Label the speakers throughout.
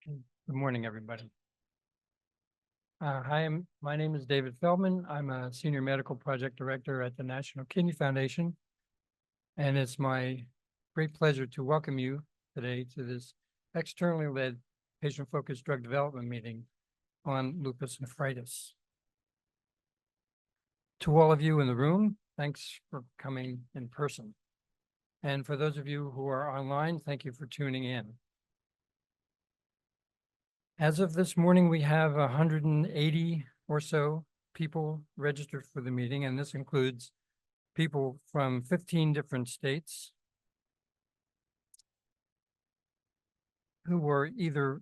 Speaker 1: Good morning, everybody. My name is David Feldman. I'm a Senior Medical Project Director at the National Kidney Foundation. And it's my great pleasure to welcome you today to this externally led patient-focused drug development meeting on lupus nephritis. To all of you in the room, thanks for coming in person. And for those of you who are online, thank you for tuning in. As of this morning, we have 180 or so people registered for the meeting, and this includes people from 15 different states who are either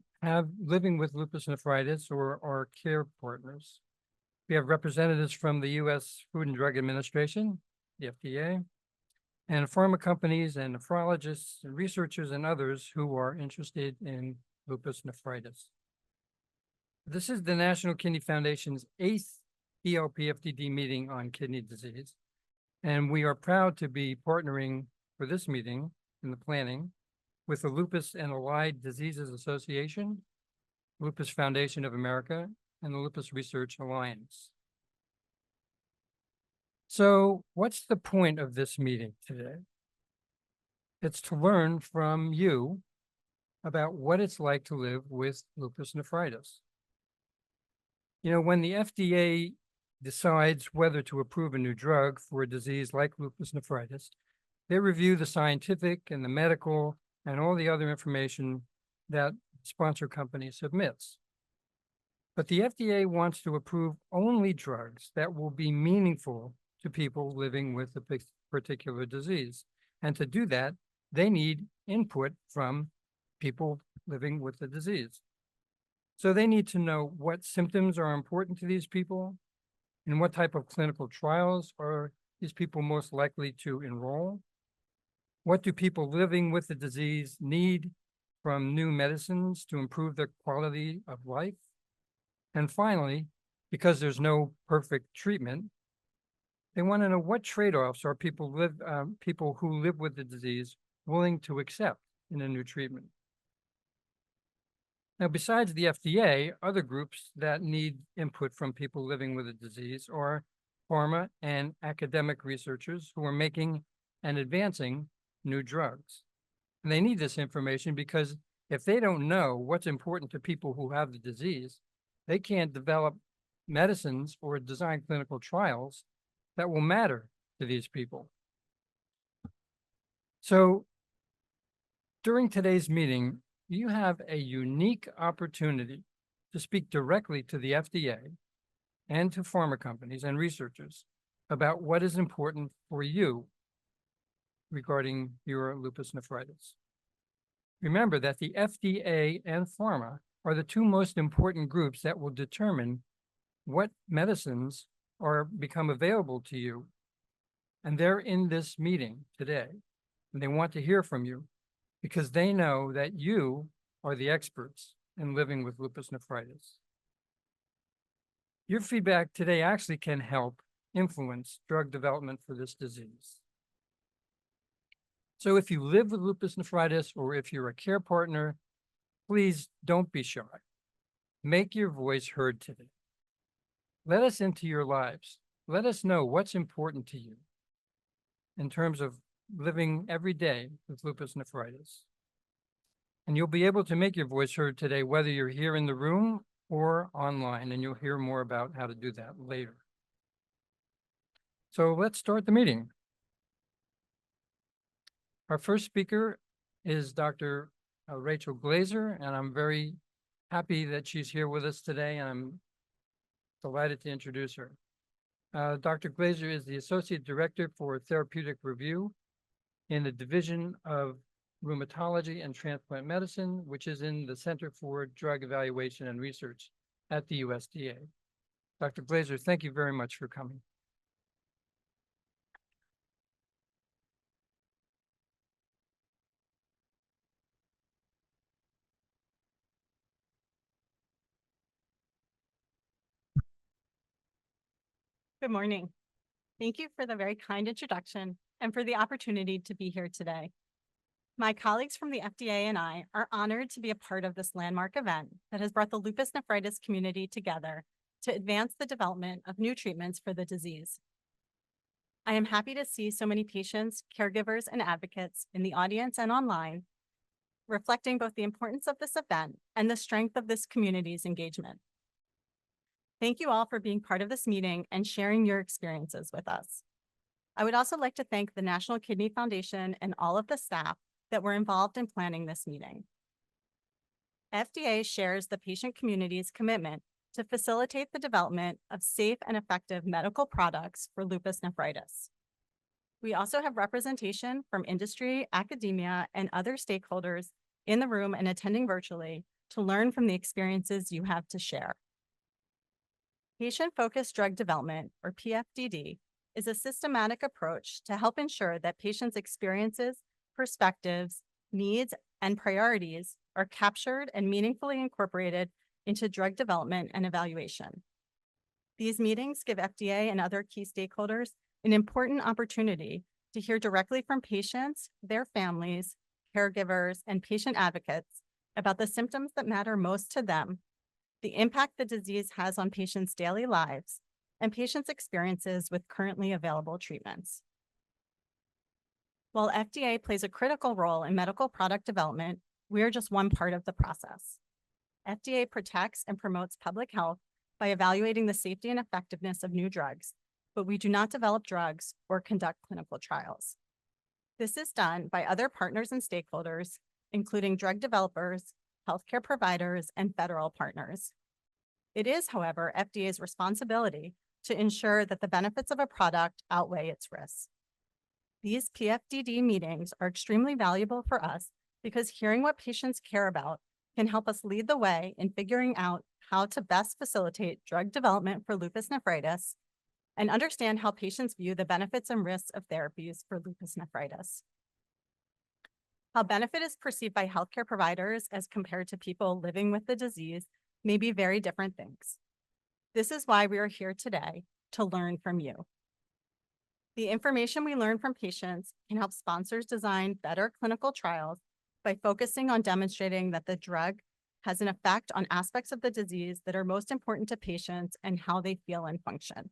Speaker 1: living with lupus nephritis or are care partners. We have representatives from the U.S. Food and Drug Administration, the FDA, and pharma companies and nephrologists and researchers and others who are interested in lupus nephritis. This is the National Kidney Foundation's 8th ELP-FDD meeting on kidney disease, and we are proud to be partnering for this meeting in the planning with the Lupus and Allied Diseases Association, Lupus Foundation of America, and the Lupus Research Alliance. So what's the point of this meeting today? It's to learn from you about what it's like to live with lupus nephritis. You know, when the FDA decides whether to approve a new drug for a disease like lupus nephritis, they review the scientific and the medical and all the other information that sponsor company submits. But the FDA wants to approve only drugs that will be meaningful to people living with a particular disease. And to do that, they need input from people living with the disease. So they need to know what symptoms are important to these people and what type of clinical trials are these people most likely to enroll. What do people living with the disease need from new medicines to improve their quality of life? And finally, because there's no perfect treatment, they want to know what trade-offs are people who live with the disease willing to accept in a new treatment. Now, besides the FDA, other groups that need input from people living with the disease are pharma and academic researchers who are making and advancing new drugs. And they need this information because if they don't know what's important to people who have the disease, they can't develop medicines or design clinical trials that will matter to these people. So during today's meeting, you have a unique opportunity to speak directly to the FDA and to pharma companies and researchers about what is important for you regarding your lupus nephritis. Remember that the FDA and pharma are the two most important groups that will determine what medicines become available to you. And they're in this meeting today, and they want to hear from you because they know that you are the experts in living with lupus nephritis. Your feedback today actually can help influence drug development for this disease. So if you live with lupus nephritis or if you're a care partner, please don't be shy. Make your voice heard today. Let us into your lives. Let us know what's important to you in terms of living every day with lupus nephritis. And you'll be able to make your voice heard today, whether you're here in the room or online, and you'll hear more about how to do that later. So let's start the meeting. Our first speaker is Dr. Rachel Glazer, and I'm very happy that she's here with us today, and I'm delighted to introduce her. Dr. Glazer is the Associate Director for Therapeutic Review in the Division of Rheumatology and Transplant Medicine, which is in the Center for Drug Evaluation and Research at the USDA. Dr. Glazer, thank you very much for coming.
Speaker 2: Good morning. Thank you for the very kind introduction and for the opportunity to be here today. My colleagues from the FDA and I are honored to be a part of this landmark event that has brought the lupus nephritis community together to advance the development of new treatments for the disease. I am happy to see so many patients, caregivers, and advocates in the audience and online, reflecting both the importance of this event and the strength of this community's engagement. Thank you all for being part of this meeting and sharing your experiences with us. I would also like to thank the National Kidney Foundation and all of the staff that were involved in planning this meeting. FDA shares the patient community's commitment to facilitate the development of safe and effective medical products for lupus nephritis. We also have representation from industry, academia, and other stakeholders in the room and attending virtually to learn from the experiences you have to share. Patient-focused drug development, or PFDD, is a systematic approach to help ensure that patients' experiences, perspectives, needs, and priorities are captured and meaningfully incorporated into drug development and evaluation. These meetings give FDA and other key stakeholders an important opportunity to hear directly from patients, their families, caregivers, and patient advocates about the symptoms that matter most to them, the impact the disease has on patients' daily lives, and patients' experiences with currently available treatments. While FDA plays a critical role in medical product development, we are just one part of the process. FDA protects and promotes public health by evaluating the safety and effectiveness of new drugs, but we do not develop drugs or conduct clinical trials. This is done by other partners and stakeholders, including drug developers, healthcare providers, and federal partners. It is, however, FDA's responsibility to ensure that the benefits of a product outweigh its risks. These PFDD meetings are extremely valuable for us because hearing what patients care about can help us lead the way in figuring out how to best facilitate drug development for lupus nephritis and understand how patients view the benefits and risks of therapies for lupus nephritis. How benefit is perceived by healthcare providers as compared to people living with the disease may be very different things. This is why we are here today, to learn from you. The information we learn from patients can help sponsors design better clinical trials by focusing on demonstrating that the drug has an effect on aspects of the disease that are most important to patients and how they feel and function.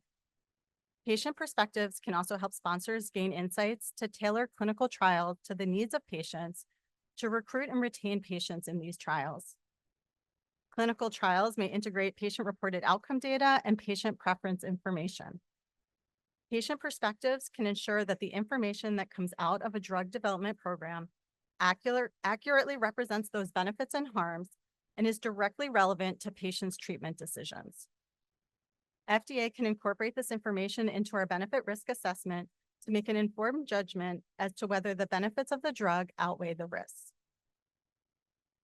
Speaker 2: Patient perspectives can also help sponsors gain insights to tailor clinical trials to the needs of patients to recruit and retain patients in these trials. Clinical trials may integrate patient-reported outcome data and patient preference information. Patient perspectives can ensure that the information that comes out of a drug development program accurately represents those benefits and harms and is directly relevant to patients' treatment decisions. FDA can incorporate this information into our benefit risk assessment to make an informed judgment as to whether the benefits of the drug outweigh the risks.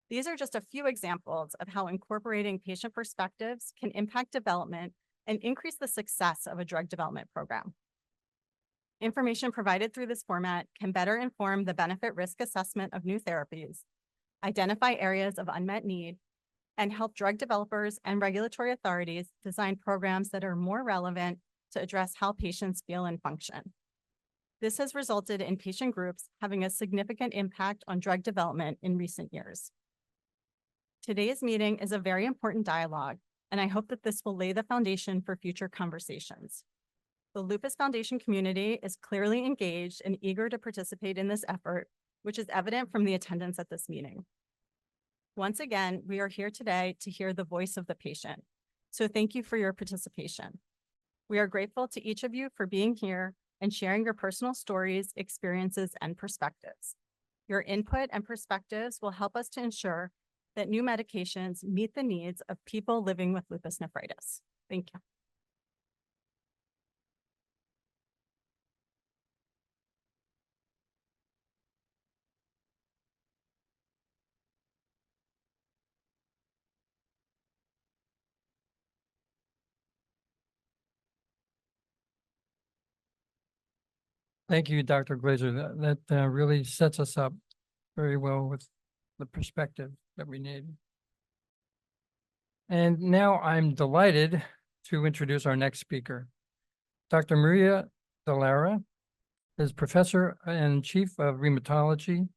Speaker 2: These are just a few examples of how incorporating patient perspectives can impact development and increase the success of a drug development program. Information provided through this format can better inform the benefit risk assessment of new therapies, identify areas of unmet need, and help drug developers and regulatory authorities design programs that are more relevant to address how patients feel and function. This has resulted in patient groups having a significant impact on drug development in recent years. Today's meeting is a very important dialogue, and I hope that this will lay the foundation for future conversations. The Lupus Foundation community is clearly engaged and eager to participate in this effort, which is evident from the attendance at this meeting. Once again, we are here today to hear the voice of the patient, so thank you for your participation. We are grateful to each of you for being here and sharing your personal stories, experiences, and perspectives. Your input and perspectives will help us to ensure that new medications meet the needs of people living with lupus nephritis. Thank you.
Speaker 1: Thank you, Dr. Glazer. That really sets us up very well with the perspective that we need. And now I'm delighted to introduce our next speaker. Dr. Maria Delara is Professor and Chief of Rheumatology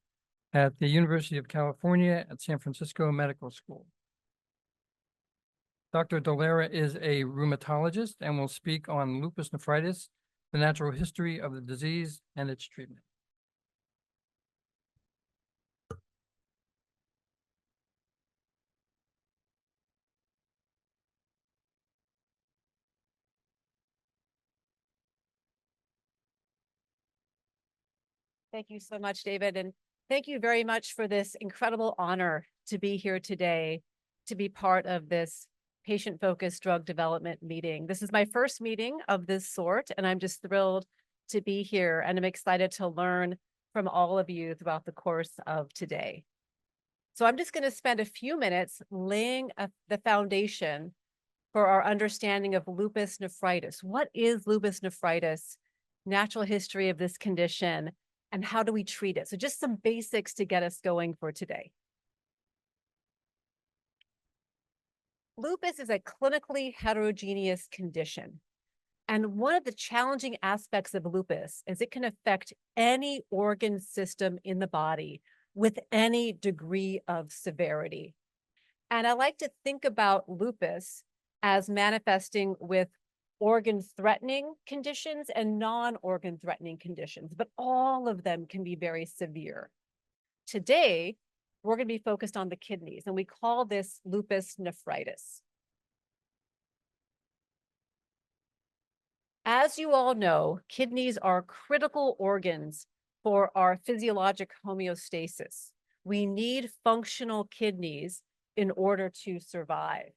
Speaker 1: at the University of California at San Francisco Medical School. Dr. Dolera is a rheumatologist and will speak on lupus nephritis, the natural history of the disease and its treatment.
Speaker 3: Thank you so much, David. And thank you very much for this incredible honor to be here today, to be part of this patient-focused drug development meeting. This is my first meeting of this sort, and I'm just thrilled to be here. And I'm excited to learn from all of you throughout the course of today. So I'm just going to spend a few minutes laying the foundation for our understanding of lupus nephritis. What is lupus nephritis? Natural history of this condition, and how do we treat it? So just some basics to get us going for today. Lupus is a clinically heterogeneous condition. And one of the challenging aspects of lupus is it can affect any organ system in the body with any degree of severity. And I like to think about lupus as manifesting with organ-threatening conditions and non-organ-threatening conditions, but all of them can be very severe. Today, we're going to be focused on the kidneys, and we call this lupus nephritis. As you all know, kidneys are critical organs for our physiologic homeostasis. We need functional kidneys in order to survive.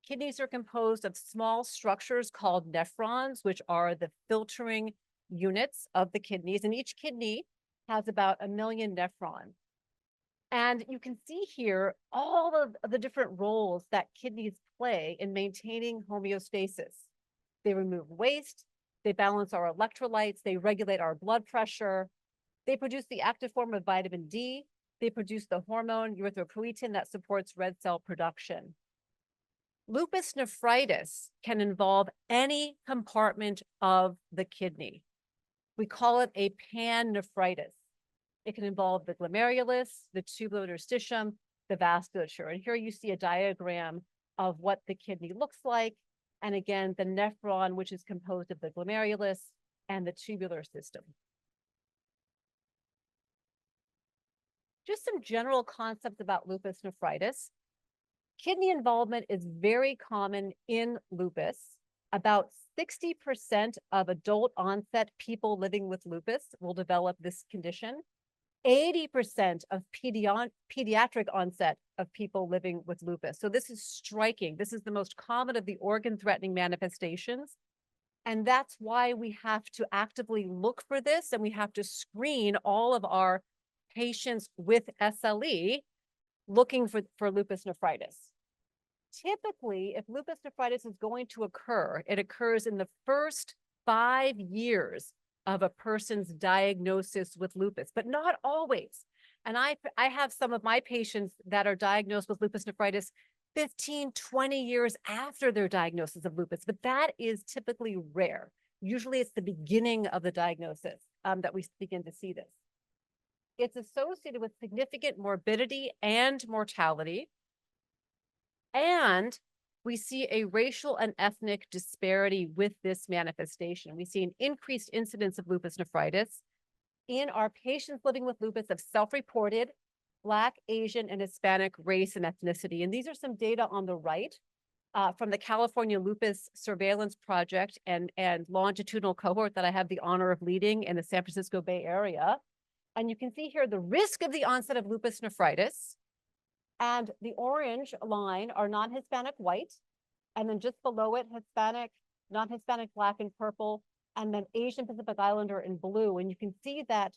Speaker 3: Kidneys are composed of small structures called nephrons, which are the filtering units of the kidneys, and each kidney has about 1 million nephrons. And you can see here all of the different roles that kidneys play in maintaining homeostasis. They remove waste, they balance our electrolytes, they regulate our blood pressure, they produce the active form of vitamin D, they produce the hormone erythropoietin that supports red cell production. Lupus nephritis can involve any compartment of the kidney. We call it a pannephritis. It can involve the glomerulus, the tubular interstitium, the vasculature. And here you see a diagram of what the kidney looks like. And again, the nephron, which is composed of the glomerulus and the tubular system. Just some general concepts about lupus nephritis. Kidney involvement is very common in lupus. About 60% of adult onset people living with lupus will develop this condition. 80% of pediatric onset of people living with lupus. So this is striking. This is the most common of the organ-threatening manifestations. And that's why we have to actively look for this, and we have to screen all of our patients with SLE looking for lupus nephritis. Typically, if lupus nephritis is going to occur, it occurs in the first 5 years of a person's diagnosis with lupus, but not always. And I have some of my patients that are diagnosed with lupus nephritis 15, 20 years after their diagnosis of lupus, but that is typically rare. Usually it's the beginning of the diagnosis that we begin to see this. It's associated with significant morbidity and mortality. And we see a racial and ethnic disparity with this manifestation. We see an increased incidence of lupus nephritis in our patients living with lupus of self-reported Black, Asian, and Hispanic race and ethnicity. And these are some data on the right from the California Lupus Surveillance Project and longitudinal cohort that I have the honor of leading in the San Francisco Bay Area. And you can see here the risk of the onset of lupus nephritis. And the orange line are non-Hispanic white, and then just below it, Hispanic, non-Hispanic Black and purple, and then Asian Pacific Islander in blue. And you can see that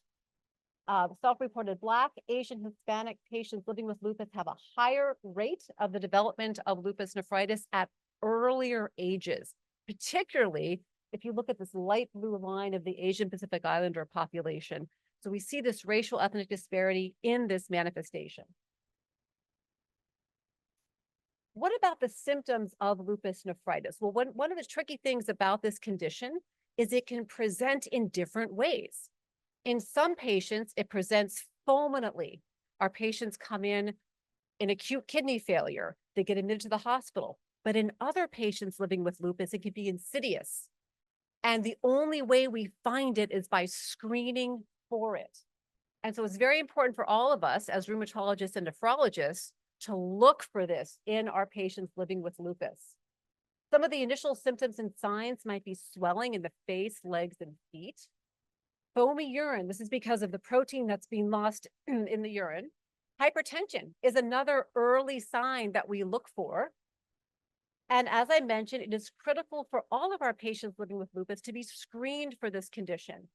Speaker 3: self-reported Black, Asian, Hispanic patients living with lupus have a higher rate of the development of lupus nephritis at earlier ages, particularly if you look at this light blue line of the Asian Pacific Islander population. So we see this racial ethnic disparity in this manifestation. What about the symptoms of lupus nephritis? Well, one of the tricky things about this condition is it can present in different ways. In some patients, it presents fulminantly. Our patients come in acute kidney failure, they get admitted to the hospital. But in other patients living with lupus, it can be insidious. And the only way we find it is by screening for it. And so it's very important for all of us as rheumatologists and nephrologists to look for this in our patients living with lupus. Some of the initial symptoms and signs might be swelling in the face, legs, and feet. Foamy urine, this is because of the protein that's being lost in the urine. Hypertension is another early sign that we look for. And as I mentioned, it is critical for all of our patients living with lupus to be screened for this condition.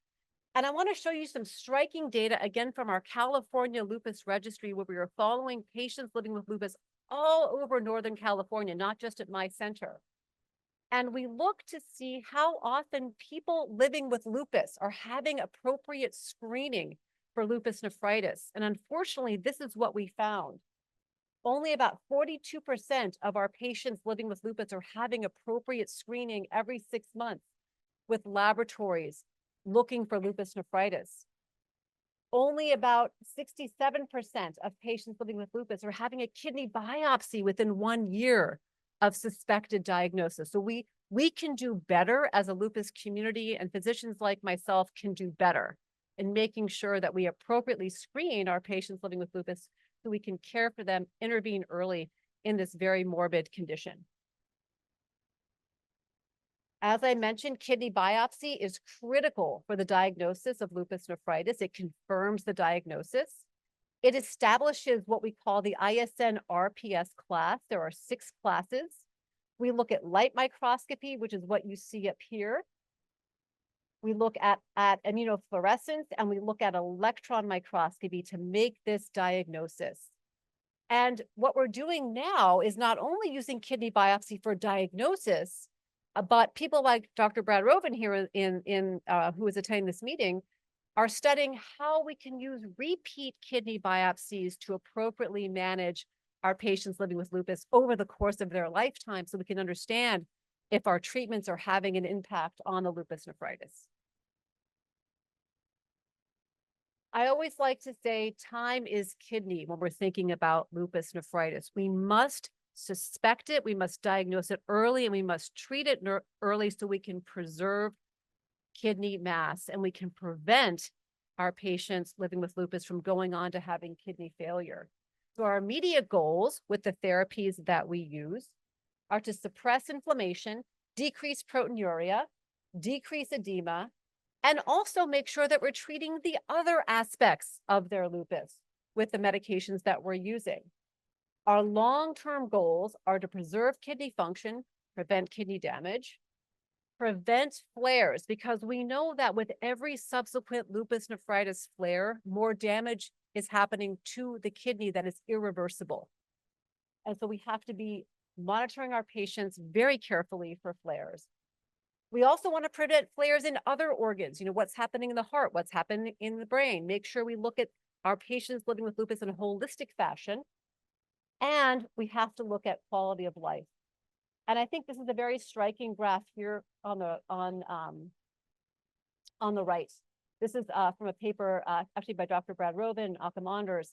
Speaker 3: And I want to show you some striking data again from our California Lupus Registry, where we are following patients living with lupus all over Northern California, not just at my center. And we look to see how often people living with lupus are having appropriate screening for lupus nephritis. And unfortunately, this is what we found. Only about 42% of our patients living with lupus are having appropriate screening every 6 months with laboratories looking for lupus nephritis. Only about 67% of patients living with lupus are having a kidney biopsy within 1 year of suspected diagnosis. So we can do better as a lupus community, and physicians like myself can do better in making sure that we appropriately screen our patients living with lupus so we can care for them, intervene early in this very morbid condition. As I mentioned, kidney biopsy is critical for the diagnosis of lupus nephritis. It confirms the diagnosis. It establishes what we call the ISN-RPS class. There are 6 classes. We look at light microscopy, which is what you see up here. We look at immunofluorescence, and we look at electron microscopy to make this diagnosis. And what we're doing now is not only using kidney biopsy for diagnosis, but people like Dr. Brad Rovin here who is attending this meeting are studying how we can use repeat kidney biopsies to appropriately manage our patients living with lupus over the course of their lifetime, so we can understand if our treatments are having an impact on the lupus nephritis. I always like to say time is kidney when we're thinking about lupus nephritis. We must suspect it, we must diagnose it early, and we must treat it early so we can preserve kidney mass and we can prevent our patients living with lupus from going on to having kidney failure. So our immediate goals with the therapies that we use are to suppress inflammation, decrease proteinuria, decrease edema, and also make sure that we're treating the other aspects of their lupus with the medications that we're using. Our long-term goals are to preserve kidney function, prevent kidney damage, prevent flares, because we know that with every subsequent lupus nephritis flare, more damage is happening to the kidney that is irreversible. And so we have to be monitoring our patients very carefully for flares. We also want to prevent flares in other organs, what's happening in the heart, what's happening in the brain. Make sure we look at our patients living with lupus in a holistic fashion. And we have to look at quality of life. And I think this is a very striking graph here on the right. This is from a paper actually by Dr. Brad Rovin and Malcolm Anders.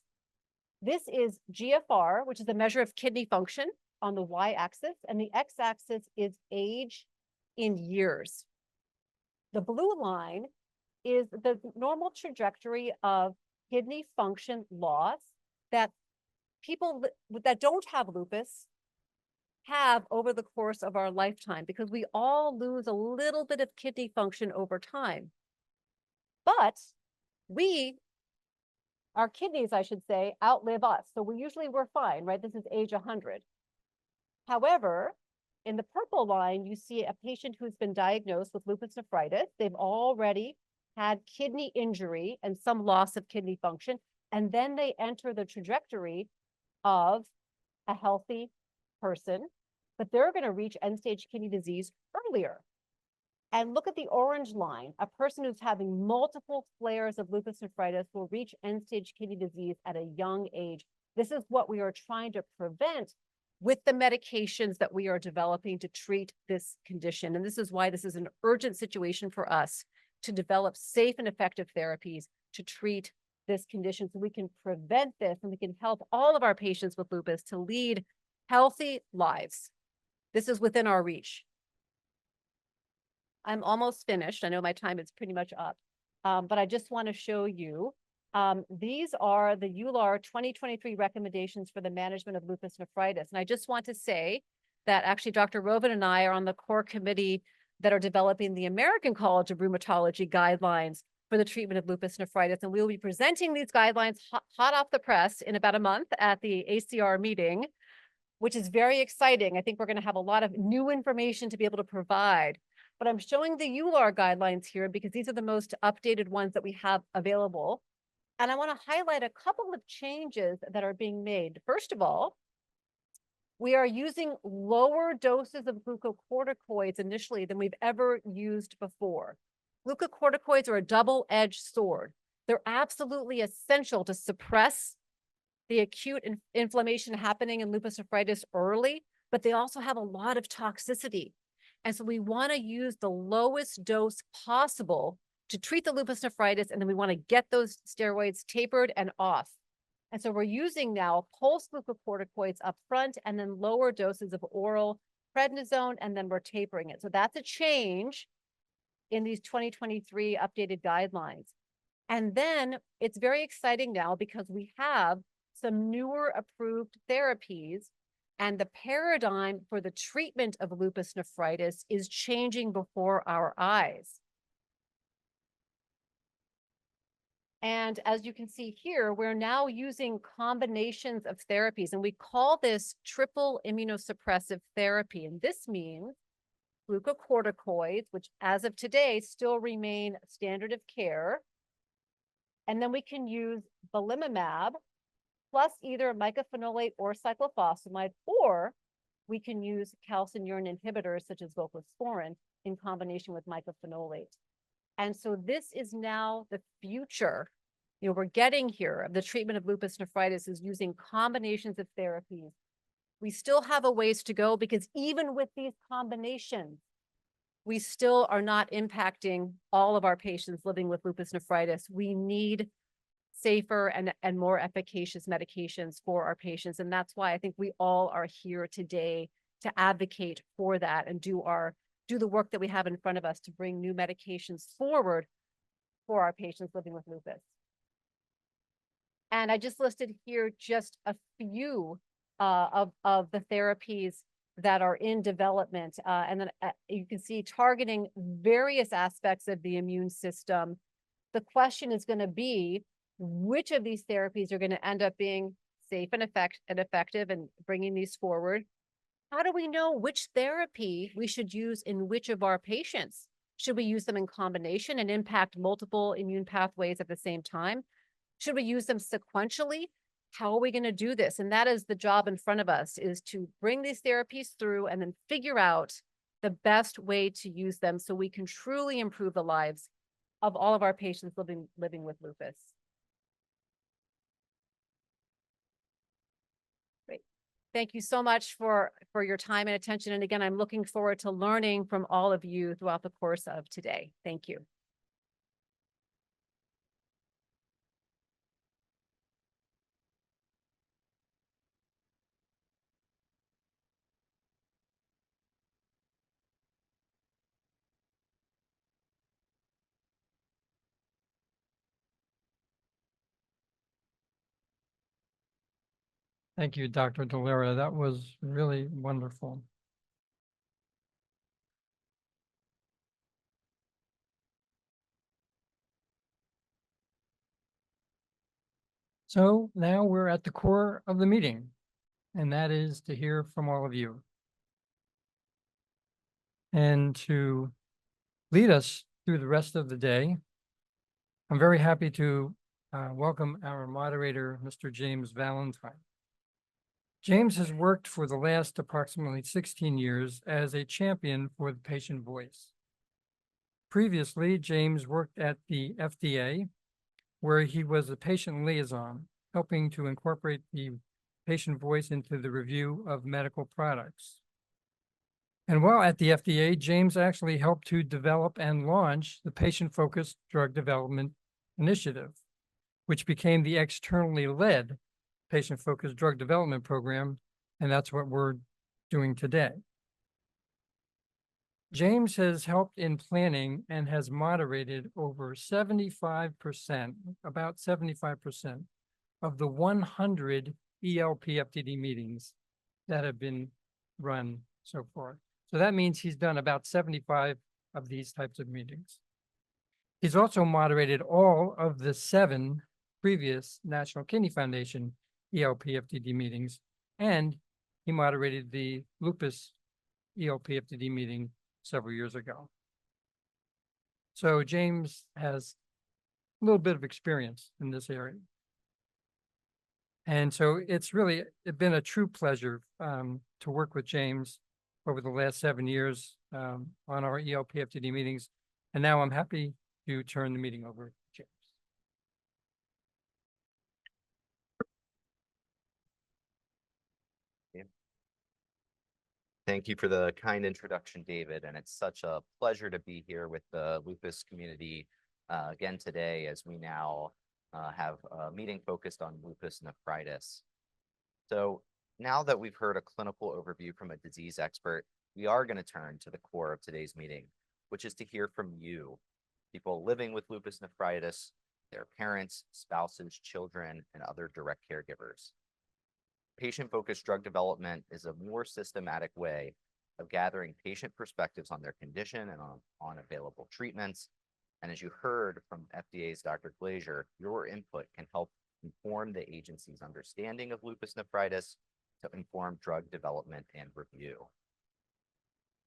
Speaker 3: This is GFR, which is a measure of kidney function on the y-axis, and the x-axis is age in years. The blue line is the normal trajectory of kidney function loss that people that don't have lupus have over the course of our lifetime, because we all lose a little bit of kidney function over time. But our kidneys, I should say, outlive us. So we're fine, right? This is age 100. However, in the purple line, you see a patient who's been diagnosed with lupus nephritis. They've already had kidney injury and some loss of kidney function, and then they enter the trajectory of a healthy person, but they're going to reach end-stage kidney disease earlier. And look at the orange line. A person who's having multiple flares of lupus nephritis will reach end-stage kidney disease at a young age. This is what we are trying to prevent with the medications that we are developing to treat this condition. And this is why this is an urgent situation for us to develop safe and effective therapies to treat this condition so we can prevent this and we can help all of our patients with lupus to lead healthy lives. This is within our reach. I'm almost finished. I know my time is pretty much up, but I just want to show you. These are the EULAR 2023 recommendations for the management of lupus nephritis. And I just want to say that actually Dr. Rovin and I are on the core committee that are developing the American College of Rheumatology guidelines for the treatment of lupus nephritis. And we will be presenting these guidelines hot off the press in about a month at the ACR meeting, which is very exciting. I think we're going to have a lot of new information to be able to provide. But I'm showing the EULAR guidelines here because these are the most updated ones that we have available. And I want to highlight a couple of changes that are being made. First of all, we are using lower doses of glucocorticoids initially than we've ever used before. Glucocorticoids are a double-edged sword. They're absolutely essential to suppress the acute inflammation happening in lupus nephritis early, but they also have a lot of toxicity. And so we want to use the lowest dose possible to treat the lupus nephritis, and then we want to get those steroids tapered and off. And so we're using now pulse glucocorticoids up front and then lower doses of oral prednisone, and then we're tapering it. So that's a change in these 2023 updated guidelines. And then it's very exciting now because we have some newer approved therapies, and the paradigm for the treatment of lupus nephritis is changing before our eyes. And as you can see here, we're now using combinations of therapies, and we call this triple immunosuppressive therapy. And this means glucocorticoids, which as of today still remain standard of care. And then we can use belimumab plus either mycophenolate or cyclophosphamide, or we can use calcineurin inhibitors such as voclosporin in combination with mycophenolate. And so this is now the future, we're getting here of the treatment of lupus nephritis is using combinations of therapies. We still have a ways to go because even with these combinations, we still are not impacting all of our patients living with lupus nephritis. We need safer and more efficacious medications for our patients. And that's why I think we all are here today to advocate for that and do the work that we have in front of us to bring new medications forward for our patients living with lupus. And I just listed here just a few of the therapies that are in development. And then you can see targeting various aspects of the immune system. The question is going to be, which of these therapies are going to end up being safe and effective and bringing these forward? How do we know which therapy we should use in which of our patients? Should we use them in combination and impact multiple immune pathways at the same time? Should we use them sequentially? How are we going to do this? And that is the job in front of us, is to bring these therapies through and then figure out the best way to use them so we can truly improve the lives of all of our patients living with lupus. Thank you so much for your time and attention. And again, I'm looking forward to learning from all of you throughout the course of today. Thank you.
Speaker 1: Thank you, Dr. Delera. That was really wonderful. So now we're at the core of the meeting, and that is to hear from all of you. And to lead us through the rest of the day, I'm very happy to welcome our moderator, Mr. James Valentine. James has worked for the last approximately 16 years as a champion for the patient voice. Previously, James worked at the FDA, where he was a patient liaison, helping to incorporate the patient voice into the review of medical products. And while at the FDA, James actually helped to develop and launch the patient-focused drug development initiative, which became the externally led patient-focused drug development program, and that's what we're doing today. James has helped in planning and has moderated over 75%, about 75% of the 100 ELP FTD meetings that have been run so far. So that means he's done about 75 of these types of meetings. He's also moderated all of the 7 previous National Kidney Foundation ELP FTD meetings, and he moderated the Lupus ELP FTD meeting several years ago. So James has a little bit of experience in this area. And so it's really been a true pleasure to work with James over the last 7 years on our ELP FTD meetings. And now I'm happy to turn the meeting over to James.
Speaker 4: Thank you for the kind introduction, David, and it's such a pleasure to be here with the lupus community again today as we now have a meeting focused on lupus nephritis. So now that we've heard a clinical overview from a disease expert, we are going to turn to the core of today's meeting, which is to hear from you, people living with lupus nephritis, their parents, spouses, children, and other direct caregivers. Patient-focused drug development is a more systematic way of gathering patient perspectives on their condition and on available treatments. And as you heard from FDA's Dr. Glazer, your input can help inform the agency's understanding of lupus nephritis to inform drug development and review.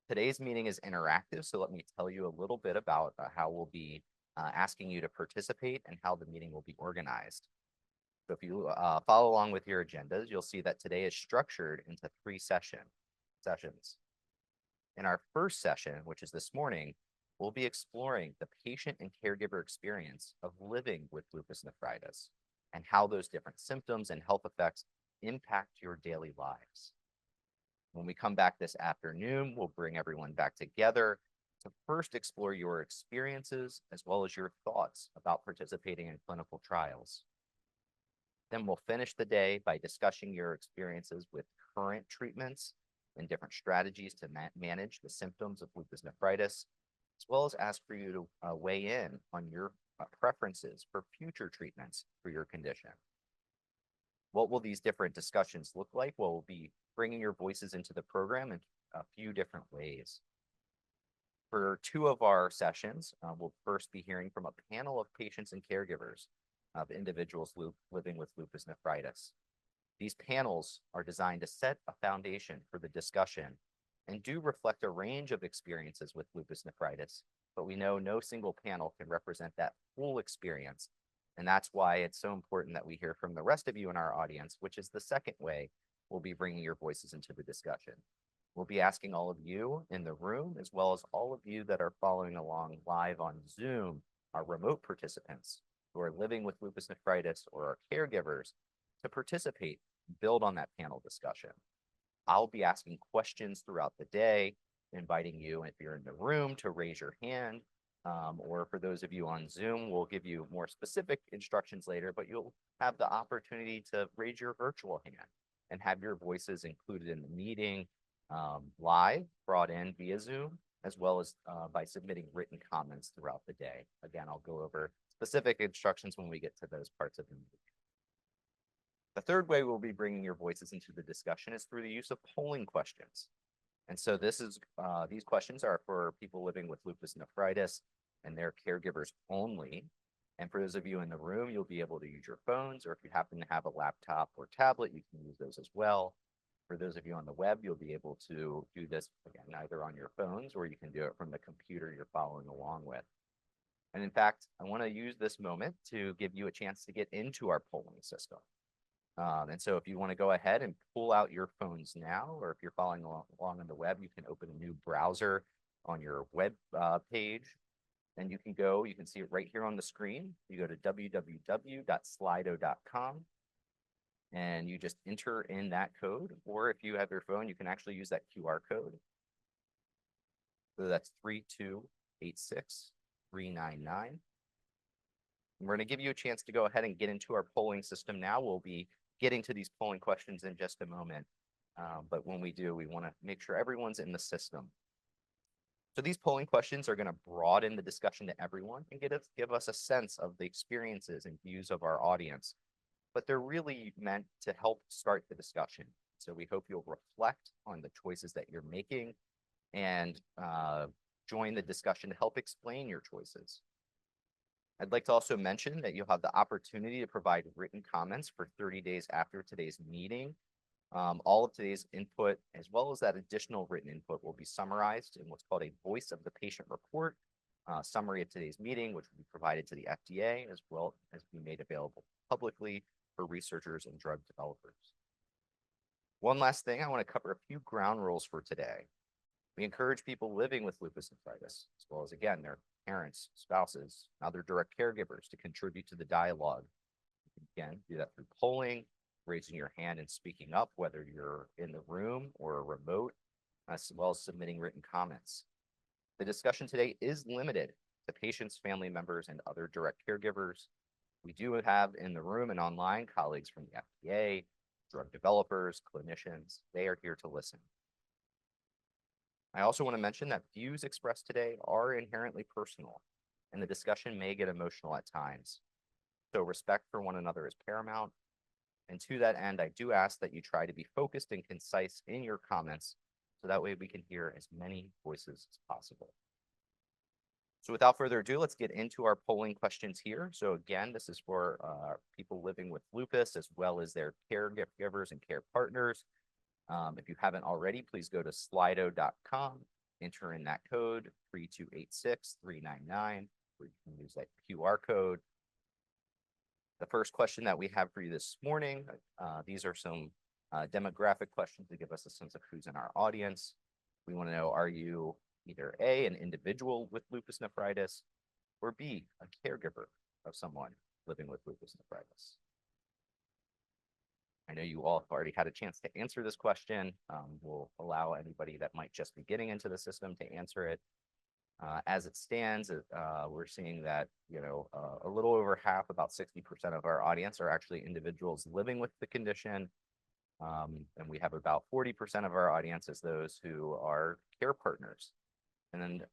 Speaker 4: Today's meeting is interactive, so let me tell you a little bit about how we'll be asking you to participate and how the meeting will be organized. So if you follow along with your agendas, you'll see that today is structured into 3 sessions. In our first session, which is this morning, we'll be exploring the patient and caregiver experience of living with lupus nephritis and how those different symptoms and health effects impact your daily lives. When we come back this afternoon, we'll bring everyone back together to first explore your experiences as well as your thoughts about participating in clinical trials. Then we'll finish the day by discussing your experiences with current treatments and different strategies to manage the symptoms of lupus nephritis, as well as ask for you to weigh in on your preferences for future treatments for your condition. What will these different discussions look like? Well, we'll be bringing your voices into the program in a few different ways. For 2 of our sessions, we'll first be hearing from a panel of patients and caregivers of individuals living with lupus nephritis. These panels are designed to set a foundation for the discussion and do reflect a range of experiences with lupus nephritis, but we know no single panel can represent that full experience. And that's why it's so important that we hear from the rest of you in our audience, which is the second way we'll be bringing your voices into the discussion. We'll be asking all of you in the room, as well as all of you that are following along live on Zoom, our remote participants who are living with lupus nephritis or are caregivers, to participate, build on that panel discussion. I'll be asking questions throughout the day, inviting you, if you're in the room, to raise your hand, or for those of you on Zoom, we'll give you more specific instructions later, but you'll have the opportunity to raise your virtual hand and have your voices included in the meeting, live, brought in via Zoom, as well as by submitting written comments throughout the day. Again, I'll go over specific instructions when we get to those parts of the meeting. The third way we'll be bringing your voices into the discussion is through the use of polling questions. And so these questions are for people living with lupus nephritis and their caregivers only. And for those of you in the room, you'll be able to use your phones, or if you happen to have a laptop or tablet, you can use those as well. For those of you on the web, you'll be able to do this, again, either on your phones or you can do it from the computer you're following along with. And in fact, I want to use this moment to give you a chance to get into our polling system. And so if you want to go ahead and pull out your phones now, or if you're following along on the web, you can open a new browser on your web page, and you can see it right here on the screen. You go to www.slido.com, and you just enter in that code, or if you have your phone, you can actually use that QR code. So that's 3286399. we're going to give you a chance to go ahead and get into our polling system now. We'll be getting to these polling questions in just a moment. But when we do, we want to make sure everyone's in the system. So these polling questions are going to broaden the discussion to everyone and give us a sense of the experiences and views of our audience. But they're really meant to help start the discussion. So we hope you'll reflect on the choices that you're making and join the discussion to help explain your choices. I'd like to also mention that you'll have the opportunity to provide written comments for 30 days after today's meeting. All of today's input, as well as that additional written input, will be summarized in what's called a voice of the patient report, summary of today's meeting, which will be provided to the FDA, as well as be made available publicly for researchers and drug developers. One last thing, I want to cover a few ground rules for today. We encourage people living with lupus nephritis, as well as, again, their parents, spouses, and other direct caregivers to contribute to the dialogue. You can, again, do that through polling, raising your hand and speaking up, whether you're in the room or remote, as well as submitting written comments. The discussion today is limited to patients, family members, and other direct caregivers. We do have in the room and online colleagues from the FDA, drug developers, clinicians. They are here to listen. I also want to mention that views expressed today are inherently personal, and the discussion may get emotional at times. So respect for one another is paramount. And to that end, I do ask that you try to be focused and concise in your comments, so that way we can hear as many voices as possible. So without further ado, let's get into our polling questions here. So again, this is for people living with lupus, as well as their caregivers and care partners. If you haven't already, please go to slido.com, enter in that code 3286399, where you can use that QR code. The first question that we have for you this morning, these are some demographic questions to give us a sense of who's in our audience. We want to know, are you either A, an individual with lupus nephritis, or B, a caregiver of someone living with lupus nephritis? I know you all have already had a chance to answer this question. We'll allow anybody that might just be getting into the system to answer it. As it stands, we're seeing that, a little over half, about 60% of our audience are actually individuals living with the condition. And we have about 40% of our audience as those who are care partners. And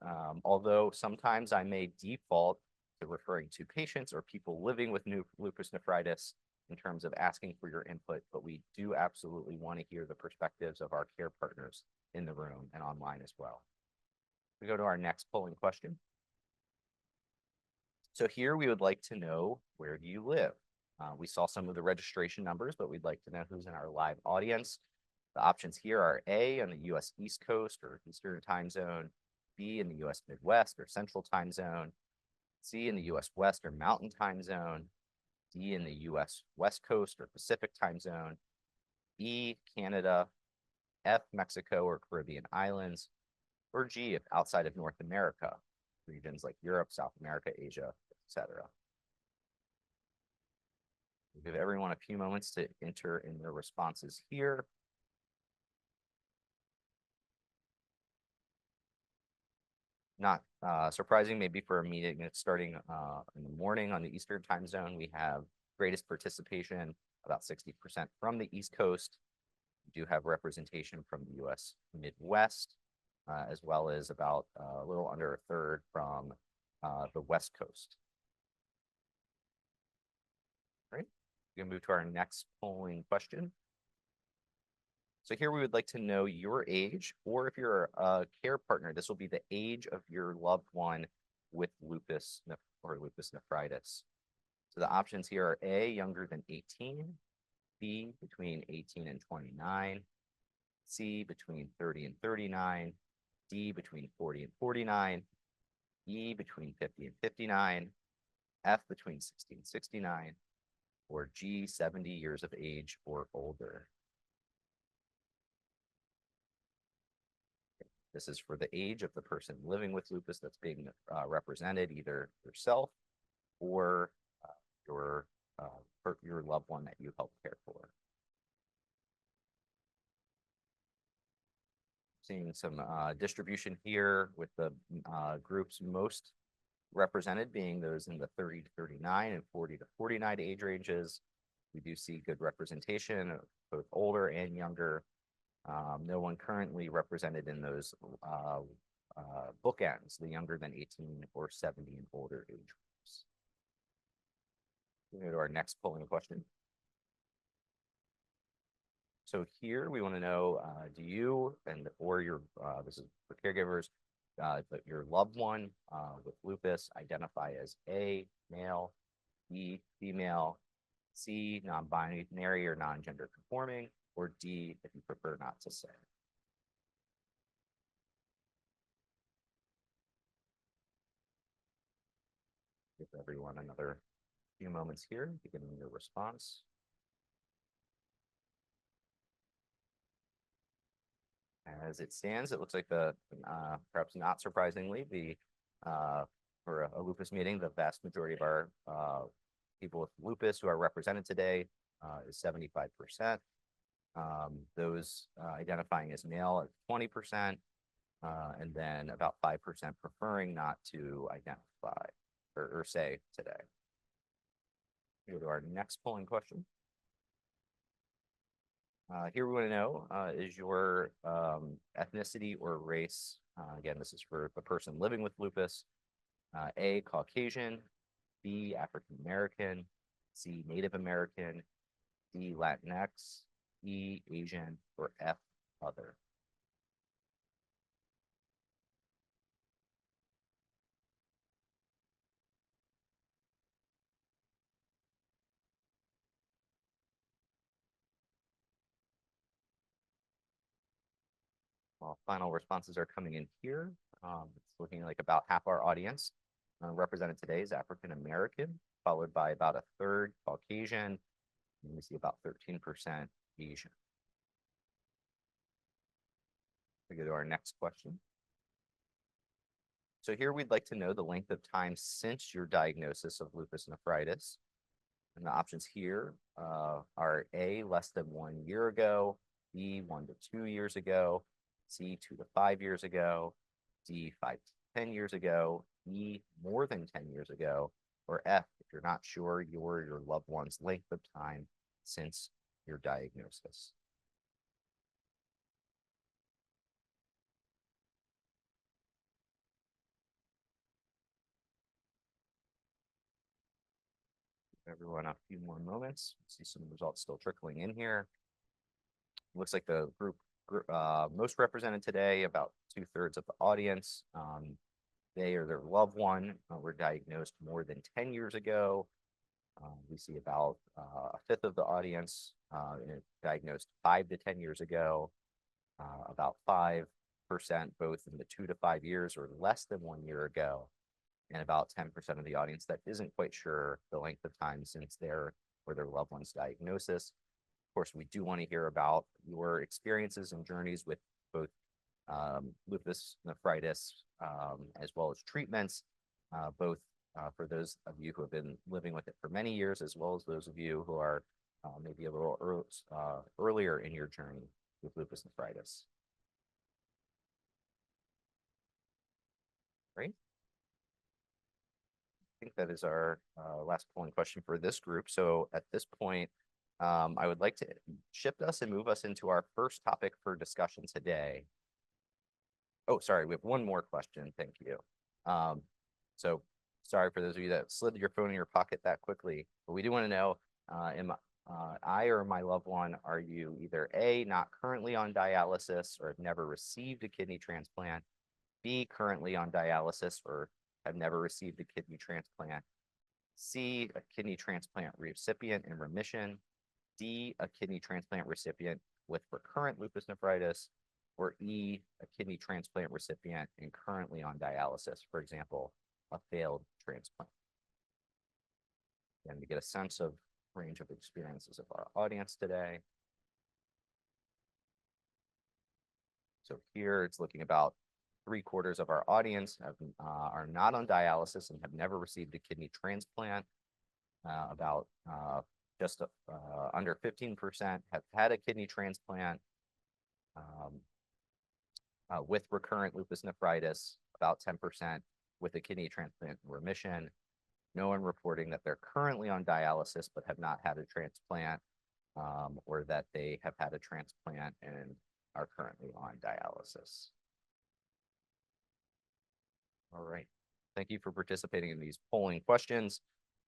Speaker 4: although sometimes I may default to referring to patients or people living with lupus nephritis in terms of asking for your input, but we do absolutely want to hear the perspectives of our care partners in the room and online as well. We go to our next polling question. So here we would like to know, where do you live? We saw some of the registration numbers, but we'd like to know who's in our live audience. The options here are A, on the US East Coast or Eastern Time Zone, B, in the US Midwest or Central Time Zone, C, in the US West or Mountain Time Zone, D, in the US West Coast or Pacific Time Zone, E, Canada, F, Mexico or Caribbean Islands, or G, if outside of North America, regions like Europe, South America, Asia, etc. We'll give everyone a few moments to enter in their responses here. Not surprising, maybe for a meeting that's starting in the morning on the Eastern Time Zone, we have greatest participation, about 60% from the East Coast. We do have representation from the US Midwest, as well as about a little under a third from the West Coast. All right, we're gonna move to our next polling question. So here we would like to know your age, or if you're a care partner, this will be the age of your loved one with lupus or lupus nephritis. So the options here are A, younger than 18, B, between 18 and 29, C, between 30 and 39, D, between 40 and 49, E, between 50 and 59, F, between 60 and 69, or G, 70 years of age or older. This is for the age of the person living with lupus that's being represented, either yourself or your loved one that you help care for. Seeing some distribution here with the groups most represented being those in the 30 to 39 and 40 to 49 age ranges. We do see good representation of both older and younger. No one currently represented in those bookends, the younger than 18 or 70 and older age groups. We go to our next polling question. So here we want to know, do you or your, this is for caregivers, but your loved one with lupus identify as A, male, B, female, C, non-binary or non-gender conforming, or D, if you prefer not to say. Give everyone another few moments here, beginning your response. As it stands, it looks like the, perhaps not surprisingly, the for a lupus meeting, the vast majority of our people with lupus who are represented today is 75%. Those identifying as male at 20%, and then about 5% preferring not to identify or say today. We go to our next polling question. Here we want to know, is your ethnicity or race, again, this is for the person living with lupus, A, Caucasian, B, African American, C, Native American, D, Latinx, E, Asian, or F, other. Well, final responses are coming in here. It's looking like about half our audience represented today is African American, followed by about a third Caucasian, and we see about 13% Asian. We go to our next question. So here we'd like to know the length of time since your diagnosis of lupus nephritis. And the options here are A, less than 1 year ago, B, 1 to 2 years ago, C, 2 to 5 years ago, D, 5 to 10 years ago, E, more than 10 years ago, or F, if you're not sure your loved one's length of time since your diagnosis. Everyone a few more moments. See some results still trickling in here. Looks like the group most represented today, about 2/3 of the audience, they or their loved one were diagnosed more than 10 years ago. We see about a fifth of the audience diagnosed 5 to 10 years ago, about 5% both in the 2 to 5 years or less than 1 year ago, and about 10% of the audience that isn't quite sure the length of time since their or their loved one's diagnosis. Of course, we do want to hear about your experiences and journeys with both lupus nephritis as well as treatments, both for those of you who have been living with it for many years, as well as those of you who are maybe a little earlier in your journey with lupus nephritis. Great. I think that is our last polling question for this group. So at this point, I would like to shift us and move us into our first topic for discussion today. Oh, sorry, we have one more question. Thank you. So sorry for those of you that slid your phone in your pocket that quickly, but we do want to know, am I or my loved one, are you either A, not currently on dialysis or have never received a kidney transplant, B, currently on dialysis or have never received a kidney transplant, C, a kidney transplant recipient in remission, D, a kidney transplant recipient with recurrent lupus nephritis, or E, a kidney transplant recipient and currently on dialysis, for example, a failed transplant. And to get a sense of range of experiences of our audience today. So here it's looking about 3/4 of our audience are not on dialysis and have never received a kidney transplant. About just under 15% have had a kidney transplant with recurrent lupus nephritis. About 10% with a kidney transplant remission, no one reporting that they're currently on dialysis but have not had a transplant, or that they have had a transplant and are currently on dialysis. All right. Thank you for participating in these polling questions.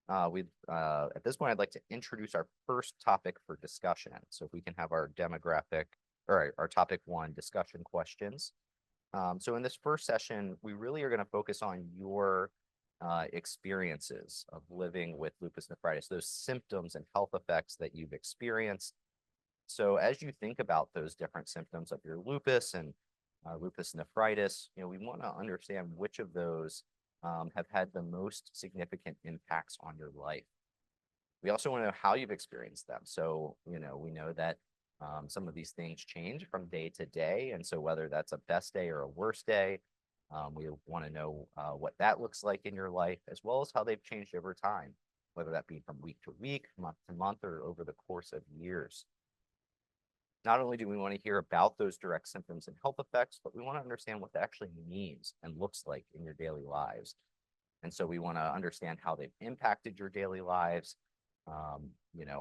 Speaker 4: At this point, I'd like to introduce our first topic for discussion. So if we can have our demographic, or our topic 1 discussion questions. So in this first session, we really are going to focus on your experiences of living with lupus nephritis, those symptoms and health effects that you've experienced. So as you think about those different symptoms of your lupus and lupus nephritis, we want to understand which of those have had the most significant impacts on your life. We also want to know how you've experienced them. So, we know that some of these things change from day to day. And so whether that's a best day or a worst day, we want to know what that looks like in your life, as well as how they've changed over time, whether that be from week to week, month to month, or over the course of years. Not only do we want to hear about those direct symptoms and health effects, but we want to understand what that actually means and looks like in your daily lives. And so we want to understand how they've impacted your daily lives.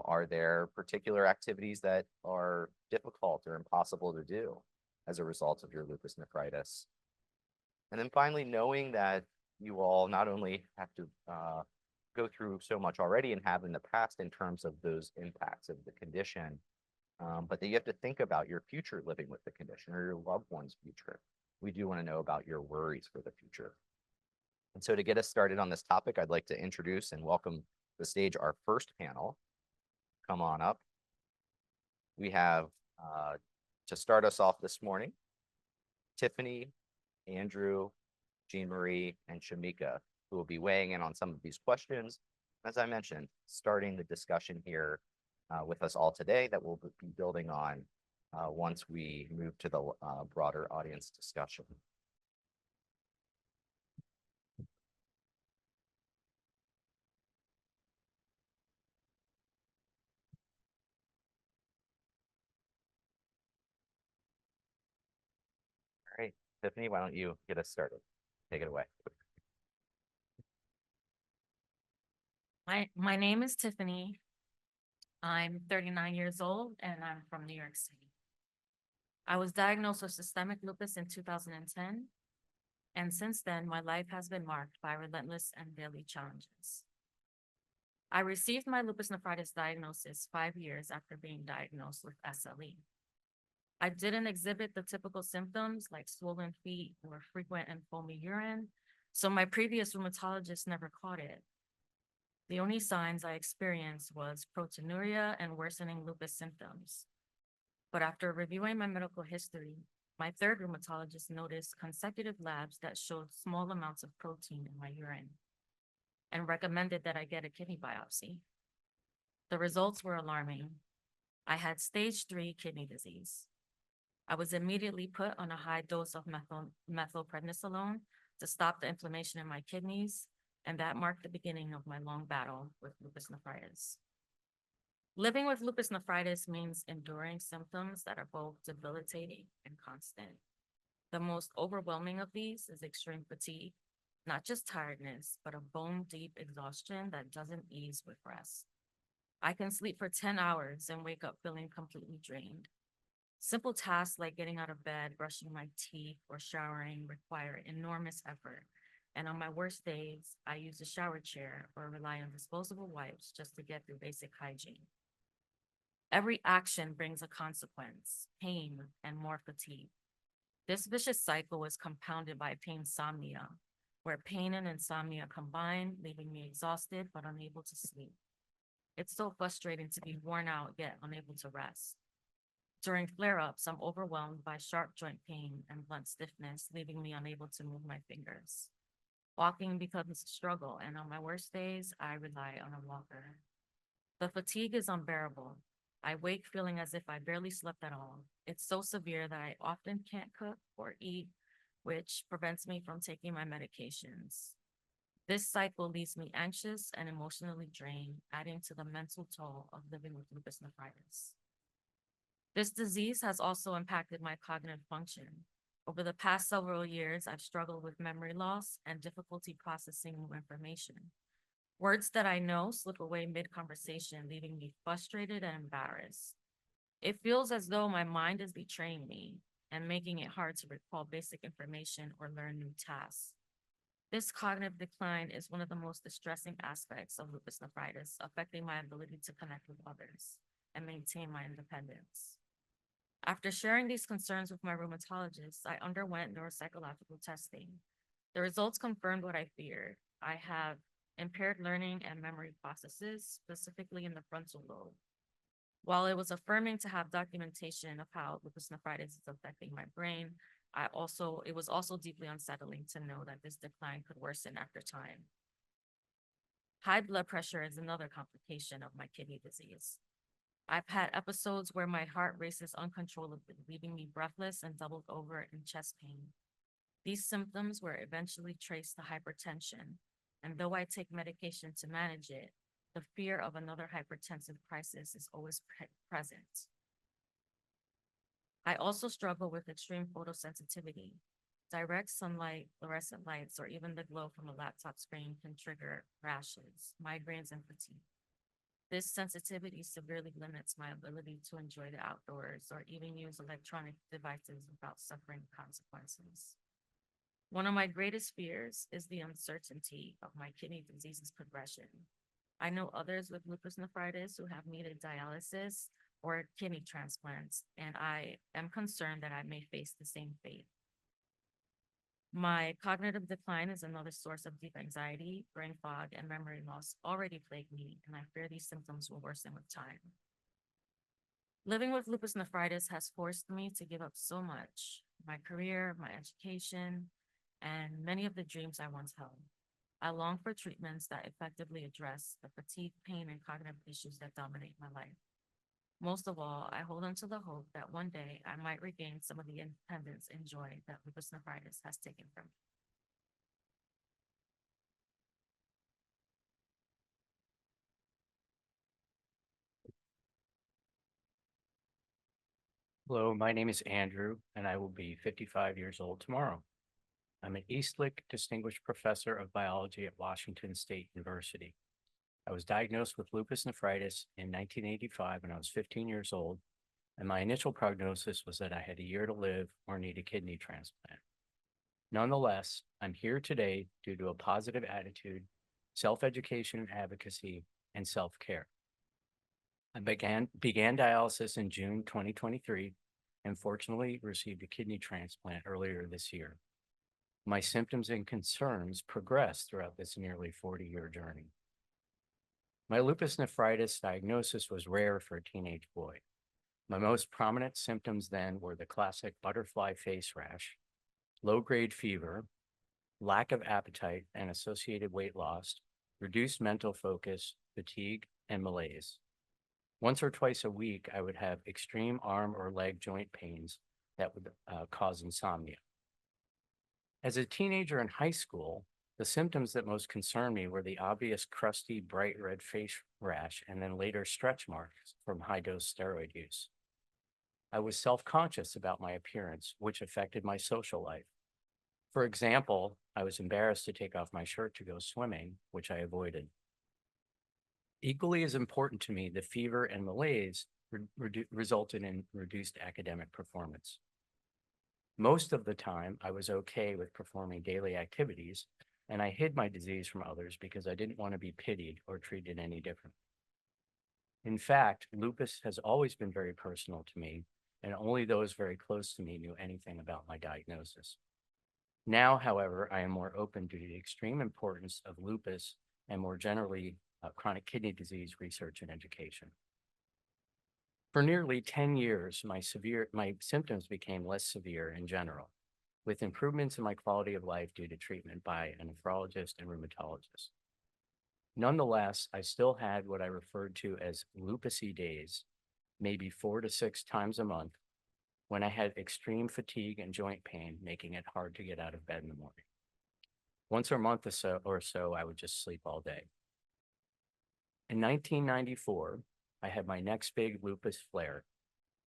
Speaker 4: Are there particular activities that are difficult or impossible to do as a result of your lupus nephritis? And then finally, knowing that you all not only have to go through so much already and have in the past in terms of those impacts of the condition, but that you have to think about your future living with the condition or your loved one's future. We do want to know about your worries for the future. And so to get us started on this topic, I'd like to introduce and welcome to the stage our first panel. Come on up. We have, to start us off this morning, Tiffany, Andrew, Jean Marie, and Shamika, who will be weighing in on some of these questions. As I mentioned, starting the discussion here with us all today that we'll be building on once we move to the broader audience discussion. All right, Tiffany, why don't you get us started? Take it away.
Speaker 5: My name is Tiffany. I'm 39 years old and I'm from New York City. I was diagnosed with systemic lupus in 2010. And since then, my life has been marked by relentless and daily challenges. I received my lupus nephritis diagnosis 5 years after being diagnosed with SLE. I didn't exhibit the typical symptoms like swollen feet or frequent and foamy urine, so my previous rheumatologist never caught it. The only signs I experienced was proteinuria and worsening lupus symptoms. But after reviewing my medical history, my third rheumatologist noticed consecutive labs that showed small amounts of protein in my urine and recommended that I get a kidney biopsy. The results were alarming. I had stage 3 kidney disease. I was immediately put on a high dose of methylprednisolone to stop the inflammation in my kidneys, and that marked the beginning of my long battle with lupus nephritis. Living with lupus nephritis means enduring symptoms that are both debilitating and constant. The most overwhelming of these is extreme fatigue, not just tiredness, but a bone-deep exhaustion that doesn't ease with rest. I can sleep for 10 hours and wake up feeling completely drained. Simple tasks like getting out of bed, brushing my teeth, or showering require enormous effort. And on my worst days, I use a shower chair or rely on disposable wipes just to get through basic hygiene. Every action brings a consequence, pain, and more fatigue. This vicious cycle is compounded by painsomnia, where pain and insomnia combine, leaving me exhausted but unable to sleep. It's so frustrating to be worn out yet unable to rest. During flare-ups, I'm overwhelmed by sharp joint pain and blunt stiffness, leaving me unable to move my fingers. Walking becomes a struggle, and on my worst days, I rely on a walker. The fatigue is unbearable. I wake feeling as if I barely slept at all. It's so severe that I often can't cook or eat, which prevents me from taking my medications. This cycle leaves me anxious and emotionally drained, adding to the mental toll of living with lupus nephritis. This disease has also impacted my cognitive function. Over the past several years, I've struggled with memory loss and difficulty processing new information. Words that I know slip away mid-conversation, leaving me frustrated and embarrassed. It feels as though my mind is betraying me and making it hard to recall basic information or learn new tasks. This cognitive decline is one of the most distressing aspects of lupus nephritis, affecting my ability to connect with others and maintain my independence. After sharing these concerns with my rheumatologist, I underwent neuropsychological testing. The results confirmed what I feared. I have impaired learning and memory processes, specifically in the frontal lobe. While it was affirming to have documentation of how lupus nephritis is affecting my brain, it was also deeply unsettling to know that this decline could worsen after time. High blood pressure is another complication of my kidney disease. I've had episodes where my heart races uncontrollably, leaving me breathless and doubled over in chest pain. These symptoms were eventually traced to hypertension, and though I take medication to manage it, the fear of another hypertensive crisis is always present. I also struggle with extreme photosensitivity. Direct sunlight, fluorescent lights, or even the glow from a laptop screen can trigger rashes, migraines, and fatigue. This sensitivity severely limits my ability to enjoy the outdoors or even use electronic devices without suffering consequences. One of my greatest fears is the uncertainty of my kidney disease's progression. I know others with lupus nephritis who have needed dialysis or kidney transplants, and I am concerned that I may face the same fate. My cognitive decline is another source of deep anxiety, brain fog, and memory loss already plague me, and I fear these symptoms will worsen with time. Living with lupus nephritis has forced me to give up so much: my career, my education, and many of the dreams I once held. I long for treatments that effectively address the fatigue, pain, and cognitive issues that dominate my life. Most of all, I hold on to the hope that one day I might regain some of the independence and joy that lupus nephritis has taken from me.
Speaker 6: Hello, my name is Andrew, and I will be 55 years old tomorrow. I'm an Eastlick Distinguished Professor of Biology at Washington State University. I was diagnosed with lupus nephritis in 1985 when I was 15 years old, and my initial prognosis was that I had a year to live or need a kidney transplant. Nonetheless, I'm here today due to a positive attitude, self-education and advocacy, and self-care. I began dialysis in June 2023 and fortunately received a kidney transplant earlier this year. My symptoms and concerns progressed throughout this nearly 40-year journey. My lupus nephritis diagnosis was rare for a teenage boy. My most prominent symptoms then were the classic butterfly face rash, low-grade fever, lack of appetite and associated weight loss, reduced mental focus, fatigue, and malaise. Once or twice a week, I would have extreme arm or leg joint pains that would cause insomnia. As a teenager in high school, the symptoms that most concerned me were the obvious crusty, bright red face rash and then later stretch marks from high-dose steroid use. I was self-conscious about my appearance, which affected my social life. For example, I was embarrassed to take off my shirt to go swimming, which I avoided. Equally as important to me, the fever and malaise resulted in reduced academic performance. Most of the time, I was okay with performing daily activities, and I hid my disease from others because I didn't want to be pitied or treated any differently. In fact, lupus has always been very personal to me, and only those very close to me knew anything about my diagnosis. Now, however, I am more open to the extreme importance of lupus and more generally chronic kidney disease research and education. For nearly 10 years, my symptoms became less severe in general, with improvements in my quality of life due to treatment by a nephrologist and rheumatologist. Nonetheless, I still had what I referred to as lupusy days, maybe 4 to 6 times a month, when I had extreme fatigue and joint pain, making it hard to get out of bed in the morning. Once a month or so, I would just sleep all day. In 1994, I had my next big lupus flare,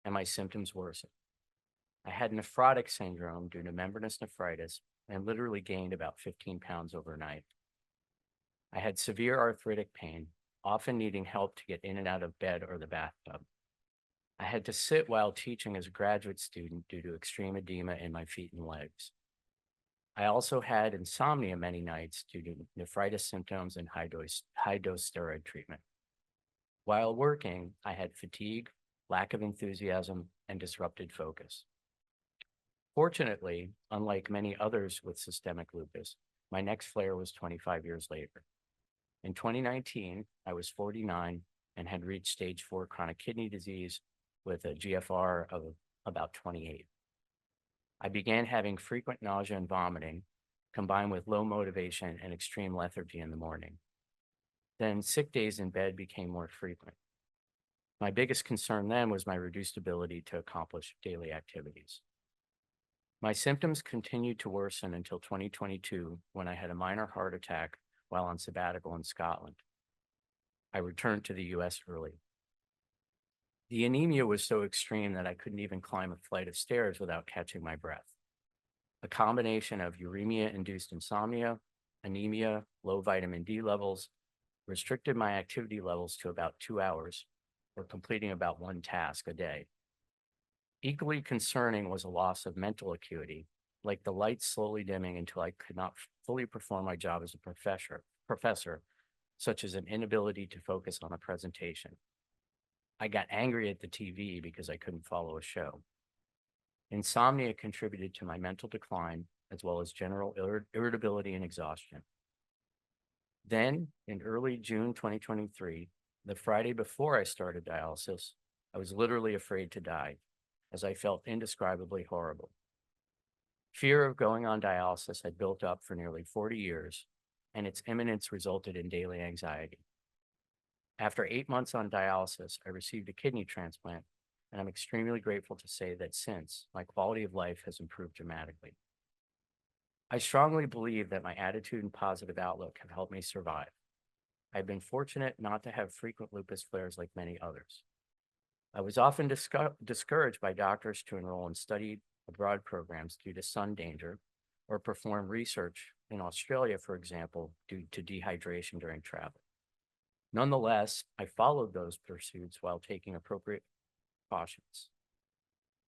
Speaker 6: and my symptoms worsened. I had nephrotic syndrome due to membranous nephritis and literally gained about 15 pounds overnight. I had severe arthritic pain, often needing help to get in and out of bed or the bathtub. I had to sit while teaching as a graduate student due to extreme edema in my feet and legs. I also had insomnia many nights due to nephritis symptoms and high-dose steroid treatment. While working, I had fatigue, lack of enthusiasm, and disrupted focus. Fortunately, unlike many others with systemic lupus, my next flare was 25 years later. In 2019, I was 49 and had reached stage 4 chronic kidney disease with a GFR of about 28. I began having frequent nausea and vomiting, combined with low motivation and extreme lethargy in the morning. Then sick days in bed became more frequent. My biggest concern then was my reduced ability to accomplish daily activities. My symptoms continued to worsen until 2022, when I had a minor heart attack while on sabbatical in Scotland. I returned to the US early. The anemia was so extreme that I couldn't even climb a flight of stairs without catching my breath. A combination of uremia-induced insomnia, anemia, low vitamin D levels, restricted my activity levels to about 2 hours, or completing about 1 task a day. Equally concerning was a loss of mental acuity, like the lights slowly dimming until I could not fully perform my job as a professor, such as an inability to focus on a presentation. I got angry at the TV because I couldn't follow a show. Insomnia contributed to my mental decline, as well as general irritability and exhaustion. Then, in early June 2023, the Friday before I started dialysis, I was literally afraid to die, as I felt indescribably horrible. Fear of going on dialysis had built up for nearly 40 years, and its imminence resulted in daily anxiety. After 8 months on dialysis, I received a kidney transplant, and I'm extremely grateful to say that since, my quality of life has improved dramatically. I strongly believe that my attitude and positive outlook have helped me survive. I've been fortunate not to have frequent lupus flares like many others. I was often discouraged by doctors to enroll in study abroad programs due to sun danger, or perform research in Australia, for example, due to dehydration during travel. Nonetheless, I followed those pursuits while taking appropriate precautions.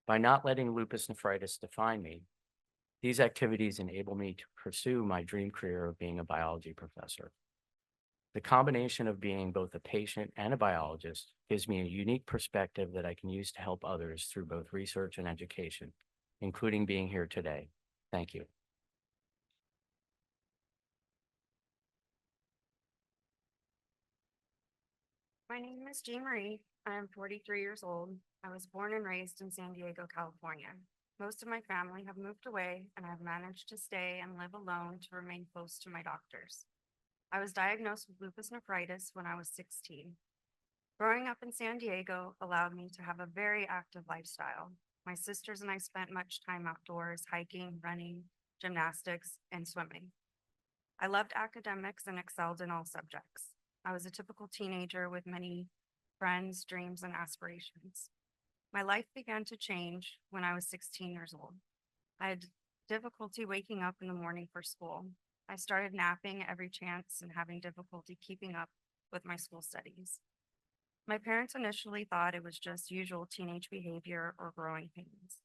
Speaker 6: By not letting lupus nephritis define me, these activities enable me to pursue my dream career of being a biology professor. The combination of being both a patient and a biologist gives me a unique perspective that I can use to help others through both research and education, including being here today. Thank you.
Speaker 7: My name is Jean Marie. I am 43 years old. I was born and raised in San Diego, California. Most of my family have moved away, and I've managed to stay and live alone to remain close to my doctors. I was diagnosed with lupus nephritis when I was 16. Growing up in San Diego allowed me to have a very active lifestyle. My sisters and I spent much time outdoors, hiking, running, gymnastics, and swimming. I loved academics and excelled in all subjects. I was a typical teenager with many friends, dreams, and aspirations. My life began to change when I was 16 years old. I had difficulty waking up in the morning for school. I started napping at every chance and having difficulty keeping up with my school studies. My parents initially thought it was just usual teenage behavior or growing pains.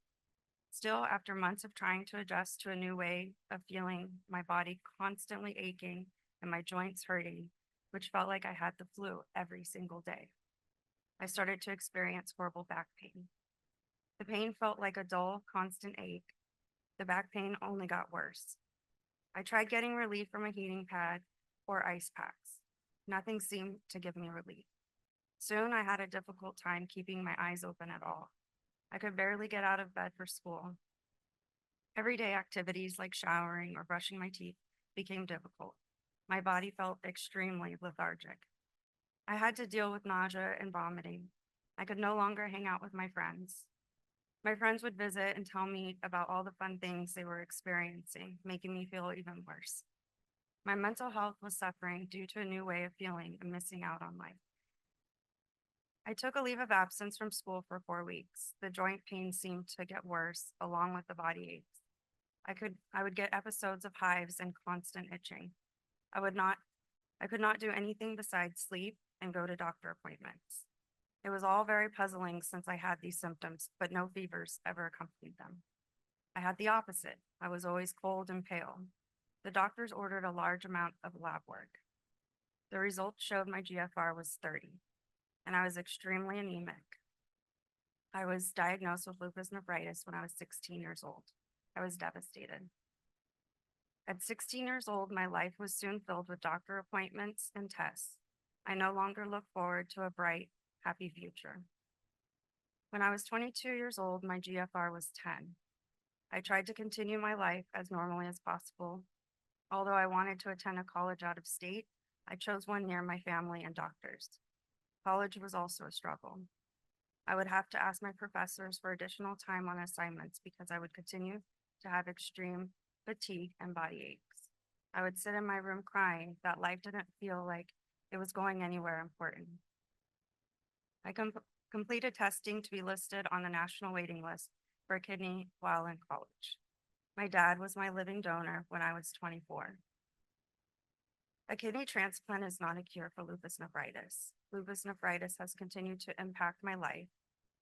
Speaker 7: Still, after months of trying to adjust to a new way of feeling, my body constantly aching and my joints hurting, which felt like I had the flu every single day, I started to experience horrible back pain. The pain felt like a dull, constant ache. The back pain only got worse. I tried getting relief from a heating pad or ice packs. Nothing seemed to give me relief. Soon I had a difficult time keeping my eyes open at all. I could barely get out of bed for school. Everyday activities like showering or brushing my teeth became difficult. My body felt extremely lethargic. I had to deal with nausea and vomiting. I could no longer hang out with my friends. My friends would visit and tell me about all the fun things they were experiencing, making me feel even worse. My mental health was suffering due to a new way of feeling and missing out on life. I took a leave of absence from school for 4 weeks. The joint pain seemed to get worse, along with the body aches. I would get episodes of hives and constant itching. I could not do anything besides sleep and go to doctor appointments. It was all very puzzling since I had these symptoms, but no fevers ever accompanied them. I had the opposite. I was always cold and pale. The doctors ordered a large amount of lab work. The results showed my GFR was 30, and I was extremely anemic. I was diagnosed with lupus nephritis when I was 16 years old. I was devastated. At 16 years old, my life was soon filled with doctor appointments and tests. I no longer looked forward to a bright, happy future. When I was 22 years old, my GFR was 10. I tried to continue my life as normally as possible. Although I wanted to attend a college out of state, I chose one near my family and doctors. College was also a struggle. I would have to ask my professors for additional time on assignments because I would continue to have extreme fatigue and body aches. I would sit in my room crying that life didn't feel like it was going anywhere important. I completed testing to be listed on the national waiting list for a kidney while in college. My dad was my living donor when I was 24. A kidney transplant is not a cure for lupus nephritis. Lupus nephritis has continued to impact my life.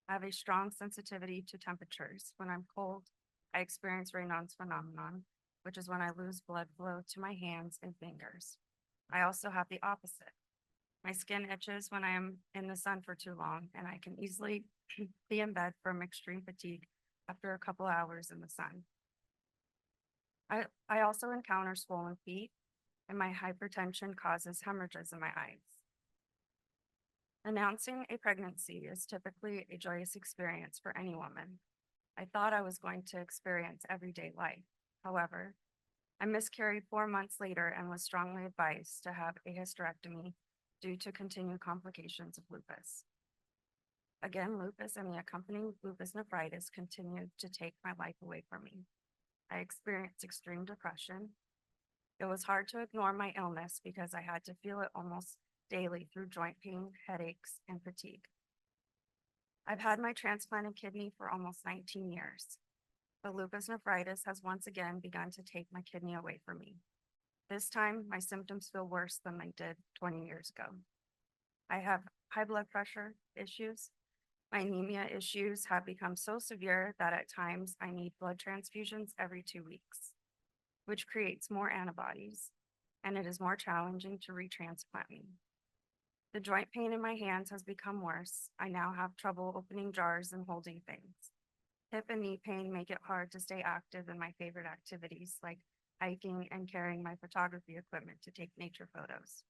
Speaker 7: I have a strong sensitivity to temperatures. When I'm cold, I experience Raynaud's phenomenon, which is when I lose blood flow to my hands and fingers. I also have the opposite. My skin itches when I am in the sun for too long, and I can easily be in bed from extreme fatigue after a couple hours in the sun. I also encounter swollen feet, and my hypertension causes hemorrhages in my eyes. Announcing a pregnancy is typically a joyous experience for any woman. I thought I was going to experience everyday life. However, I miscarried 4 months later and was strongly advised to have a hysterectomy due to continued complications of lupus. Again, lupus and the accompanying lupus nephritis continued to take my life away from me. I experienced extreme depression. It was hard to ignore my illness because I had to feel it almost daily through joint pain, headaches, and fatigue. I've had my transplanted kidney for almost 19 years. But lupus nephritis has once again begun to take my kidney away from me. This time, my symptoms feel worse than they did 20 years ago. I have high blood pressure issues. My anemia issues have become so severe that at times I need blood transfusions every 2 weeks, which creates more antibodies, and it is more challenging to retransplant me. The joint pain in my hands has become worse. I now have trouble opening jars and holding things. Hip and knee pain make it hard to stay active in my favorite activities like hiking and carrying my photography equipment to take nature photos.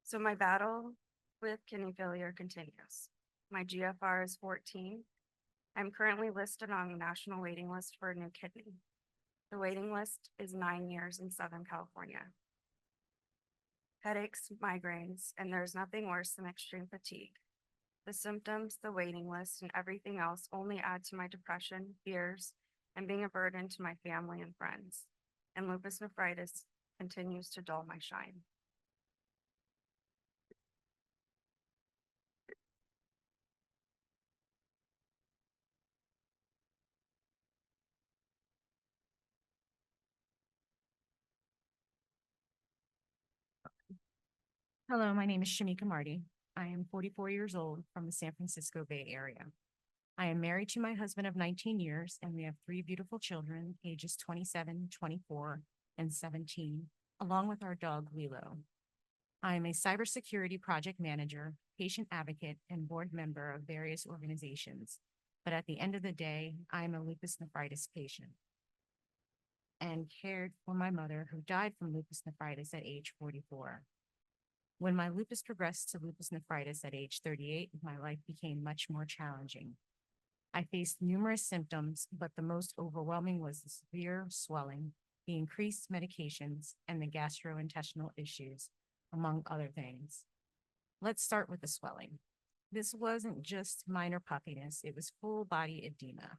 Speaker 7: So my battle with kidney failure continues. My GFR is 14. I'm currently listed on the national waiting list for a new kidney. The waiting list is 9 years in Southern California. Headaches, migraines, and there's nothing worse than extreme fatigue. The symptoms, the waiting list, and everything else only add to my depression, fears, and being a burden to my family and friends. And lupus nephritis continues to dull my shine.
Speaker 8: Hello, my name is Shamika Marty. I am 44 years old from the San Francisco Bay Area. I am married to my husband of 19 years, and we have 3 beautiful children, ages 27, 24, and 17, along with our dog, Lilo. I am a cybersecurity project manager, patient advocate, and board member of various organizations. But at the end of the day, I am a lupus nephritis patient and cared for my mother who died from lupus nephritis at age 44. When my lupus progressed to lupus nephritis at age 38, my life became much more challenging. I faced numerous symptoms, but the most overwhelming was the severe swelling, the increased medications, and the gastrointestinal issues, among other things. Let's start with the swelling. This wasn't just minor puffiness, it was full body edema,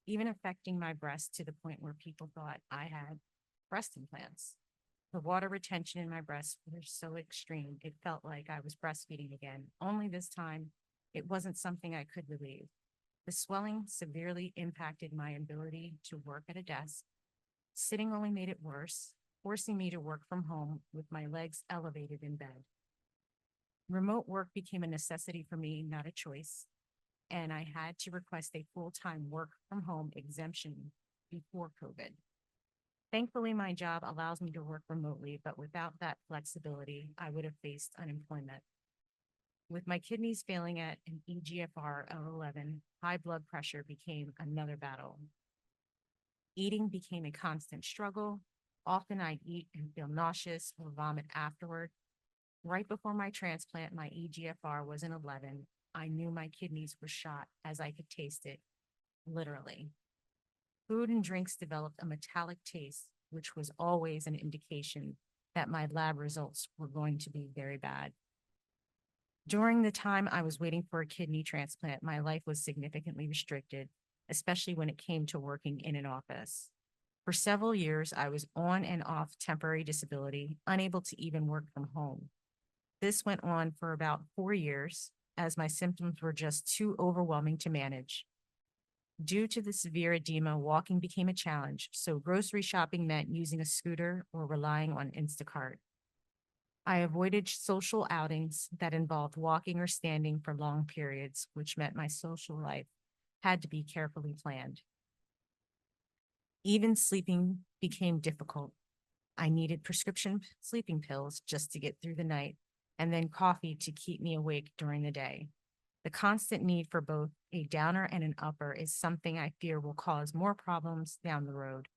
Speaker 8: even affecting my breast to the point where people thought I had breast implants. The water retention in my breasts was so extreme, it felt like I was breastfeeding again, only this time it wasn't something I could relieve. The swelling severely impacted my ability to work at a desk. Sitting only made it worse, forcing me to work from home with my legs elevated in bed. Remote work became a necessity for me, not a choice, and I had to request a full-time work from home exemption before COVID. Thankfully, my job allows me to work remotely, but without that flexibility, I would have faced unemployment. With my kidneys failing at an eGFR of 11, high blood pressure became another battle. Eating became a constant struggle. Often I'd eat and feel nauseous or vomit afterward. Right before my transplant, my eGFR was an 11. I knew my kidneys were shot as I could taste it, literally. Food and drinks developed a metallic taste, which was always an indication that my lab results were going to be very bad. During the time I was waiting for a kidney transplant, my life was significantly restricted, especially when it came to working in an office. For several years, I was on and off temporary disability, unable to even work from home. This went on for about 4 years, as my symptoms were just too overwhelming to manage. Due to the severe edema, walking became a challenge, so grocery shopping meant using a scooter or relying on Instacart. I avoided social outings that involved walking or standing for long periods, which meant my social life had to be carefully planned. Even sleeping became difficult. I needed prescription sleeping pills just to get through the night, and then coffee to keep me awake during the day. The constant need for both a downer and an upper is something I fear will cause more problems down the road.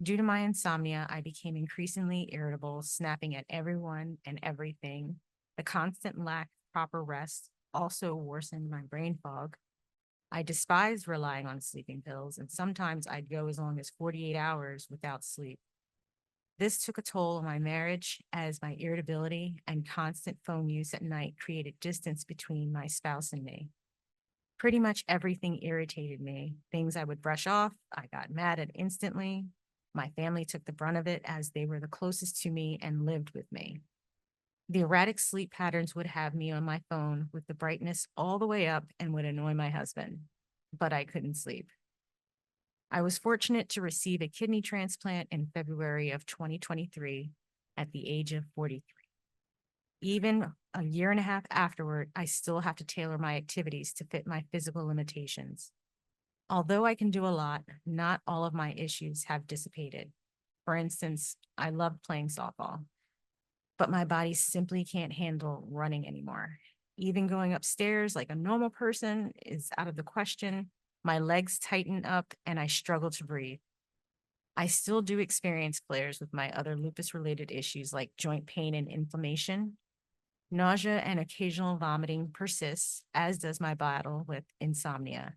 Speaker 8: Due to my insomnia, I became increasingly irritable, snapping at everyone and everything. The constant lack of proper rest also worsened my brain fog. I despised relying on sleeping pills, and sometimes I'd go as long as 48 hours without sleep. This took a toll on my marriage, as my irritability and constant phone use at night created distance between my spouse and me. Pretty much everything irritated me. Things I would brush off, I got mad at instantly. My family took the brunt of it, as they were the closest to me and lived with me. The erratic sleep patterns would have me on my phone with the brightness all the way up and would annoy my husband, but I couldn't sleep. I was fortunate to receive a kidney transplant in February of 2023 at the age of 43. Even a year and a half afterward, I still have to tailor my activities to fit my physical limitations. Although I can do a lot, not all of my issues have dissipated. For instance, I loved playing softball, but my body simply can't handle running anymore. Even going upstairs like a normal person is out of the question. My legs tighten up and I struggle to breathe. I still do experience flares with my other lupus-related issues like joint pain and inflammation. Nausea and occasional vomiting persists, as does my battle with insomnia.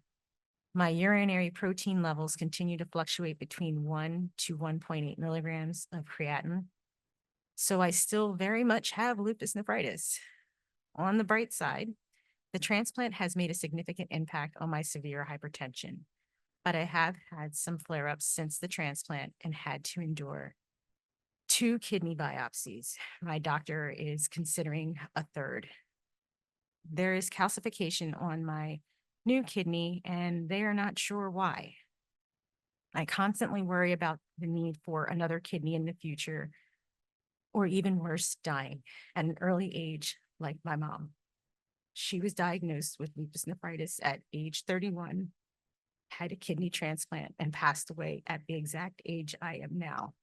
Speaker 8: My urinary protein levels continue to fluctuate between 1 to 1.8 milligrams of creatinine. So I still very much have lupus nephritis. On the bright side, the transplant has made a significant impact on my severe hypertension, but I have had some flare-ups since the transplant and had to endure 2 kidney biopsies. My doctor is considering a third. There is calcification on my new kidney, and they are not sure why. I constantly worry about the need for another kidney in the future, or even worse, dying at an early age like my mom. She was diagnosed with lupus nephritis at age 31, had a kidney transplant, and passed away at the exact age I am now.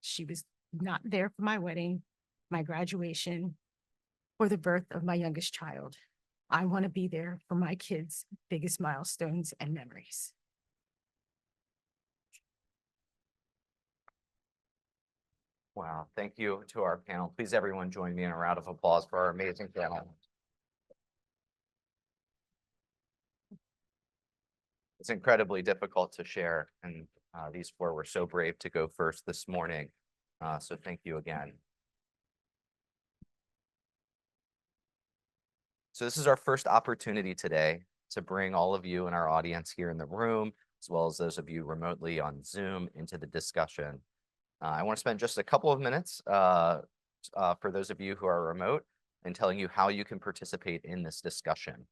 Speaker 8: She was not there for my wedding, my graduation, or the birth of my youngest child. I want to be there for my kids' biggest milestones and memories.
Speaker 4: Wow, thank you to our panel. Please, everyone, join me in a round of applause for our amazing panel. It's incredibly difficult to share, and these 4 were so brave to go first this morning. So thank you again. So this is our first opportunity today to bring all of you in our audience here in the room, as well as those of you remotely on Zoom, into the discussion. I want to spend just a couple of minutes for those of you who are remote and telling you how you can participate in this discussion.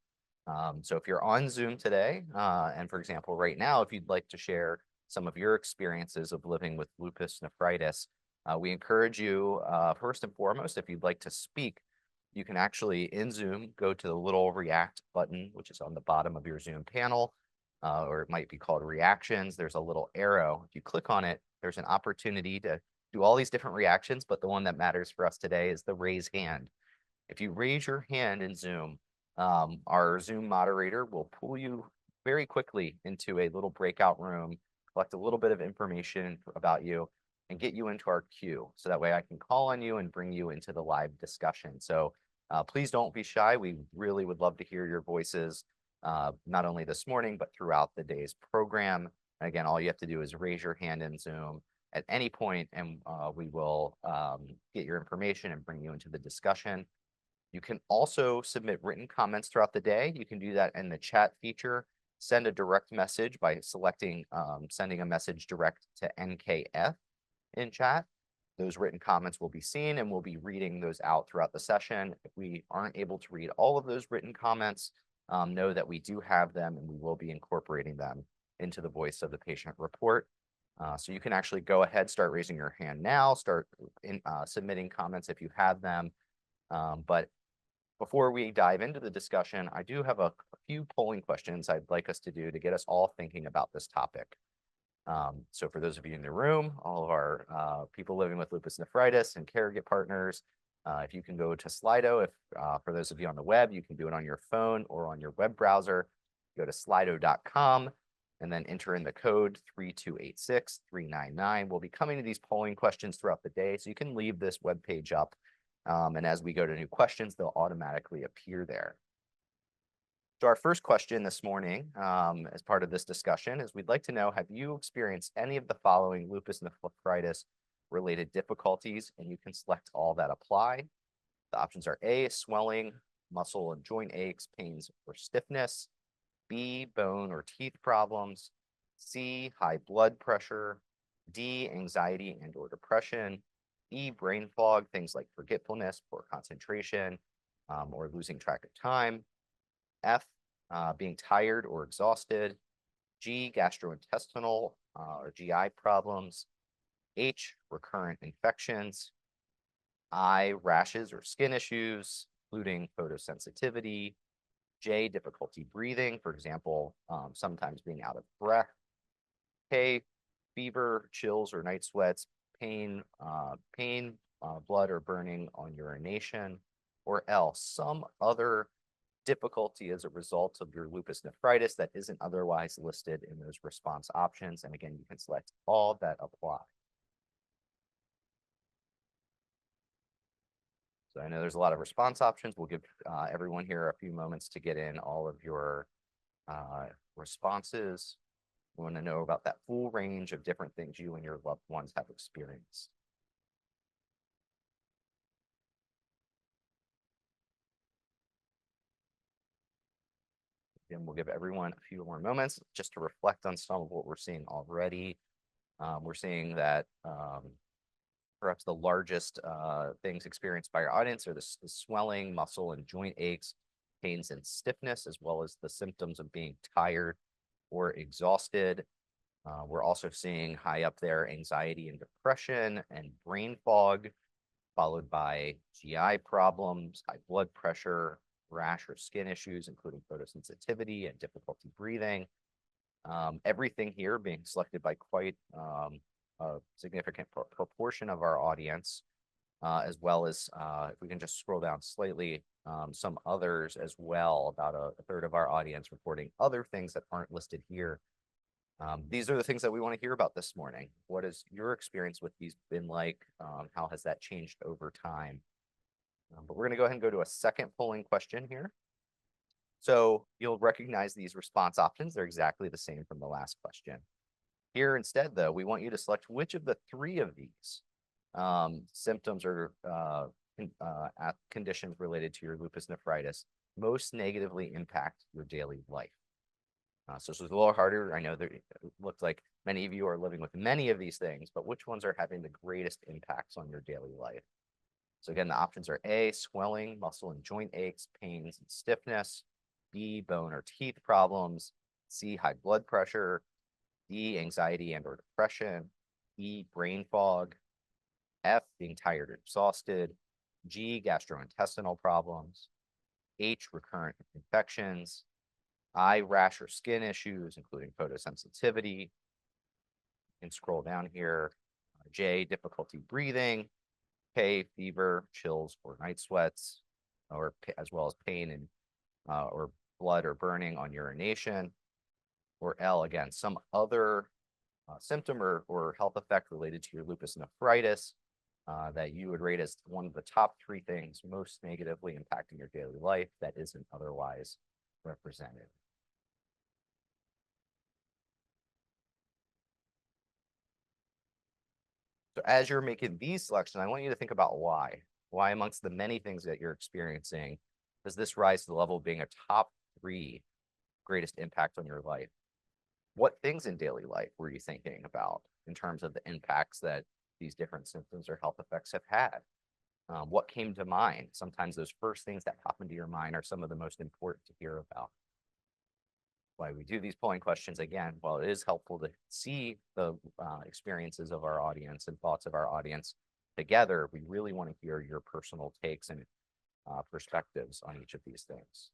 Speaker 4: So if you're on Zoom today, and for example, right now, if you'd like to share some of your experiences of living with lupus nephritis, we encourage you, first and foremost, if you'd like to speak, you can actually in Zoom go to the little react button, which is on the bottom of your Zoom panel, or it might be called reactions. There's a little arrow. If you click on it, there's an opportunity to do all these different reactions, but the one that matters for us today is the raise hand. If you raise your hand in Zoom, our Zoom moderator will pull you very quickly into a little breakout room, collect a little bit of information about you, and get you into our queue. So that way I can call on you and bring you into the live discussion. So please don't be shy. We really would love to hear your voices, not only this morning, but throughout the day's program. And again, all you have to do is raise your hand in Zoom at any point, and we will get your information and bring you into the discussion. You can also submit written comments throughout the day. You can do that in the chat feature. Send a direct message by selecting sending a message direct to NKF in chat. Those written comments will be seen, and we'll be reading those out throughout the session. If we aren't able to read all of those written comments, know that we do have them, and we will be incorporating them into the voice of the patient report. So you can actually go ahead, start raising your hand now, start submitting comments if you have them. But before we dive into the discussion, I do have a few polling questions I'd like us to do to get us all thinking about this topic. So for those of you in the room, all of our people living with lupus nephritis and caregiver partners, if you can go to Slido, if for those of you on the web, you can do it on your phone or on your web browser. Go to slido.com and then enter in the code 3286399. We'll be coming to these polling questions throughout the day, so you can leave this web page up. And as we go to new questions, they'll automatically appear there. So our first question this morning, as part of this discussion, is we'd like to know, have you experienced any of the following lupus nephritis related difficulties? And you can select all that apply. The options are A, swelling, muscle and joint aches, pains, or stiffness. B, bone or teeth problems. C, high blood pressure. D, anxiety and or depression. E, brain fog, things like forgetfulness, poor concentration, or losing track of time. F, being tired or exhausted. G, gastrointestinal or GI problems. H, recurrent infections. I, rashes or skin issues, including photosensitivity. J, difficulty breathing, for example, sometimes being out of breath. K, fever, chills or night sweats, pain, blood or burning on urination. Or L, some other difficulty as a result of your lupus nephritis that isn't otherwise listed in those response options. And again, you can select all that apply. So I know there's a lot of response options. We'll give everyone here a few moments to get in all of your responses. We want to know about that full range of different things you and your loved ones have experienced. Again, we'll give everyone a few more moments just to reflect on some of what we're seeing already. We're seeing that perhaps the largest things experienced by our audience are the swelling, muscle and joint aches, pains and stiffness, as well as the symptoms of being tired or exhausted. We're also seeing high up there anxiety and depression and brain fog, followed by GI problems, high blood pressure, rash or skin issues, including photosensitivity and difficulty breathing. Everything here being selected by quite a significant proportion of our audience, as well as, if we can just scroll down slightly, some others as well, about a third of our audience reporting other things that aren't listed here. These are the things that we want to hear about this morning. What has your experience with these been like? How has that changed over time? But we're going to go ahead and go to a second polling question here. So you'll recognize these response options. They're exactly the same from the last question. Here instead, though, we want you to select which of the three of these symptoms or conditions related to your lupus nephritis most negatively impact your daily life. So this was a little harder. I know that it looked like many of you are living with many of these things, but which ones are having the greatest impacts on your daily life? So again, the options are A, swelling, muscle and joint aches, pains and stiffness, B, bone or teeth problems, C, high blood pressure, D, anxiety and or depression, E, brain fog, F, being tired or exhausted, G, gastrointestinal problems, H, recurrent infections, I, rash or skin issues, including photosensitivity. You can scroll down here. J, difficulty breathing, K, fever, chills, or night sweats, or as well as pain and or blood or burning on urination, or L, again, some other symptom or health effect related to your lupus nephritis that you would rate as one of the top 3 things most negatively impacting your daily life that isn't otherwise represented. So as you're making these selections, I want you to think about why. Why amongst the many things that you're experiencing, does this rise to the level of being a top 3 greatest impact on your life? What things in daily life were you thinking about in terms of the impacts that these different symptoms or health effects have had? What came to mind? Sometimes those first things that pop into your mind are some of the most important to hear about. Why we do these polling questions, again, while it is helpful to see the experiences of our audience and thoughts of our audience together, we really want to hear your personal takes and perspectives on each of these things.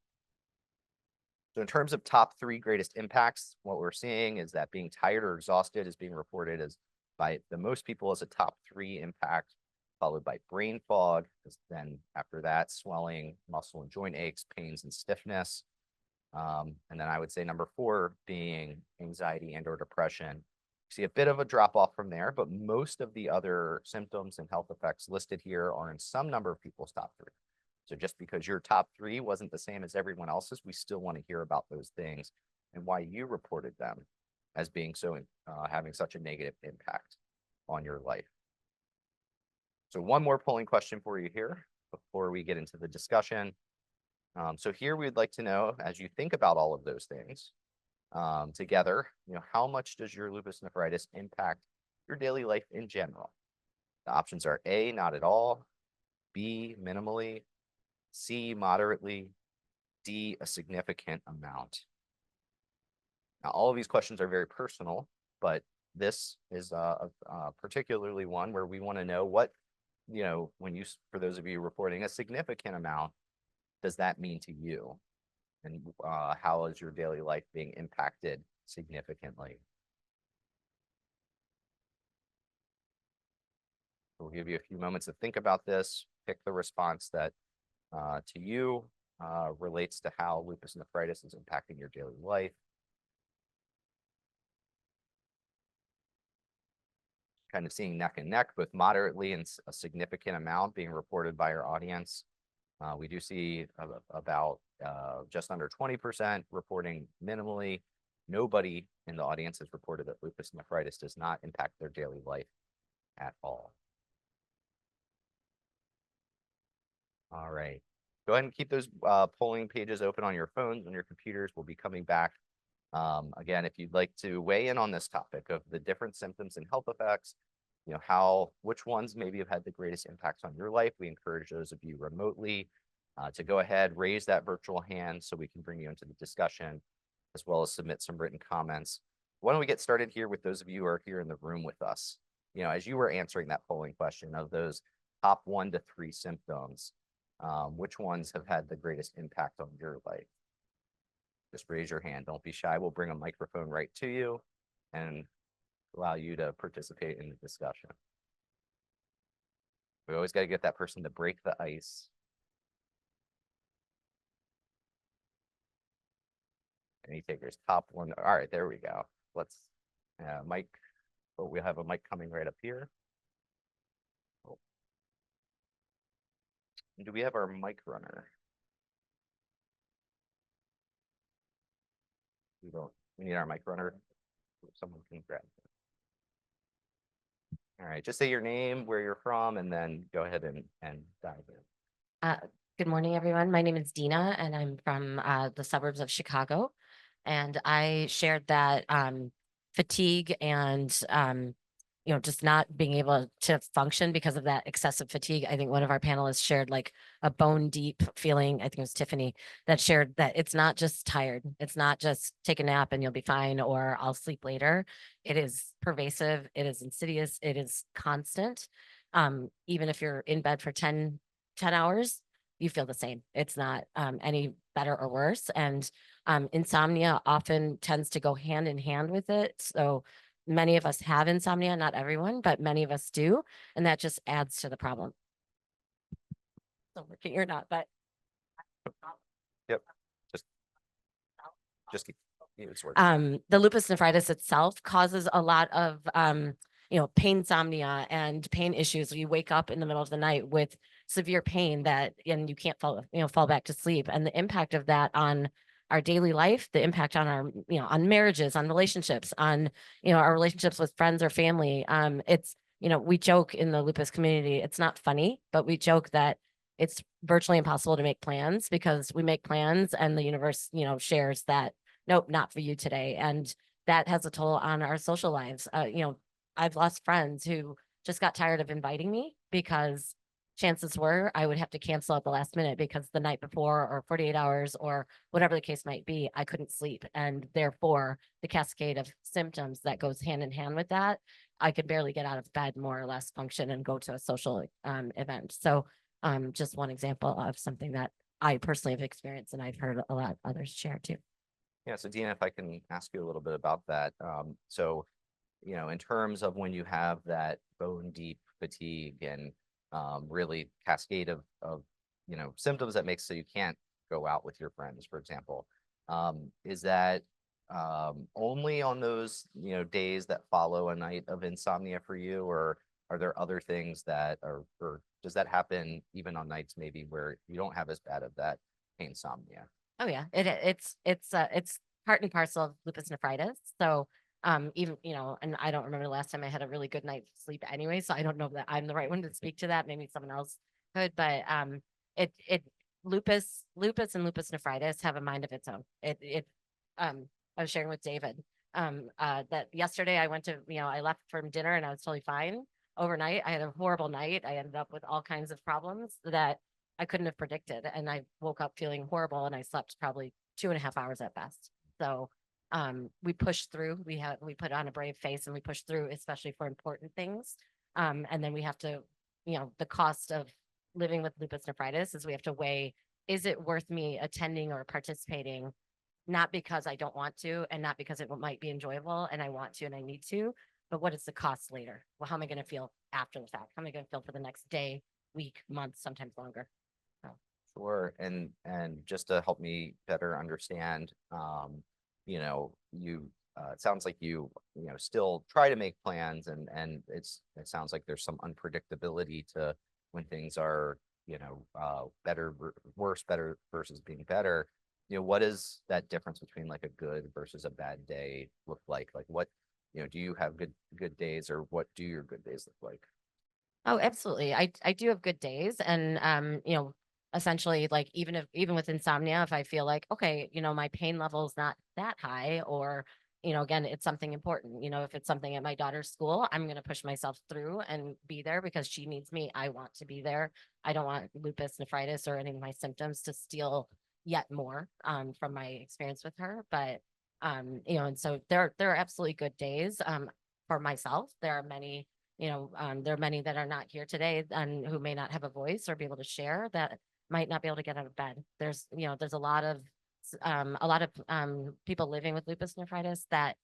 Speaker 4: So in terms of top 3 greatest impacts, what we're seeing is that being tired or exhausted is being reported as by the most people as a top 3 impact, followed by brain fog, then after that, swelling, muscle and joint aches, pains and stiffness. And then I would say number 4 being anxiety and or depression. See a bit of a drop off from there, but most of the other symptoms and health effects listed here are in some number of people's top 3. So just because your top 3 wasn't the same as everyone else's, we still want to hear about those things and why you reported them as being so having such a negative impact on your life. So one more polling question for you here before we get into the discussion. So here we'd like to know, as you think about all of those things together, how much does your lupus nephritis impact your daily life in general? The options are A, not at all, B, minimally, C, moderately, D, a significant amount. Now, all of these questions are very personal, but this is particularly one where we want to know what, for those of you reporting a significant amount, does that mean to you? And how is your daily life being impacted significantly? We'll give you a few moments to think about this, pick the response that to you relates to how lupus nephritis is impacting your daily life. Kind of seeing neck and neck, both moderately and a significant amount being reported by our audience. We do see about just under 20% reporting minimally. Nobody in the audience has reported that lupus nephritis does not impact their daily life at all. All right. Go ahead and keep those polling pages open on your phones, on your computers. We'll be coming back. Again, if you'd like to weigh in on this topic of the different symptoms and health effects, which ones maybe have had the greatest impacts on your life, we encourage those of you remotely to go ahead, raise that virtual hand so we can bring you into the discussion, as well as submit some written comments. Why don't we get started here with those of you who are here in the room with us? As you were answering that polling question of those top 1 to 3 symptoms, which ones have had the greatest impact on your life? Just raise your hand. Don't be shy. We'll bring a microphone right to you and allow you to participate in the discussion. We always got to get that person to break the ice. Any takers? Top 1. All right, there we go. Let's, Mike. Oh, we have a mic coming right up here. Oh. Do we have our mic runner? We don't. We need our mic runner. Someone can grab it. All right, just say your name, where you're from, and then go ahead and dive in.
Speaker 9: Good morning, everyone. My name is Dina, and I'm from the suburbs of Chicago. And I shared that fatigue and just not being able to function because of that excessive fatigue. I think one of our panelists shared like a bone deep feeling. I think it was Tiffany that shared that it's not just tired. It's not just take a nap and you'll be fine or I'll sleep later. It is pervasive. It is insidious. It is constant. Even if you're in bed for 10 hours, you feel the same. It's not any better or worse. And insomnia often tends to go hand in hand with it. So many of us have insomnia, not everyone, but many of us do. And that just adds to the problem. So working or not, but.
Speaker 4: Yep. Just keep, it's working.
Speaker 9: The lupus nephritis itself causes a lot of, pain insomnia and pain issues. You wake up in the middle of the night with severe pain and you can't fall back to sleep. And the impact of that on our daily life, the impact on our, on marriages, on relationships, on, our relationships with friends or family. It's, we joke in the lupus community, it's not funny, but we joke that it's virtually impossible to make plans because we make plans and the universe, shares that, nope, not for you today. And that has a toll on our social lives. I've lost friends who just got tired of inviting me because chances were I would have to cancel at the last minute because the night before or 48 hours or whatever the case might be, I couldn't sleep. And therefore the cascade of symptoms that goes hand in hand with that, I could barely get out of bed, more or less function and go to a social event. So just one example of something that I personally have experienced and I've heard a lot others share too.
Speaker 4: Yeah, so Dina, if I can ask you a little bit about that. So, in terms of when you have that bone deep fatigue and really cascade of symptoms that makes so you can't go out with your friends, for example, is that only on those days that follow a night of insomnia for you, or are there other things that are, or does that happen even on nights maybe where you don't have as bad of that insomnia?
Speaker 9: Oh yeah, it's part and parcel of lupus nephritis. So even and I don't remember the last time I had a really good night's sleep anyway. So I don't know that I'm the right one to speak to that. Maybe someone else could, but it lupus and lupus nephritis have a mind of its own. I was sharing with David that yesterday I went to I left from dinner and I was totally fine. Overnight I had a horrible night. I ended up with all kinds of problems that I couldn't have predicted. And I woke up feeling horrible and I slept probably 2.5 hours at best. So we pushed through. We put on a brave face and we pushed through, especially for important things. And then we have to, the cost of living with lupus nephritis is we have to weigh, is it worth me attending or participating? Not because I don't want to and not because it might be enjoyable and I want to and I need to, but what is the cost later? Well, how am I going to feel after the fact? How am I going to feel for the next day, week, month, sometimes longer?
Speaker 4: Sure. And just to help me better understand, it sounds like you still try to make plans and it sounds like there's some unpredictability to when things are, better, worse, better versus being better. What is that difference between like a good versus a bad day look like? Like what, do you have good days, or what do your good days look like?
Speaker 9: Oh, absolutely. I do have good days and essentially like even with insomnia, if I feel like, okay, my pain level is not that high or, again, it's something important, if it's something at my daughter's school, I'm going to push myself through and be there because she needs me. I want to be there. I don't want lupus nephritis or any of my symptoms to steal yet more from my experience with her. But, and so there are absolutely good days for myself. There are many there are many that are not here today and who may not have a voice or be able to share that might not be able to get out of bed. There's a lot of people living with lupus nephritis that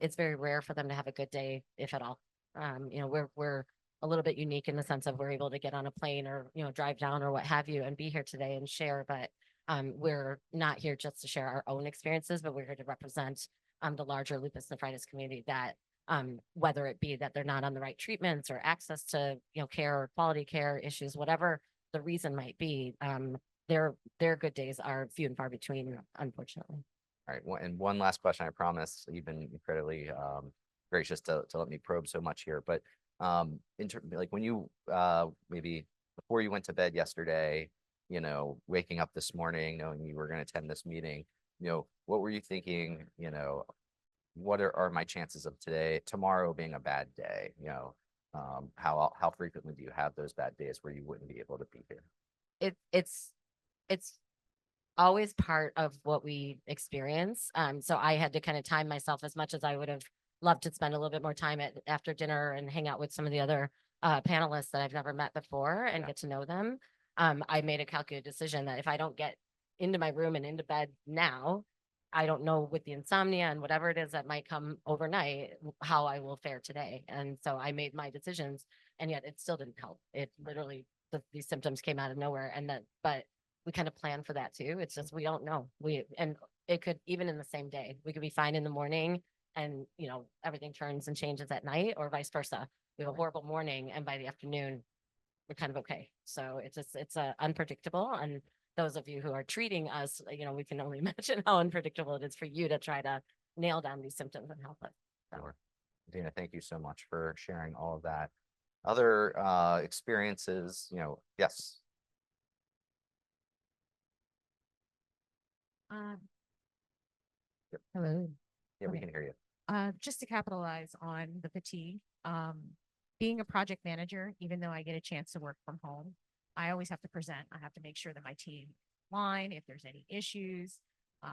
Speaker 9: it's very rare for them to have a good day, if at all. We're a little bit unique in the sense of we're able to get on a plane or drive down or what have you and be here today and share, but we're not here just to share our own experiences, but we're here to represent the larger lupus nephritis community that whether it be that they're not on the right treatments or access to, care or quality care issues, whatever the reason might be, their good days are few and far between, unfortunately.
Speaker 4: All right. And one last question, I promise. You've been incredibly gracious to let me probe so much here. But like when you maybe before you went to bed yesterday, waking up this morning knowing you were going to attend this meeting, what were you thinking, what are my chances of tomorrow being a bad day? How frequently do you have those bad days where you wouldn't be able to be here?
Speaker 9: It's always part of what we experience. So I had to kind of time myself as much as I would have loved to spend a little bit more time after dinner and hang out with some of the other panelists that I've never met before and get to know them. I made a calculated decision that if I don't get into my room and into bed now, I don't know with the insomnia and whatever it is that might come overnight, how I will fare today. And so I made my decisions, and yet it still didn't help. It literally, these symptoms came out of nowhere. But we kind of plan for that too. It's just, we don't know. And it could, even in the same day, we could be fine in the morning and, everything turns and changes at night, or vice versa. We have a horrible morning and by the afternoon, we're kind of okay. So it's unpredictable. And those of you who are treating us, we can only imagine how unpredictable it is for you to try to nail down these symptoms and help us. So.
Speaker 4: Sure. Dana, thank you so much for sharing all of that. Other experiences, yes. Yep.
Speaker 8: Hello.
Speaker 4: Yeah, we
Speaker 8: Okay.
Speaker 4: can hear you.
Speaker 8: Just to capitalize on the fatigue, being a project manager, even though I get a chance to work from home, I always have to present. I have to make sure that my team line, if there's any issues,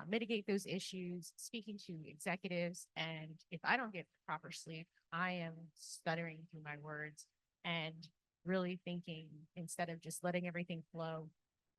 Speaker 8: mitigate those issues, speaking to executives. And if I don't get proper sleep, I am stuttering through my words and really thinking, instead of just letting everything flow,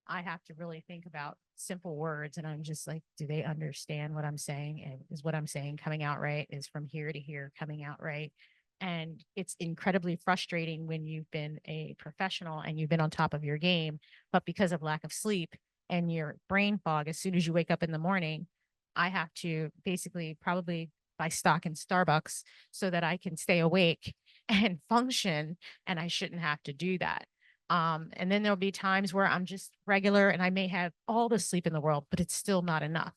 Speaker 8: I have to really think about simple words. And I'm just like, do they understand what I'm saying? And is what I'm saying coming out right? Is from here to here coming out right? And it's incredibly frustrating when you've been a professional and you've been on top of your game, but because of lack of sleep and your brain fog, as soon as you wake up in the morning, I have to basically probably buy stock in Starbucks so that I can stay awake and function. And I shouldn't have to do that. And then there'll be times where I'm just regular and I may have all the sleep in the world, but it's still not enough.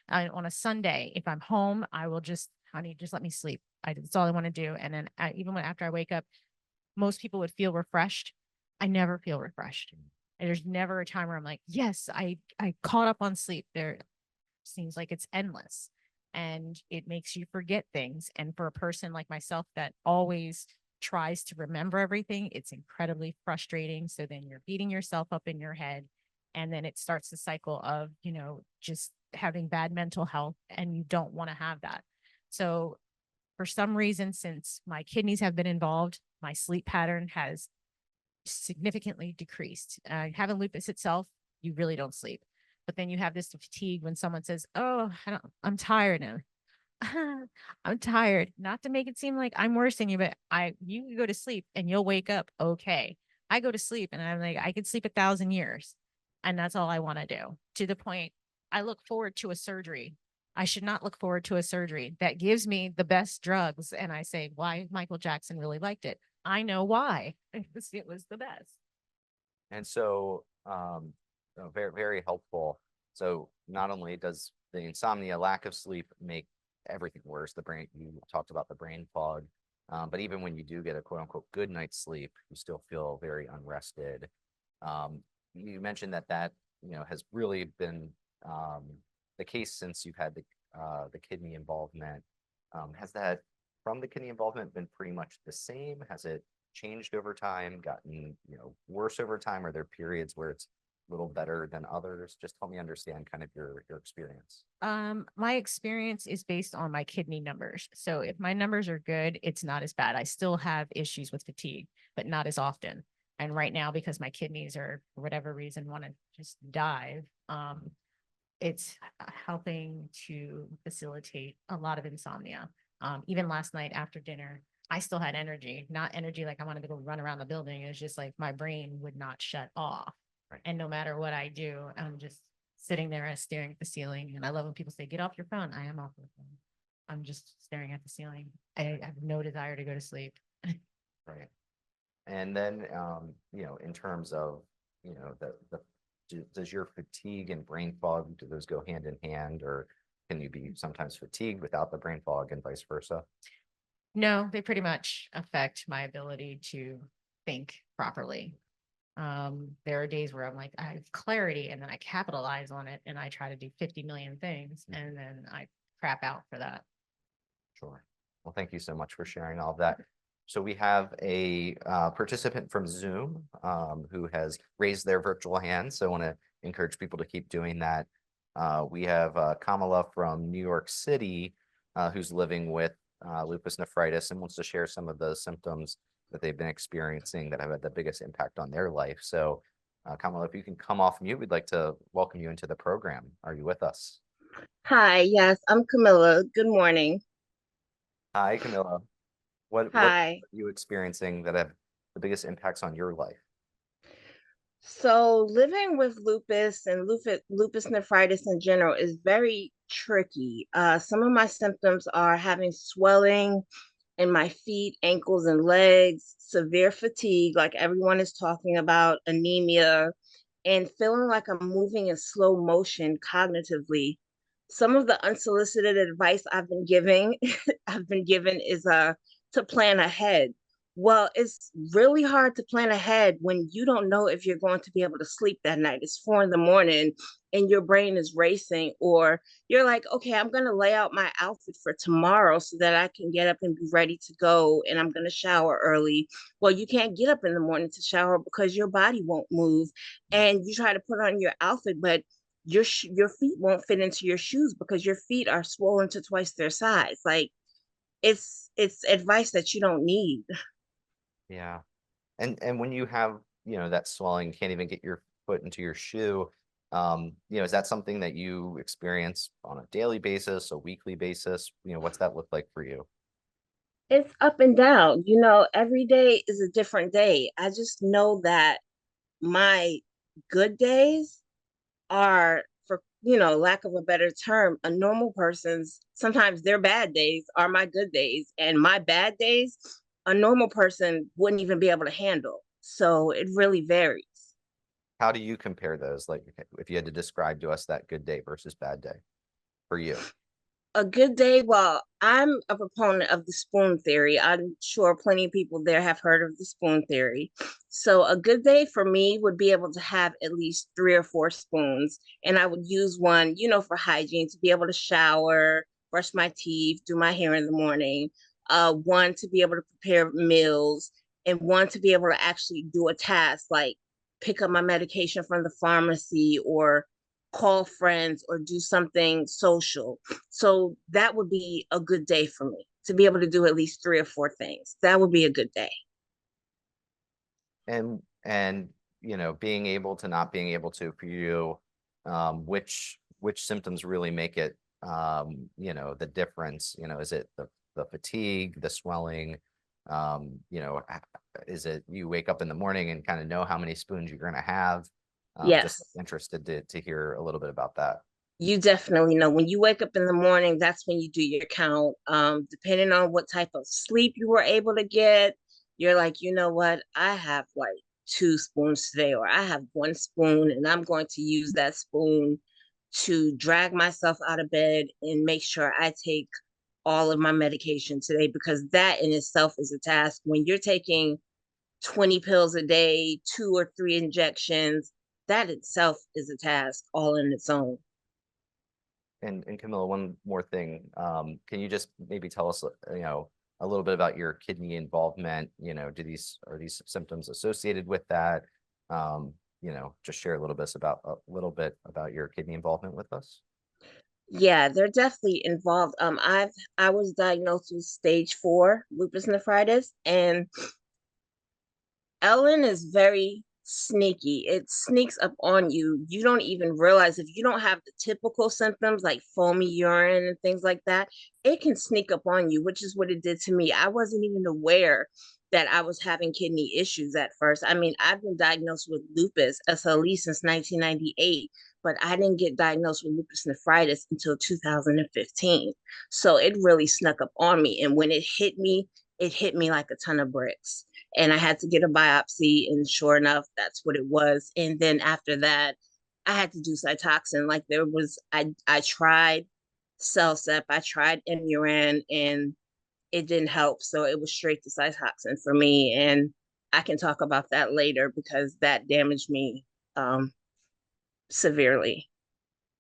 Speaker 8: On a Sunday, if I'm home, I will just, honey, just let me sleep. That's all I want to do. And then even after I wake up, most people would feel refreshed. I never feel refreshed. And there's never a time where I'm like, yes, I caught up on sleep. There seems like it's endless and it makes you forget things. And for a person like myself that always tries to remember everything, it's incredibly frustrating. So then you're beating yourself up in your head. And then it starts the cycle of, just having bad mental health, and you don't want to have that. So for some reason, since my kidneys have been involved, my sleep pattern has significantly decreased. Having lupus itself, you really don't sleep. But then you have this fatigue when someone says, oh, I'm tired now. I'm tired. Not to make it seem like I'm worse than you, but you go to sleep and you'll wake up okay. I go to sleep and I'm like, I could sleep 1,000 years. And that's all I want to do, to the point I look forward to a surgery. I should not look forward to a surgery that gives me the best drugs. And I say, why Michael Jackson really liked it. I know why. It was the best.
Speaker 4: And so, very, very helpful. So not only does the insomnia, lack of sleep, make everything worse, you talked about the brain fog, but even when you do get a quote unquote good night's sleep, you still feel very unrested. You mentioned that has really been the case since you've had the kidney involvement. Has that, from the kidney involvement, been pretty much the same? Has it changed over time, gotten worse over time? Are there periods where it's a little better than others? Just help me understand kind of your experience.
Speaker 8: My experience is based on my kidney numbers. So if my numbers are good, it's not as bad. I still have issues with fatigue, but not as often. And right now, because my kidneys are, for whatever reason, want to just dive, it's helping to facilitate a lot of insomnia. Even last night after dinner, I still had energy, not energy like I wanted to go run around the building. It was just like my brain would not shut off.
Speaker 4: Right.
Speaker 8: And no matter what I do, I'm just sitting there and staring at the ceiling. And I love when people say, get off your phone. I am off the phone. I'm just staring at the ceiling. I have no desire to go to sleep.
Speaker 4: Right. And then, in terms of, does your fatigue and brain fog, do those go hand in hand, or can you be sometimes fatigued without the brain fog and vice versa?
Speaker 8: No, they pretty much affect my ability to think properly. There are days where I'm like, I have clarity and then I capitalize on it and I try to do 50 million things and then I crap out for that.
Speaker 4: Sure. Well, thank you so much for sharing all of that. So we have a participant from Zoom who has raised their virtual hand. So I want to encourage people to keep doing that. We have Kamala from New York City who's living with lupus nephritis and wants to share some of the symptoms that they've been experiencing that have had the biggest impact on their life. So Kamala, if you can come off mute, we'd like to welcome you into the program. Are you with us?
Speaker 10: Hi, yes, I'm Camilla. Good morning.
Speaker 4: Hi, Camilla. What
Speaker 10: Hi.
Speaker 4: are you experiencing that have the biggest impacts on your life?
Speaker 10: So living with lupus and lupus nephritis in general is very tricky. Some of my symptoms are having swelling in my feet, ankles, and legs, severe fatigue, like everyone is talking about, anemia, and feeling like I'm moving in slow motion cognitively. Some of the unsolicited advice I've been giving, I've been given is to plan ahead. Well, it's really hard to plan ahead when you don't know if you're going to be able to sleep that night. It's 4 in the morning and your brain is racing, or you're like, okay, I'm going to lay out my outfit for tomorrow so that I can get up and be ready to go. And I'm going to shower early. Well, you can't get up in the morning to shower because your body won't move. And you try to put on your outfit, but your feet won't fit into your shoes because your feet are swollen to twice their size. Like it's advice that you don't need.
Speaker 4: Yeah. And when you have, that swelling, can't even get your foot into your shoe, is that something that you experience on a daily basis, a weekly basis? What's that look like for you?
Speaker 10: It's up and down. Every day is a different day. I just know that my good days are, for lack of a better term, a normal person's, sometimes their bad days are my good days, and my bad days a normal person wouldn't even be able to handle. So it really varies.
Speaker 4: How do you compare those? Like if you had to describe to us that good day versus bad day for you?
Speaker 10: A good day, well, I'm a proponent of the spoon theory. I'm sure plenty of people there have heard of the spoon theory. So a good day for me would be able to have at least 3 or 4 spoons. And I would use one, for hygiene, to be able to shower, brush my teeth, do my hair in the morning. One to be able to prepare meals, and one to be able to actually do a task like pick up my medication from the pharmacy, or call friends, or do something social. So that would be a good day for me, to be able to do at least 3 or 4 things. That would be a good day.
Speaker 4: And being able to not being able to for you, which symptoms really make it the difference? Is it the fatigue, the swelling? Is it you wake up in the morning and kind of know how many spoons you're going to have? Just
Speaker 10: Yes,
Speaker 4: interested to hear a little bit about that.
Speaker 10: you definitely know when you wake up in the morning, that's when you do your count. Depending on what type of sleep you were able to get, you're like, you know what, I have like 2 spoons today, or I have 1 spoon, and I'm going to use that spoon to drag myself out of bed and make sure I take all of my medication today, because that in itself is a task. When you're taking 20 pills a day, 2 or 3 injections, that itself is a task all in its own.
Speaker 4: And Camilla, one more thing. Can you just maybe tell us, a little bit about your kidney involvement? Are these symptoms associated with that? Just share a little bit about your kidney involvement with us.
Speaker 10: Yeah, they're definitely involved. I was diagnosed with stage 4 lupus nephritis, and Ellen is very sneaky. It sneaks up on you. You don't even realize, if you don't have the typical symptoms like foamy urine and things like that, it can sneak up on you, which is what it did to me. I wasn't even aware that I was having kidney issues at first. I mean, I've been diagnosed with lupus SLE since 1998, but I didn't get diagnosed with lupus nephritis until 2015. So it really snuck up on me. And when it hit me like a ton of bricks, and I had to get a biopsy, and sure enough, that's what it was. And then after that, I had to do Cytoxin. Like I tried Cellcept, I tried Imuran, and it didn't help. So it was straight to Cytoxin for me. And I can talk about that later because that damaged me severely.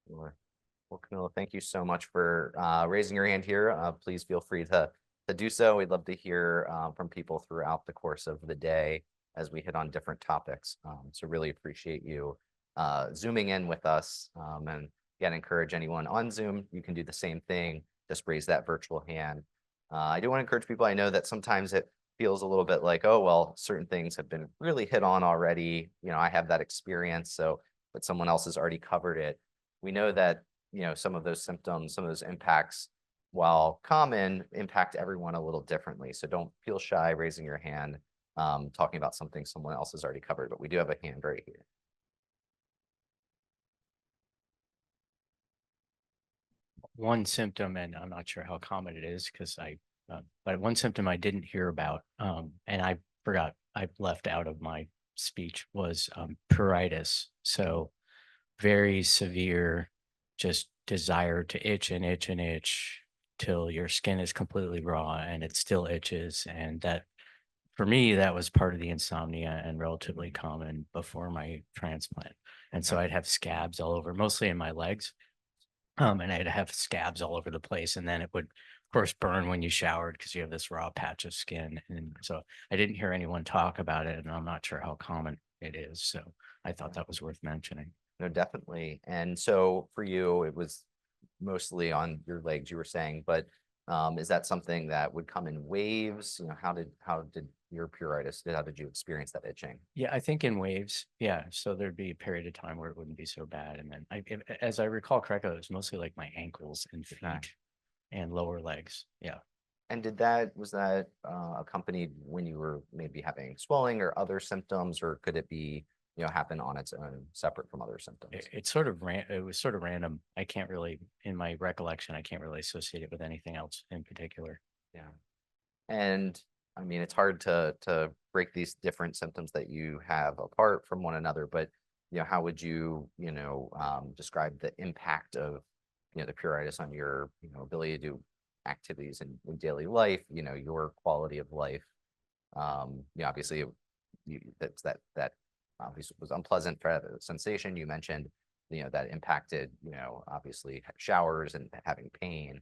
Speaker 4: Sure. Well, Camilla, thank you so much for raising your hand here. Please feel free to do so. We'd love to hear from people throughout the course of the day as we hit on different topics. So really appreciate you zooming in with us. And again, encourage anyone on Zoom, you can do the same thing. Just raise that virtual hand. I do want to encourage people. I know that sometimes it feels a little bit like, oh, well, certain things have been really hit on already. You know, I have that experience, so, but someone else has already covered it. We know that, you know, some of those symptoms, some of those impacts, while common, impact everyone a little differently. So don't feel shy raising your hand, talking about something someone else has already covered, but we do have a hand right here.
Speaker 6: One symptom, and I'm not sure how common it is because but one symptom I didn't hear about, and I forgot, I left out of my speech, was pruritus. So very severe, just desire to itch and itch and itch till your skin is completely raw and it still itches. And that, for me, that was part of the insomnia and relatively common before my transplant. And so I'd have scabs all over, mostly in my legs. And I'd have scabs all over the place. And then it would, of course, burn when you showered because you have this raw patch of skin. And so I didn't hear anyone talk about it, and I'm not sure how common it is. So I thought that was worth mentioning.
Speaker 4: No, definitely. And so for you, it was mostly on your legs, you were saying, but is that something that would come in waves? You know, how did your pruritus, how did you experience that itching?
Speaker 6: Yeah, I think in waves. Yeah. So there'd be a period of time where it wouldn't be so bad. And then as I recall correctly, it was mostly like my ankles and feet and lower legs. Yeah.
Speaker 4: And was that accompanied when you were maybe having swelling or other symptoms, or could it be, you know, happen on its own, separate from other symptoms?
Speaker 6: It sort of it was sort of random. I can't really, in my recollection, I can't really associate it with anything else in particular.
Speaker 4: Yeah. And I mean, it's hard to break these different symptoms that you have apart from one another, but, you know, how would you, you know, describe the impact of, you know, the pruritus on your, you know, ability to do activities in daily life, you know, your quality of life? You know, obviously that obviously was unpleasant for the sensation. You mentioned, you know, that impacted, you know, obviously showers and having pain.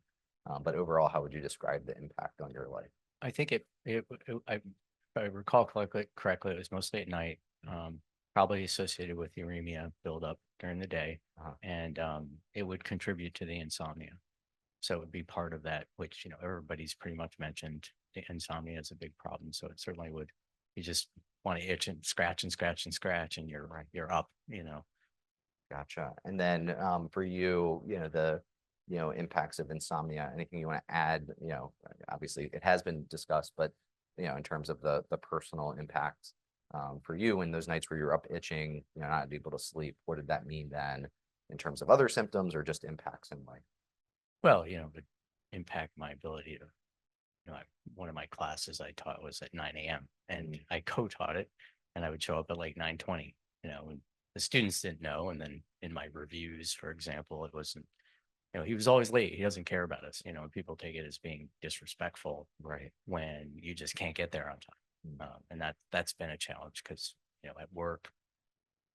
Speaker 4: But overall, how would you describe the impact on your life?
Speaker 6: I think if I recall correctly, it was mostly at night, probably associated with uremia buildup during the day, and it would contribute to the insomnia. So it would be part of that, which, you know, everybody's pretty much mentioned the insomnia is a big problem. So it certainly would, you just want to itch and scratch and scratch and scratch, and you're up, you know.
Speaker 4: Gotcha. And then for you, you know, the, you know, impacts of insomnia, anything you want to add? You know, obviously it has been discussed, but, you know, in terms of the personal impact for you in those nights where you're up itching, you know, not able to sleep, what did that mean then in terms of other symptoms or just impacts in life?
Speaker 6: Well, you know, it would impact my ability to, you know, one of my classes I taught was at 9 a.m. and I co-taught it, and I would show up at like 9:20, you know, and the students didn't know. And then in my reviews, for example, it wasn't, you know, he was always late. He doesn't care about us, you know, and people take it as being disrespectful,
Speaker 4: right,
Speaker 6: when you just can't get there on time. And that's been a challenge because, you know, at work,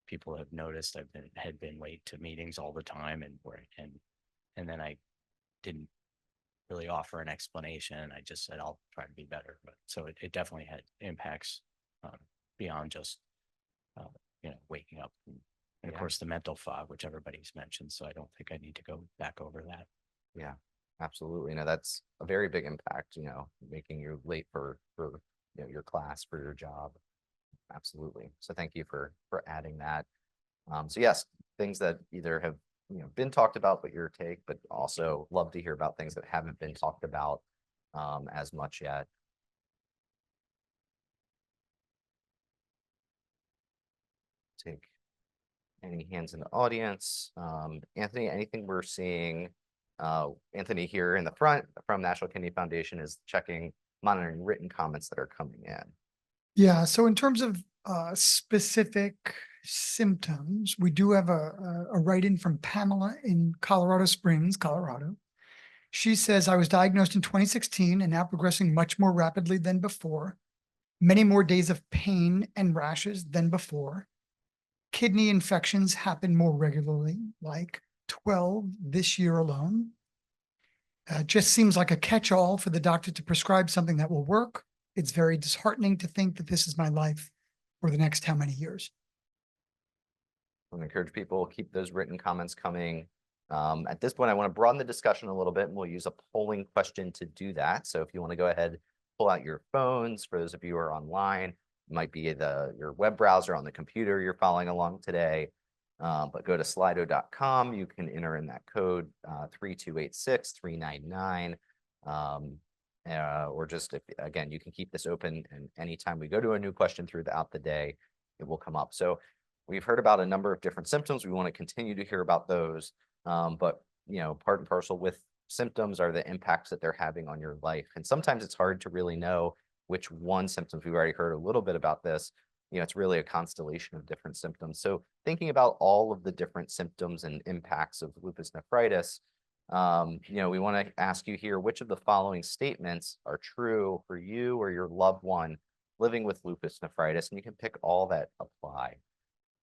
Speaker 6: people have noticed had been late to meetings all the time, and then I didn't really offer an explanation. I just said, I'll try to be better. But so it definitely had impacts beyond just, you know, waking up. And of course, the mental fog, which everybody's mentioned. So I don't think I need to go back over that.
Speaker 4: Yeah, absolutely. No, that's a very big impact, you know, making you late for you know, your class, for your job. Absolutely. So thank you for adding that. So yes, things that either have, you know, been talked about, but your take, but also love to hear about things that haven't been talked about as much yet. Take any hands in the audience. Anthony, anything we're seeing? Anthony here in the front from National Kidney Foundation is monitoring written comments that are coming in.
Speaker 11: Yeah, so in terms of specific symptoms, we do have a write-in from Pamela in Colorado Springs, Colorado. She says, I was diagnosed in 2016 and now progressing much more rapidly than before. many more days of pain and rashes than before. Kidney infections happen more regularly, like 12 this year alone. Just seems like a catch-all for the doctor to prescribe something that will work. It's very disheartening to think that this is my life for the next how many years.
Speaker 4: I encourage people, keep those written comments coming. At this point, I want to broaden the discussion a little bit, and we'll use a polling question to do that. So if you want to go ahead, pull out your phones. For those of you who are online, it might be your web browser on the computer you're following along today. But go to slido.com. You can enter in that code 3286-399. Or just, again, you can keep this open, and anytime we go to a new question throughout the day, it will come up. So we've heard about a number of different symptoms. We want to continue to hear about those. But, part and parcel with symptoms are the impacts that they're having on your life. And sometimes it's hard to really know which one symptoms. We've already heard a little bit about this. It's really a constellation of different symptoms. So thinking about all of the different symptoms and impacts of lupus nephritis, we want to ask you here, which of the following statements are true for you or your loved one living with lupus nephritis? And you can pick all that apply.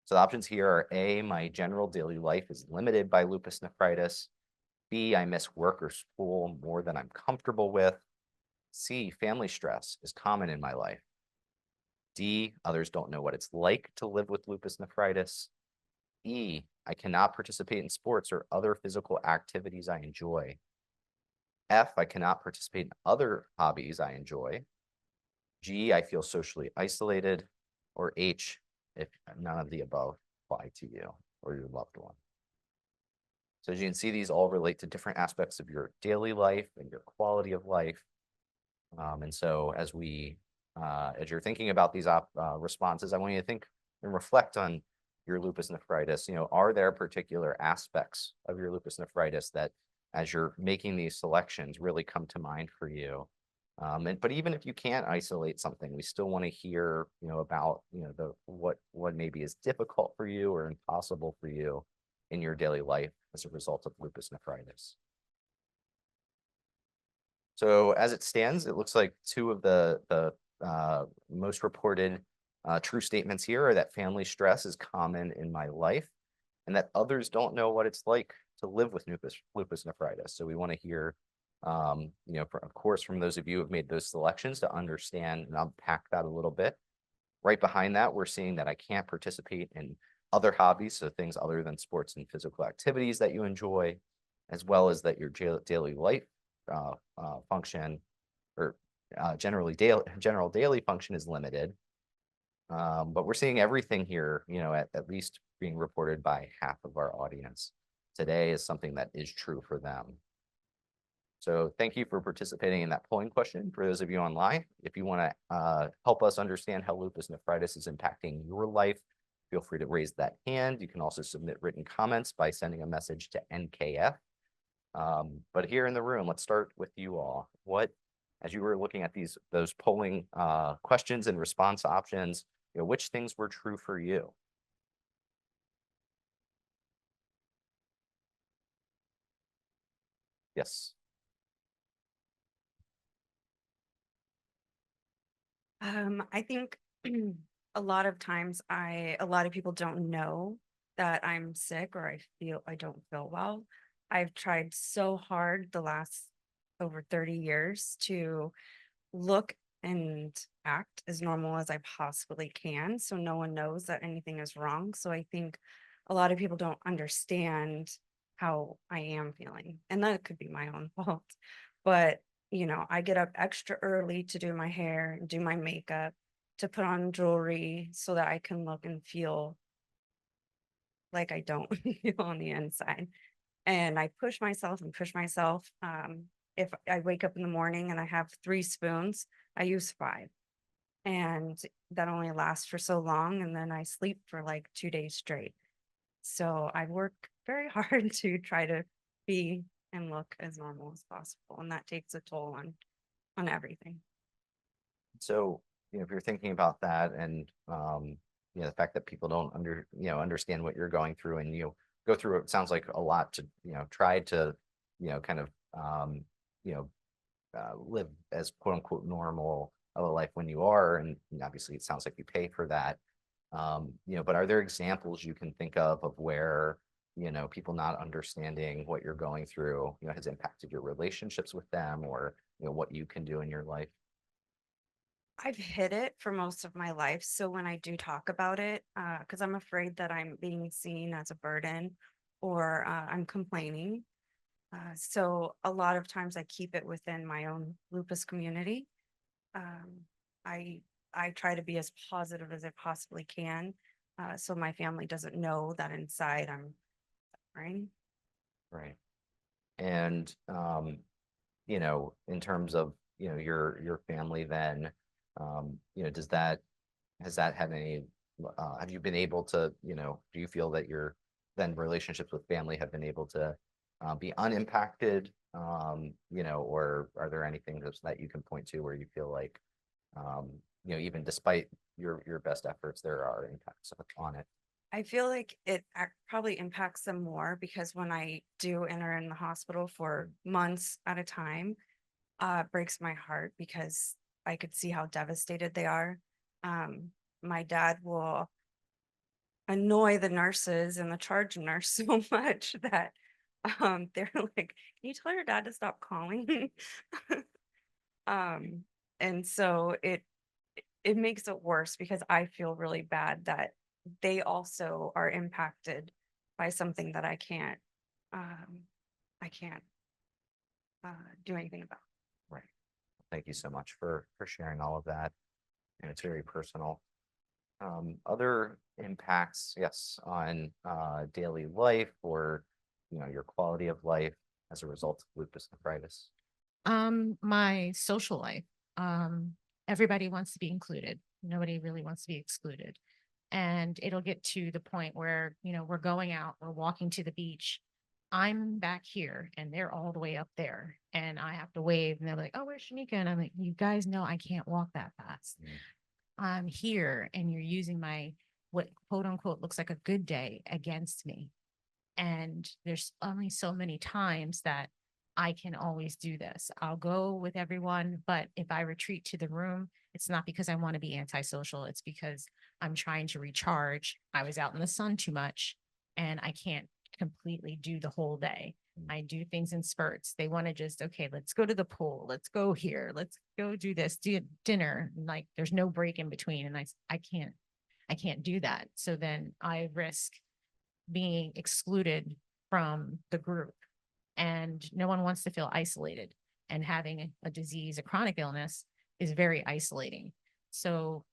Speaker 4: So the options here are A, my general daily life is limited by lupus nephritis. B, I miss work or school more than I'm comfortable with. C, family stress is common in my life. D, others don't know what it's like to live with lupus nephritis. E, I cannot participate in sports or other physical activities I enjoy. F, I cannot participate in other hobbies I enjoy. G, I feel socially isolated. Or H, if none of the above apply to you or your loved one. So as you can see, these all relate to different aspects of your daily life and your quality of life. And so as you're thinking about these responses, I want you to think and reflect on your lupus nephritis. Are there particular aspects of your lupus nephritis that, as you're making these selections, really come to mind for you? But even if you can't isolate something, we still want to hear, about, what maybe is difficult for you or impossible for you in your daily life as a result of lupus nephritis. So as it stands, it looks like two of the most reported true statements here are that family stress is common in my life and that others don't know what it's like to live with lupus nephritis. So we want to hear, of course, from those of you who have made those selections to understand and unpack that a little bit. Right behind that, we're seeing that I can't participate in other hobbies, so things other than sports and physical activities that you enjoy, as well as that your daily life function or general daily function is limited. But we're seeing everything here, at least being reported by half of our audience today is something that is true for them. So thank you for participating in that polling question. For those of you online, if you want to help us understand how lupus nephritis is impacting your life, feel free to raise that hand. You can also submit written comments by sending a message to NKF. But here in the room, let's start with you all. As you were looking at those polling questions and response options, which things were true for you? Yes.
Speaker 7: I think a lot of times a lot of people don't know that I'm sick or I don't feel well. I've tried so hard the last over 30 years to look and act as normal as I possibly can, so no one knows that anything is wrong. So I think a lot of people don't understand how I am feeling, and that could be my own fault. But I get up extra early to do my hair, do my makeup, to put on jewelry so that I can look and feel like I don't feel on the inside. And I push myself and push myself. If I wake up in the morning and I have 3 spoons, I use 5. And that only lasts for so long. And then I sleep for like 2 days straight. So I work very hard to try to be and look as normal as possible. And that takes a toll on everything.
Speaker 4: So, if you're thinking about that and, the fact that people don't understand what you're going through and go through, it sounds like a lot to, try to, kind of, live as quote unquote normal of a life when you are, and obviously it sounds like you pay for that. But are there examples you can think of where, people not understanding what you're going through, has impacted your relationships with them, or, what you can do in your life?
Speaker 7: I've hid it for most of my life. So when I do talk about it, because I'm afraid that I'm being seen as a burden or I'm complaining. So a lot of times I keep it within my own lupus community. Um, I I try to be as positive as I possibly can, so my family doesn't know that inside I'm suffering.
Speaker 4: Right. And, in terms of, your family then, does that, has that had any, have you been able to, do you feel that your then relationships with family have been able to be unimpacted? Or are there anything that you can point to where you feel like, even despite your best efforts, there are impacts on it?
Speaker 7: I feel like it probably impacts them more because when I do enter in the hospital for months at a time, it breaks my heart because I could see how devastated they are. My dad will annoy the nurses and the charge nurse so much that they're like, can you tell your dad to stop calling? um, and so it makes it worse because I feel really bad that they also are impacted by something that um I can't do anything about.
Speaker 4: Right. Thank you so much for sharing all of that. And it's very personal. Other impacts, yes, on daily life, or your quality of life as a result of lupus nephritis.
Speaker 8: My social life. Everybody wants to be included. Nobody really wants to be excluded. And it'll get to the point where, we're going out, we're walking to the beach. I'm back here and they're all the way up there. And I have to wave and they're like, oh, where's Shanika? And I'm like, you guys know I can't walk that fast.
Speaker 4: Mm.
Speaker 8: I'm here and you're using my what quote unquote looks like a good day against me. And there's only so many times that I can always do this. I'll go with everyone, but if I retreat to the room, it's not because I want to be antisocial. It's because I'm trying to recharge. I was out in the sun too much and I can't completely do the whole day. I do things in spurts. They want to just, okay, let's go to the pool. Let's go here. Let's go do this, do dinner. Like there's no break in between. And I can't do that. So then I risk being excluded from the group, and no one wants to feel isolated, and having a disease, a chronic illness is very isolating. So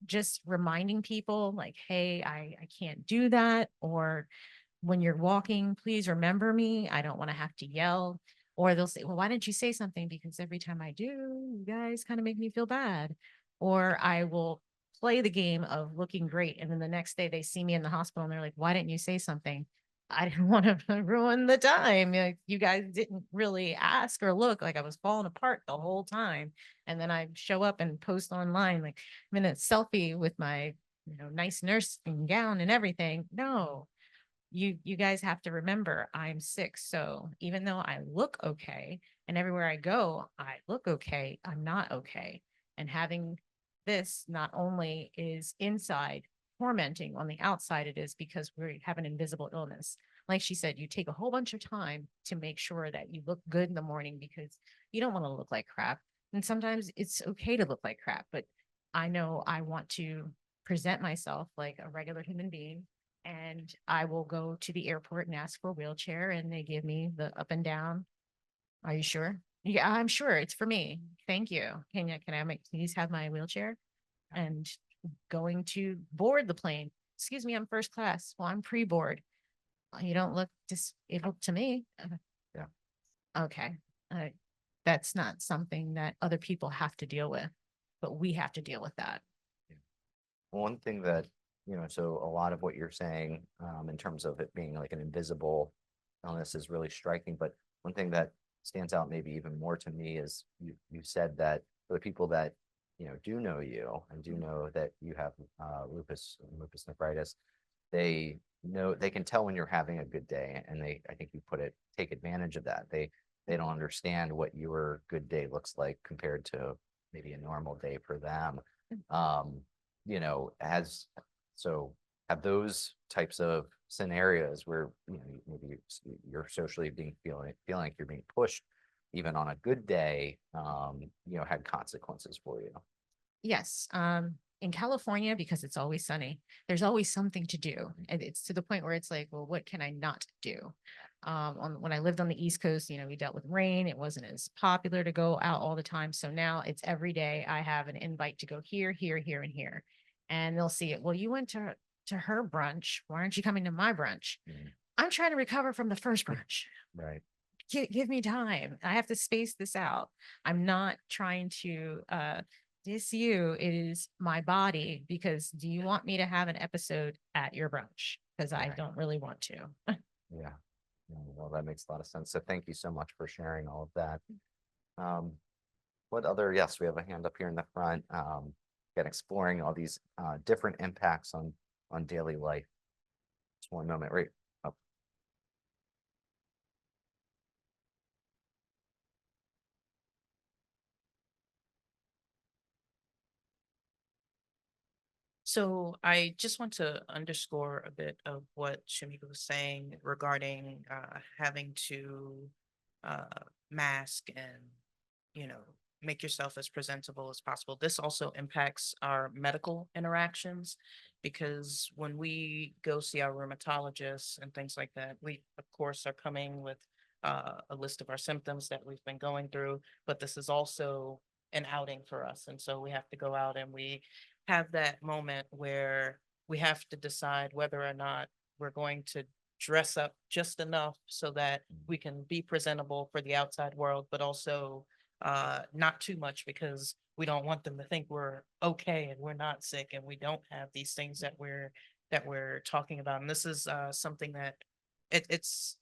Speaker 8: just reminding people like, hey, I can't do that. Or when you're walking, please remember me. I don't want to have to yell. Or they'll say, well, why didn't you say something? Because every time I do, you guys kind of make me feel bad. Or I will play the game of looking great. And then the next day they see me in the hospital and they're like, why didn't you say something? I didn't want to ruin the time. Like, you guys didn't really ask or look. Like I was falling apart the whole time. And then I show up and post online, like I'm in a selfie with my, nice nursing gown and everything. No, you guys have to remember I'm sick. So even though I look okay and everywhere I go, I look okay, I'm not okay. And having this not only is inside tormenting, on the outside it is because we have an invisible illness. Like she said, you take a whole bunch of time to make sure that you look good in the morning because you don't want to look like crap. And sometimes it's okay to look like crap, but I know I want to present myself like a regular human being, and I will go to the airport and ask for a wheelchair and they give me the up and down. Are you sure? Yeah, I'm sure it's for me. Thank you. Please have my wheelchair? And going to board the plane. Excuse me, I'm first class. Well, I'm pre-board. You don't look disabled to me.
Speaker 4: Yeah.
Speaker 8: Okay. That's not something that other people have to deal with, but we have to deal with that.
Speaker 4: One thing that, so a lot of what you're saying, in terms of it being like an invisible illness is really striking. But one thing that stands out maybe even more to me is you said that for the people that, do know you and do know that you have lupus nephritis, they know, they can tell when you're having a good day. And I think you take advantage of that. They they don't understand what your good day looks like compared to maybe a normal day for them. You know, have those types of scenarios where, you know, maybe you're socially feeling like you're being pushed even on a good day, you know, had consequences for you?
Speaker 8: Yes, in California, because it's always sunny, there's always something to do. And it's to the point where it's like, well, what can I not do? When I lived on the East Coast, you know, we dealt with rain. It wasn't as popular to go out all the time. So now it's every day I have an invite to go here, here, here, and here. And they'll see it. Well, you went to her brunch. Why aren't you coming to my brunch?
Speaker 4: Mm.
Speaker 8: I'm trying to recover from the first brunch.
Speaker 4: Right.
Speaker 8: Give me time. I have to space this out. I'm not trying to diss you. It is my body, because do you want me to have an episode at your brunch? Because I
Speaker 4: Right.
Speaker 8: don't really want to.
Speaker 4: Yeah. Well, that makes a lot of sense. So thank you so much for sharing all of that. What other, yes, we have a hand up here in the front. Again, exploring all these different impacts on daily life. Just one moment, right? Oh,
Speaker 12: So I just want to underscore a bit of what Shamika was saying regarding having to mask and, you know, make yourself as presentable as possible. This also impacts our medical interactions, because when we go see our rheumatologists and things like that, we of course are coming with a list of our symptoms that we've been going through, but this is also an outing for us. And so we have to go out and we have that moment where we have to decide whether or not we're going to dress up just enough so that we can be presentable for the outside world, but also not too much, because we don't want them to think we're okay and we're not sick and we don't have these things that we're talking about. And this is something that it's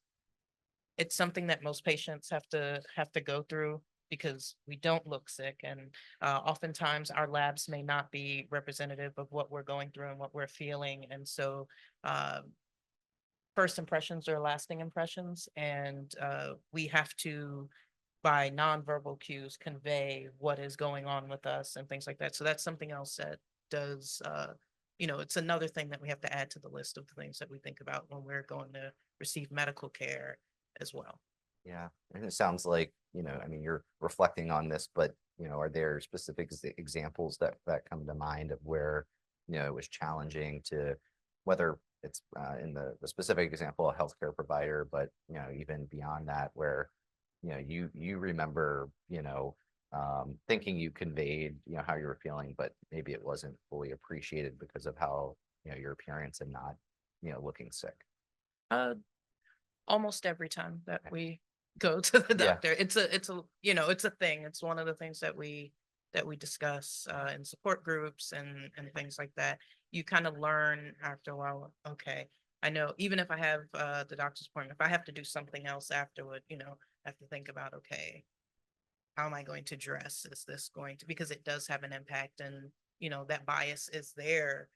Speaker 12: something that most patients have to go through, because we don't look sick, and oftentimes our labs may not be representative of what we're going through and what we're feeling. And so first impressions are lasting impressions, and we have to, by nonverbal cues, convey what is going on with us and things like that. So that's something else that does, you know, it's another thing that we have to add to the list of the things that we think about when we're going to receive medical care as well.
Speaker 4: yeah. And it sounds like, you know, I mean, you're reflecting on this, but, you know, are there specific examples that come to mind of where, you know, it was challenging to, whether it's in the specific example, a healthcare provider, but, you know, even beyond that, where, you know, you remember, you know, thinking you conveyed, you know, how you were feeling, but maybe it wasn't fully appreciated because of how, you know, your appearance and not, you know, looking sick.
Speaker 12: Almost every time that we go to the
Speaker 4: Yeah.
Speaker 12: doctor, it's a you know, it's a thing. It's one of the things that we discuss in support groups and things like that. You kind of learn after a while, okay, I know even if I have the doctor's appointment, if I have to do something else afterward, you know, I have to think about, okay, how am I going to dress? Is this going to, because it does have an impact, and you know, that bias is there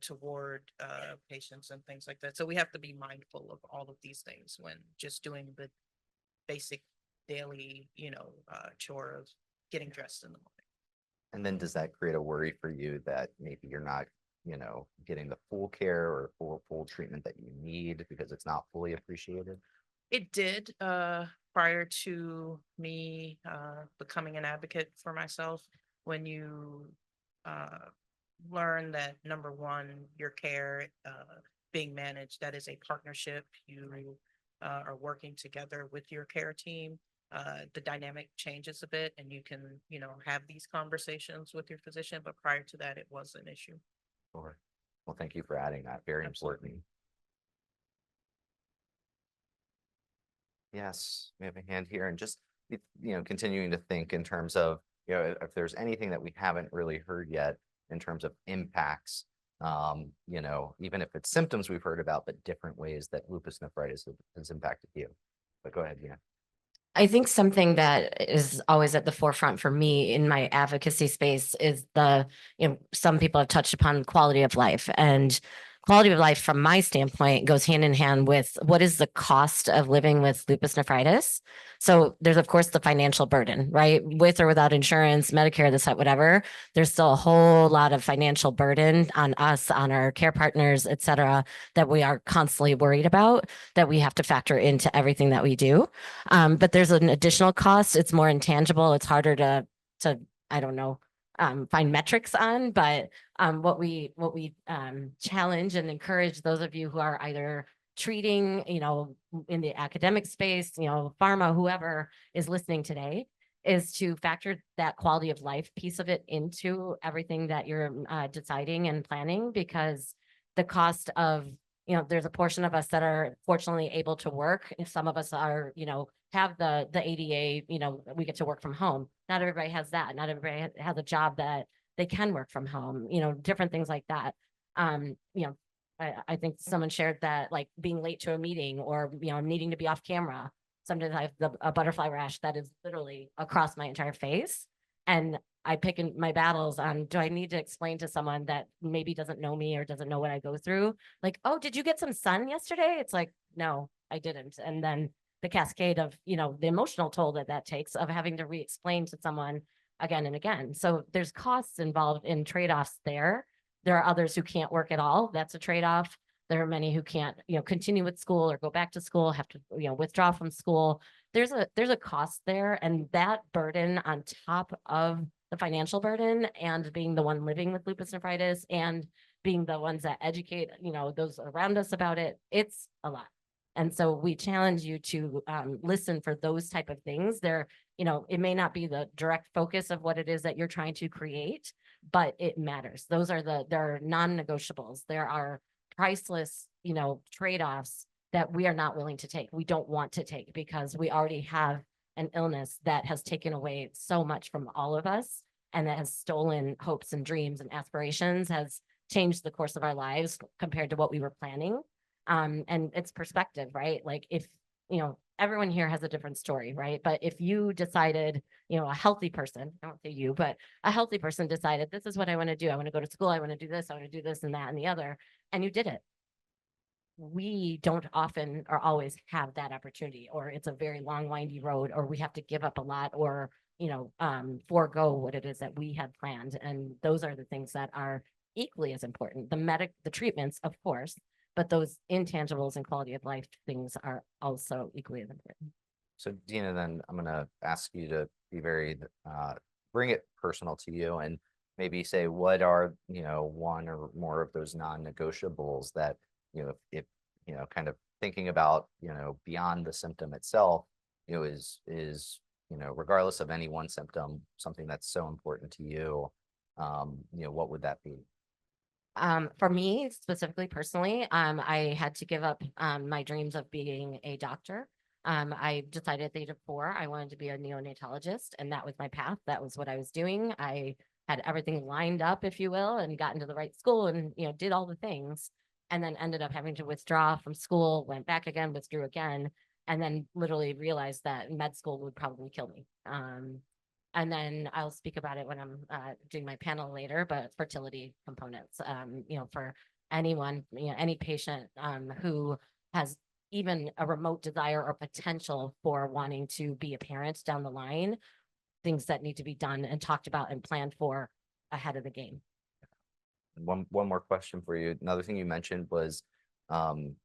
Speaker 12: toward patients and things like that. So we have to be mindful of all of these things when just doing the basic daily, you know, chore of getting dressed in the morning.
Speaker 4: And then does that create a worry for you that maybe you're not, you know, getting the full care or full treatment that you need because it's not fully appreciated?
Speaker 12: It did prior to me becoming an advocate for myself. When you learn that, number one, your care being managed, that is a partnership. You are working together with your care team. The dynamic changes a bit, and you can, you know, have these conversations with your physician, but prior to that, it was an issue.
Speaker 4: Sure. Well, thank you for adding that. Very
Speaker 12: Absolutely.
Speaker 4: important. Yes, we have a hand here, and just, you know, continuing to think in terms of, you know, if there's anything that we haven't really heard yet in terms of impacts, you know, even if it's symptoms we've heard about, but different ways that lupus nephritis has impacted you. But go ahead, Gina.
Speaker 9: I think something that is always at the forefront for me in my advocacy space is some people have touched upon quality of life. And quality of life from my standpoint goes hand in hand with what is the cost of living with lupus nephritis. So there's of course the financial burden, right? With or without insurance, Medicare, this, that, whatever, there's still a whole lot of financial burden on us, on our care partners, et cetera, that we are constantly worried about, that we have to factor into everything that we do. But there's an additional cost. It's more intangible. It's harder to, I don't know, find metrics on, but what we challenge and encourage those of you who are either treating, in the academic space, pharma, whoever is listening today, is to factor that quality of life piece of it into everything that you're deciding and planning, because the cost of, there's a portion of us that are fortunately able to work. If some of us are, have the ADA, we get to work from home. Not everybody has that. Not everybody has a job that they can work from home, different things like that. I think someone shared that, like being late to a meeting or, needing to be off camera. Sometimes I have a butterfly rash that is literally across my entire face. And I pick in my battles on, do I need to explain to someone that maybe doesn't know me or doesn't know what I go through? Like, oh, did you get some sun yesterday? It's like, no, I didn't. And then the cascade of, the emotional toll that takes of having to re-explain to someone again and again. So there's costs involved in trade-offs there. There are others who can't work at all. That's a trade-off. There are many who can't, continue with school or go back to school, have to, withdraw from school. There's a cost there, and that burden on top of the financial burden and being the one living with lupus nephritis and being the ones that educate, those around us about it, it's a lot. And so we challenge you to listen for those type of things. There, it may not be the direct focus of what it is that you're trying to create, but it matters. Those are there are non-negotiables. There are priceless, trade-offs that we are not willing to take. We don't want to take because we already have an illness that has taken away so much from all of us and that has stolen hopes and dreams and aspirations, has changed the course of our lives compared to what we were planning. And it's perspective, right? Like if, everyone here has a different story, right? But if you decided, a healthy person, I don't say you, but a healthy person decided, this is what I want to do. I want to go to school. I want to do this. I want to do this and that and the other. And you did it. We don't often or always have that opportunity, or it's a very long, windy road, or we have to give up a lot or, forego what it is that we had planned. And those are the things that are equally as important. The treatments, of course, but those intangibles and quality of life things are also equally as important.
Speaker 4: So Dina, then I'm going to ask you to be very, bring it personal to you and maybe say, what are, one or more of those non-negotiables that, if, kind of thinking about, beyond the symptom itself, is, regardless of any one symptom, something that's so important to you, what would that be?
Speaker 9: For me, specifically, personally, I had to give up my dreams of being a doctor. I decided at the age of 4, I wanted to be a neonatologist, and that was my path. That was what I was doing. I had everything lined up, if you will, and got into the right school and, did all the things, and then ended up having to withdraw from school, went back again, withdrew again, and then literally realized that med school would probably kill me. And then I'll speak about it when I'm doing my panel later, but fertility components, for anyone, any patient who has even a remote desire or potential for wanting to be a parent down the line, things that need to be done and talked about and planned for ahead of the game.
Speaker 4: One more question for you. Another thing you mentioned was, in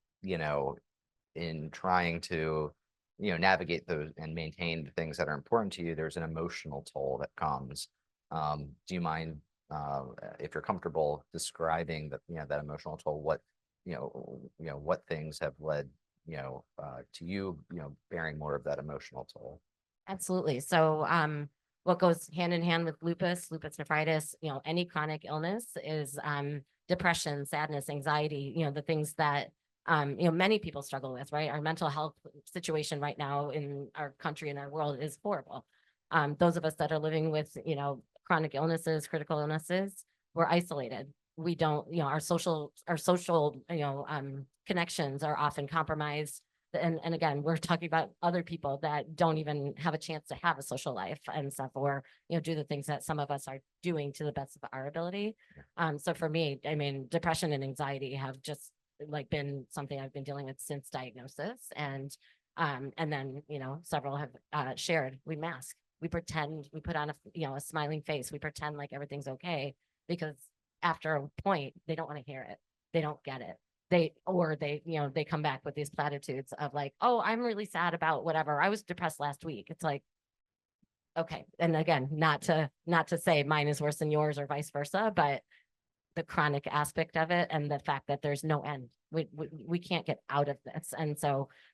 Speaker 4: trying to, navigate those and maintain the things that are important to you, there's an emotional toll that comes. Do you mind, if you're comfortable describing that, that emotional toll, what, what things have led, to you, bearing more of that emotional toll?
Speaker 9: Absolutely. So, what goes hand in hand with lupus nephritis, any chronic illness is depression, sadness, anxiety, the things that many people struggle with, right? Our mental health situation right now in our country and our world is horrible. Those of us that are living with, chronic illnesses, critical illnesses, we're isolated. We don't, our social, connections are often compromised. And again, we're talking about other people that don't even have a chance to have a social life and stuff, or, do the things that some of us are doing to the best of our ability. So for me, I mean, depression and anxiety have just like been something I've been dealing with since diagnosis. And then, several have shared, we mask, we pretend, we put on a smiling face, we pretend like everything's okay, because after a point, they don't want to hear it. They don't get it. They come back with these platitudes of like, oh, I'm really sad about whatever. I was depressed last week. It's like, okay. And again, not to say mine is worse than yours or vice versa, but the chronic aspect of it and the fact that there's no end. We can't get out of this.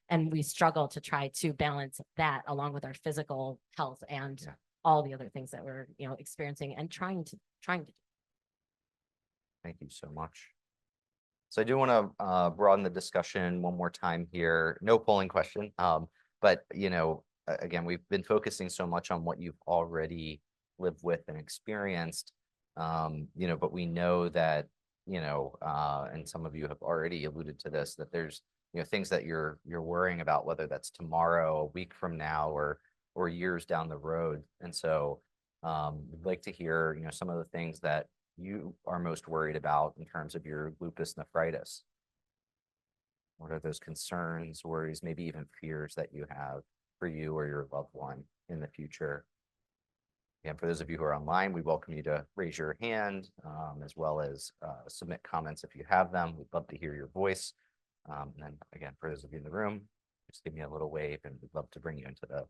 Speaker 9: And we struggle to try to balance that along with our physical health and all the other things that we're, experiencing and trying to do.
Speaker 4: Thank you so much. So I do want to broaden the discussion one more time here. No polling question, but again, we've been focusing so much on what you've already lived with and experienced, but we know that and some of you have already alluded to this, that there's things that you're worrying about, whether that's tomorrow, a week from now, or years down the road. And so we'd like to hear some of the things that you are most worried about in terms of your lupus nephritis. What are those concerns, worries, maybe even fears that you have for you or your loved one in the future? And for those of you who are online, we welcome you to raise your hand, as well as submit comments if you have them. We'd love to hear your voice. And then again, for those of you in the room, just give me a little wave and we'd love to bring you into the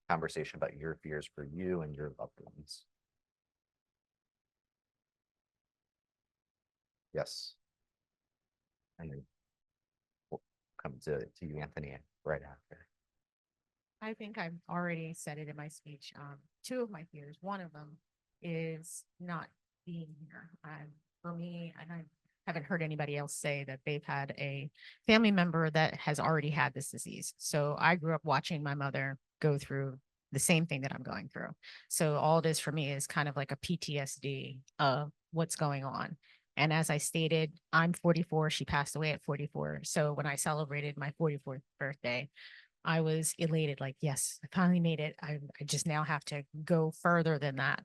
Speaker 4: conversation about your fears for you and your loved ones. Yes. And then we'll come to you, Anthony, right after.
Speaker 8: I think I've already said it in my speech. Two of my fears, one of them is not being here. For me, and I haven't heard anybody else say that they've had a family member that has already had this disease. So I grew up watching my mother go through the same thing that I'm going through. So all it is for me is kind of like a PTSD of what's going on. And as I stated, I'm 44. She passed away at 44. So when I celebrated my 44th birthday, I was elated, like, yes, I finally made it. I just now have to go further than that.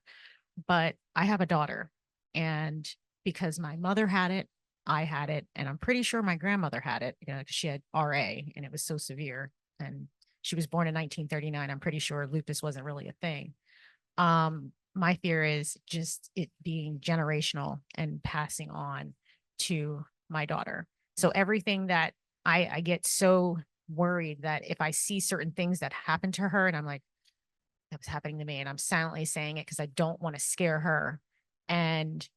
Speaker 8: But I have a daughter, and because my mother had it, I had it, and I'm pretty sure my grandmother had it, 'cause she had RA and it was so severe. And she was born in 1939. I'm pretty sure lupus wasn't really a thing. My fear is just it being generational and passing on to my daughter. So everything that I get so worried that if I see certain things that happen to her and I'm like, that was happening to me, and I'm silently saying it because I don't want to scare her. And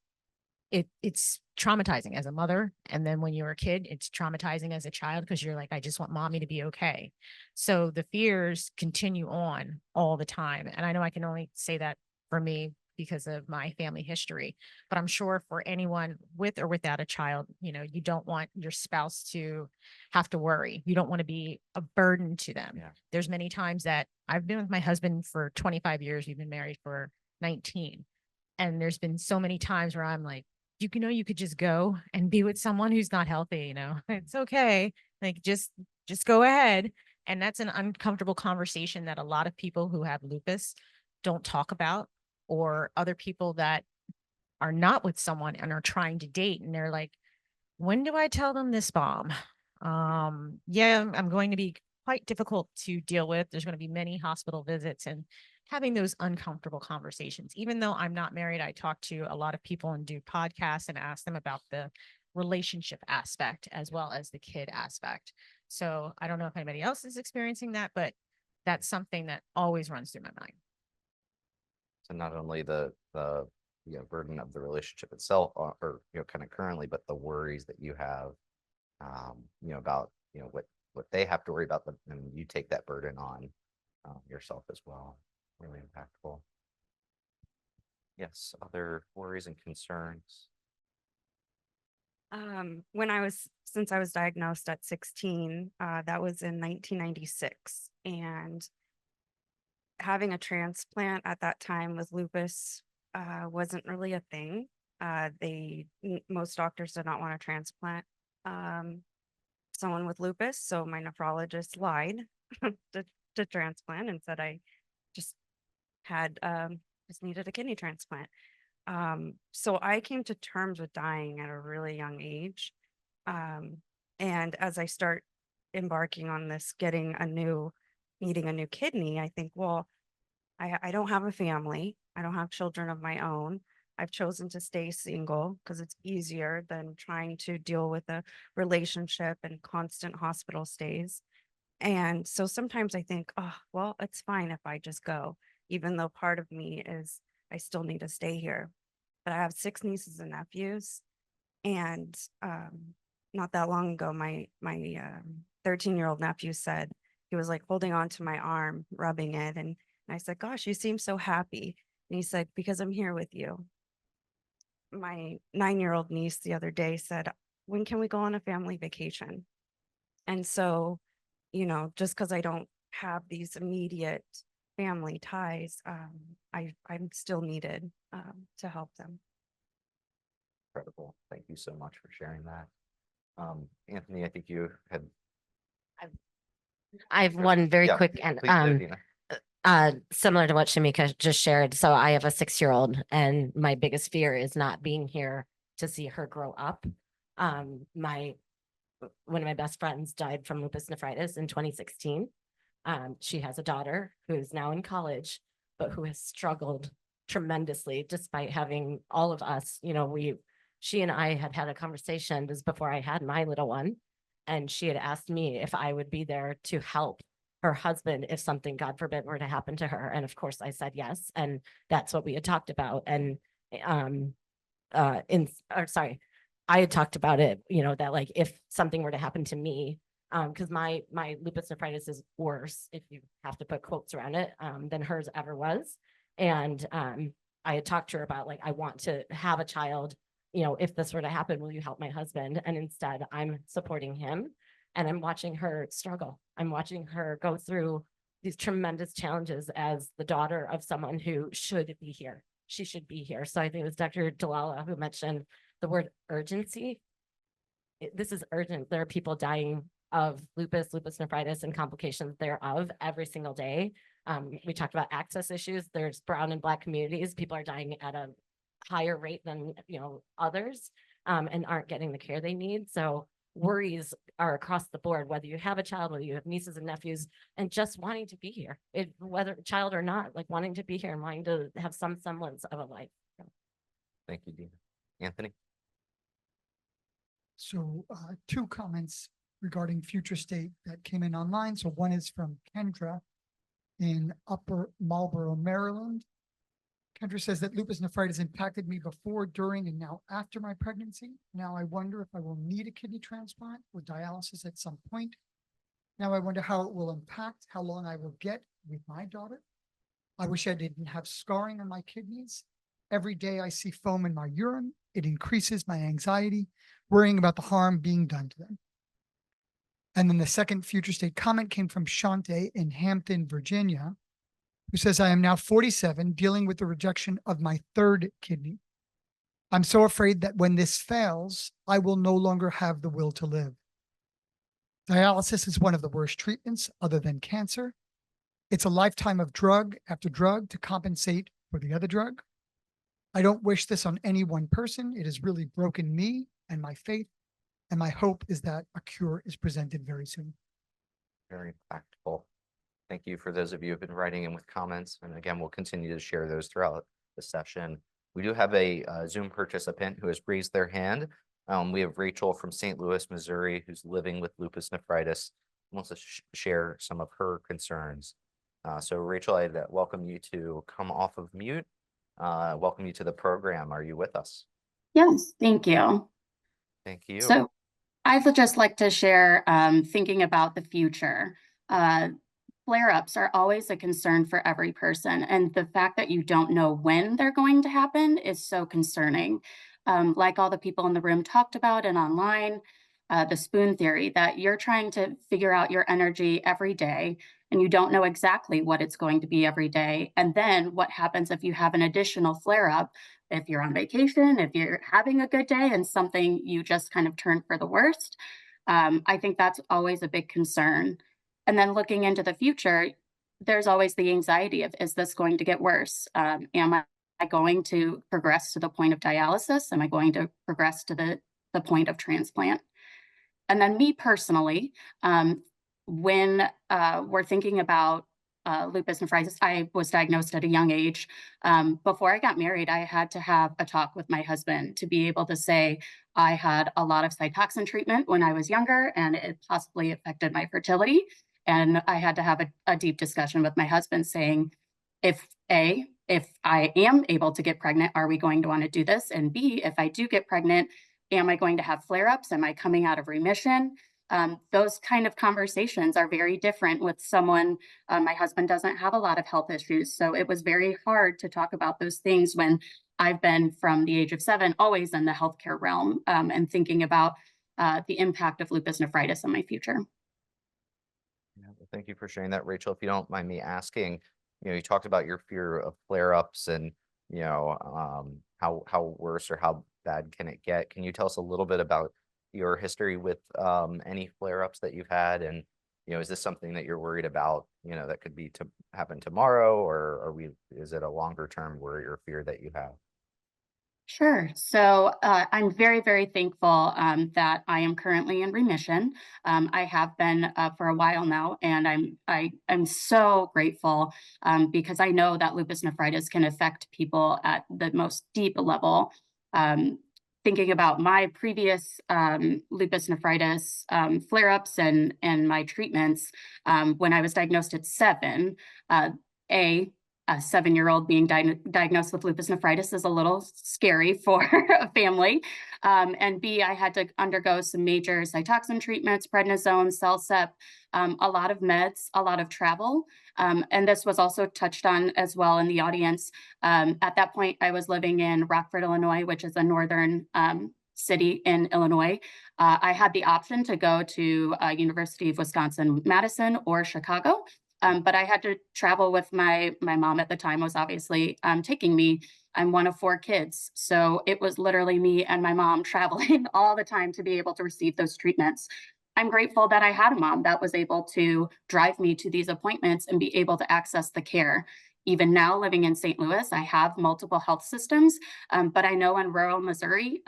Speaker 8: it's traumatizing as a mother. And then when you're a kid, it's traumatizing as a child because you're like, I just want mommy to be okay. So the fears continue on all the time. And I know I can only say that for me because of my family history, but I'm sure for anyone with or without a child, you don't want your spouse to have to worry. You don't want to be a burden to them.
Speaker 4: Yeah.
Speaker 8: There's many times that I've been with my husband for 25 years. We've been married for 19. And there's been so many times where I'm like, you could just go and be with someone who's not healthy, it's okay. Like, just go ahead. And that's an uncomfortable conversation that a lot of people who have lupus don't talk about, or other people that are not with someone and are trying to date. And they're like, when do I tell them this bomb? Yeah, I'm going to be quite difficult to deal with. There's going to be many hospital visits and having those uncomfortable conversations. Even though I'm not married, I talk to a lot of people and do podcasts and ask them about the relationship aspect as well as the kid aspect. So I don't know if anybody else is experiencing that, but that's something that always runs through my mind.
Speaker 4: So not only the burden of the relationship itself, or kind of currently, but the worries that you have, about what they have to worry about, and you take that burden on yourself as well. Really impactful. Yes, other worries and concerns.
Speaker 7: Since I was diagnosed at 16, that was in 1996, and having a transplant at that time with lupus wasn't really a thing. Most doctors did not want to transplant. someone with lupus, so my nephrologist lied to transplant and said I just had just needed a kidney transplant. So I came to terms with dying at a really young age. And as I start embarking on this, needing a new kidney, I think, well, I don't have a family. I don't have children of my own. I've chosen to stay single because it's easier than trying to deal with a relationship and constant hospital stays. And so sometimes I think, oh, well, it's fine if I just go, even though part of me is I still need to stay here. But I have 6 nieces and nephews. And not that long ago, my 13-year-old nephew said, he was like holding on to my arm, rubbing it. And I said, gosh, you seem so happy. And he said, because I'm here with you. My 9-year-old niece the other day said, when can we go on a family vacation? And so, just because I don't have these immediate family ties, I'm still needed to help them.
Speaker 4: Incredible. Thank you so much for sharing that. Anthony, I think you had.
Speaker 9: I have one very
Speaker 4: Yeah,
Speaker 9: quick and
Speaker 4: please do, Dina.
Speaker 9: similar to what Shamika just shared. So I have a 6-year-old, and my biggest fear is not being here to see her grow up. One of my best friends died from lupus nephritis in 2016. She has a daughter who's now in college, but who has struggled tremendously despite having all of us, she and I had had a conversation this before I had my little one. And she had asked me if I would be there to help her husband if something, God forbid, were to happen to her. And of course I said yes. And that's what we had talked about. And I had talked about it, that like if something were to happen to me, because my lupus nephritis is worse, if you have to put quotes around it, than hers ever was. And I had talked to her about like, I want to have a child, if this were to happen, will you help my husband? And instead I'm supporting him, and I'm watching her struggle. I'm watching her go through these tremendous challenges as the daughter of someone who should be here. She should be here. So I think it was Dr. Dalala who mentioned the word urgency. This is urgent. There are people dying of lupus nephritis, and complications thereof every single day. We talked about access issues. There's brown and Black communities. People are dying at a higher rate than others, and aren't getting the care they need. So worries are across the board, whether you have a child, whether you have nieces and nephews, and just wanting to be here, whether child or not, like wanting to be here and wanting to have some semblance of a life.
Speaker 4: Thank you, Dina. Anthony?
Speaker 11: So 2 comments regarding future state that came in online. So one is from Kendra in Upper Marlboro, Maryland. Kendra says that lupus nephritis impacted me before, during, and now after my pregnancy. Now I wonder if I will need a kidney transplant or dialysis at some point. Now I wonder how it will impact how long I will get with my daughter. I wish I didn't have scarring on my kidneys. Every day I see foam in my urine. It increases my anxiety, worrying about the harm being done to them. And then the second future state comment came from Shante in Hampton, Virginia, who says, I am now 47, dealing with the rejection of my 3rd kidney. I'm so afraid that when this fails, I will no longer have the will to live. Dialysis is one of the worst treatments other than cancer. It's a lifetime of drug after drug to compensate for the other drug. I don't wish this on any one person. It has really broken me and my faith, and my hope is that a cure is presented very soon.
Speaker 4: Very impactful. Thank you for those of you who have been writing in with comments. And again, we'll continue to share those throughout the session. We do have a Zoom participant who has raised their hand. We have Rachel from St. Louis, Missouri, who's living with lupus nephritis, wants to share some of her concerns. So Rachel, I'd welcome you to come off of mute. Welcome you to the program. Are you with us?
Speaker 13: Yes, thank you.
Speaker 4: Thank you.
Speaker 13: So I would just like to share thinking about the future. Flare-ups are always a concern for every person, and the fact that you don't know when they're going to happen is so concerning. Like all the people in the room talked about and online, the spoon theory, that you're trying to figure out your energy every day and you don't know exactly what it's going to be every day. And then what happens if you have an additional flare-up, if you're on vacation, if you're having a good day and something you just kind of turn for the worst. I think that's always a big concern. And then looking into the future, there's always the anxiety of, is this going to get worse? Am I going to progress to the point of dialysis? Am I going to progress to the point of transplant? And then me personally, when we're thinking about lupus nephritis, I was diagnosed at a young age. Before I got married, I had to have a talk with my husband to be able to say I had a lot of Cytoxin treatment when I was younger, and it possibly affected my fertility. And I had to have a deep discussion with my husband saying, if I am able to get pregnant, are we going to want to do this? And B, if I do get pregnant, am I going to have flare-ups? Am I coming out of remission? Those kind of conversations are very different with someone. My husband doesn't have a lot of health issues, so it was very hard to talk about those things when I've been from the age of 7 always in the healthcare realm, and thinking about the impact of lupus nephritis in my future.
Speaker 4: Yeah, well, thank you for sharing that, Rachel. If you don't mind me asking, you talked about your fear of flare-ups and, how worse or how bad can it get? Can you tell us a little bit about your history with any flare-ups that you've had? And, is this something that you're worried about, that could be to happen tomorrow, or is it a longer term worry or fear that you have?
Speaker 13: Sure. So I'm very, very thankful that I am currently in remission. I have been for a while now, and I'm so grateful because I know that lupus nephritis can affect people at the most deep level. Thinking about my previous lupus nephritis flare-ups and my treatments, when I was diagnosed at 7, a 7-year-old being diagnosed with lupus nephritis is a little scary for a family. And B, I had to undergo some major Cytoxin treatments, prednisone, CellCept, a lot of meds, a lot of travel. And this was also touched on as well in the audience. At that point, I was living in Rockford, Illinois, which is a northern city in Illinois. I had the option to go to University of Wisconsin-Madison or Chicago. But I had to travel with my mom at the time was obviously taking me. I'm one of 4 kids. So it was literally me and my mom traveling all the time to be able to receive those treatments. I'm grateful that I had a mom that was able to drive me to these appointments and be able to access the care. Even now, living in St. Louis, I have multiple health systems, but I know in rural Missouri,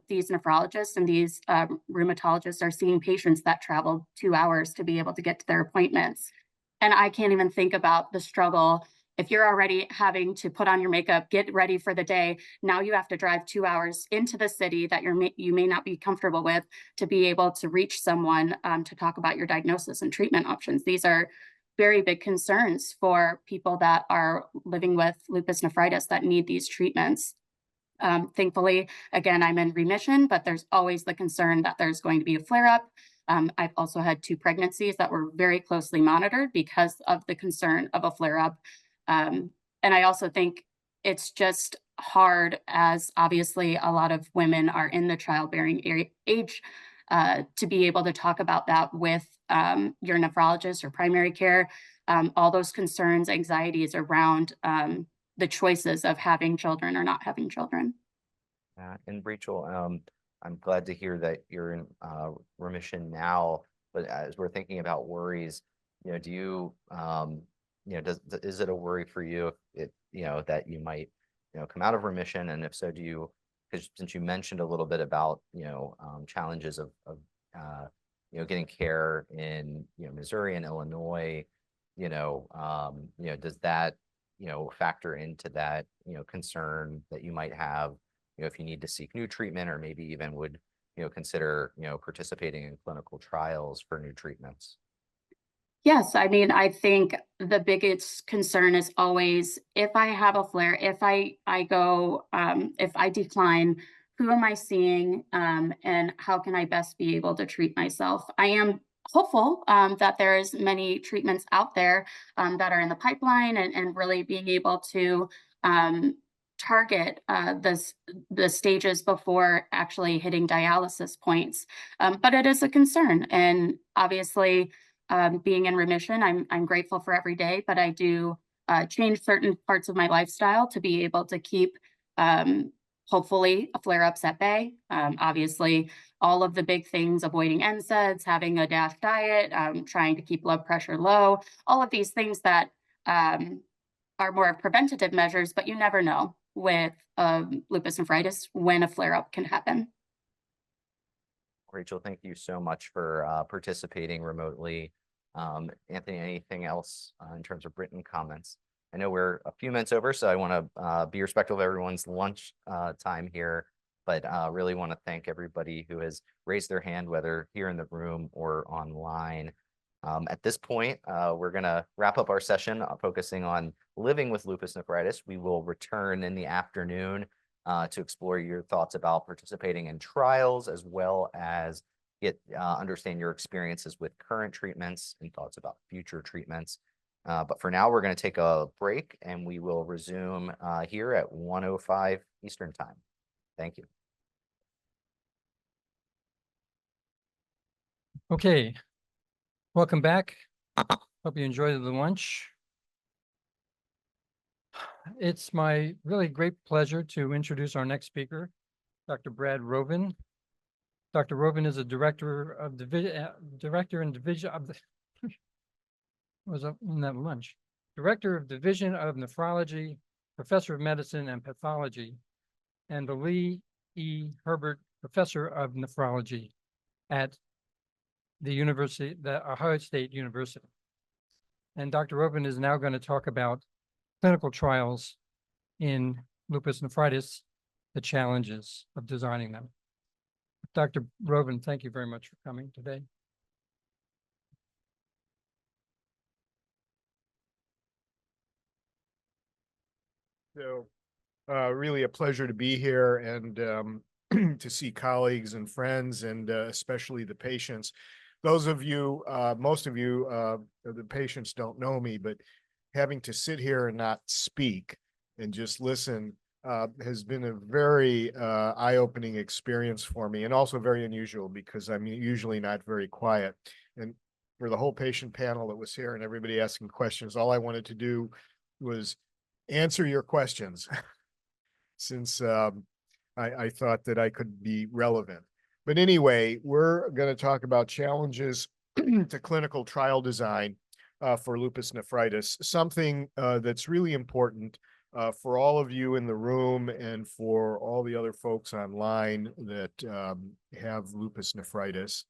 Speaker 13: these nephrologists and these rheumatologists are seeing patients that travel 2 hours to be able to get to their appointments. And I can't even think about the struggle. If you're already having to put on your makeup, get ready for the day, now you have to drive 2 hours into the city that you may not be comfortable with to be able to reach someone to talk about your diagnosis and treatment options. These are very big concerns for people that are living with lupus nephritis that need these treatments. Thankfully, again, I'm in remission, but there's always the concern that there's going to be a flare-up. I've also had 2 pregnancies that were very closely monitored because of the concern of a flare-up. And I also think it's just hard, as obviously a lot of women are in the childbearing age, to be able to talk about that with your nephrologist or primary care, all those concerns, anxieties around the choices of having children or not having children.
Speaker 4: And Rachel, I'm glad to hear that you're in remission now. But as we're thinking about worries, do you, is it a worry for you if that you might, come out of remission? And if so, do you, because since you mentioned a little bit about, challenges of getting care in, Missouri and Illinois, does that, factor into that, concern that you might have, if you need to seek new treatment, or maybe even would, consider, participating in clinical trials for new treatments?
Speaker 13: Yes, I mean, I think the biggest concern is always if I have a flare, if I go, if I decline, who am I seeing, and how can I best be able to treat myself? I am hopeful that there's many treatments out there that are in the pipeline, and really being able to target the stages before actually hitting dialysis points. But it is a concern, and obviously, being in remission, I'm grateful for every day, but I do change certain parts of my lifestyle to be able to keep hopefully flare-ups at bay. Obviously, all of the big things, avoiding NSAIDs, having a DASH diet, trying to keep blood pressure low, all of these things that are more of preventative measures, but you never know with lupus nephritis when a flare-up can happen.
Speaker 4: Rachel, thank you so much for participating remotely. Anthony, anything else in terms of written comments? I know we're a few minutes over, so I want to be respectful of everyone's lunch time here, but really want to thank everybody who has raised their hand, whether here in the room or online. At this point, we're going to wrap up our session focusing on living with lupus nephritis. We will return in the afternoon to explore your thoughts about participating in trials, as well as understand your experiences with current treatments and thoughts about future treatments. But for now, we're going to take a break and we will resume here at 1:05 Eastern Time. Thank you.
Speaker 1: Okay, welcome back. Hope you enjoyed the lunch. It's my really great pleasure to introduce our next speaker, Dr. Brad Rovin. Dr. Rovin is a director and division of the was up in that lunch. Director of Division of Nephrology, Professor of Medicine and Pathology, and the Lee E. Herbert Professor of Nephrology at the Ohio State University. And Dr. Rovin is now going to talk about clinical trials in lupus nephritis, the challenges of designing them. Dr. Rovin, thank you very much for coming today.
Speaker 14: So really a pleasure to be here and to see colleagues and friends and especially the patients. Those of you, most of you, the patients don't know me, but having to sit here and not speak and just listen has been a very eye-opening experience for me, and also very unusual because I'm usually not very quiet. And for the whole patient panel that was here and everybody asking questions, all I wanted to do was answer your questions since I thought that I could be relevant. But anyway, we're going to talk about challenges to clinical trial design for lupus nephritis, something that's really important for all of you in the room and for all the other folks online that have lupus nephritis.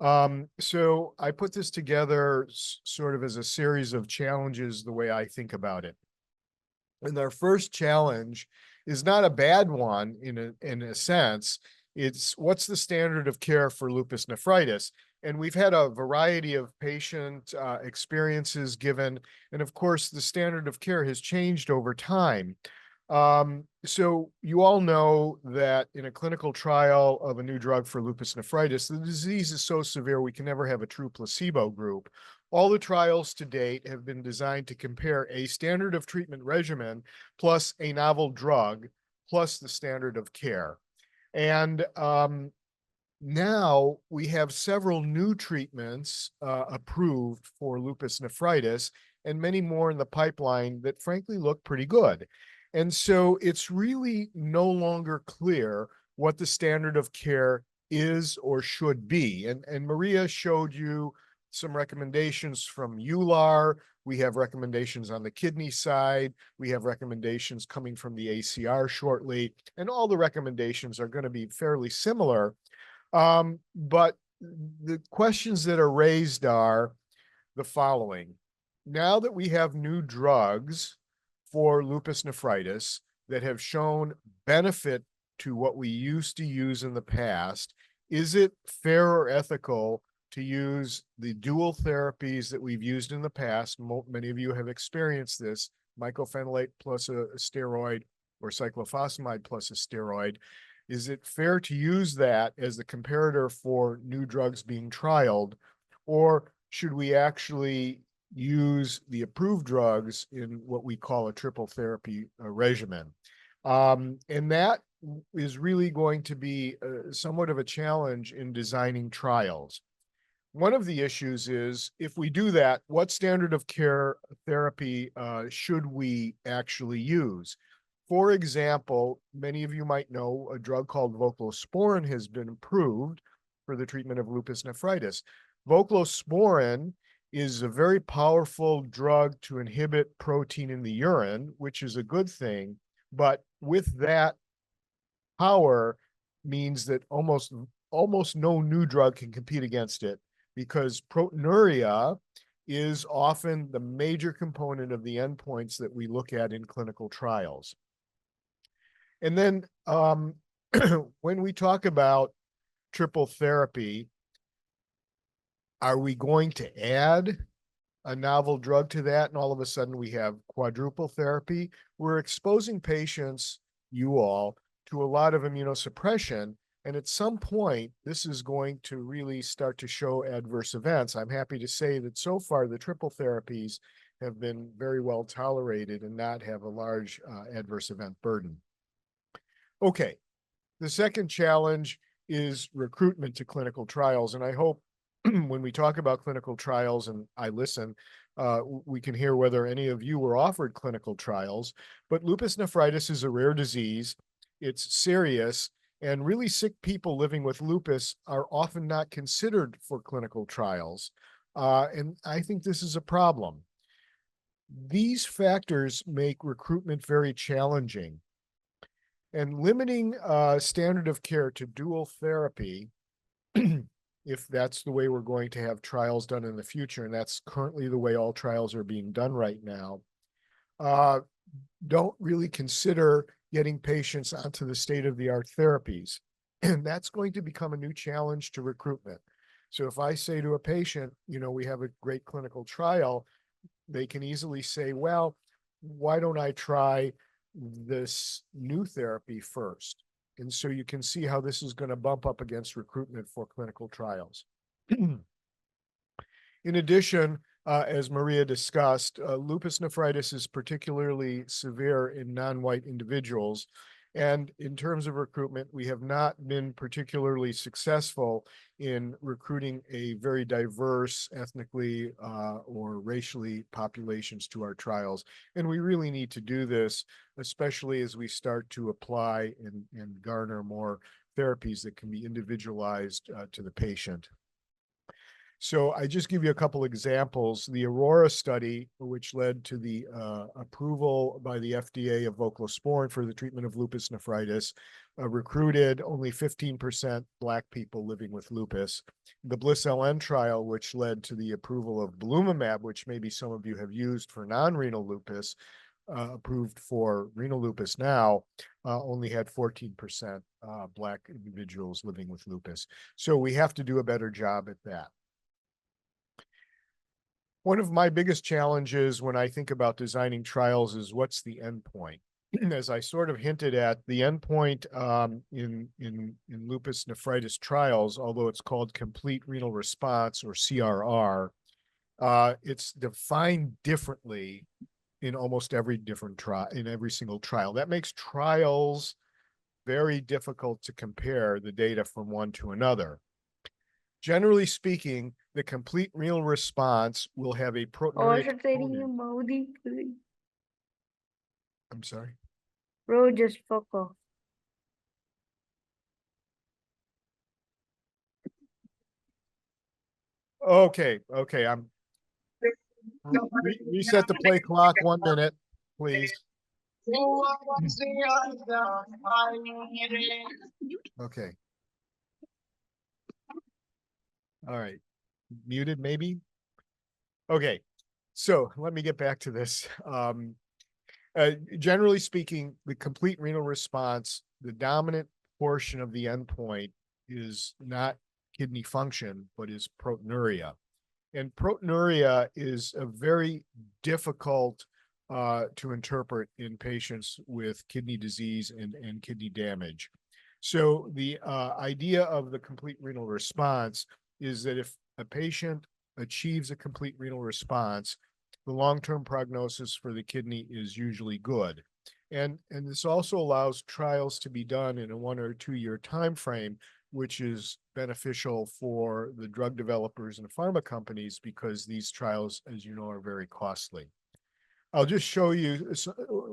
Speaker 14: So I put this together sort of as a series of challenges the way I think about it. And our first challenge is not a bad one in a sense. It's what's the standard of care for lupus nephritis? And we've had a variety of patient experiences given. And of course, the standard of care has changed over time. So you all know that in a clinical trial of a new drug for lupus nephritis, the disease is so severe we can never have a true placebo group. All the trials to date have been designed to compare a standard of treatment regimen plus a novel drug plus the standard of care. And now we have several new treatments approved for lupus nephritis and many more in the pipeline that frankly look pretty good. And so it's really no longer clear what the standard of care is or should be. And Maria showed you some recommendations from EULAR. We have recommendations on the kidney side. We have recommendations coming from the ACR shortly. And all the recommendations are going to be fairly similar. But the questions that are raised are the following. Now that we have new drugs for lupus nephritis that have shown benefit to what we used to use in the past, is it fair or ethical to use the dual therapies that we've used in the past? Many of you have experienced this, mycophenolate plus a steroid or cyclophosphamide plus a steroid. Is it fair to use that as the comparator for new drugs being trialed, or should we actually use the approved drugs in what we call a triple therapy regimen? And that is really going to be somewhat of a challenge in designing trials. One of the issues is, if we do that, what standard of care therapy should we actually use? For example, many of you might know a drug called voclosporin has been approved for the treatment of lupus nephritis. Voclosporin is a very powerful drug to inhibit protein in the urine, which is a good thing. But with that power means that almost no new drug can compete against it, because proteinuria is often the major component of the endpoints that we look at in clinical trials. And then when we talk about triple therapy, are we going to add a novel drug to that, and all of a sudden we have quadruple therapy? We're exposing patients, you all, to a lot of immunosuppression, and at some point, this is going to really start to show adverse events. I'm happy to say that so far the triple therapies have been very well tolerated and not have a large adverse event burden. Okay, the second challenge is recruitment to clinical trials, and I hope when we talk about clinical trials and I listen, we can hear whether any of you were offered clinical trials. But lupus nephritis is a rare disease. It's serious, and really sick people living with lupus are often not considered for clinical trials. And I think this is a problem. These factors make recruitment very challenging. And limiting standard of care to dual therapy, if that's the way we're going to have trials done in the future, and that's currently the way all trials are being done right now, don't really consider getting patients onto the state-of-the-art therapies. And that's going to become a new challenge to recruitment. So if I say to a patient, we have a great clinical trial, they can easily say, well, why don't I try this new therapy first? And so you can see how this is going to bump up against recruitment for clinical trials. In addition, as Maria discussed, lupus nephritis is particularly severe in non-white individuals. And in terms of recruitment, we have not been particularly successful in recruiting a very diverse ethnically or racially populations to our trials. And we really need to do this, especially as we start to apply and garner more therapies that can be individualized to the patient. So I just give you a couple examples. The Aurora study, which led to the approval by the FDA of voclosporin for the treatment of lupus nephritis, recruited only 15% Black people living with lupus. The Bliss-LN trial, which led to the approval of belimumab, which maybe some of you have used for non-renal lupus, approved for renal lupus now, only had 14% Black individuals living with lupus. So we have to do a better job at that. One of my biggest challenges when I think about designing trials is what's the endpoint? As I sort of hinted at, the endpoint in lupus nephritis trials, although it's called complete renal response or CRR, it's defined differently in almost every different trial, in every single trial. That makes trials very difficult to compare the data from one to another. Generally speaking, the complete renal response will have a proteinuria component. I'm sorry.
Speaker 15: Bro, just fuck off.
Speaker 14: Okay, reset the play clock 1 minute, please. Okay. All right. Muted, maybe? Okay. So let me get back to this. Generally speaking, the complete renal response, the dominant portion of the endpoint is not kidney function, but is proteinuria. And proteinuria is a very difficult to interpret in patients with kidney disease and kidney damage. So the idea of the complete renal response is that if a patient achieves a complete renal response, the long-term prognosis for the kidney is usually good. And this also allows trials to be done in a 1 or 2 year time frame, which is beneficial for the drug developers and pharma companies because these trials, as you know, are very costly. I'll just show you,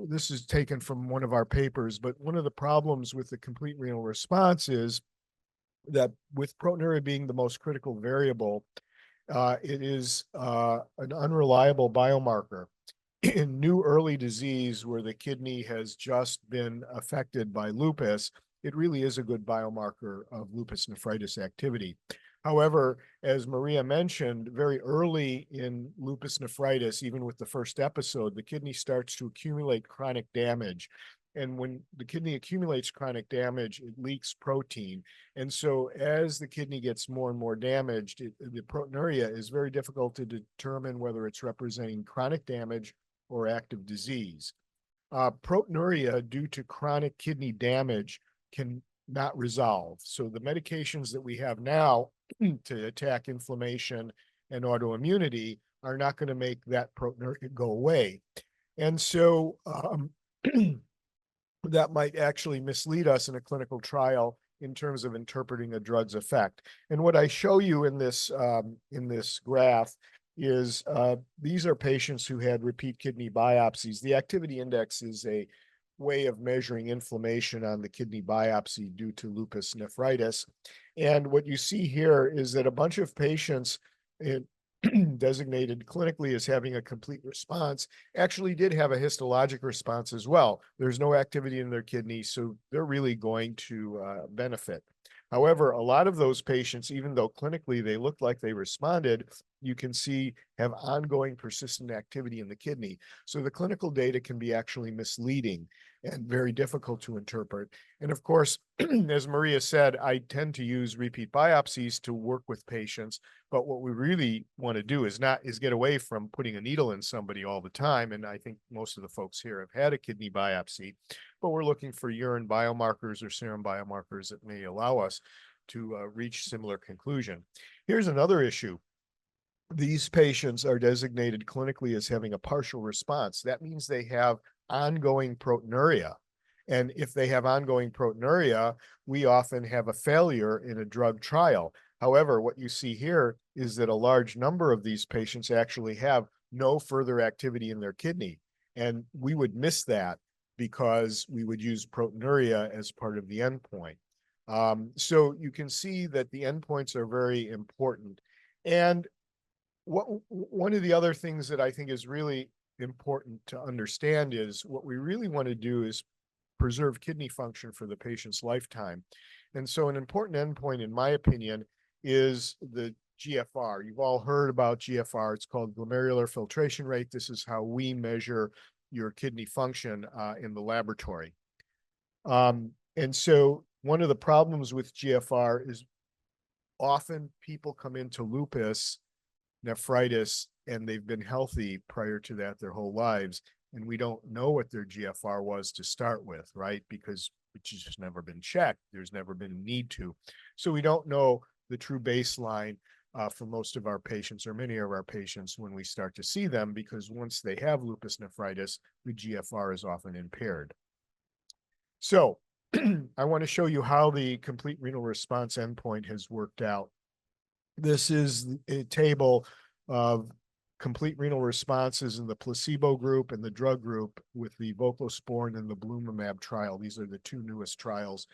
Speaker 14: this is taken from one of our papers, but one of the problems with the complete renal response is that with proteinuria being the most critical variable, it is an unreliable biomarker. In new early disease where the kidney has just been affected by lupus, it really is a good biomarker of lupus nephritis activity. However, as Maria mentioned, very early in lupus nephritis, even with the first episode, the kidney starts to accumulate chronic damage. And when the kidney accumulates chronic damage, it leaks protein. And so as the kidney gets more and more damaged, the proteinuria is very difficult to determine whether it's representing chronic damage or active disease. Proteinuria due to chronic kidney damage can not resolve. So the medications that we have now to attack inflammation and autoimmunity are not going to make that proteinuria go away. And so that might actually mislead us in a clinical trial in terms of interpreting a drug's effect. And what I show you in this graph is these are patients who had repeat kidney biopsies. The activity index is a way of measuring inflammation on the kidney biopsy due to lupus nephritis. And what you see here is that a bunch of patients designated clinically as having a complete response actually did have a histologic response as well. There's no activity in their kidney, so they're really going to benefit. However, a lot of those patients, even though clinically they looked like they responded, you can see have ongoing persistent activity in the kidney. So the clinical data can be actually misleading and very difficult to interpret. And of course, as Maria said, I tend to use repeat biopsies to work with patients. But what we really want to do is get away from putting a needle in somebody all the time. And I think most of the folks here have had a kidney biopsy, but we're looking for urine biomarkers or serum biomarkers that may allow us to reach similar conclusion. Here's another issue. These patients are designated clinically as having a partial response. That means they have ongoing proteinuria. And if they have ongoing proteinuria, we often have a failure in a drug trial. However, what you see here is that a large number of these patients actually have no further activity in their kidney. And we would miss that because we would use proteinuria as part of the endpoint. So you can see that the endpoints are very important. And one of the other things that I think is really important to understand is what we really want to do is preserve kidney function for the patient's lifetime. And so an important endpoint, in my opinion, is the GFR. You've all heard about GFR. It's called glomerular filtration rate. This is how we measure your kidney function in the laboratory. And so one of the problems with GFR is often people come into lupus nephritis and they've been healthy prior to that their whole lives, and we don't know what their GFR was to start with, right? Because it's just never been checked. There's never been a need to. So we don't know the true baseline for most of our patients or many of our patients when we start to see them, because once they have lupus nephritis, the GFR is often impaired. So I want to show you how the complete renal response endpoint has worked out. This is a table of complete renal responses in the placebo group and the drug group with the voclosporin and the belimumab trial. These are the two newest trials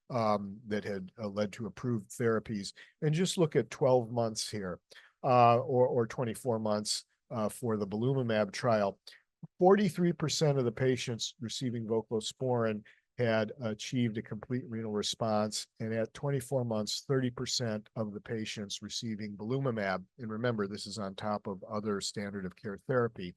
Speaker 14: that had led to approved therapies. And just look at 12 months here or 24 months for the belimumab trial. 43% of the patients receiving voclosporin had achieved a complete renal response. And at 24 months, 30% of the patients receiving belimumab, and remember, this is on top of other standard of care therapy.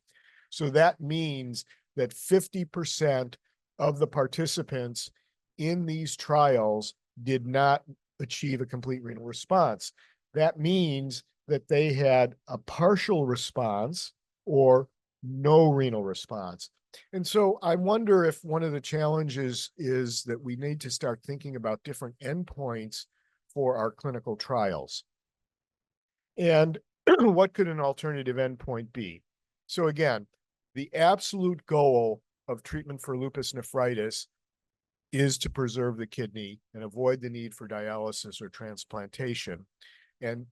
Speaker 14: So that means that 50% of the participants in these trials did not achieve a complete renal response. That means that they had a partial response or no renal response. And so I wonder if one of the challenges is that we need to start thinking about different endpoints for our clinical trials. And what could an alternative endpoint be? So again, the absolute goal of treatment for lupus nephritis is to preserve the kidney and avoid the need for dialysis or transplantation. And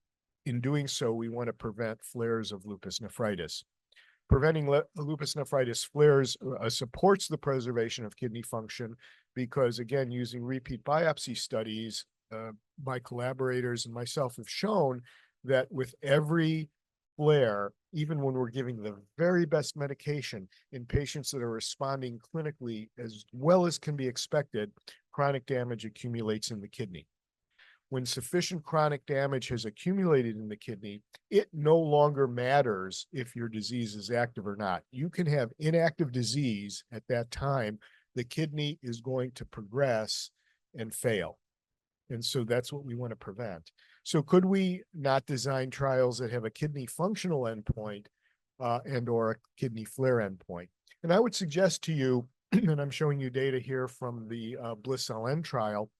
Speaker 14: in doing so, we want to prevent flares of lupus nephritis. Preventing lupus nephritis flares supports the preservation of kidney function because, again, using repeat biopsy studies, my collaborators and myself have shown that with every flare, even when we're giving the very best medication in patients that are responding clinically as well as can be expected, chronic damage accumulates in the kidney. When sufficient chronic damage has accumulated in the kidney, it no longer matters if your disease is active or not. You can have inactive disease at that time. The kidney is going to progress and fail. And so that's what we want to prevent. So could we not design trials that have a kidney functional endpoint and or a kidney flare endpoint? And I would suggest to you, and I'm showing you data here from the Bliss-LN trial,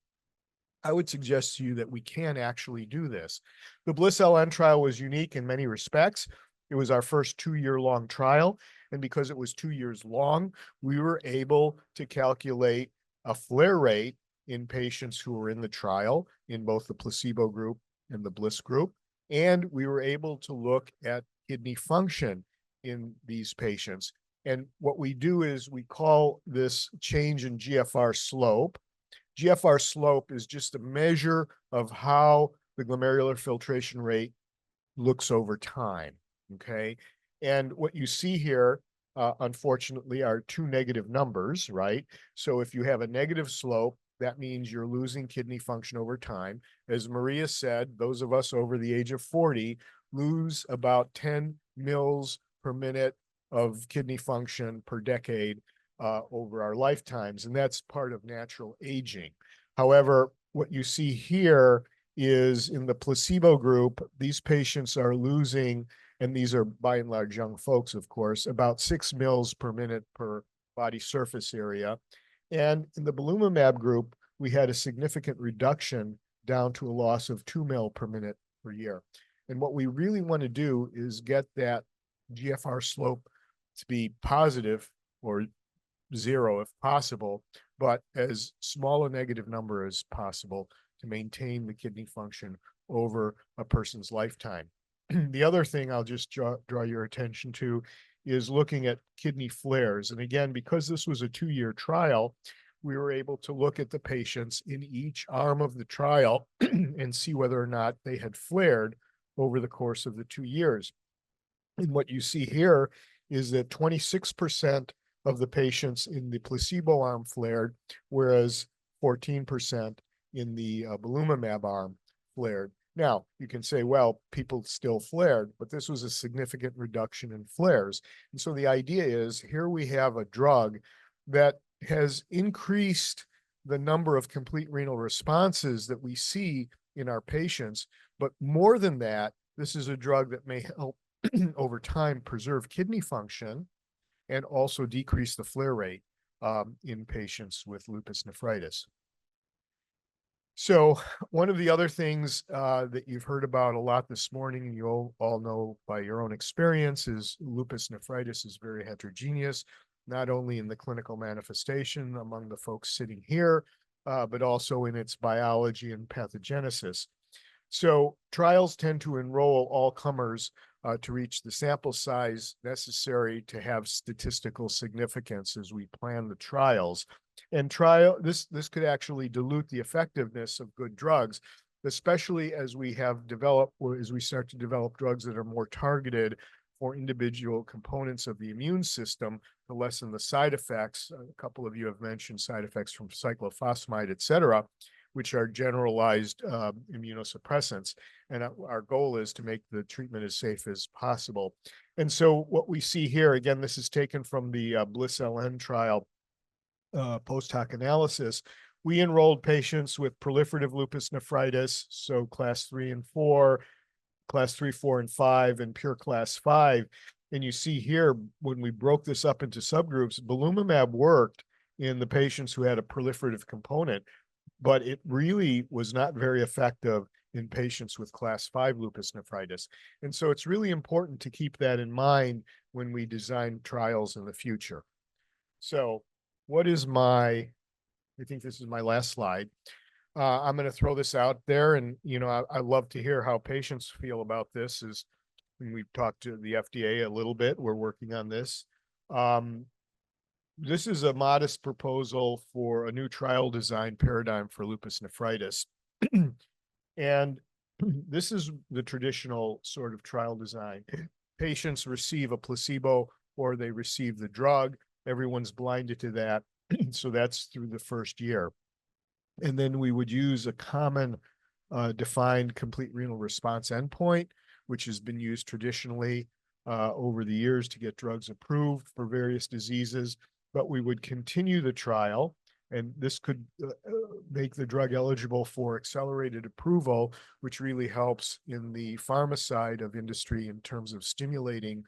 Speaker 14: I would suggest to you that we can actually do this. The Bliss-LN trial was unique in many respects. It was our first 2-year-long trial. And because it was 2 years long, we were able to calculate a flare rate in patients who were in the trial, in both the placebo group and the Bliss group. And we were able to look at kidney function in these patients. And what we do is we call this change in GFR slope. GFR slope is just a measure of how the glomerular filtration rate looks over time, okay? And what you see here, unfortunately, are two negative numbers, right? So if you have a negative slope, that means you're losing kidney function over time. As Maria said, those of us over the age of 40 lose about 10 mils per minute of kidney function per decade over our lifetimes, and that's part of natural aging. However, what you see here is in the placebo group, these patients are losing, and these are by and large young folks, of course, about 6 mils per minute per body surface area. And in the belimumab group, we had a significant reduction down to a loss of 2 mil per minute per year. And what we really want to do is get that GFR slope to be positive or 0 if possible, but as small a negative number as possible to maintain the kidney function over a person's lifetime. The other thing I'll just draw your attention to is looking at kidney flares. And again, because this was a 2-year trial, we were able to look at the patients in each arm of the trial and see whether or not they had flared over the course of the 2 years. And what you see here is that 26% of the patients in the placebo arm flared, whereas 14% in the belimumab arm flared. Now, you can say, well, people still flared, but this was a significant reduction in flares. And so the idea is here we have a drug that has increased the number of complete renal responses that we see in our patients. But more than that, this is a drug that may help over time preserve kidney function and also decrease the flare rate in patients with lupus nephritis. So one of the other things that you've heard about a lot this morning, and you all know by your own experience, is lupus nephritis is very heterogeneous, not only in the clinical manifestation among the folks sitting here, but also in its biology and pathogenesis. So trials tend to enroll all comers to reach the sample size necessary to have statistical significance as we plan the trials. And this could actually dilute the effectiveness of good drugs, especially as we have developed, or as we start to develop drugs that are more targeted for individual components of the immune system to lessen the side effects. A couple of you have mentioned side effects from cyclophosphamide, et cetera, which are generalized immunosuppressants. And our goal is to make the treatment as safe as possible. And so what we see here, again, this is taken from the Bliss-LN trial post hoc analysis. We enrolled patients with proliferative lupus nephritis, so class 3 and 4, class 3, 4, and 5, and pure class 5. And you see here, when we broke this up into subgroups, belimumab worked in the patients who had a proliferative component, but it really was not very effective in patients with class 5 lupus nephritis. And so it's really important to keep that in mind when we design trials in the future. So what is I think this is my last slide. I'm going to throw this out there, and I love to hear how patients feel about this. Is and we've talked to the FDA a little bit. We're working on this. This is a modest proposal for a new trial design paradigm for lupus nephritis. And this is the traditional sort of trial design. Patients receive a placebo or they receive the drug. Everyone's blinded to that. So that's through the first year. And then we would use a common defined complete renal response endpoint, which has been used traditionally over the years to get drugs approved for various diseases. But we would continue the trial, and this could make the drug eligible for accelerated approval, which really helps in the pharma side of industry in terms of stimulating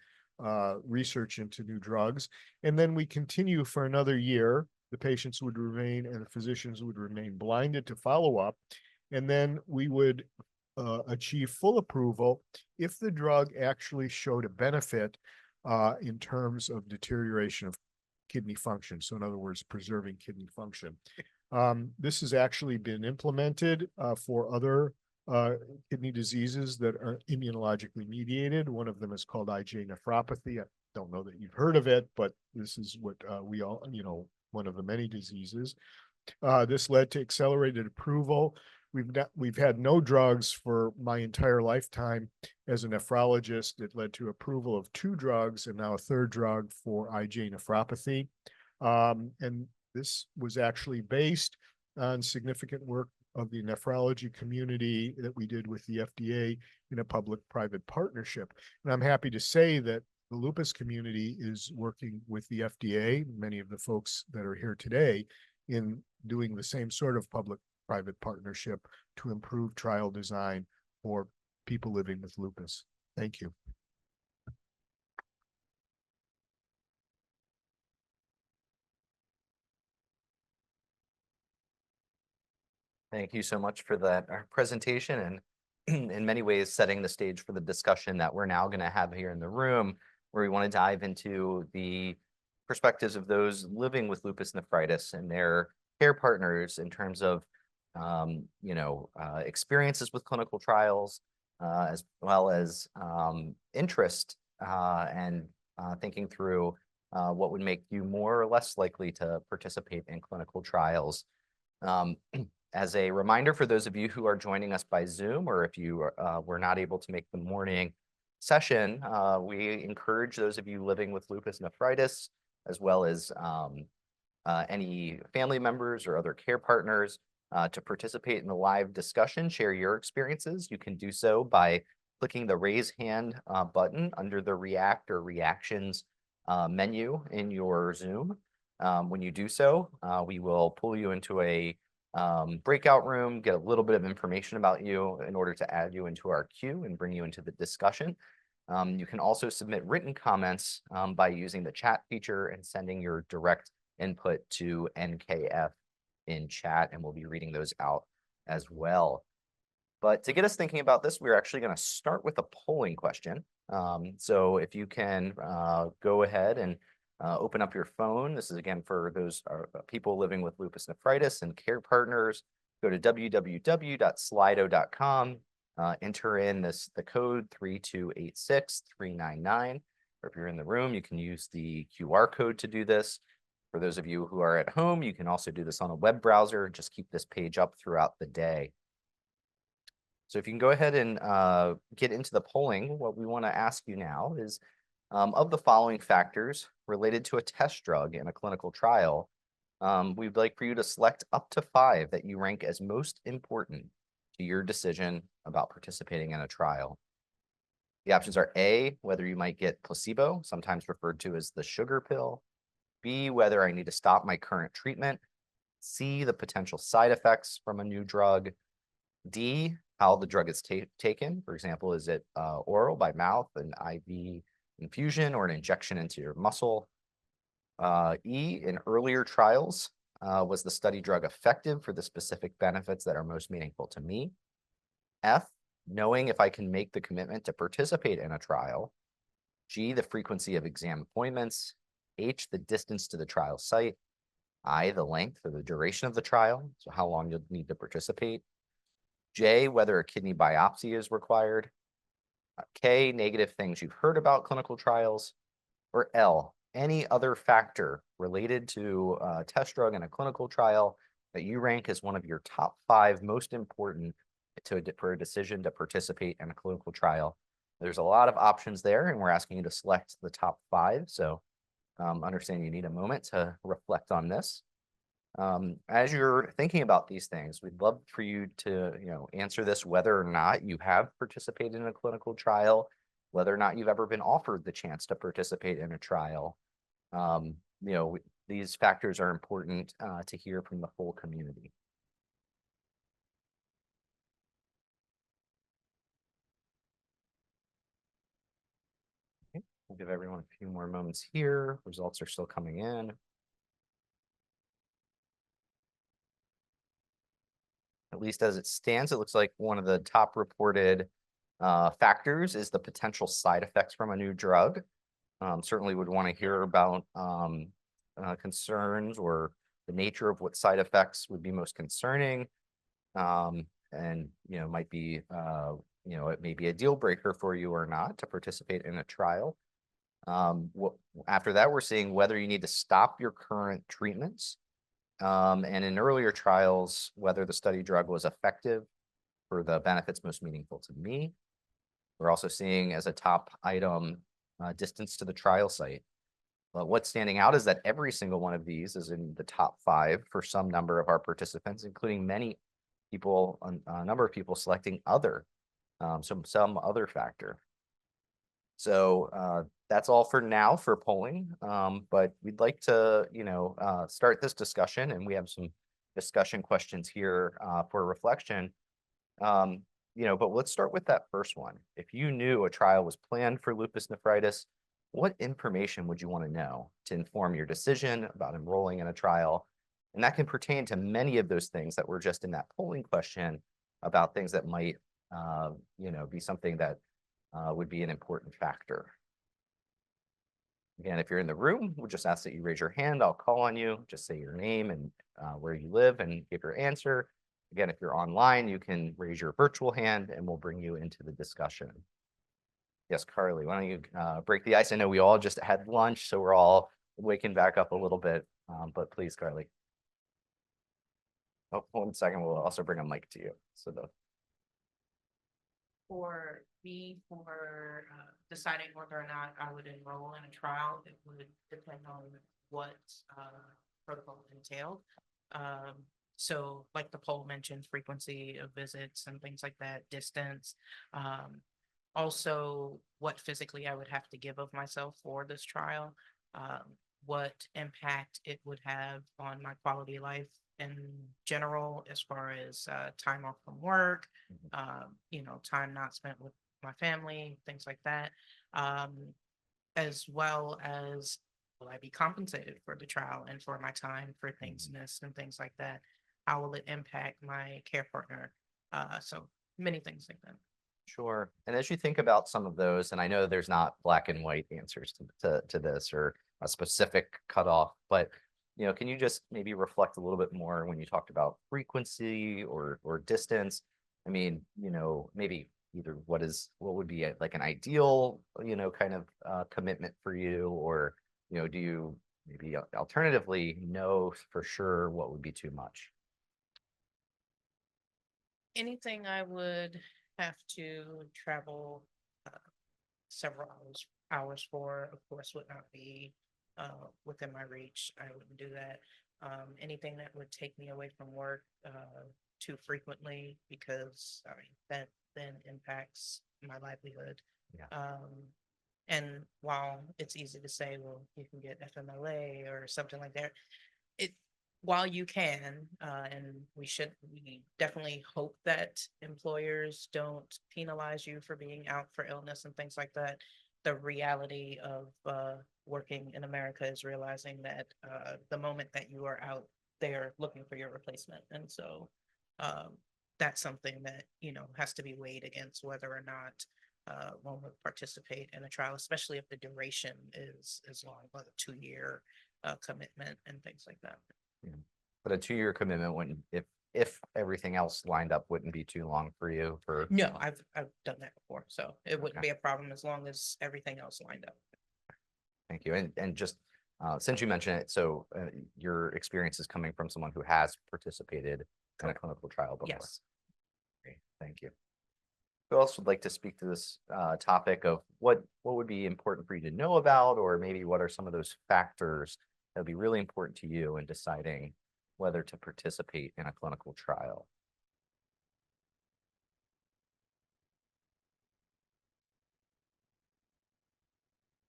Speaker 14: research into new drugs. And then we continue for another year. The patients would remain and the physicians would remain blinded to follow up. And then we would achieve full approval if the drug actually showed a benefit in terms of deterioration of kidney function. So in other words, preserving kidney function. This has actually been implemented for other kidney diseases that are immunologically mediated. One of them is called IgA nephropathy. I don't know that you've heard of it, but this is what we all, one of the many diseases. This led to accelerated approval. We've had no drugs for my entire lifetime as a nephrologist. It led to approval of 2 drugs and now a 3rd drug for IgA nephropathy. And this was actually based on significant work of the nephrology community that we did with the FDA in a public-private partnership. And I'm happy to say that the lupus community is working with the FDA, many of the folks that are here today, in doing the same sort of public-private partnership to improve trial design for people living with lupus. Thank you.
Speaker 4: Thank you so much for that presentation, and in many ways setting the stage for the discussion that we're now going to have here in the room, where we want to dive into the perspectives of those living with lupus nephritis and their care partners in terms of experiences with clinical trials, as well as interest and thinking through what would make you more or less likely to participate in clinical trials. As a reminder for those of you who are joining us by Zoom, or if you were not able to make the morning session, we encourage those of you living with lupus nephritis, as well as any family members or other care partners, to participate in the live discussion, share your experiences. You can do so by clicking the raise hand button under the react or reactions menu in your Zoom. When you do so, we will pull you into a breakout room, get a little bit of information about you in order to add you into our queue and bring you into the discussion. You can also submit written comments by using the chat feature and sending your direct input to NKF in chat, and we'll be reading those out as well. But to get us thinking about this, we're actually going to start with a polling question. So if you can go ahead and open up your phone. This is again for those people living with lupus nephritis and care partners. Go to www.slido.com, enter in the code 3286399. Or if you're in the room, you can use the QR code to do this. For those of you who are at home, you can also do this on a web browser. Just keep this page up throughout the day. So if you can go ahead and get into the polling, what we want to ask you now is, of the following factors related to a test drug in a clinical trial, we'd like for you to select up to 5 that you rank as most important to your decision about participating in a trial. The options are A, whether you might get placebo, sometimes referred to as the sugar pill; B, whether I need to stop my current treatment; C, the potential side effects from a new drug; D, how the drug is taken. For example, is it oral by mouth, an IV infusion, or an injection into your muscle? E, in earlier trials, was the study drug effective for the specific benefits that are most meaningful to me? F, knowing if I can make the commitment to participate in a trial. G, the frequency of exam appointments. H, the distance to the trial site. I, the length or the duration of the trial, so how long you'll need to participate. J, whether a kidney biopsy is required. K, negative things you've heard about clinical trials. Or L, any other factor related to a test drug in a clinical trial that you rank as one of your top 5 most important for a decision to participate in a clinical trial. There's a lot of options there, and we're asking you to select the top 5. So understand you need a moment to reflect on this. As you're thinking about these things, we'd love for you to, answer this whether or not you have participated in a clinical trial, whether or not you've ever been offered the chance to participate in a trial. These factors are important to hear from the whole community. Okay, we'll give everyone a few more moments here. Results are still coming in. At least as it stands, it looks like one of the top reported factors is the potential side effects from a new drug. Certainly would want to hear about concerns or the nature of what side effects would be most concerning. And, might be, it may be a deal breaker for you or not to participate in a trial. After that, we're seeing whether you need to stop your current treatments. And in earlier trials, whether the study drug was effective for the benefits most meaningful to me. We're also seeing as a top item distance to the trial site. But what's standing out is that every single one of these is in the top 5 for some number of our participants, including many people, a number of people selecting some other factor. So that's all for now for polling, but we'd like to, start this discussion, and we have some discussion questions here for reflection. But let's start with that first one. If you knew a trial was planned for lupus nephritis, what information would you want to know to inform your decision about enrolling in a trial? And that can pertain to many of those things that were just in that polling question about things that might, be something that would be an important factor. Again, if you're in the room, we'll just ask that you raise your hand. I'll call on you. Just say your name and where you live and give your answer. Again, if you're online, you can raise your virtual hand and we'll bring you into the discussion. Yes, Carly, why don't you break the ice? I know we all just had lunch, so we're all waking back up a little bit, but please, Carly. Oh, 1 second, we'll also bring a mic to you.
Speaker 12: For me, for deciding whether or not I would enroll in a trial, it would depend on what protocol entailed. So like the poll mentioned, frequency of visits and things like that, distance. Also, what physically I would have to give of myself for this trial, what impact it would have on my quality of life in general, as far as time off from work, time not spent with my family, things like that, as well as will I be compensated for the trial and for my time for things missed and things like that? How will it impact my care partner? So many things like that.
Speaker 4: Sure. And as you think about some of those, and I know there's not black and white answers to this or a specific cutoff, but can you just maybe reflect a little bit more when you talked about frequency or distance? I mean, maybe either what would be like an ideal, kind of commitment for you, or do you maybe alternatively know for sure what would be too much?
Speaker 12: Anything I would have to travel several hours for, of course, would not be within my reach. I wouldn't do that. Anything that would take me away from work too frequently, because that then impacts my livelihood.
Speaker 4: Yeah.
Speaker 12: And while it's easy to say, well, you can get FMLA or something like that, while you can, and we definitely hope that employers don't penalize you for being out for illness and things like that. The reality of working in America is realizing that the moment that you are out, they're looking for your replacement. And so that's something that, has to be weighed against whether or not one would participate in a trial, especially if the duration is long, like a 2-year commitment and things like that.
Speaker 4: Yeah. But a 2-year commitment, if if everything else lined up, wouldn't be too long for you for?
Speaker 12: No, I've done that before, so it wouldn't
Speaker 4: Okay.
Speaker 12: be a problem as long as everything else lined up.
Speaker 4: Thank you. And just since you mentioned it, so your experience is coming from someone who has participated in a clinical trial before.
Speaker 12: Yes.
Speaker 4: Great, thank you. Who else would like to speak to this topic of what would be important for you to know about, or maybe what are some of those factors that would be really important to you in deciding whether to participate in a clinical trial?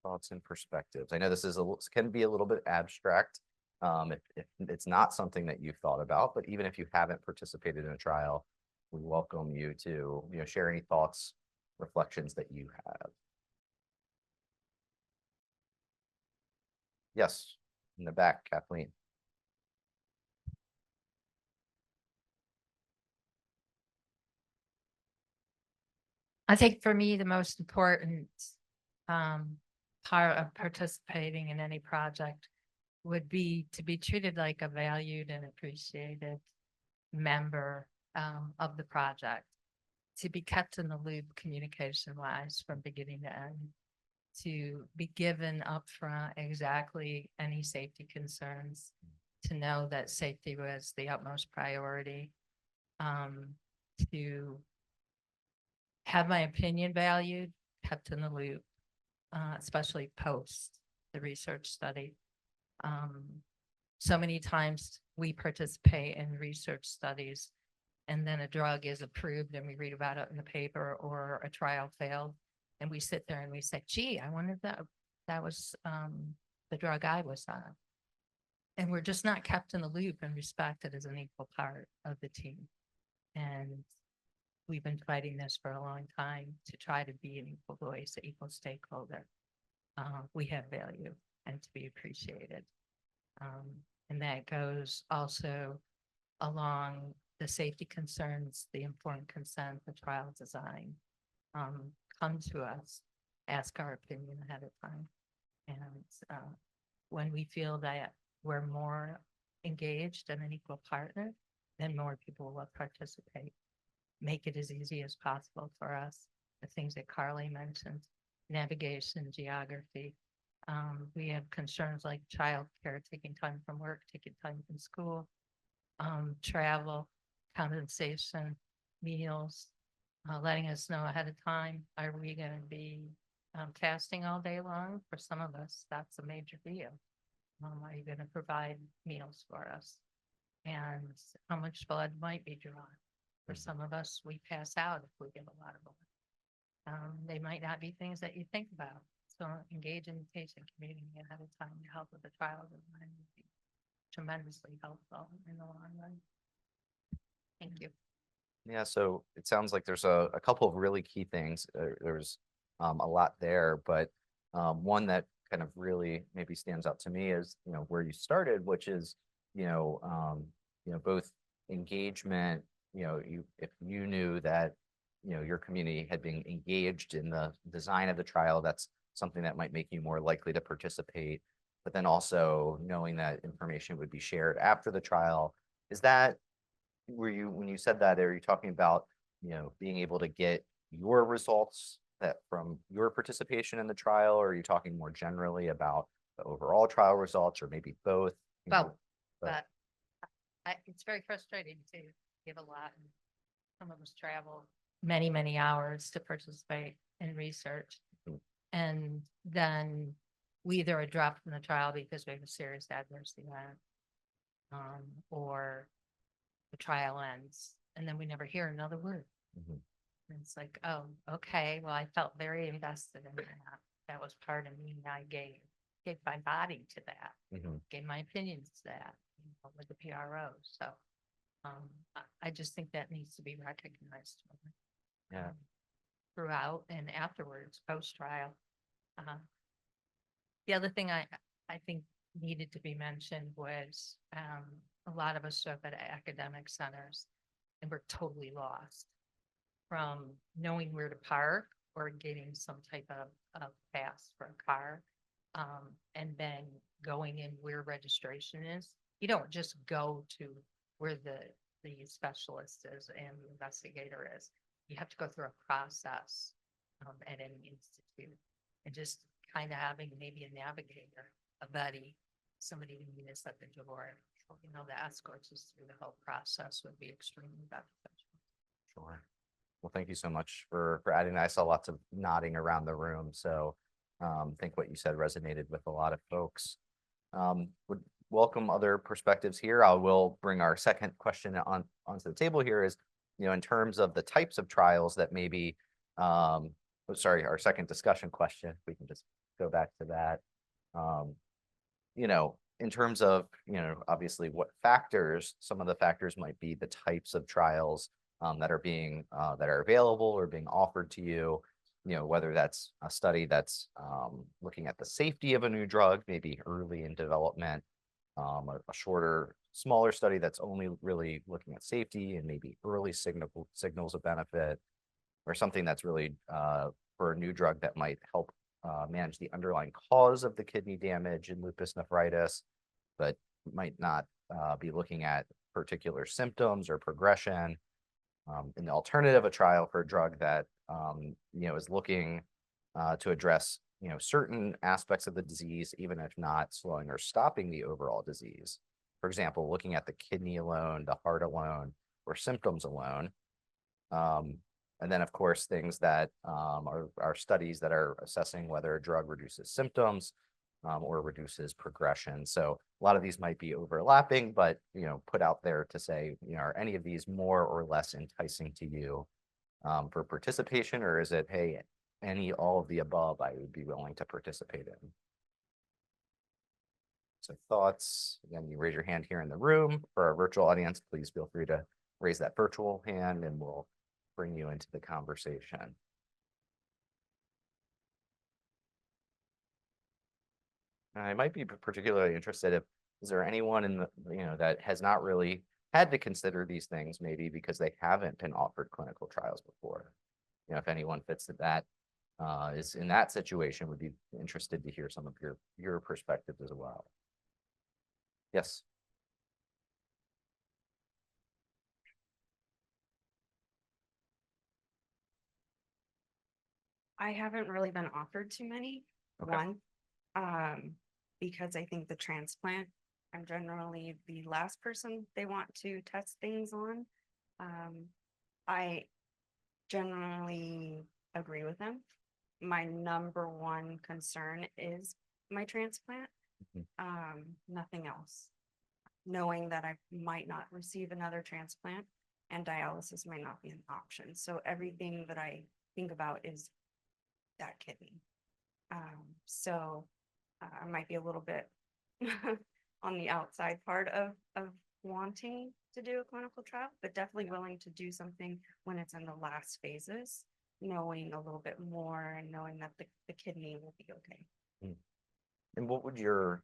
Speaker 4: Thoughts and perspectives. I know this is can be a little bit abstract if it's not something that you've thought about, but even if you haven't participated in a trial, we welcome you to share any thoughts, reflections that you have. Yes, in the back, Kathleen.
Speaker 16: I think for me, the most important part of participating in any project would be to be treated like a valued and appreciated member of the project, to be kept in the loop communication wise from beginning to end, to be given upfront exactly any safety concerns, to know that safety was the utmost priority, to have my opinion valued, kept in the loop, especially post the research study. So many times we participate in research studies and then a drug is approved and we read about it in the paper, or a trial failed. And we sit there and we say, gee, I wonder if that was the drug I was on. And we're just not kept in the loop and respected as an equal part of the team. And we've been fighting this for a long time to try to be an equal voice, an equal stakeholder. We have value and to be appreciated. And that goes also along the safety concerns, the informed consent, the trial design. Come to us, ask our opinion ahead of time. And when we feel that we're more engaged and an equal partner, then more people will participate. Make it as easy as possible for us. The things that Carly mentioned, navigation, geography. We have concerns like childcare, taking time from work, taking time from school, travel, compensation, meals, letting us know ahead of time. Are we going to be fasting all day long? For some of us, that's a major deal. Are you going to provide meals for us? And how much blood might be drawn? For some of us, we pass out if we give a lot of blood. They might not be things that you think about. So engage in the patient community ahead of time to help with the trial design would be tremendously helpful in the long run. Thank you.
Speaker 4: Yeah, so it sounds like there's a couple of really key things. There's a lot there, but one that kind of really maybe stands out to me is where you started, which is both engagement. If you knew that your community had been engaged in the design of the trial, that's something that might make you more likely to participate. But then also knowing that information would be shared after the trial. Is that when you said that, are you talking about being able to get your results that from your participation in the trial, or are you talking more generally about the overall trial results, or maybe both?
Speaker 16: Both, but it's very frustrating to give a lot. And some of us travel many, many hours to participate in research. And then we either are dropped from the trial because we have a serious adverse event, or the trial ends and then we never hear another word. And it's like, oh, okay, well, I felt very invested in that. That was part of me. I gave my body to that, gave my opinions to that with the PRO. So I just think that needs to be recognized throughout and afterwards, post-trial. The other thing I think needed to be mentioned was a lot of us show up at academic centers and we're totally lost from knowing where to park or getting some type of pass for a car, and then going in where registration is. You don't just go to where the the specialist is and the investigator is. You have to go through a process at any institute, and just kind of having maybe a navigator, a buddy, somebody who meet us at the door, that escorts us through the whole process would be extremely beneficial.
Speaker 4: Sure. Well, thank you so much for adding that. I saw lots of nodding around the room, so I think what you said resonated with a lot of folks. Would welcome other perspectives here. I will bring our second question onto the table here is, in terms of the types of trials that maybe, our second discussion question, if we can just go back to that. In terms of, obviously what factors, some of the factors might be the types of trials that are being that are available or being offered to you, whether that's a study that's looking at the safety of a new drug, maybe early in development, a shorter, smaller study that's only really looking at safety and maybe early signals of benefit, or something that's really for a new drug that might help manage the underlying cause of the kidney damage in lupus nephritis, but might not be looking at particular symptoms or progression. In the alternative, a trial for a drug that is looking to address certain aspects of the disease, even if not slowing or stopping the overall disease. For example, looking at the kidney alone, the heart alone, or symptoms alone. And then, of course, things that are studies that are assessing whether a drug reduces symptoms or reduces progression. So a lot of these might be overlapping, but put out there to say, are any of these more or less enticing to you for participation, or is it, hey, all of the above I would be willing to participate in? So thoughts, again, you raise your hand here in the room. For our virtual audience, please feel free to raise that virtual hand and we'll bring you into the conversation. I might be particularly interested is there anyone in the, that has not really had to consider these things, maybe because they haven't been offered clinical trials before. If anyone fits that is in that situation, would be interested to hear some of your perspectives as well. Yes.
Speaker 7: I haven't really been offered too many.
Speaker 4: Okay.
Speaker 7: One, because I think the transplant, I'm generally the last person they want to test things on. I generally agree with them. My number one concern is my transplant. Nothing else. Knowing that I might not receive another transplant and dialysis might not be an option. So everything that I think about is that kidney. So I might be a little bit on the outside part of wanting to do a clinical trial, but definitely willing to do something when it's in the last phases, knowing a little bit more and knowing that the kidney will be okay.
Speaker 4: And what would your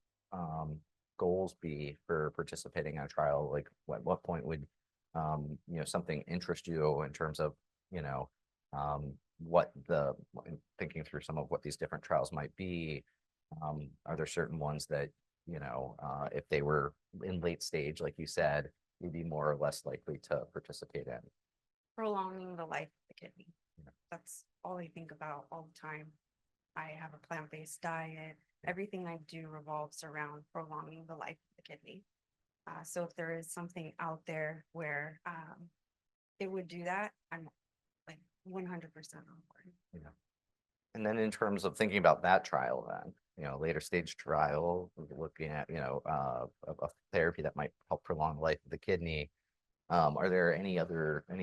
Speaker 4: goals be for participating in a trial? Like what point would something interest you in terms of thinking through some of what these different trials might be? Are there certain ones that if they were in late stage, like you said, you'd be more or less likely to participate in?
Speaker 7: Prolonging the life of the kidney. That's all I think about all the time. I have a plant-based diet. Everything I do revolves around prolonging the life of the kidney. So if there is something out there where it would do that, I'm like 100% on board.
Speaker 4: And then in terms of thinking about that trial, then, later stage trial, looking at, a therapy that might help prolong the life of the kidney. Are there any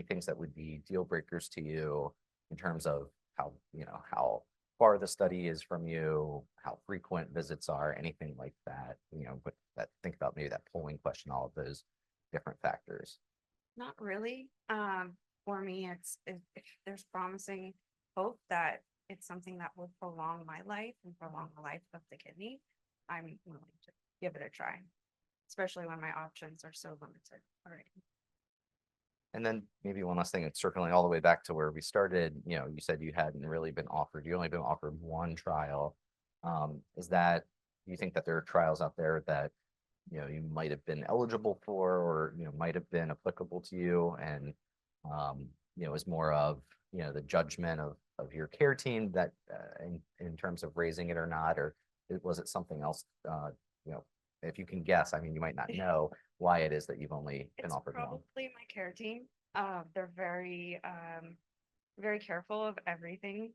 Speaker 4: things that would be deal breakers to you in terms of how far the study is from you, how frequent visits are, anything like that, but think about maybe that polling question, all of those different factors?
Speaker 7: Not really. For me, if there's promising hope that it's something that will prolong my life and prolong the life of the kidney, I'm willing to give it a try, especially when my options are so limited already.
Speaker 4: And then maybe one last thing, it's circling all the way back to where we started, you said you hadn't really been offered, you only been offered one trial. Do you think that there are trials out there that you might have been eligible for, or, might have been applicable to you. And, is more of, the judgment of your care team that, in terms of raising it or not, or was it something else? If you can guess, I mean, you might not know why it is that you've only been
Speaker 7: It's
Speaker 4: offered one.
Speaker 7: probably my care team. They're very careful of everything.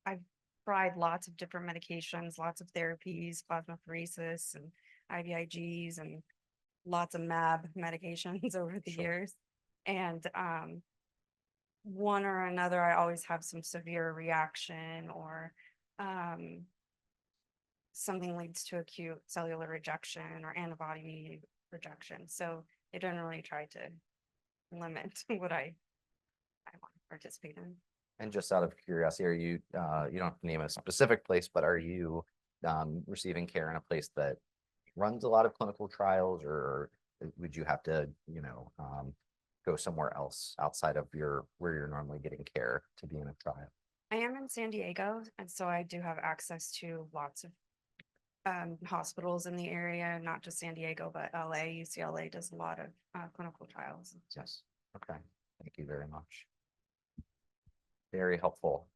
Speaker 7: I've tried lots of different medications, lots of therapies, plasmapheresis and IVIGs and lots of MAB medications over the
Speaker 4: Sure.
Speaker 7: years. And one or another, I always have some severe reaction or something leads to acute cellular rejection or antibody rejection. So they generally try to limit what I want to participate in.
Speaker 4: And just out of curiosity, are you, you don't have to name a specific place, but are you receiving care in a place that runs a lot of clinical trials, or would you have to, go somewhere else outside of where you're normally getting care to be in a trial?
Speaker 7: I am in San Diego, and so I do have access to lots of hospitals in the area, not just San Diego, but LA, UCLA does a lot of clinical trials.
Speaker 4: Yes. Okay. Thank you very much. Very helpful.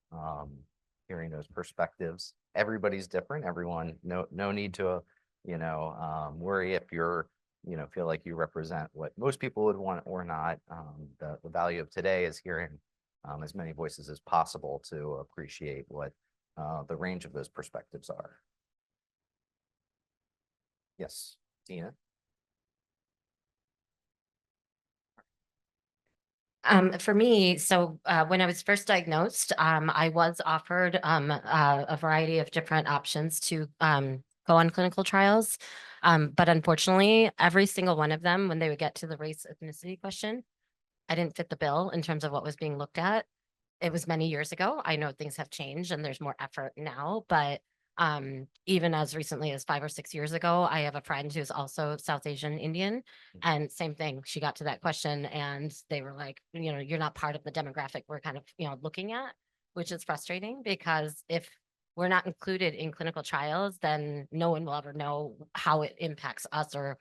Speaker 4: Hearing those perspectives. Everybody's different. Everyone, no need to, worry if you're, feel like you represent what most people would want or not. The value of today is hearing as many voices as possible to appreciate what the range of those perspectives are. Yes, Tina.
Speaker 9: For me, so when I was first diagnosed, I was offered a variety of different options to go on clinical trials. But unfortunately, every single one of them, when they would get to the race ethnicity question, I didn't fit the bill in terms of what was being looked at. It was many years ago. I know things have changed and there's more effort now, but even as recently as 5 or 6 years ago, I have a friend who's also South Asian Indian, and same thing. She got to that question and they were like, you're not part of the demographic we're kind of, looking at, which is frustrating because if we're not included in clinical trials, then no one will ever know how it impacts us or,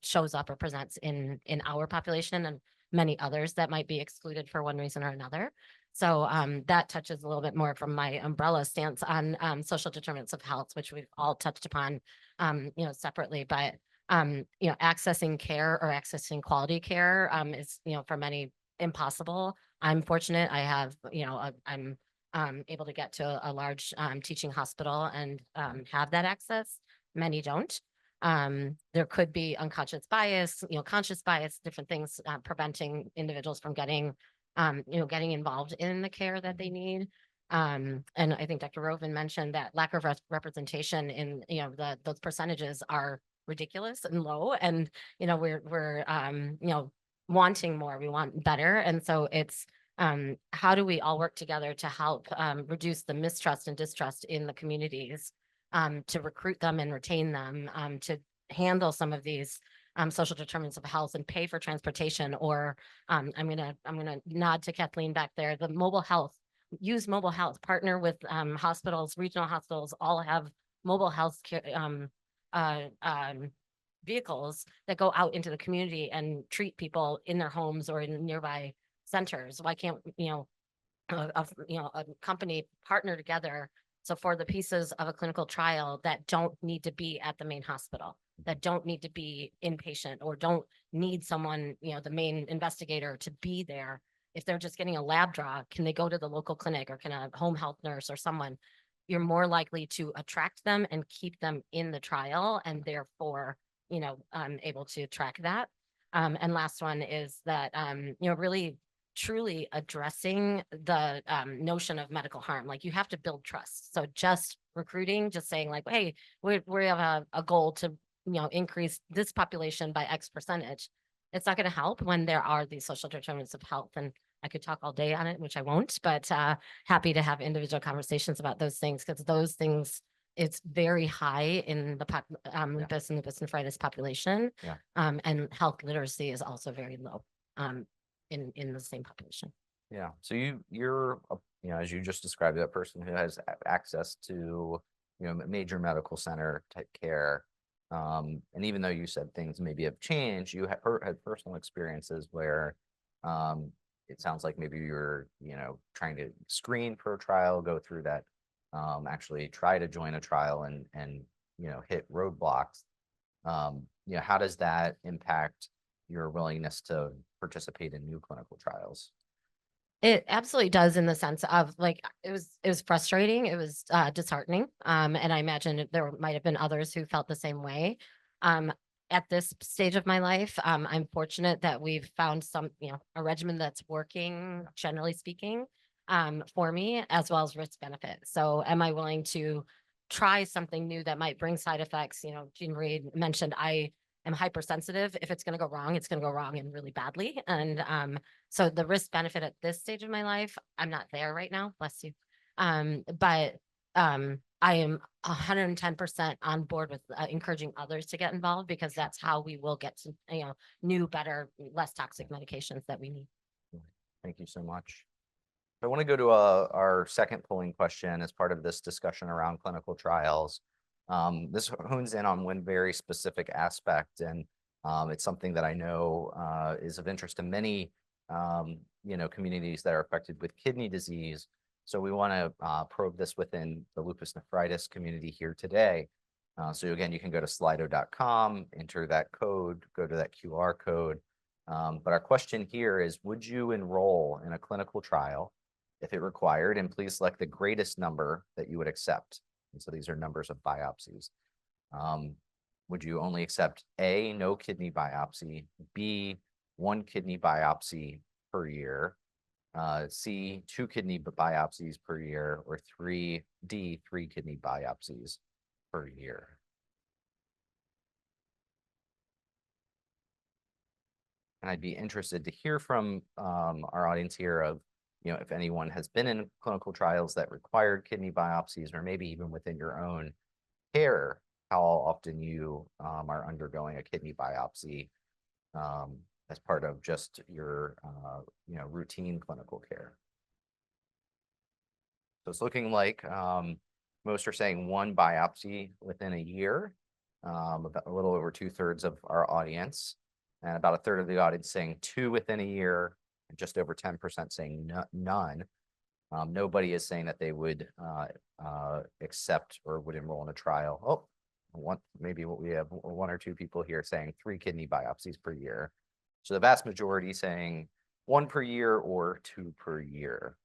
Speaker 9: shows up or presents in our population and many others that might be excluded for one reason or another. So that touches a little bit more from my umbrella stance on social determinants of health, which we've all touched upon, separately. But accessing care or accessing quality care is, for many impossible. I'm fortunate. I have, I'm able to get to a large teaching hospital and have that access. Many don't. There could be unconscious bias, conscious bias, different things preventing individuals from getting getting involved in the care that they need. And I think Dr. Rovin mentioned that lack of representation in, those percentages are ridiculous and low. And, we're wanting more, we want better. And so it's, how do we all work together to help reduce the mistrust and distrust in the communities, to recruit them and retain them, to handle some of these social determinants of health and pay for transportation, or I'm gonna nod to Kathleen back there. The mobile health, use mobile health, partner with hospitals, regional hospitals, all have mobile health care vehicles that go out into the community and treat people in their homes or in nearby centers. Why can't a company partner together? So for the pieces of a clinical trial that don't need to be at the main hospital, that don't need to be inpatient or don't need someone, the main investigator to be there. If they're just getting a lab draw, can they go to the local clinic, or can a home health nurse or someone? You're more likely to attract them and keep them in the trial, and therefore, able to track that. And last one is that, really truly addressing the notion of medical harm. Like, you have to build trust. So just recruiting, just saying like, hey, we have a goal to, increase this population by X percentage. It's not going to help when there are these social determinants of health. And I could talk all day on it, which I won't, but happy to have individual conversations about those things, because those things, it's very high in the lupus and lupus nephritis population.
Speaker 4: Yeah.
Speaker 9: And health literacy is also very low. In the same population.
Speaker 4: Yeah. So you're, as you just described, that person who has access to, major medical center type care. And even though you said things maybe have changed, you had personal experiences where it sounds like maybe you're, trying to screen for a trial, go through that, actually try to join a trial and hit roadblocks. How does that impact your willingness to participate in new clinical trials?
Speaker 9: It absolutely does, in the sense of, like, it was frustrating. It was disheartening. And I imagine there might have been others who felt the same way. At this stage of my life, I'm fortunate that we've found a regimen that's working, generally speaking, for me, as well as risk benefit. So am I willing to try something new that might bring side effects? Jean Marie mentioned I am hypersensitive. If it's going to go wrong, it's going to go wrong and really badly. And so the risk benefit at this stage of my life, I'm not there right now, bless you. But I am 110% on board with encouraging others to get involved, because that's how we will get to, new, better, less toxic medications that we need.
Speaker 4: Thank you so much. I want to go to our second polling question as part of this discussion around clinical trials. This hones in on one very specific aspect, and it's something that I know is of interest to many, communities that are affected with kidney disease. So we want to probe this within the lupus nephritis community here today. So again, you can go to slido.com, enter that code, go to that QR code. But our question here is, would you enroll in a clinical trial if it required? And please select the greatest number that you would accept. And so these are numbers of biopsies. Would you only accept A, no kidney biopsy, B, 1 kidney biopsy per year, C, 2 kidney biopsies per year, or D, 3 kidney biopsies per year? And I'd be interested to hear from our audience here of, if anyone has been in clinical trials that required kidney biopsies, or maybe even within your own care, how often you are undergoing a kidney biopsy as part of just your, routine clinical care. So it's looking like most are saying 1 biopsy within a year, about a little over 2/3 of our audience, and about 1/3 of the audience saying 2 within a year, and just over 10% saying none. Nobody is saying that they would accept or would enroll in a trial. Maybe we have 1 or 2 people here saying 3 kidney biopsies per year. So the vast majority saying 1 per year or 2 per year.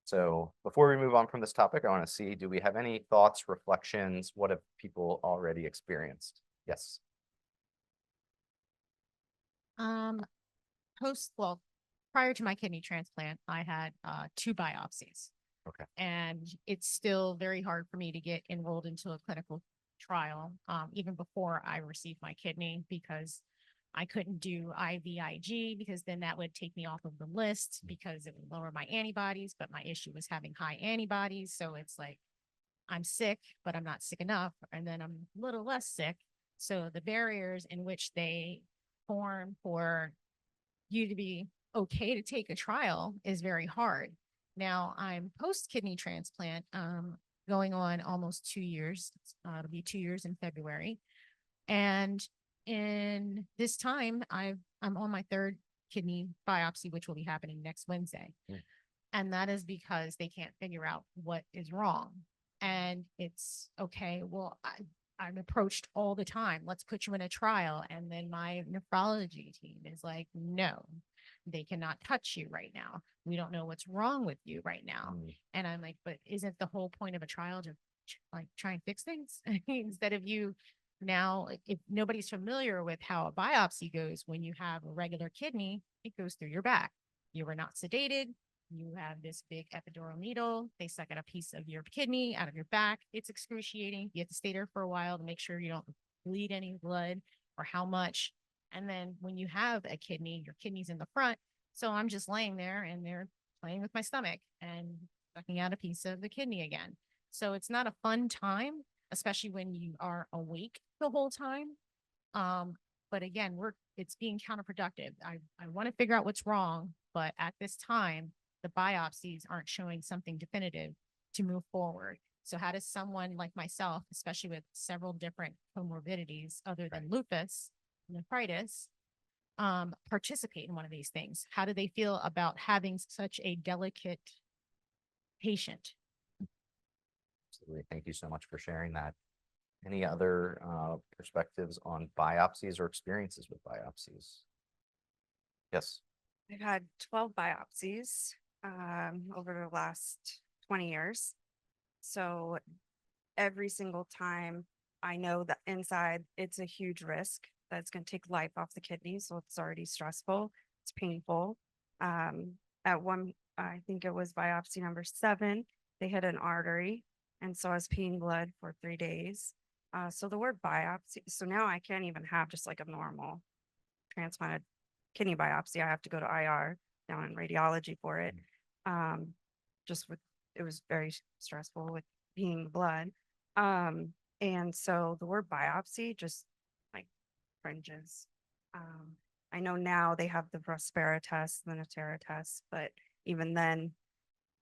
Speaker 4: So before we move on from this topic, I want to see, do we have any thoughts, reflections? What have people already experienced? Yes.
Speaker 8: Prior to my kidney transplant, I had 2 biopsies.
Speaker 4: Okay.
Speaker 8: And it's still very hard for me to get enrolled into a clinical trial, even before I received my kidney, because I couldn't do IVIG, because then that would take me off of the list, because it would lower my antibodies, but my issue was having high antibodies. So it's like, I'm sick, but I'm not sick enough. And then I'm a little less sick. So the barriers in which they form for you to be okay to take a trial is very hard. Now I'm post kidney transplant, going on almost 2 years. It'll be 2 years in February. And in this time, I'm on my 3rd kidney biopsy, which will be happening next Wednesday.
Speaker 4: Yeah.
Speaker 8: And that is because they can't figure out what is wrong. And it's okay. Well, I'm approached all the time. Let's put you in a trial. And then my nephrology team is like, no, they cannot touch you right now. We don't know what's wrong with you right now. And I'm like, but isn't the whole point of a trial to try and fix things? Instead of you now, if nobody's familiar with how a biopsy goes, when you have a regular kidney, it goes through your back. You were not sedated. You have this big epidural needle. They suck out a piece of your kidney out of your back. It's excruciating. You have to stay there for a while to make sure you don't bleed any blood or how much. And then when you have a kidney, your kidney's in the front. So I'm just laying there and they're playing with my stomach and sucking out a piece of the kidney again. So it's not a fun time, especially when you are awake the whole time. But again, it's being counterproductive. I want to figure out what's wrong, but at this time, the biopsies aren't showing something definitive to move forward. So how does someone like myself, especially with several different comorbidities other than lupus, nephritis, participate in one of these things? How do they feel about having such a delicate patient?
Speaker 4: Absolutely. Thank you so much for sharing that. Any other perspectives on biopsies or experiences with biopsies? Yes.
Speaker 7: I've had 12 biopsies over the last 20 years. So every single time I know that inside it's a huge risk that's going to take life off the kidney. So it's already stressful. It's painful. At one, I think it was biopsy number 7, they hit an artery. And so I was peeing blood for 3 days. So the word biopsy, so now I can't even have just like a normal transplanted kidney biopsy. I have to go to IR down in radiology for it. Just with, it was very stressful with peeing blood. And so the word biopsy just like cringes. I know now they have the Prospera test, the Natera test, but even then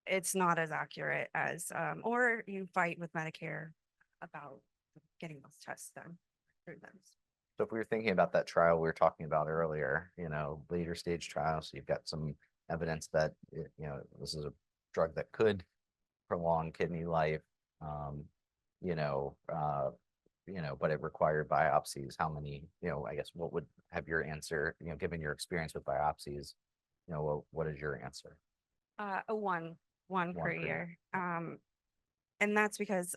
Speaker 7: it's not as accurate as, or you fight with Medicare about getting those tests done through them.
Speaker 4: So if we were thinking about that trial we were talking about earlier, later stage trial, so you've got some evidence that, this is a drug that could prolong kidney life, but it required biopsies. How many, I guess, what would have your answer, given your experience with biopsies, what is your answer?
Speaker 7: One
Speaker 4: One
Speaker 7: per
Speaker 4: per
Speaker 7: year. And that's because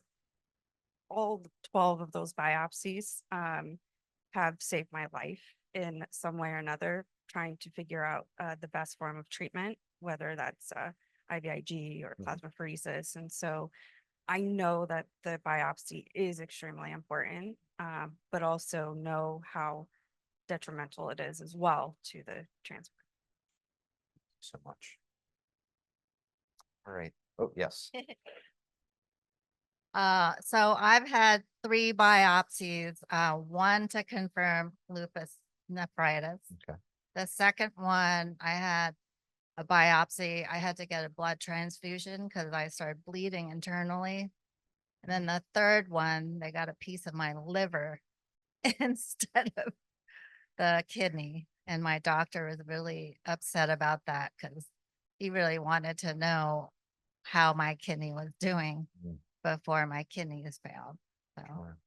Speaker 7: all 12 of those biopsies have saved my life in some way or another, trying to figure out the best form of treatment, whether that's IVIG or plasmapheresis. And so I know that the biopsy is extremely important, but also know how detrimental it is as well to the transplant.
Speaker 4: So much. All right. Oh, yes.
Speaker 17: So I've had 3 biopsies, one to confirm lupus nephritis.
Speaker 4: Okay.
Speaker 17: The second one, I had a biopsy. I had to get a blood transfusion because I started bleeding internally. And then the third one, they got a piece of my liver instead of the kidney. And my doctor was really upset about that because he really wanted to know how my kidney was doing before my kidneys failed. So.
Speaker 4: Sure.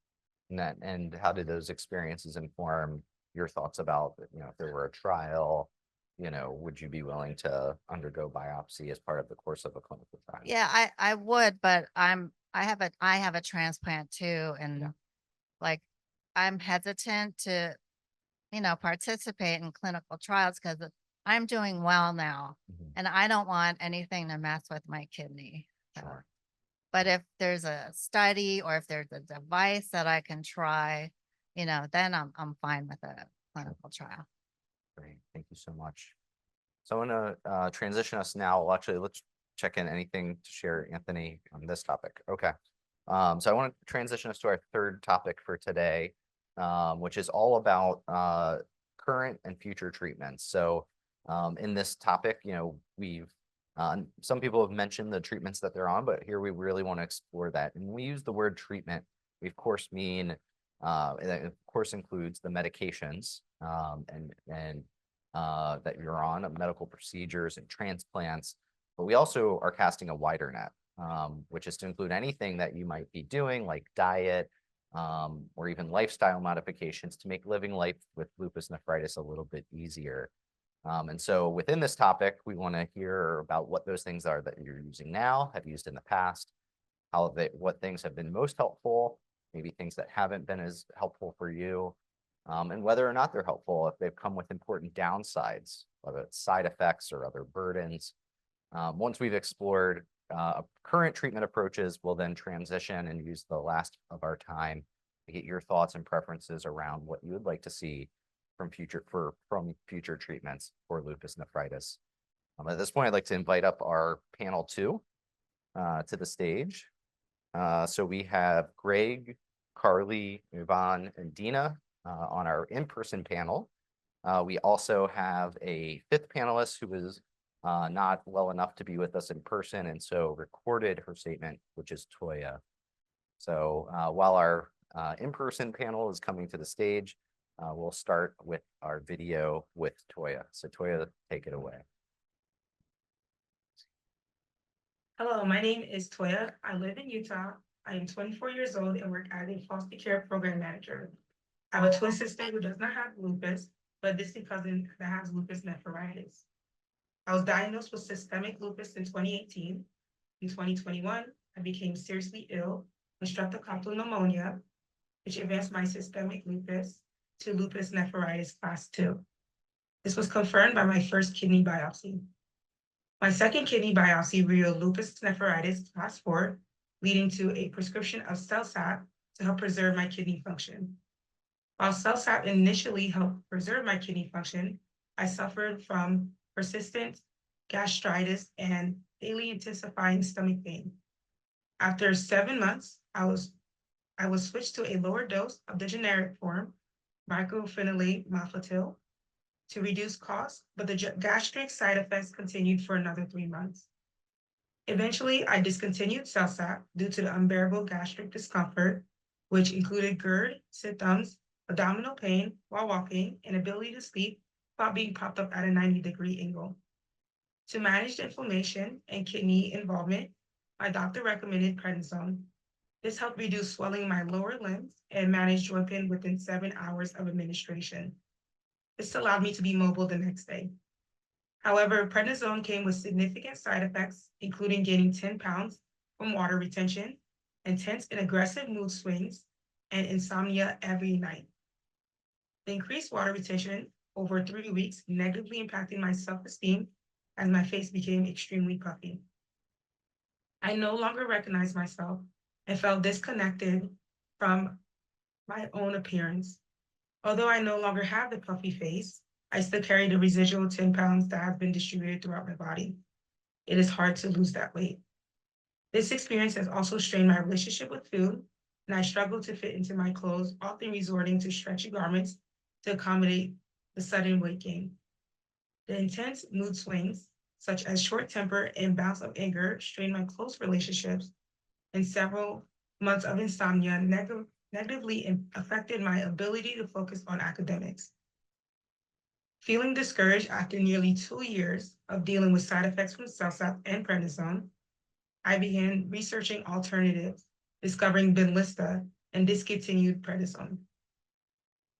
Speaker 4: And how did those experiences inform your thoughts about, if there were a trial, would you be willing to undergo biopsy as part of the course of a clinical trial?
Speaker 17: Yeah, I would, but I have a transplant too. And like, I'm hesitant to, participate in clinical trials because I'm doing well now and I don't want anything to mess with my kidney. So.
Speaker 4: Sure.
Speaker 17: But if there's a study or if there's a device that I can try, then I'm fine with a clinical trial.
Speaker 4: Great. Thank you so much. So I'm going to transition us now. Well, actually, let's check in anything to share, Anthony, on this topic. Okay. So I want to transition us to our third topic for today, which is all about current and future treatments. So in this topic, we've some people have mentioned the treatments that they're on, but here we really want to explore that. And when we use the word treatment, we of course mean that of course includes the medications and that you're on, medical procedures and transplants, but we also are casting a wider net, which is to include anything that you might be doing, like diet, or even lifestyle modifications to make living life with lupus nephritis a little bit easier. And so within this topic, we want to hear about what those things are that you're using now, have used in the past, what things have been most helpful, maybe things that haven't been as helpful for you, and whether or not they're helpful, if they've come with important downsides, whether it's side effects or other burdens. Once we've explored current treatment approaches, we'll then transition and use the last of our time to get your thoughts and preferences around what you would like to see from future treatments for lupus nephritis. At this point, I'd like to invite up our panel 2 to the stage. So we have Greg, Carly, Yvonne, and Dina on our in-person panel. We also have a 5th panelist who is not well enough to be with us in person and so recorded her statement, which is Toya. So while our in-person panel is coming to the stage, we'll start with our video with Toya. So Toya, take it away.
Speaker 18: Hello, my name is Toya. I live in Utah. I am 24 years old and work as a foster care program manager. I have a twin sister who does not have lupus, but a distant cousin that has lupus nephritis. I was diagnosed with systemic lupus in 2018. In 2021, I became seriously ill with streptococcal pneumonia, which advanced my systemic lupus to lupus nephritis class 2. This was confirmed by my first kidney biopsy. My second kidney biopsy revealed lupus nephritis class 4, leading to a prescription of CellSap to help preserve my kidney function. While CellSap initially helped preserve my kidney function, I suffered from persistent gastritis and daily intensifying stomach pain. After 7 months, I was switched to a lower dose of the generic form, mycophenolate mofetil, to reduce costs, but the gastric side effects continued for another 3 months. Eventually, I discontinued CellSap due to the unbearable gastric discomfort, which included GERD symptoms, abdominal pain while walking, and ability to sleep without being propped up at a 90-degree angle. To manage the inflammation and kidney involvement, my doctor recommended prednisone. This helped reduce swelling in my lower limbs and manage joint pain within 7 hours of administration. This allowed me to be mobile the next day. However, prednisone came with significant side effects, including gaining 10 pounds from water retention, intense and aggressive mood swings, and insomnia every night. The increased water retention over 3 weeks negatively impacted my self-esteem as my face became extremely puffy. I no longer recognized myself and felt disconnected from my own appearance. Although I no longer have the puffy face, I still carry the residual 10 pounds that have been distributed throughout my body. It is hard to lose that weight. This experience has also strained my relationship with food, and I struggle to fit into my clothes, often resorting to stretchy garments to accommodate the sudden weight gain. The intense mood swings, such as short temper and bouts of anger, strained my close relationships, and several months of insomnia negatively affected my ability to focus on academics. Feeling discouraged after nearly 2 years of dealing with side effects from CellSap and prednisone, I began researching alternatives, discovering Benlysta, and discontinued prednisone.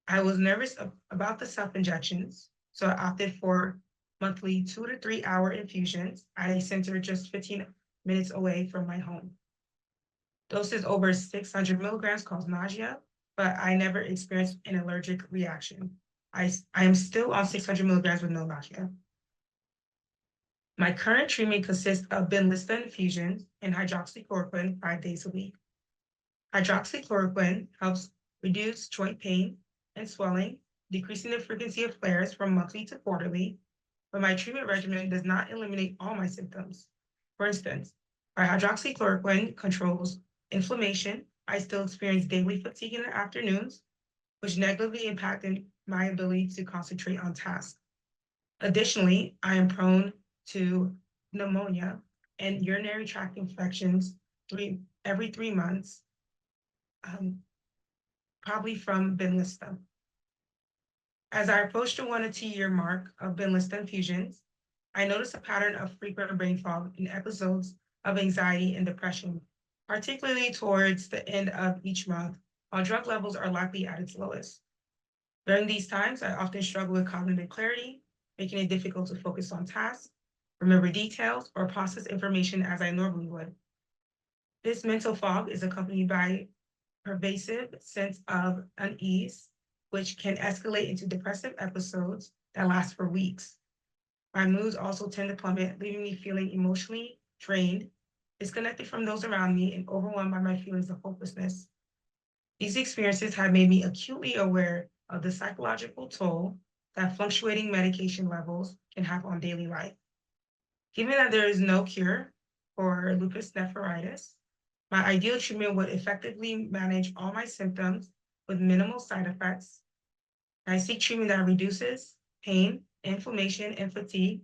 Speaker 18: I was nervous about the self-injections, so I opted for monthly 2 to 3 hour infusions at a center just 15 minutes away from my home. Doses over 600 milligrams cause nausea, but I never experienced an allergic reaction. I am still on 600 milligrams with no nausea. My current treatment consists of Benlysta infusions and hydroxychloroquine 5 days a week. Hydroxychloroquine helps reduce joint pain and swelling, decreasing the frequency of flares from monthly to quarterly, but my treatment regimen does not eliminate all my symptoms. For instance, while hydroxychloroquine controls inflammation, I still experience daily fatigue in the afternoons, which negatively impacted my ability to concentrate on tasks. Additionally, I am prone to pneumonia and urinary tract infections every 3 months, probably from Benlysta. As I approach the 1 to 2 year mark of Benlysta infusions, I notice a pattern of frequent brain fog and episodes of anxiety and depression, particularly towards the end of each month, while drug levels are likely at its lowest. During these times, I often struggle with cognitive clarity, making it difficult to focus on tasks, remember details, or process information as I normally would. This mental fog is accompanied by pervasive sense of unease, which can escalate into depressive episodes that last for weeks. My moods also tend to plummet, leaving me feeling emotionally drained, disconnected from those around me, and overwhelmed by my feelings of hopelessness. These experiences have made me acutely aware of the psychological toll that fluctuating medication levels can have on daily life. Given that there is no cure for lupus nephritis, my ideal treatment would effectively manage all my symptoms with minimal side effects. I seek treatment that reduces pain, inflammation, and fatigue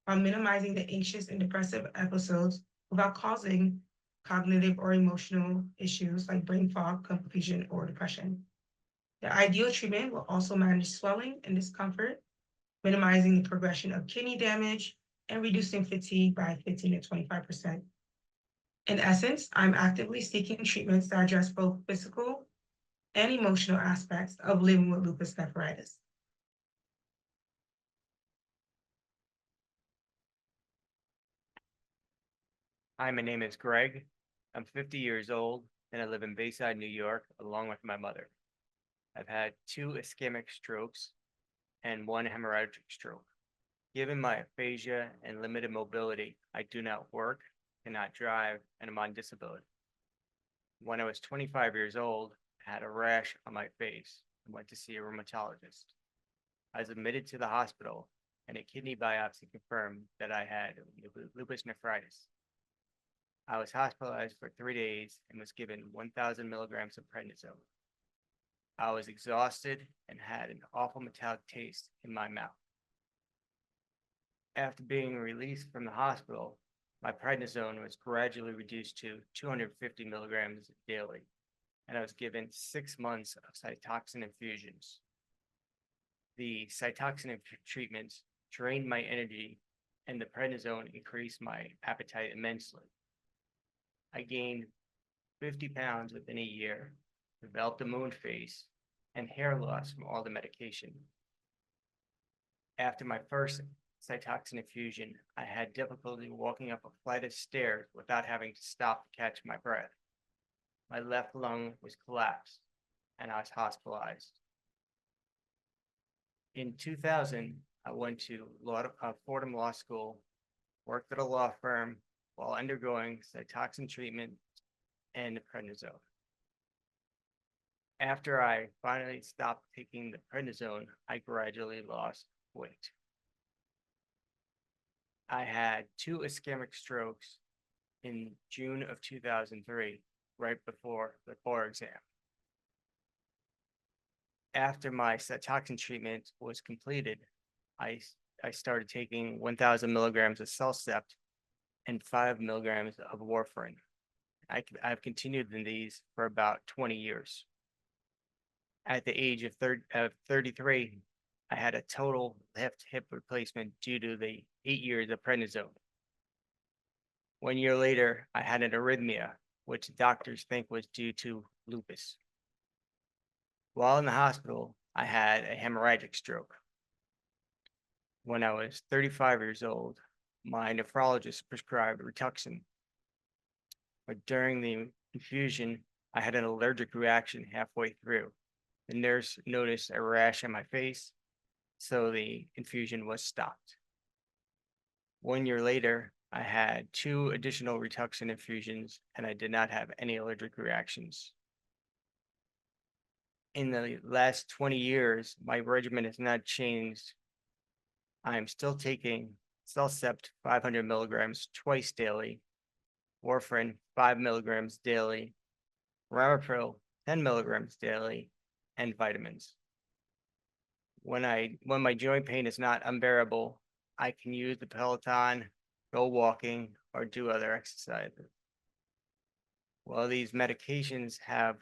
Speaker 18: while minimizing the anxious and depressive episodes without causing cognitive or emotional issues like brain fog, confusion, or depression. The ideal treatment will also manage swelling and discomfort, minimizing the progression of kidney damage and reducing fatigue by 15 to 25%. In essence, I'm actively seeking treatments that address both physical and emotional aspects of living with lupus nephritis.
Speaker 19: Hi, my name is Greg. I'm 50 years old and I live in Bayside, New York, along with my mother. I've had 2 ischemic strokes and 1 hemorrhagic stroke. Given my aphasia and limited mobility, I do not work, cannot drive, and I'm on disability. When I was 25 years old, I had a rash on my face and went to see a rheumatologist. I was admitted to the hospital and a kidney biopsy confirmed that I had lupus nephritis. I was hospitalized for 3 days and was given 1,000 milligrams of prednisone. I was exhausted and had an awful metallic taste in my mouth. After being released from the hospital, my prednisone was gradually reduced to 250 milligrams daily, and I was given 6 months of cytoxin infusions. The cytoxin treatments drained my energy, and the prednisone increased my appetite immensely. I gained 50 pounds within a year, developed a moon face, and hair loss from all the medication. After my first cytoxin infusion, I had difficulty walking up a flight of stairs without having to stop to catch my breath. My left lung was collapsed, and I was hospitalized. In 2000, I went to Fordham Law School, worked at a law firm while undergoing cytoxin treatment and prednisone. After I finally stopped taking the prednisone, I gradually lost weight. I had 2 ischemic strokes in June of 2003, right before the bar exam. After my cytoxin treatment was completed, I started taking 1,000 milligrams of Cellcept and 5 milligrams of warfarin. I've continued in these for about 20 years. At the age of 33, I had a total left hip replacement due to the 8 years of prednisone. 1 year later, I had an arrhythmia, which doctors think was due to lupus. While in the hospital, I had a hemorrhagic stroke. When I was 35 years old, my nephrologist prescribed Rituxan. But during the infusion, I had an allergic reaction halfway through. The nurse noticed a rash on my face, so the infusion was stopped. 1 year later, I had 2 additional Rituxan infusions, and I did not have any allergic reactions. In the last 20 years, my regimen has not changed. I am still taking Cellcept 500 milligrams twice daily, warfarin 5 milligrams daily, Ramipril 10 milligrams daily, and vitamins. When my joint pain is not unbearable, I can use the Peloton, go walking, or do other exercises. While these medications have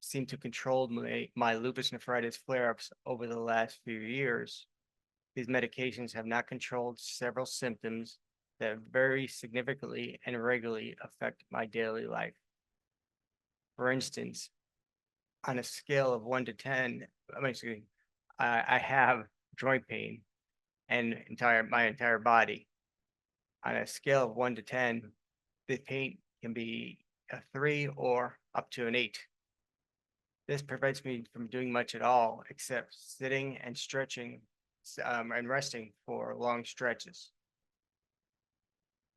Speaker 19: seemed to control my lupus nephritis flare-ups over the last few years, these medications have not controlled several symptoms that very significantly and regularly affect my daily life. For instance, on a scale of 1 to 10, I have joint pain and my entire body. On a scale of 1 to 10, the pain can be a 3 or up to an 8. This prevents me from doing much at all except sitting and stretching and resting for long stretches.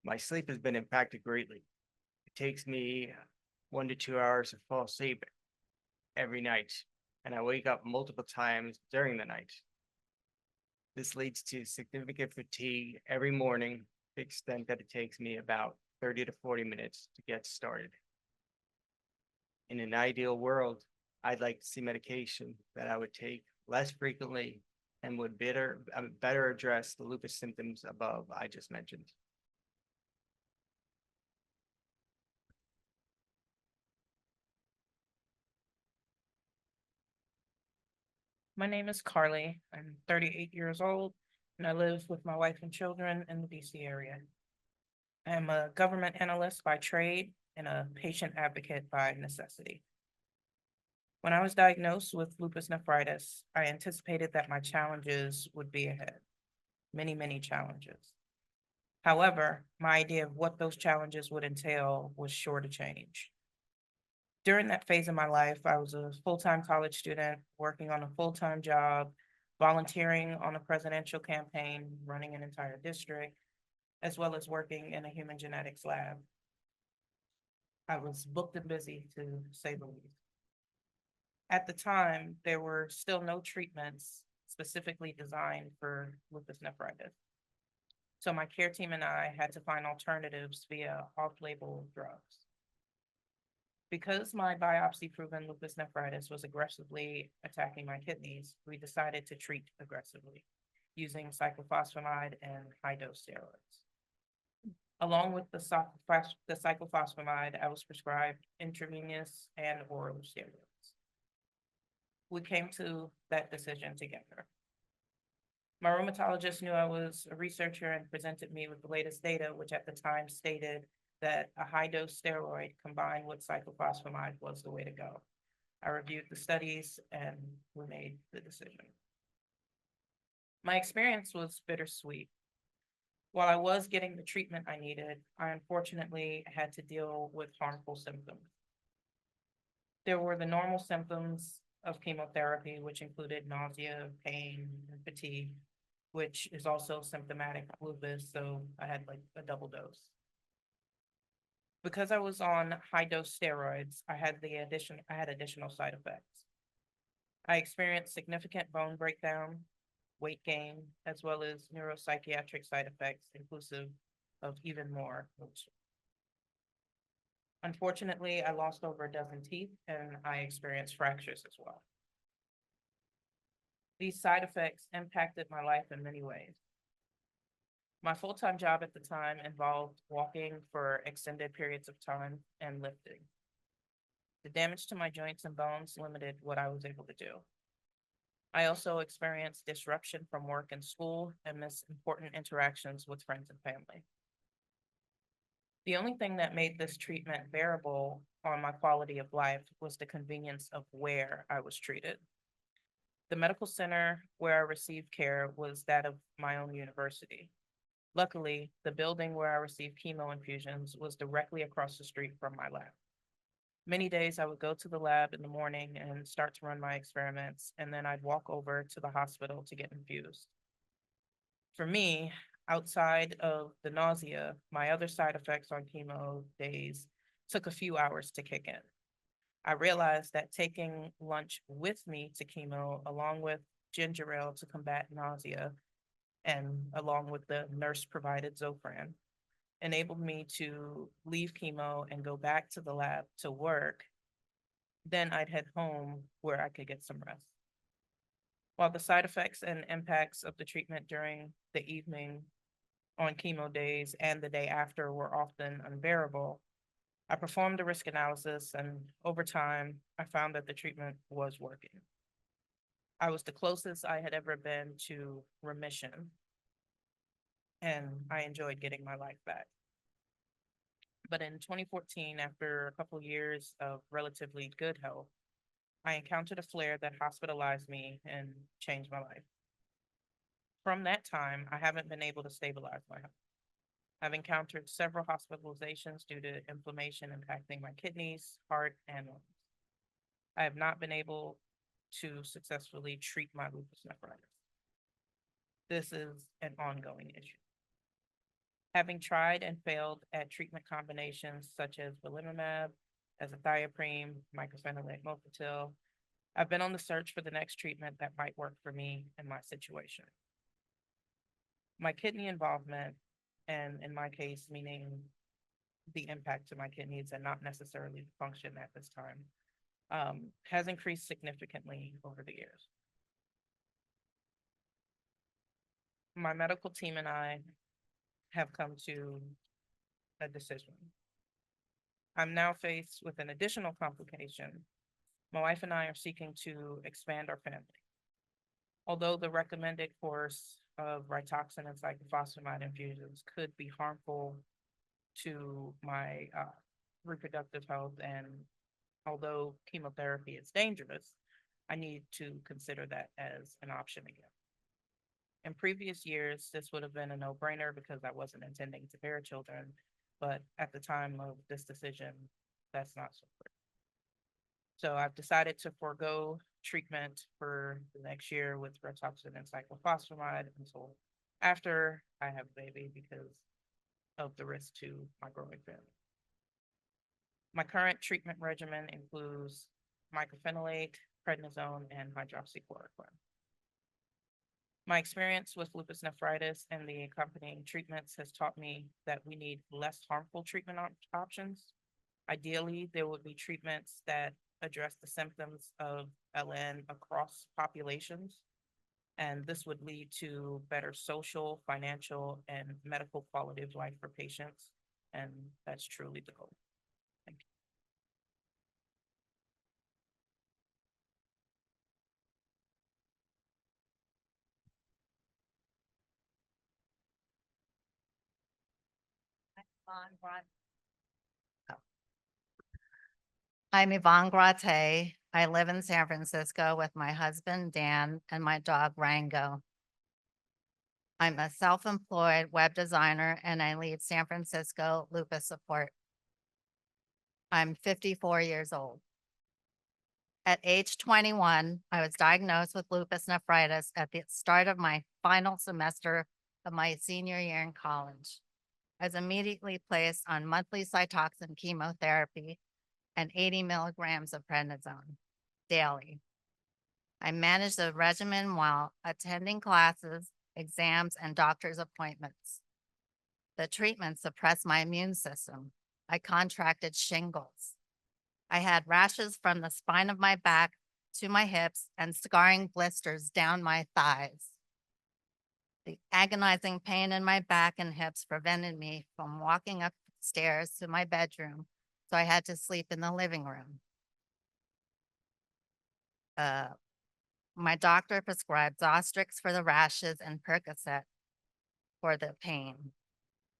Speaker 19: My sleep has been impacted greatly. It takes me 1 to 2 hours to fall asleep every night, and I wake up multiple times during the night. This leads to significant fatigue every morning, to the extent that it takes me about 30 to 40 minutes to get started. In an ideal world, I'd like to see medication that I would take less frequently and would better address the lupus symptoms above I just mentioned.
Speaker 12: My name is Carly. I'm 38 years old and I live with my wife and children in the DC area. I am a government analyst by trade and a patient advocate by necessity. When I was diagnosed with lupus nephritis, I anticipated that my challenges would be ahead. Many, many challenges. However, my idea of what those challenges would entail was sure to change. During that phase of my life, I was a full-time college student, working on a full-time job, volunteering on a presidential campaign, running an entire district, as well as working in a human genetics lab. I was booked and busy, to say the least. At the time, there were still no treatments specifically designed for lupus nephritis. So my care team and I had to find alternatives via off-label drugs. Because my biopsy-proven lupus nephritis was aggressively attacking my kidneys, we decided to treat aggressively using cyclophosphamide and high-dose steroids. Along with the cyclophosphamide, I was prescribed intravenous and oral steroids. We came to that decision together. My rheumatologist knew I was a researcher and presented me with the latest data, which at the time stated that a high-dose steroid combined with cyclophosphamide was the way to go. I reviewed the studies and we made the decision. My experience was bittersweet. While I was getting the treatment I needed, I unfortunately had to deal with harmful symptoms. There were the normal symptoms of chemotherapy, which included nausea, pain, and fatigue, which is also symptomatic of lupus, so I had like a double dose. Because I was on high-dose steroids, I had additional side effects. I experienced significant bone breakdown, weight gain, as well as neuropsychiatric side effects, inclusive of even more. Unfortunately, I lost over a dozen teeth and I experienced fractures as well. These side effects impacted my life in many ways. My full-time job at the time involved walking for extended periods of time and lifting. The damage to my joints and bones limited what I was able to do. I also experienced disruption from work and school and missed important interactions with friends and family. The only thing that made this treatment bearable on my quality of life was the convenience of where I was treated. The medical center where I received care was that of my own university. Luckily, the building where I received chemo infusions was directly across the street from my lab. Many days I would go to the lab in the morning and start to run my experiments, and then I'd walk over to the hospital to get infused. For me, outside of the nausea, my other side effects on chemo days took a few hours to kick in. I realized that taking lunch with me to chemo, along with ginger ale to combat nausea, and along with the nurse-provided Zofran, enabled me to leave chemo and go back to the lab to work. Then I'd head home where I could get some rest. While the side effects and impacts of the treatment during the evening on chemo days and the day after were often unbearable, I performed a risk analysis, and over time, I found that the treatment was working. I was the closest I had ever been to remission, and I enjoyed getting my life back. But in 2014, after a couple years of relatively good health, I encountered a flare that hospitalized me and changed my life. From that time, I haven't been able to stabilize my health. I've encountered several hospitalizations due to inflammation impacting my kidneys, heart, and lungs. I have not been able to successfully treat my lupus nephritis. This is an ongoing issue. Having tried and failed at treatment combinations such as belimumab, azathioprine, mycophenolate mofetil, I've been on the search for the next treatment that might work for me and my situation. My kidney involvement, and in my case, meaning the impact to my kidneys and not necessarily the function at this time, has increased significantly over the years. My medical team and I have come to a decision. I'm now faced with an additional complication. My wife and I are seeking to expand our family. Although the recommended course of Rituxan and cyclophosphamide infusions could be harmful to my reproductive health, and although chemotherapy is dangerous, I need to consider that as an option again. In previous years, this would have been a no-brainer because I wasn't intending to bear children, but at the time of this decision, that's not so clear. So I've decided to forego treatment for the next year with Rituxan and cyclophosphamide until after I have a baby because of the risk to my growing family. My current treatment regimen includes mycophenolate, prednisone, and hydroxychloroquine. My experience with lupus nephritis and the accompanying treatments has taught me that we need less harmful treatment options. Ideally, there would be treatments that address the symptoms of LN across populations, and this would lead to better social, financial, and medical quality of life for patients, and that's truly the goal. Thank you.
Speaker 17: I'm Yvonne Grate. I live in San Francisco with my husband, Dan, and my dog, Rango. I'm a self-employed web designer and I lead San Francisco lupus support. I'm 54 years old. At age 21, I was diagnosed with lupus nephritis at the start of my final semester of my senior year in college. I was immediately placed on monthly Cytoxan chemotherapy and 80 milligrams of prednisone daily. I managed the regimen while attending classes, exams, and doctor's appointments. The treatment suppressed my immune system. I contracted shingles. I had rashes from the spine of my back to my hips and scarring blisters down my thighs. The agonizing pain in my back and hips prevented me from walking upstairs to my bedroom, so I had to sleep in the living room. My doctor prescribed Zostrix for the rashes and Percocet for the pain.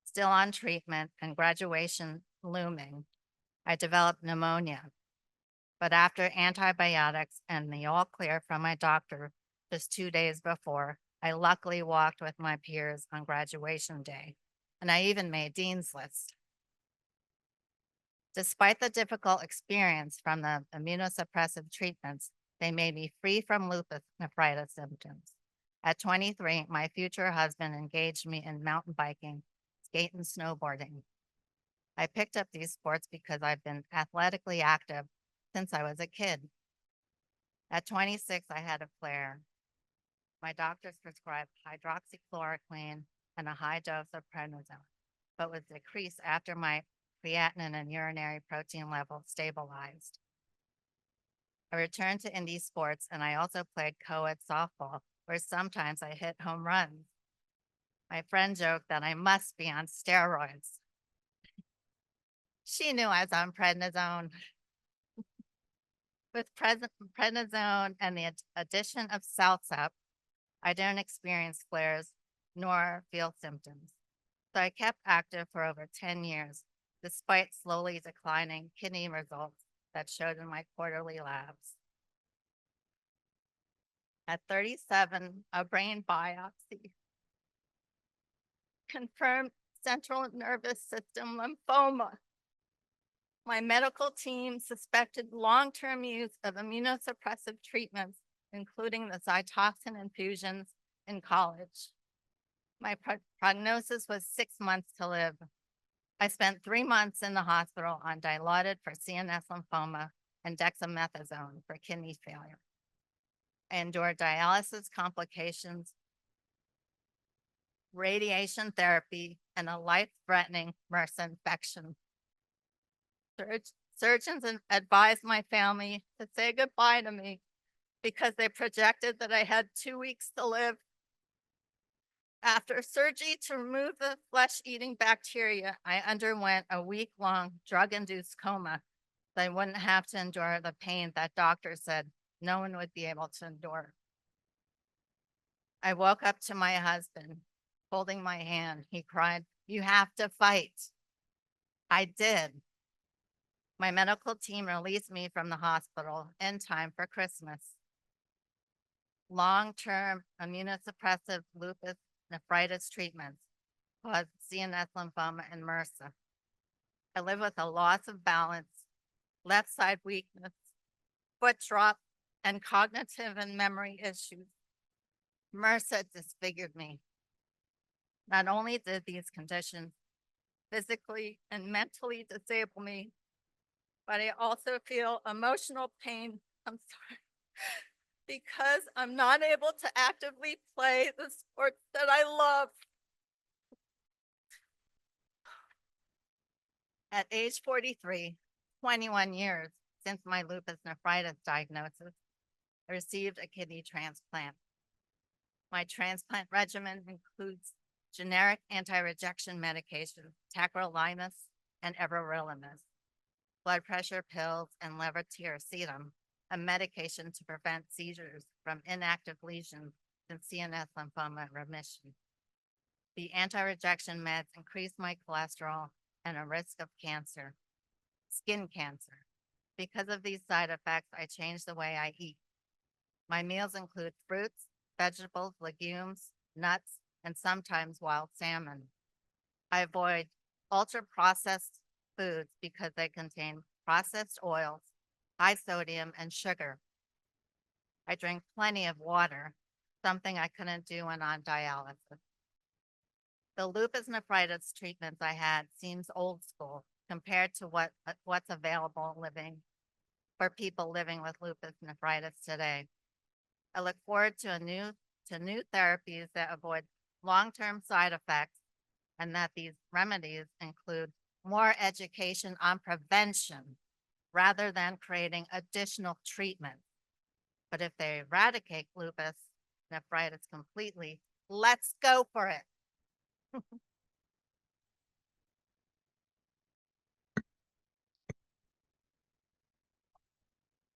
Speaker 17: Still on treatment and graduation looming, I developed pneumonia. But after antibiotics and the all clear from my doctor just 2 days before, I luckily walked with my peers on graduation day, and I even made Dean's List. Despite the difficult experience from the immunosuppressive treatments, they made me free from lupus nephritis symptoms. At 23, my future husband engaged me in mountain biking, skate, and snowboarding. I picked up these sports because I've been athletically active since I was a kid. At 26, I had a flare. My doctors prescribed hydroxychloroquine and a high dose of prednisone, but was decreased after my creatinine and urinary protein levels stabilized. I returned to indie sports and I also played co-ed softball, where sometimes I hit home runs. My friend joked that I must be on steroids. She knew I was on prednisone. With prednisone and the addition of Celsep, I don't experience flares nor feel symptoms. So I kept active for over 10 years, despite slowly declining kidney results that showed in my quarterly labs. At 37, a brain biopsy confirmed central nervous system lymphoma. My medical team suspected long-term use of immunosuppressive treatments, including the Cytoxan infusions in college. My prognosis was 6 months to live. I spent 3 months in the hospital on Dilaudid for CNS lymphoma and dexamethasone for kidney failure. I endured dialysis complications, radiation therapy, and a life-threatening MRSA infection. Surgeons advised my family to say goodbye to me because they projected that I had 2 weeks to live. After surgery to remove the flesh-eating bacteria, I underwent a week-long drug-induced coma so I wouldn't have to endure the pain that doctors said no one would be able to endure. I woke up to my husband holding my hand. He cried, "You have to fight." I did. My medical team released me from the hospital in time for Christmas. Long-term immunosuppressive lupus nephritis treatments cause CNS lymphoma and MRSA. I live with a loss of balance, left side weakness, foot drop, and cognitive and memory issues. MRSA disfigured me. Not only did these conditions physically and mentally disable me, but I also feel emotional pain. I'm sorry. Because I'm not able to actively play the sports that I love. At age 43, 21 years since my lupus nephritis diagnosis, I received a kidney transplant. My transplant regimen includes generic anti-rejection medications, tacrolimus and everolimus, blood pressure pills, and levetiracetam, a medication to prevent seizures from inactive lesions in CNS lymphoma remission. The anti-rejection meds increase my cholesterol and a risk of cancer, skin cancer. Because of these side effects, I changed the way I eat. My meals include fruits, vegetables, legumes, nuts, and sometimes wild salmon. I avoid ultra-processed foods because they contain processed oils, high sodium, and sugar. I drink plenty of water, something I couldn't do when on dialysis. The lupus nephritis treatments I had seems old school compared to what's available for people living with lupus nephritis today. I look forward to new therapies that avoid long-term side effects, and that these remedies include more education on prevention rather than creating additional treatment. But if they eradicate lupus nephritis completely, let's go for it.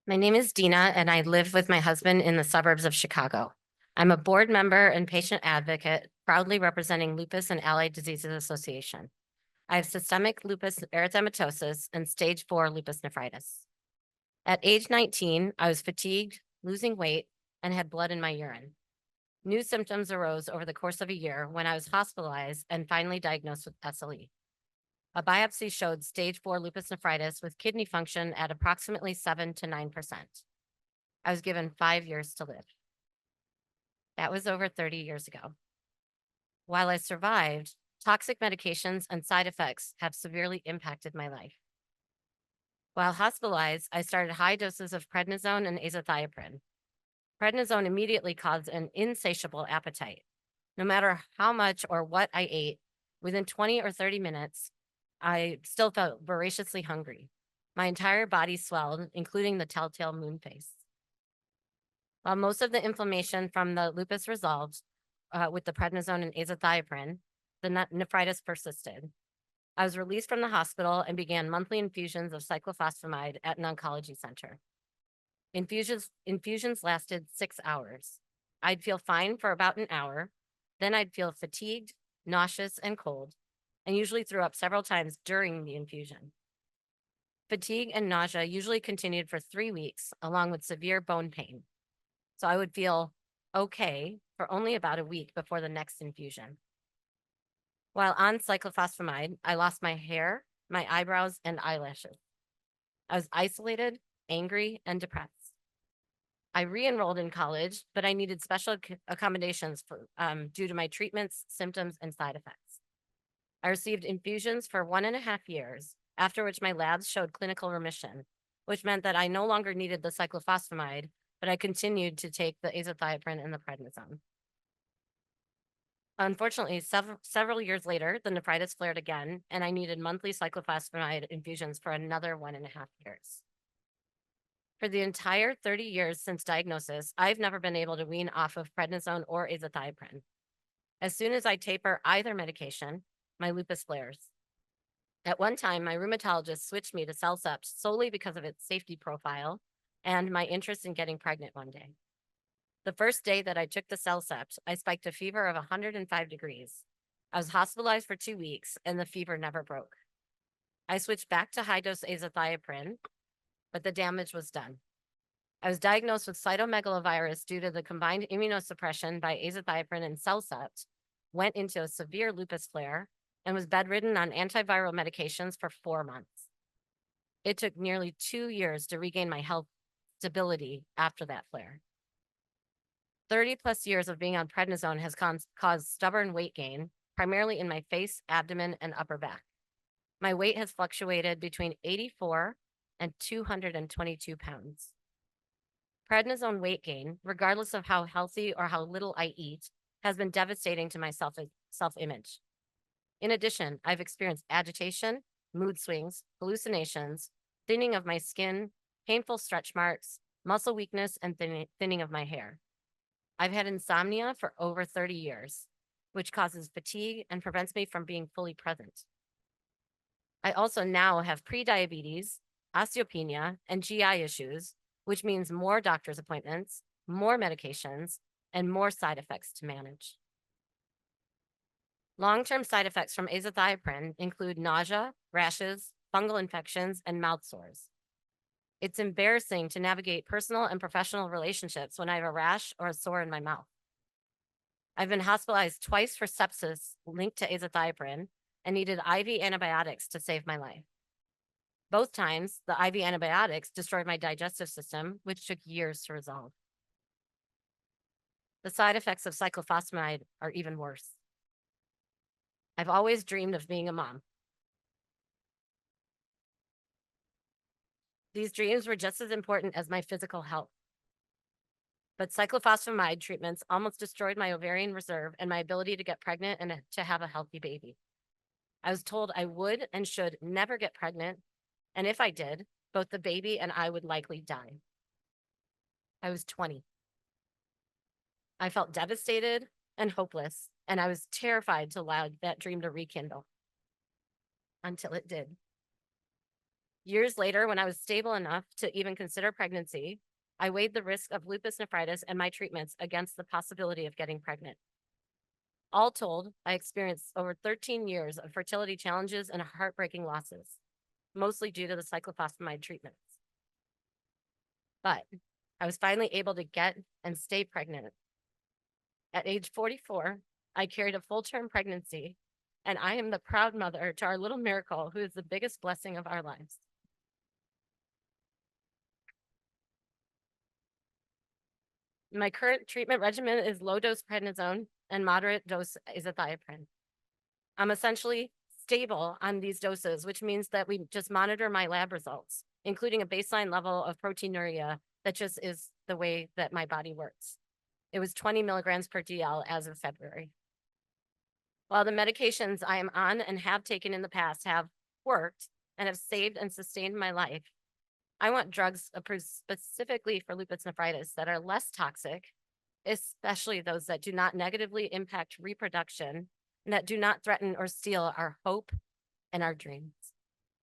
Speaker 9: My name is Dina, and I live with my husband in the suburbs of Chicago. I'm a board member and patient advocate, proudly representing Lupus and Allied Diseases Association. I have systemic lupus erythematosus and stage 4 lupus nephritis. At age 19, I was fatigued, losing weight, and had blood in my urine. New symptoms arose over the course of a year when I was hospitalized and finally diagnosed with SLE. A biopsy showed stage 4 lupus nephritis with kidney function at approximately 7 to 9%. I was given 5 years to live. That was over 30 years ago. While I survived, toxic medications and side effects have severely impacted my life. While hospitalized, I started high doses of prednisone and azathioprine. Prednisone immediately caused an insatiable appetite. No matter how much or what I ate, within 20 or 30 minutes, I still felt voraciously hungry. My entire body swelled, including the telltale moon face. While most of the inflammation from the lupus resolved with the prednisone and azathioprine, the nephritis persisted. I was released from the hospital and began monthly infusions of cyclophosphamide at an oncology center. Infusions lasted 6 hours. I'd feel fine for about an hour. Then I'd feel fatigued, nauseous, and cold, and usually threw up several times during the infusion. Fatigue and nausea usually continued for 3 weeks, along with severe bone pain. So I would feel okay for only about a week before the next infusion. While on cyclophosphamide, I lost my hair, my eyebrows, and eyelashes. I was isolated, angry, and depressed. I re-enrolled in college, but I needed special accommodations due to my treatments, symptoms, and side effects. I received infusions for 1.5 years, after which my labs showed clinical remission, which meant that I no longer needed the cyclophosphamide, but I continued to take the azathioprine and the prednisone. Unfortunately, several years later, the nephritis flared again, and I needed monthly cyclophosphamide infusions for another 1.5 years. For the entire 30 years since diagnosis, I've never been able to wean off of prednisone or azathioprine. As soon as I taper either medication, my lupus flares. At one time, my rheumatologist switched me to Cellcept solely because of its safety profile and my interest in getting pregnant one day. The first day that I took the Cellcept, I spiked a fever of 105 degrees. I was hospitalized for 2 weeks and the fever never broke. I switched back to high-dose azathioprine, but the damage was done. I was diagnosed with cytomegalovirus due to the combined immunosuppression by azathioprine and Cellcept, went into a severe lupus flare, and was bedridden on antiviral medications for 4 months. It took nearly 2 years to regain my health stability after that flare. 30+ years of being on prednisone has caused stubborn weight gain, primarily in my face, abdomen, and upper back. My weight has fluctuated between 84 and 222 pounds. Prednisone weight gain, regardless of how healthy or how little I eat, has been devastating to my self-image. In addition, I've experienced agitation, mood swings, hallucinations, thinning of my skin, painful stretch marks, muscle weakness, and thinning of my hair. I've had insomnia for over 30 years, which causes fatigue and prevents me from being fully present. I also now have prediabetes, osteopenia, and GI issues, which means more doctor's appointments, more medications, and more side effects to manage. Long-term side effects from azathioprine include nausea, rashes, fungal infections, and mouth sores. It's embarrassing to navigate personal and professional relationships when I have a rash or a sore in my mouth. I've been hospitalized twice for sepsis linked to azathioprine and needed IV antibiotics to save my life. Both times, the IV antibiotics destroyed my digestive system, which took years to resolve. The side effects of cyclophosphamide are even worse. I've always dreamed of being a mom. These dreams were just as important as my physical health. But cyclophosphamide treatments almost destroyed my ovarian reserve and my ability to get pregnant and to have a healthy baby. I was told I would and should never get pregnant, and if I did, both the baby and I would likely die. I was 20. I felt devastated and hopeless, and I was terrified to allow that dream to rekindle. Until it did. Years later, when I was stable enough to even consider pregnancy, I weighed the risk of lupus nephritis and my treatments against the possibility of getting pregnant. All told, I experienced over 13 years of fertility challenges and heartbreaking losses, mostly due to the cyclophosphamide treatments. But I was finally able to get and stay pregnant. At age 44, I carried a full-term pregnancy, and I am the proud mother to our little miracle who is the biggest blessing of our lives. My current treatment regimen is low-dose prednisone and moderate-dose azathioprine. I'm essentially stable on these doses, which means that we just monitor my lab results, including a baseline level of proteinuria that just is the way that my body works. It was 20 milligrams per DL as of February. While the medications I am on and have taken in the past have worked and have saved and sustained my life, I want drugs approved specifically for lupus nephritis that are less toxic, especially those that do not negatively impact reproduction and that do not threaten or steal our hope and our dreams.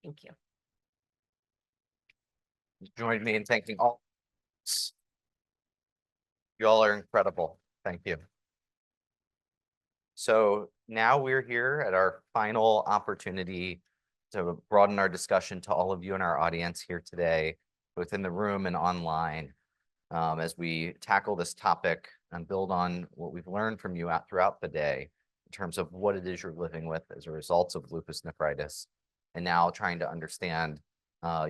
Speaker 9: Thank you.
Speaker 4: Join me in thanking all. You all are incredible. Thank you. So now we're here at our final opportunity to broaden our discussion to all of you in our audience here today, both in the room and online, as we tackle this topic and build on what we've learned from you throughout the day in terms of what it is you're living with as a result of lupus nephritis, and now trying to understand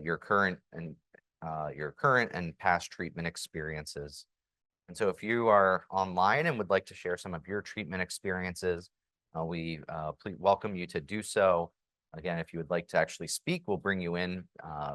Speaker 4: your current and past treatment experiences. And so if you are online and would like to share some of your treatment experiences, we please welcome you to do so. Again, if you would like to actually speak, we'll bring you in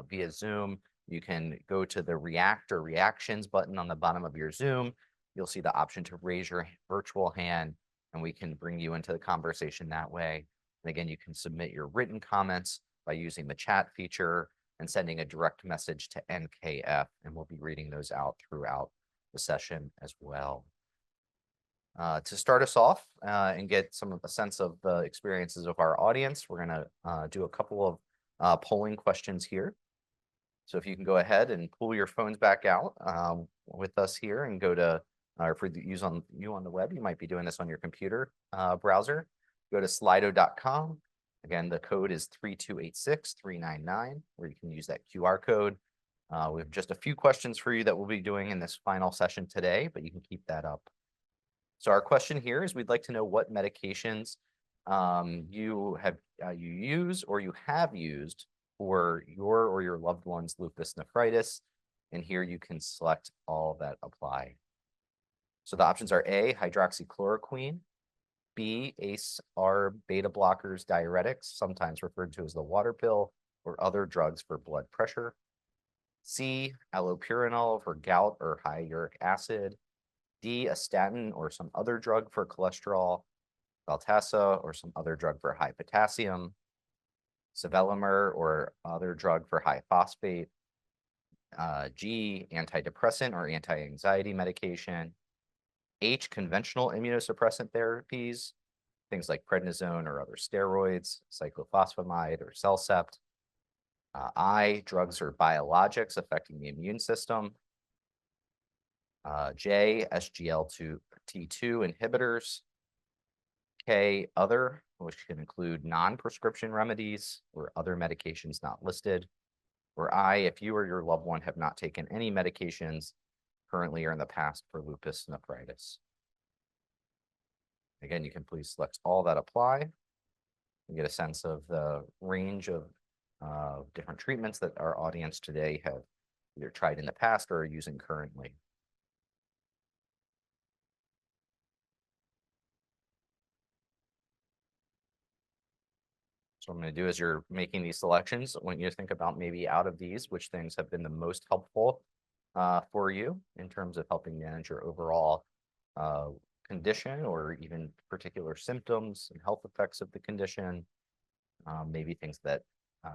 Speaker 4: via Zoom. You can go to the React or Reactions button on the bottom of your Zoom. You'll see the option to raise your virtual hand, and we can bring you into the conversation that way. And again, you can submit your written comments by using the chat feature and sending a direct message to NKF, and we'll be reading those out throughout the session as well. To start us off and get some of the sense of the experiences of our audience, we're going to do a couple of polling questions here. So if you can go ahead and pull your phones back out with us here and go to or for the use on you on the web, you might be doing this on your computer browser. Go to slido.com. Again, the code is 3286399, where you can use that QR code. We have just a few questions for you that we'll be doing in this final session today, but you can keep that up. So our question here is we'd like to know what medications you use or you have used for your or your loved one's lupus nephritis. And here you can select all that apply. So the options are A, hydroxychloroquine, B, ACE/ARB beta blockers, diuretics, sometimes referred to as the water pill, or other drugs for blood pressure. C, allopurinol for gout or high uric acid. D, a statin or some other drug for cholesterol. Valtassa or some other drug for high potassium. Sevelamer or other drug for high phosphate. G, antidepressant or anti-anxiety medication. H, conventional immunosuppressant therapies, things like prednisone or other steroids, cyclophosphamide or Cellcept. I, drugs or biologics affecting the immune system. J, SGLT2 inhibitors. K, other, which can include non-prescription remedies or other medications not listed. Or I, if you or your loved one have not taken any medications currently or in the past for lupus nephritis. Again, you can please select all that apply and get a sense of the range of different treatments that our audience today have either tried in the past or are using currently. So what I'm going to do is you're making these selections. I want you to think about maybe out of these, which things have been the most helpful for you in terms of helping manage your overall condition or even particular symptoms and health effects of the condition. Maybe things that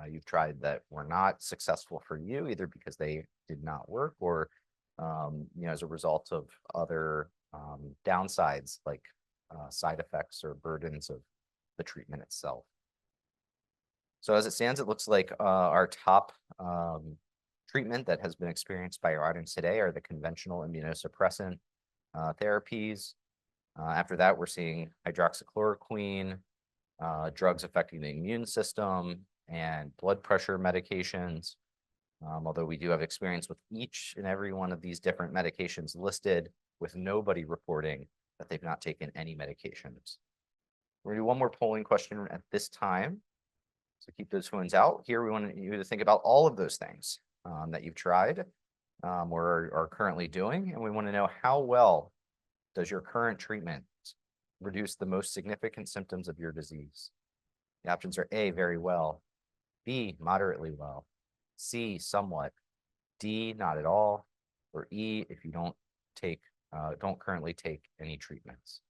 Speaker 4: you've tried that were not successful for you, either because they did not work or as a result of other downsides like side effects or burdens of the treatment itself. So as it stands, it looks like our top treatment that has been experienced by our audience today are the conventional immunosuppressant therapies. After that, we're seeing hydroxychloroquine, drugs affecting the immune system, and blood pressure medications. Although we do have experience with each and every one of these different medications listed, with nobody reporting that they've not taken any medications. We're going to do one more polling question at this time. So keep those phones out. Here we want you to think about all of those things that you've tried or are currently doing. And we want to know, how well does your current treatment reduce the most significant symptoms of your disease? The options are A, very well, B, moderately well, C, somewhat, D, not at all, or E, if you don't currently take any treatments.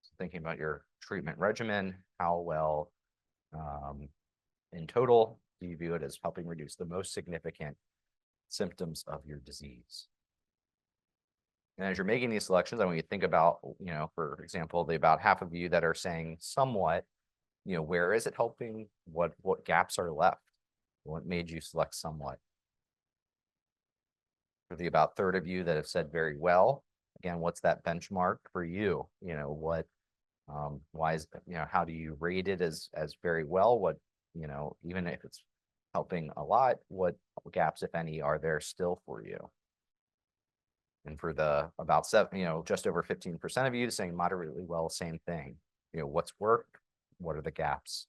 Speaker 4: So thinking about your treatment regimen, how well in total do you view it as helping reduce the most significant symptoms of your disease? And as you're making these selections, I want you to think about, for example, the about half of you that are saying somewhat, where is it helping? What gaps are left? What made you select somewhat? For the about third of you that have said very well, again, what's that benchmark for you? Why is, how do you rate it as very well? What, even if it's helping a lot, what gaps, if any, are there still for you? And for the about just over 15% of you saying moderately well, same thing. What's worked? What are the gaps?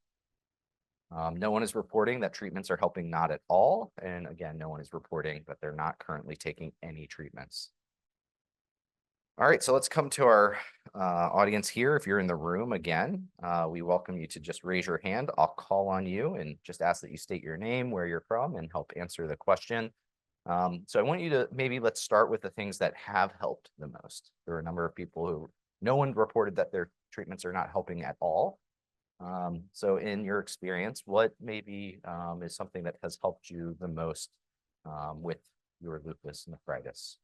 Speaker 4: No one is reporting that treatments are helping not at all. And again, no one is reporting that they're not currently taking any treatments. All right, so let's come to our audience here. If you're in the room again, we welcome you to just raise your hand. I'll call on you and just ask that you state your name, where you're from, and help answer the question. So I want you to let's start with the things that have helped the most. There are a number of people who no one reported that their treatments are not helping at all. So in your experience, what maybe is something that has helped you the most with your lupus nephritis?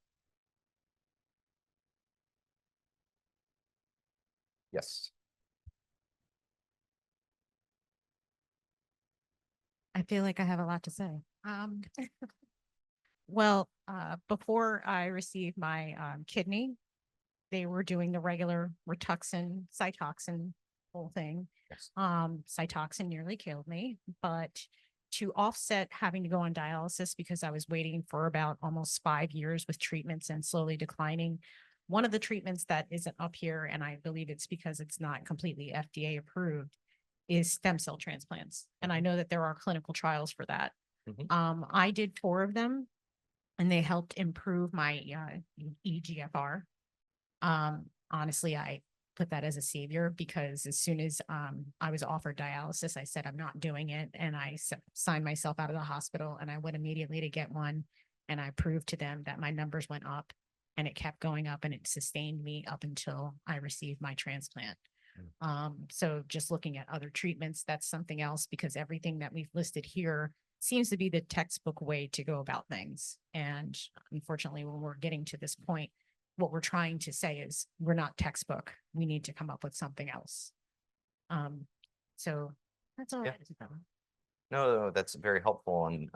Speaker 4: Yes.
Speaker 8: I feel like I have a lot to say. Well, before I received my kidney, they were doing the regular Rituxan, Cytoxan whole thing.
Speaker 4: Yes.
Speaker 8: Cytoxan nearly killed me, but to offset having to go on dialysis because I was waiting for about almost 5 years with treatments and slowly declining. One of the treatments that isn't up here, and I believe it's because it's not completely FDA approved, is stem cell transplants. And I know that there are clinical trials for that. I did 4 of them and they helped improve my EGFR. Honestly, I put that as a savior because as soon as I was offered dialysis, I said, I'm not doing it. And I signed myself out of the hospital and I went immediately to get one. And I proved to them that my numbers went up and it kept going up and it sustained me up until I received my transplant. So just looking at other treatments, that's something else because everything that we've listed here seems to be the textbook way to go about things. And unfortunately, when we're getting to this point, what we're trying to say is we're not textbook. We need to come up with something else. So that's all.
Speaker 4: Yeah. No, that's very helpful. And,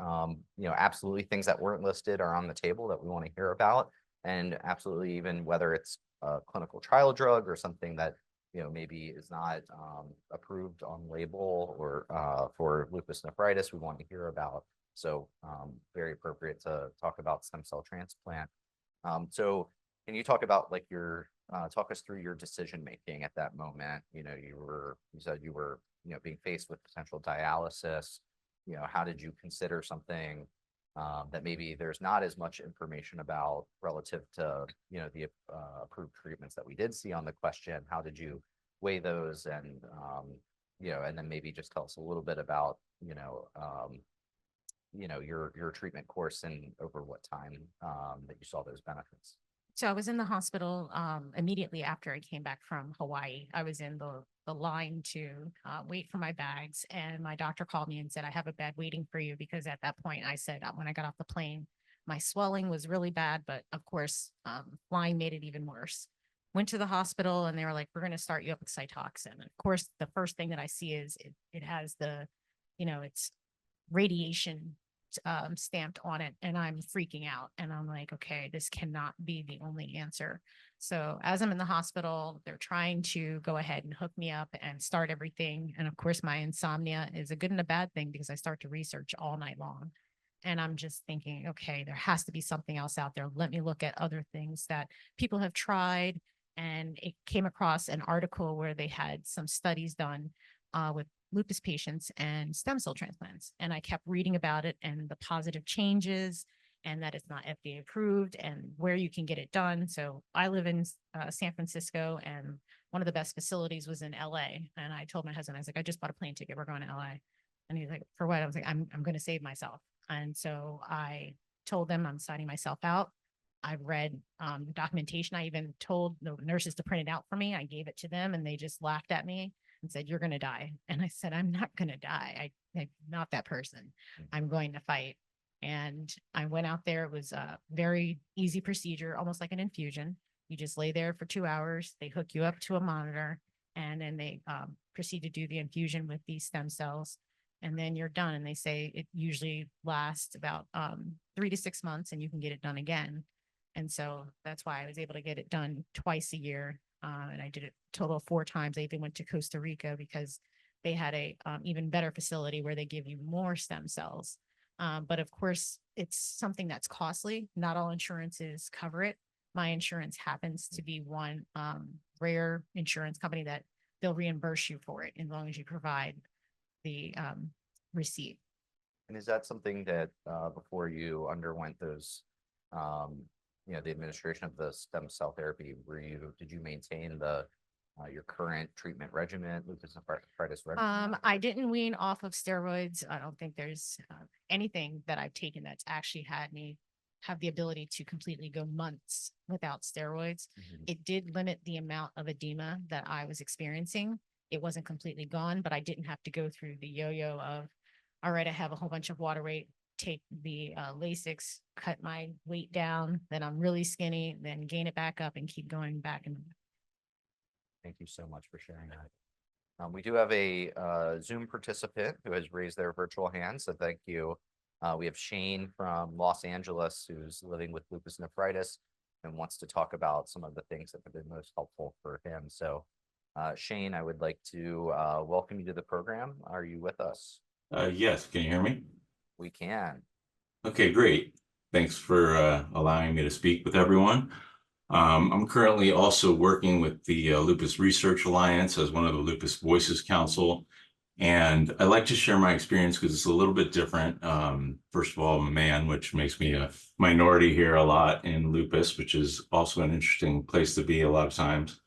Speaker 4: absolutely things that weren't listed are on the table that we want to hear about. And absolutely, even whether it's a clinical trial drug or something that, maybe is not approved on label or for lupus nephritis, we want to hear about. So very appropriate to talk about stem cell transplant. So can you talk about like talk us through your decision making at that moment? You said you were, being faced with potential dialysis. How did you consider something that maybe there's not as much information about relative to, the approved treatments that we did see on the question? How did you weigh those? And, and then maybe just tell us a little bit about, your treatment course and over what time that you saw those benefits.
Speaker 8: So I was in the hospital immediately after I came back from Hawaii. I was in the line to wait for my bags, and my doctor called me and said, I have a bed waiting for you, because at that point I said, when I got off the plane, my swelling was really bad, but of course, flying made it even worse. Went to the hospital and they were like, we're going to start you up with Cytoxan. And of course, the first thing that I see is it has the, it's radiation stamped on it, and I'm freaking out and I'm like, okay, this cannot be the only answer. So as I'm in the hospital, they're trying to go ahead and hook me up and start everything. And of course, my insomnia is a good and a bad thing because I start to research all night long. And I'm just thinking, okay, there has to be something else out there. Let me look at other things that people have tried. And it came across an article where they had some studies done with lupus patients and stem cell transplants. And I kept reading about it and the positive changes and that it's not FDA approved and where you can get it done. So I live in San Francisco, and one of the best facilities was in LA. And I told my husband, I was like, I just bought a plane ticket. We're going to LA. And he's like, for what? I was like, I'm going to save myself. And so I told them I'm signing myself out. I've read the documentation. I even told the nurses to print it out for me. I gave it to them and they just laughed at me and said, you're going to die. And I said, I'm not going to die. I'm not that person. I'm going to fight. And I went out there. It was a very easy procedure, almost like an infusion. You just lay there for 2 hours. They hook you up to a monitor, and then they proceed to do the infusion with these stem cells. And then you're done. And they say it usually lasts about 3 to 6 months and you can get it done again. And so that's why I was able to get it done twice a year. And I did it a total of 4 times. I even went to Costa Rica because they had a even better facility where they give you more stem cells. But of course, it's something that's costly. Not all insurances cover it. My insurance happens to be one rare insurance company that they'll reimburse you for it as long as you provide the receipt.
Speaker 4: And is that something that before you underwent those, the administration of the stem cell therapy, did you maintain your current treatment regimen, lupus nephritis regimen?
Speaker 8: I didn't wean off of steroids. I don't think there's anything that I've taken that's actually had me have the ability to completely go months without steroids. It did limit the amount of edema that I was experiencing. It wasn't completely gone, but I didn't have to go through the yo-yo of, all right, I have a whole bunch of water weight, take the Lasix, cut my weight down, then I'm really skinny, then gain it back up and keep going back. And
Speaker 4: Thank you so much for sharing that. We do have a Zoom participant who has raised their virtual hand, so thank you We have Shane from Los Angeles, who's living with lupus nephritis and wants to talk about some of the things that have been most helpful for him. So Shane, I would like to welcome you to the program. Are you with us?
Speaker 20: Yes, can you hear me?
Speaker 4: We can.
Speaker 20: Okay, great. Thanks for allowing me to speak with everyone. I'm currently also working with the Lupus Research Alliance as one of the Lupus Voices Council. And I like to share my experience because it's a little bit different. First of all, I'm a man, which makes me a minority here a lot in lupus, which is also an interesting place to be a lot of times.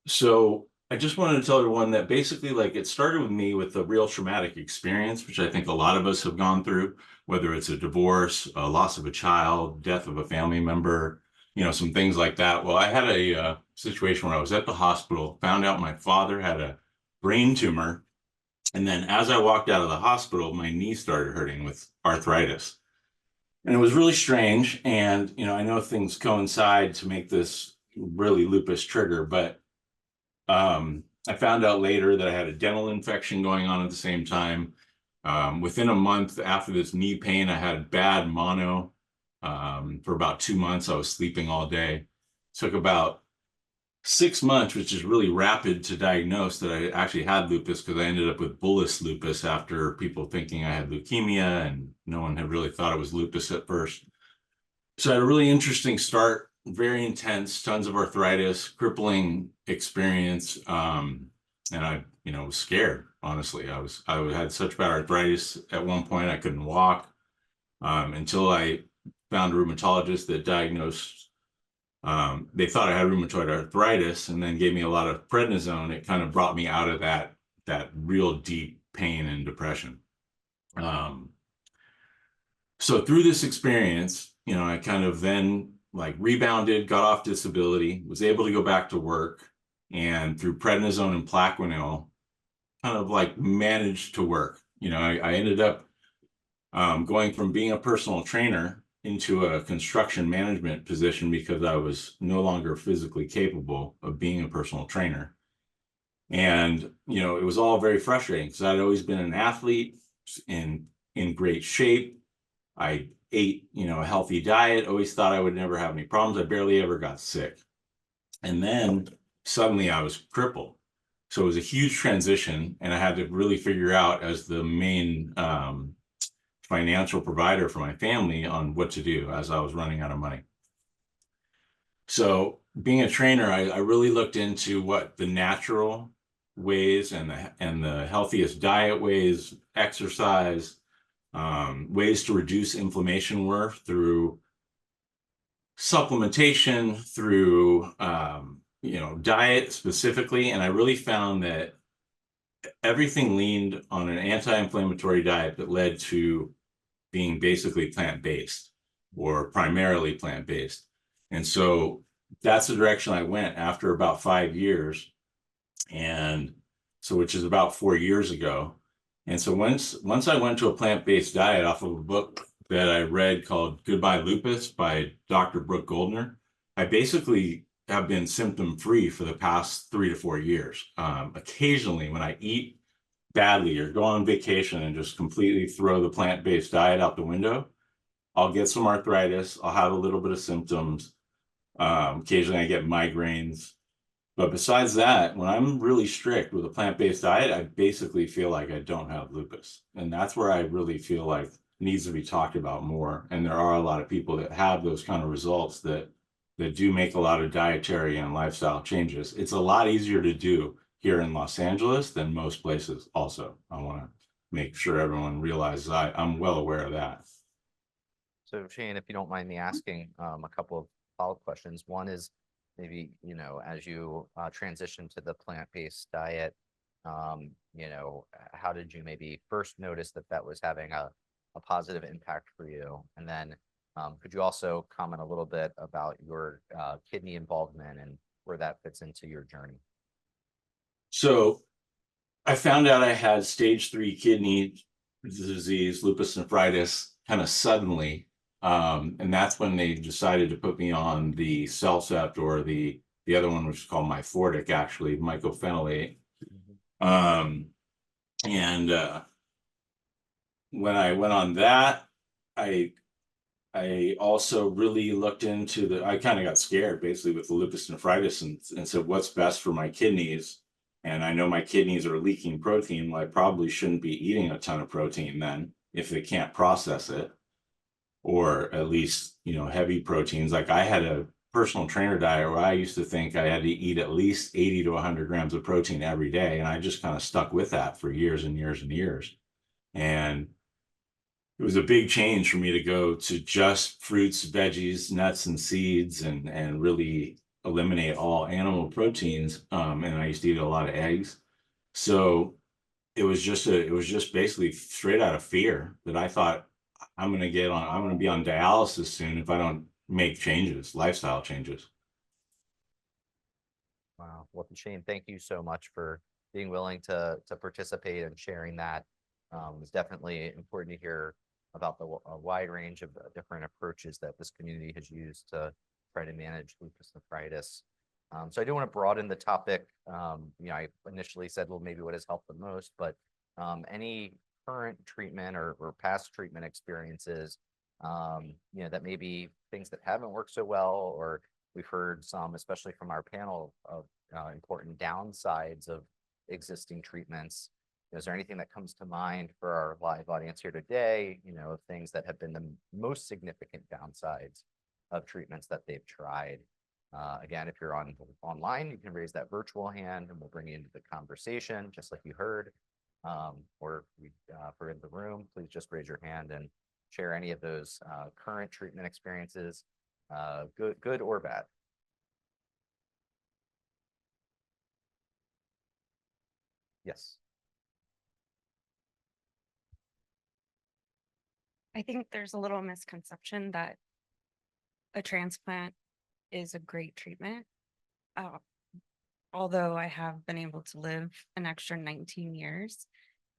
Speaker 20: So I just wanted to tell everyone that basically, like, it started with me with a real traumatic experience, which I think a lot of us have gone through, whether it's a divorce, a loss of a child, death of a family member, you know, some things like that. Well, I had a situation where I was at the hospital, found out my father had a brain tumor. And then as I walked out of the hospital, my knee started hurting with arthritis. And it was really strange. And, you know, I know things coincide to make this really lupus trigger, but I found out later that I had a dental infection going on at the same time. Within a month after this knee pain, I had bad mono. For about 2 months, I was sleeping all day. Took about 6 months, which is really rapid to diagnose that I actually had lupus, because I ended up with bullous lupus after people thinking I had leukemia, and no one had really thought it was lupus at first. So I had a really interesting start, very intense, tons of arthritis, crippling experience. And I, you know, was scared, honestly. I had such bad arthritis at one point, I couldn't walk, until I found a rheumatologist that diagnosed, they thought I had rheumatoid arthritis, and then gave me a lot of prednisone. It kind of brought me out of that real deep pain and depression. So through this experience, you know, I kind of then like rebounded, got off disability, was able to go back to work, and through prednisone and Plaquenil, kind of like managed to work. You know, I ended up going from being a personal trainer into a construction management position because I was no longer physically capable of being a personal trainer. And, you know, it was all very frustrating because I'd always been an athlete in great shape. I ate, you know, a healthy diet, always thought I would never have any problems. I barely ever got sick. And then suddenly I was crippled. So it was a huge transition, and I had to really figure out, as the main financial provider for my family, on what to do as I was running out of money. So being a trainer, I really looked into what the natural ways and the healthiest diet ways, exercise, ways to reduce inflammation were through supplementation, through you know, diet specifically. And I really found that everything leaned on an anti-inflammatory diet that led to being basically plant-based, or primarily plant-based. And so that's the direction I went after about 5 years. And so, which is about 4 years ago. And so once I went to a plant-based diet off of a book that I read called Goodbye Lupus by Dr. Brooke Goldner, I basically have been symptom-free for the past 3 to 4 years. Occasionally, when I eat badly or go on vacation and just completely throw the plant-based diet out the window, I'll get some arthritis, I'll have a little bit of symptoms. Occasionally I get migraines. But besides that, when I'm really strict with a plant-based diet, I basically feel like I don't have lupus. And that's where I really feel like needs to be talked about more. And there are a lot of people that have those kind of results that do make a lot of dietary and lifestyle changes. It's a lot easier to do here in Los Angeles than most places also. I want to make sure everyone realizes I'm well aware of that.
Speaker 4: So Shane, if you don't mind me asking a couple of follow-up questions. One is, maybe, you know, as you transition to the plant-based diet, you know, how did you maybe first notice that was having a positive impact for you? And then could you also comment a little bit about your kidney involvement and where that fits into your journey?
Speaker 20: So I found out I had stage 3 kidney disease, lupus nephritis, kind of suddenly. And that's when they decided to put me on the Cellcept, or the other one, which is called Myfortic, actually, mycophenolate. And when I went on that, I also really looked into I kind of got scared basically with the lupus nephritis and said, what's best for my kidneys? And I know my kidneys are leaking protein. Well, I probably shouldn't be eating a ton of protein then if they can't process it, or at least, heavy proteins. Like I had a personal trainer diet where I used to think I had to eat at least 80 to 100 grams of protein every day. And I just kind of stuck with that for years and years and years. And it was a big change for me to go to just fruits, veggies, nuts, and seeds, and really eliminate all animal proteins. And I used to eat a lot of eggs. So it was just basically straight out of fear that I thought I'm going to be on dialysis soon if I don't make changes, lifestyle changes.
Speaker 4: Wow. Well, Shane, thank you so much for being willing to participate and sharing that. It's definitely important to hear about the wide range of different approaches that this community has used to try to manage lupus nephritis. So I do want to broaden the topic. I initially said, well, maybe what has helped the most, but any current treatment or past treatment experiences, that may be things that haven't worked so well, or we've heard some, especially from our panel, of important downsides of existing treatments. Is there anything that comes to mind for our live audience here today, of things that have been the most significant downsides of treatments that they've tried? Again, if you're online, you can raise that virtual hand and we'll bring you into the conversation, just like you heard. Or for in the room, please just raise your hand and share any of those current treatment experiences, good or bad. Yes.
Speaker 7: I think there's a little misconception that a transplant is a great treatment. Although I have been able to live an extra 19 years.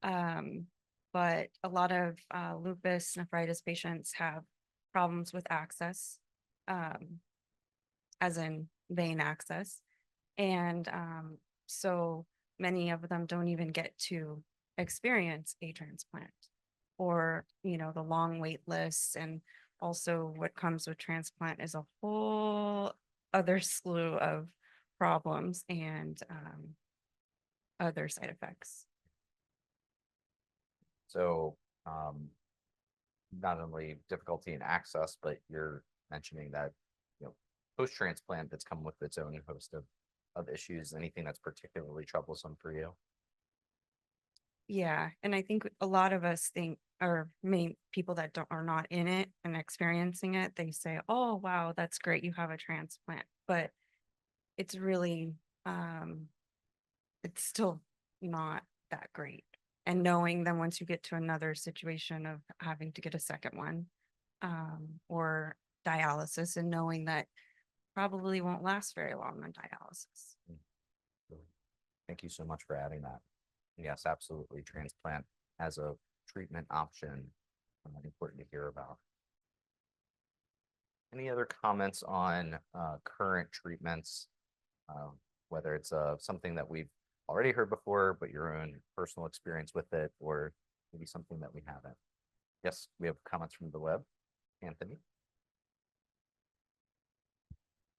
Speaker 7: But a lot of lupus nephritis patients have problems with access, as in vein access. And so many of them don't even get to experience a transplant, or, the long wait lists. And also what comes with transplant is a whole other slew of problems and other side effects.
Speaker 4: So not only difficulty in access, but you're mentioning that, post-transplant that's come with its own host of issues. Anything that's particularly troublesome for you?
Speaker 7: Yeah, and I think a lot of us think, or many people that are not in it and experiencing it, they say, oh, wow, that's great, you have a transplant. But it's really, it's still not that great. And knowing then once you get to another situation of having to get a second one, or dialysis, and knowing that probably won't last very long on dialysis.
Speaker 4: Thank you so much for adding that. Yes, absolutely. Transplant as a treatment option, important to hear about. Any other comments on current treatments, whether it's something that we've already heard before, but your own personal experience with it, or maybe something that we haven't? Yes, we have comments from the web. Anthony?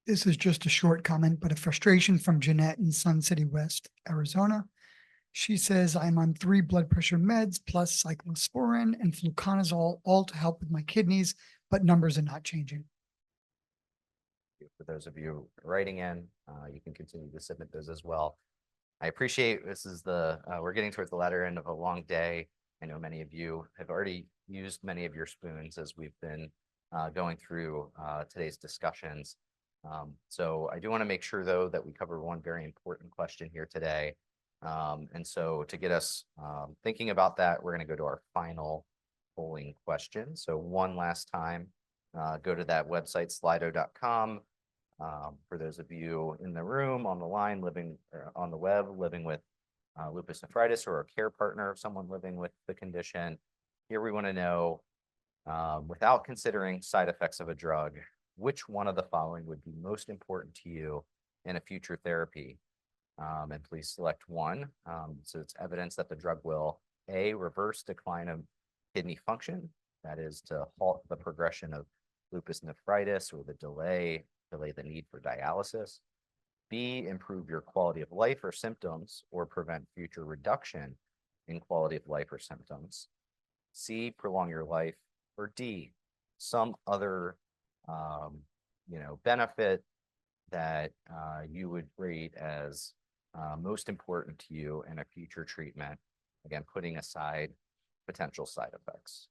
Speaker 11: This is just a short comment, but a frustration from Jeanette in Sun City West, Arizona. She says, I'm on 3 blood pressure meds plus cyclosporin and fluconazole, all to help with my kidneys, but numbers are not changing.
Speaker 4: For those of you writing in, you can continue to submit those as well. I appreciate this is we're getting towards the latter end of a long day. I know many of you have already used many of your spoons as we've been going through today's discussions. So I do want to make sure, though, that we cover one very important question here today. And so to get us thinking about that, we're going to go to our final polling question. So one last time, go to that website, slido.com. For those of you in the room, on the line, living on the web, living with lupus nephritis, or a care partner of someone living with the condition, here we want to know, without considering side effects of a drug, which one of the following would be most important to you in a future therapy? And please select one. So it's evidence that the drug will A, reverse decline of kidney function, that is to halt the progression of lupus nephritis or the delay the need for dialysis. B, improve your quality of life or symptoms or prevent future reduction in quality of life or symptoms. C, prolong your life. Or D, some other benefit that you would rate as most important to you in a future treatment, again, putting aside potential side effects.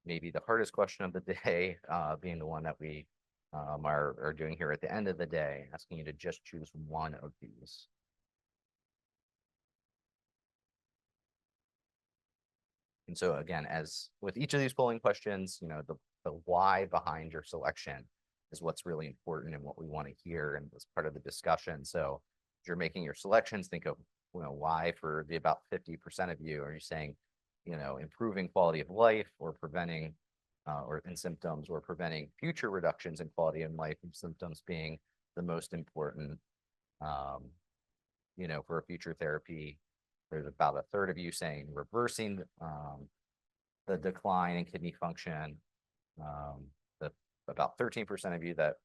Speaker 4: Maybe the hardest question of the day being the one that we are doing here at the end of the day, asking you to just choose one of these. And so again, as with each of these polling questions, the why behind your selection is what's really important and what we want to hear and as part of the discussion. So if you're making your selections, think of why for the about 50% of you. Are you saying improving quality of life or preventing or in symptoms or preventing future reductions in quality of life and symptoms being the most important for a future therapy? There's about a third of you saying reversing the decline in kidney function. About 13% of you that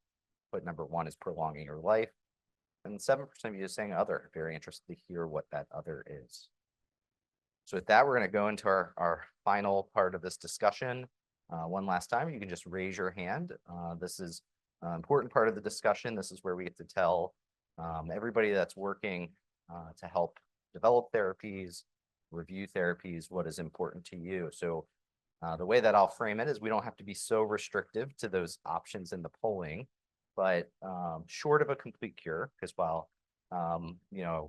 Speaker 4: put number one is prolonging your life. And 7% of you is saying other. Very interested to hear what that other is. So with that, we're going to go into our final part of this discussion. One last time, you can just raise your hand. This is an important part of the discussion. This is where we get to tell everybody that's working to help develop therapies, review therapies, what is important to you. So the way that I'll frame it is we don't have to be so restrictive to those options in the polling, but short of a complete cure, because while I'm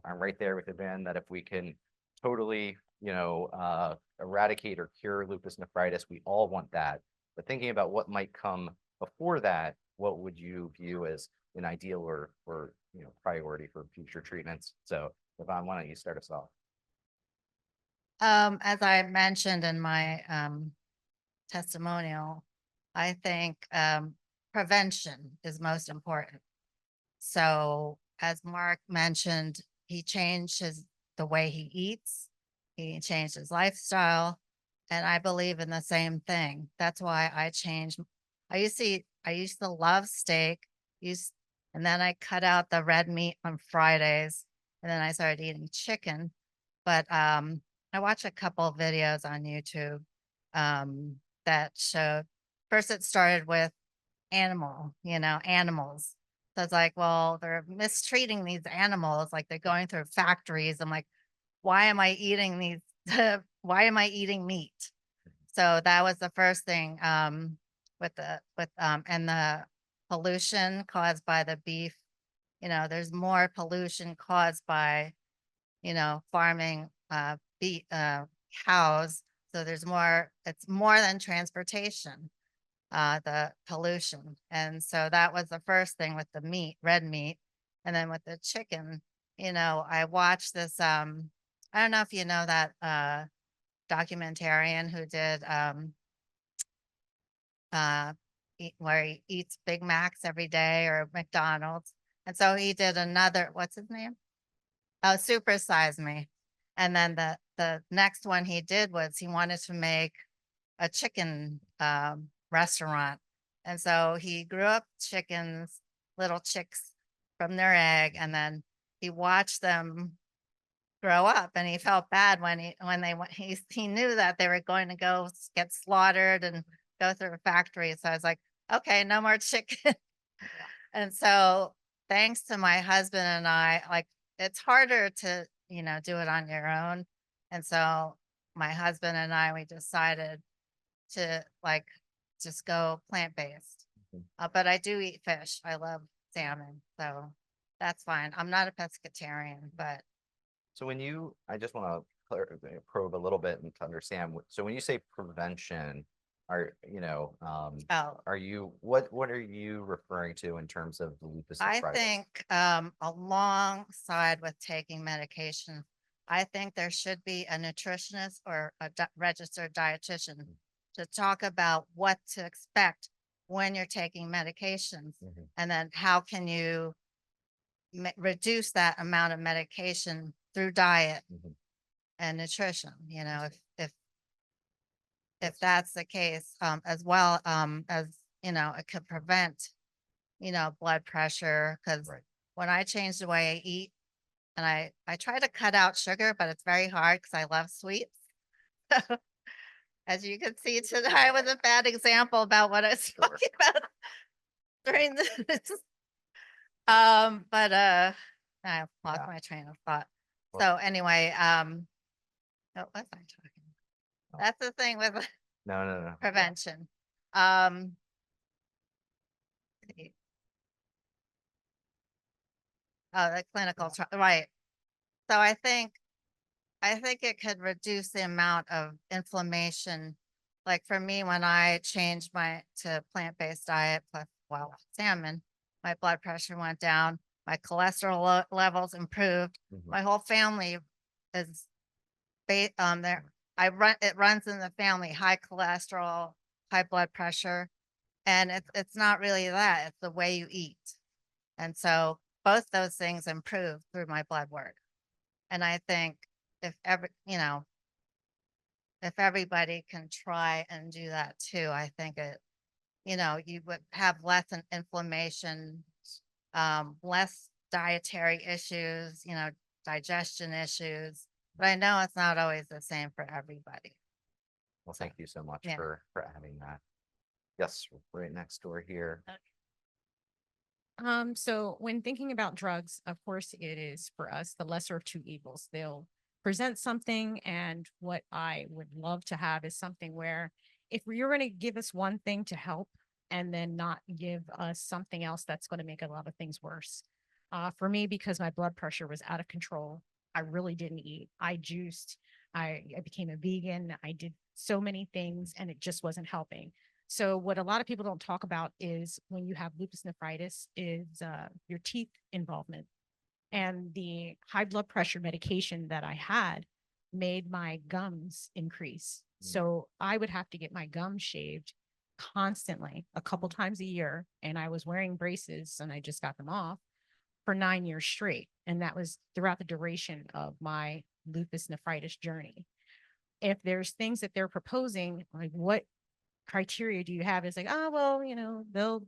Speaker 4: right there with the Ben that if we can totally eradicate or cure lupus nephritis, we all want that. But thinking about what might come before that, what would you view as an ideal or priority for future treatments? So Yvonne, why don't you start us off?
Speaker 17: As I mentioned in my testimonial, I think prevention is most important. So as Mark mentioned, he changed the way he eats. He changed his lifestyle. And I believe in the same thing. That's why I changed. I used to love steak, and then I cut out the red meat on Fridays, and then I started eating chicken. But I watched a couple of videos on YouTube that showed, first it started with animals. So it's like, well, they're mistreating these animals, like they're going through factories. I'm like, why am I eating these? Why am I eating meat? So that was the first thing and the pollution caused by the beef. There's more pollution caused by, farming cows. So it's more than transportation, the pollution. And so that was the first thing with the meat, red meat. And then with the chicken, I watched this, I don't know if you know that documentarian who did where he eats Big Macs every day or McDonald's. And so he did another, what's his name? Oh, Super Size Me. And then the next one he did was he wanted to make a chicken restaurant. And so he grew up chickens, little chicks from their egg, and then he watched them grow up, and he felt bad when he knew that they were going to go get slaughtered and go through a factory. So I was like, okay, no more chicken. And so thanks to my husband and I, like, it's harder to, do it on your own. And so my husband and I, we decided to just go plant-based. But I do eat fish. I love salmon. So that's fine. I'm not a pescatarian, but.
Speaker 4: So I just want to probe a little bit and to understand. So when you say prevention, what are you referring to in terms of the lupus nephritis?
Speaker 17: I think alongside with taking medication, I think there should be a nutritionist or a registered dietitian to talk about what to expect when you're taking medications, and then how can you reduce that amount of medication through diet
Speaker 4: Mhm.
Speaker 17: and nutrition, if that's the case, as well, as, it could prevent, blood pressure, because
Speaker 4: Right.
Speaker 17: when I change the way I eat, and I try to cut out sugar, but it's very hard because I love sweets. As you can see tonight was a bad example about what I was
Speaker 4: Sure.
Speaker 17: talking about during this. But I lost
Speaker 4: Yeah.
Speaker 17: my train of thought.
Speaker 4: Well-
Speaker 17: So anyway, what was I talking
Speaker 4: Oh.
Speaker 17: about? That's the thing with
Speaker 4: No.
Speaker 17: prevention. Oh, the clinical trial, right. So I think it could reduce the amount of inflammation. Like for me, when I changed to plant-based diet plus wild salmon, my blood pressure went down, my cholesterol levels improved.
Speaker 4: Mhm.
Speaker 17: My whole family is there. It runs in the family, high cholesterol, high blood pressure. And it's not really that, it's the way you eat. And so both those things improve through my blood work. And I think if if everybody can try and do that too, I think you would have less inflammation, less dietary issues, digestion issues. But I know it's not always the same for everybody.
Speaker 4: Well, thank you so much
Speaker 17: yeah.
Speaker 4: for adding that. Yes, right next door here.
Speaker 8: So when thinking about drugs, of course, it is for us the lesser of two evils. They'll present something, and what I would love to have is something where if you're going to give us one thing to help and then not give us something else that's going to make a lot of things worse. For me, because my blood pressure was out of control, I really didn't eat. I juiced. I became a vegan. I did so many things, and it just wasn't helping. So what a lot of people don't talk about is when you have lupus nephritis is your teeth involvement. And the high blood pressure medication that I had made my gums increase. So I would have to get my gums shaved constantly a couple times a year. And I was wearing braces and I just got them off for 9 years straight. And that was throughout the duration of my lupus nephritis journey. If there's things that they're proposing, like what criteria do you have? It's like, oh, well, they'll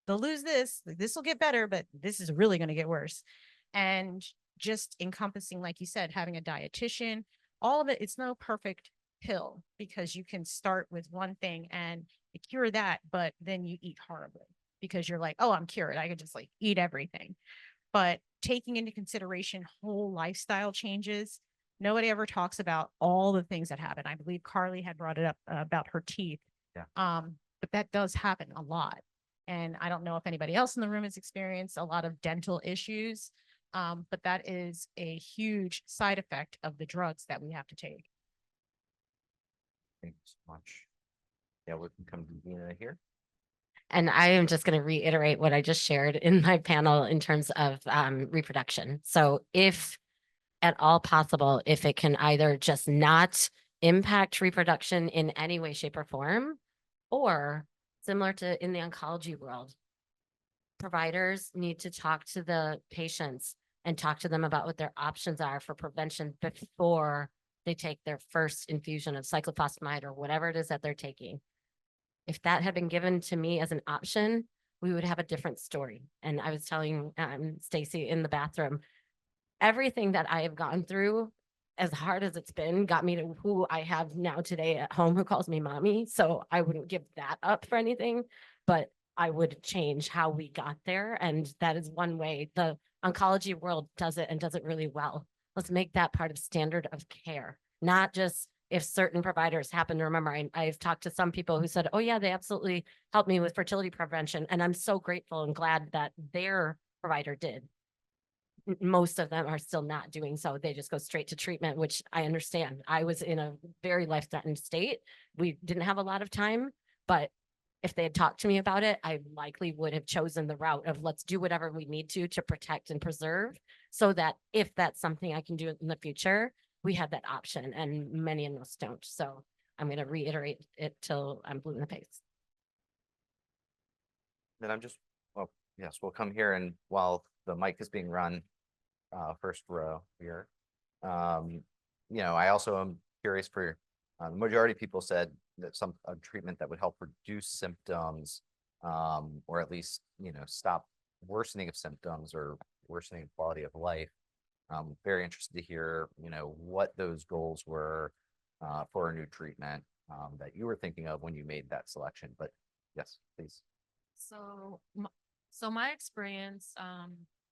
Speaker 8: lose this, like, this will get better, but this is really going to get worse. And just encompassing, like you said, having a dietitian, all of it, it's no perfect pill because you can start with one thing and cure that, but then you eat horribly because you're like, oh, I'm cured. I could just like eat everything. But taking into consideration whole lifestyle changes, nobody ever talks about all the things that happen. I believe Carly had brought it up about her teeth.
Speaker 4: Yeah.
Speaker 8: But that does happen a lot. And I don't know if anybody else in the room has experienced a lot of dental issues. But that is a huge side effect of the drugs that we have to take.
Speaker 4: Thank you so much. Yeah, we can come to Dina here.
Speaker 9: And I am just going to reiterate what I just shared in my panel in terms of reproduction. So if at all possible, if it can either just not impact reproduction in any way, shape, or form, or similar to in the oncology world, providers need to talk to the patients and talk to them about what their options are for prevention before they take their first infusion of cyclophosphamide or whatever it is that they're taking. If that had been given to me as an option, we would have a different story. And I was telling Stacy in the bathroom, everything that I have gone through, as hard as it's been, got me to who I have now today at home, who calls me mommy. So I wouldn't give that up for anything, but I would change how we got there. And that is one way the oncology world does it and does it really well. Let's make that part of standard of care, not just if certain providers happen to remember. I've talked to some people who said, oh yeah, they absolutely helped me with fertility prevention. And I'm so grateful and glad that their provider did. Most of them are still not doing so. They just go straight to treatment, which I understand. I was in a very life-threatened state. We didn't have a lot of time, but if they had talked to me about it, I likely would have chosen the route of let's do whatever we need to protect and preserve so that if that's something I can do in the future, we have that option, and many of us don't. So I'm going to reiterate it till I'm blue in the face.
Speaker 4: Then well, yes, we'll come here, and while the mic is being run, first row here. I also am curious for, the majority of people said that a treatment that would help reduce symptoms, or at least, stop worsening of symptoms or worsening of quality of life. Very interested to hear, what those goals were, for a new treatment, that you were thinking of when you made that selection, but yes, please.
Speaker 5: So my experience,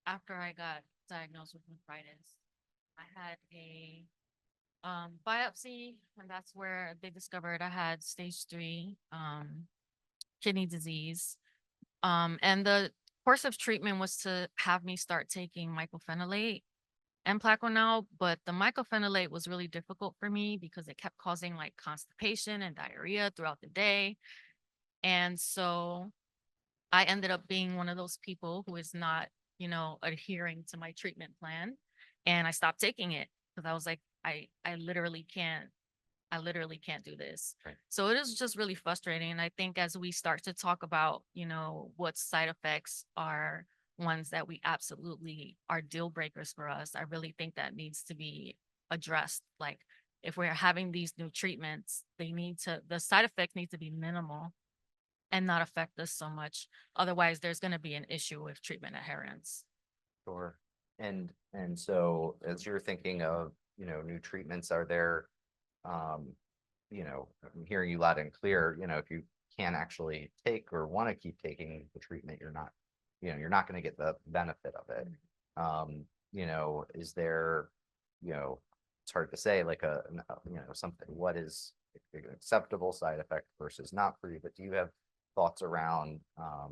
Speaker 5: after I got diagnosed with nephritis, I had a biopsy, and that's where they discovered I had stage 3 kidney disease. And the course of treatment was to have me start taking mycophenolate and Plaquenil, but the mycophenolate was really difficult for me because it kept causing like constipation and diarrhea throughout the day. And so I ended up being one of those people who is not, adhering to my treatment plan. And I stopped taking it because I was like, I literally can't do this.
Speaker 4: Right.
Speaker 5: So it is just really frustrating. And I think as we start to talk about, what side effects are ones that we absolutely are deal breakers for us, I really think that needs to be addressed. Like if we're having these new treatments, the side effects need to be minimal and not affect us so much. Otherwise, there's going to be an issue with treatment adherence.
Speaker 4: Sure. And so as you're thinking of, new treatments, are there, I'm hearing you loud and clear, if you can't actually take or want to keep taking the treatment, you're not going to get the benefit of it. Is there, it's hard to say like something, what is an acceptable side effect versus not for you, but do you have thoughts around, a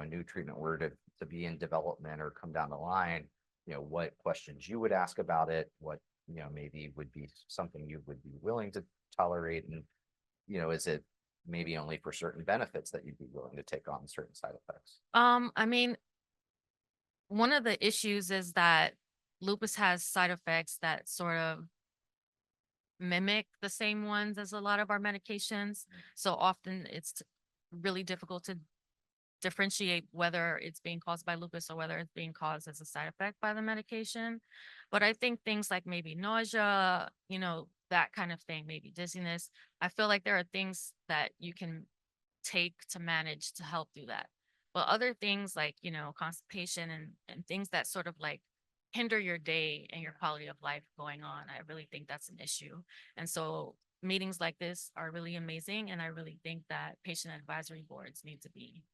Speaker 4: new treatment were to be in development or come down the line, what questions you would ask about it, what, maybe would be something you would be willing to tolerate, and, is it maybe only for certain benefits that you'd be willing to take on certain side effects?
Speaker 5: I mean, one of the issues is that lupus has side effects that sort of mimic the same ones as a lot of our medications. So often it's really difficult to differentiate whether it's being caused by lupus or whether it's being caused as a side effect by the medication. But I think things like maybe nausea, that kind of thing, maybe dizziness, I feel like there are things that you can take to manage to help do that. But other things like, constipation and things that sort of like hinder your day and your quality of life going on, I really think that's an issue. And so meetings like this are really amazing. And I really think that patient advisory boards need to be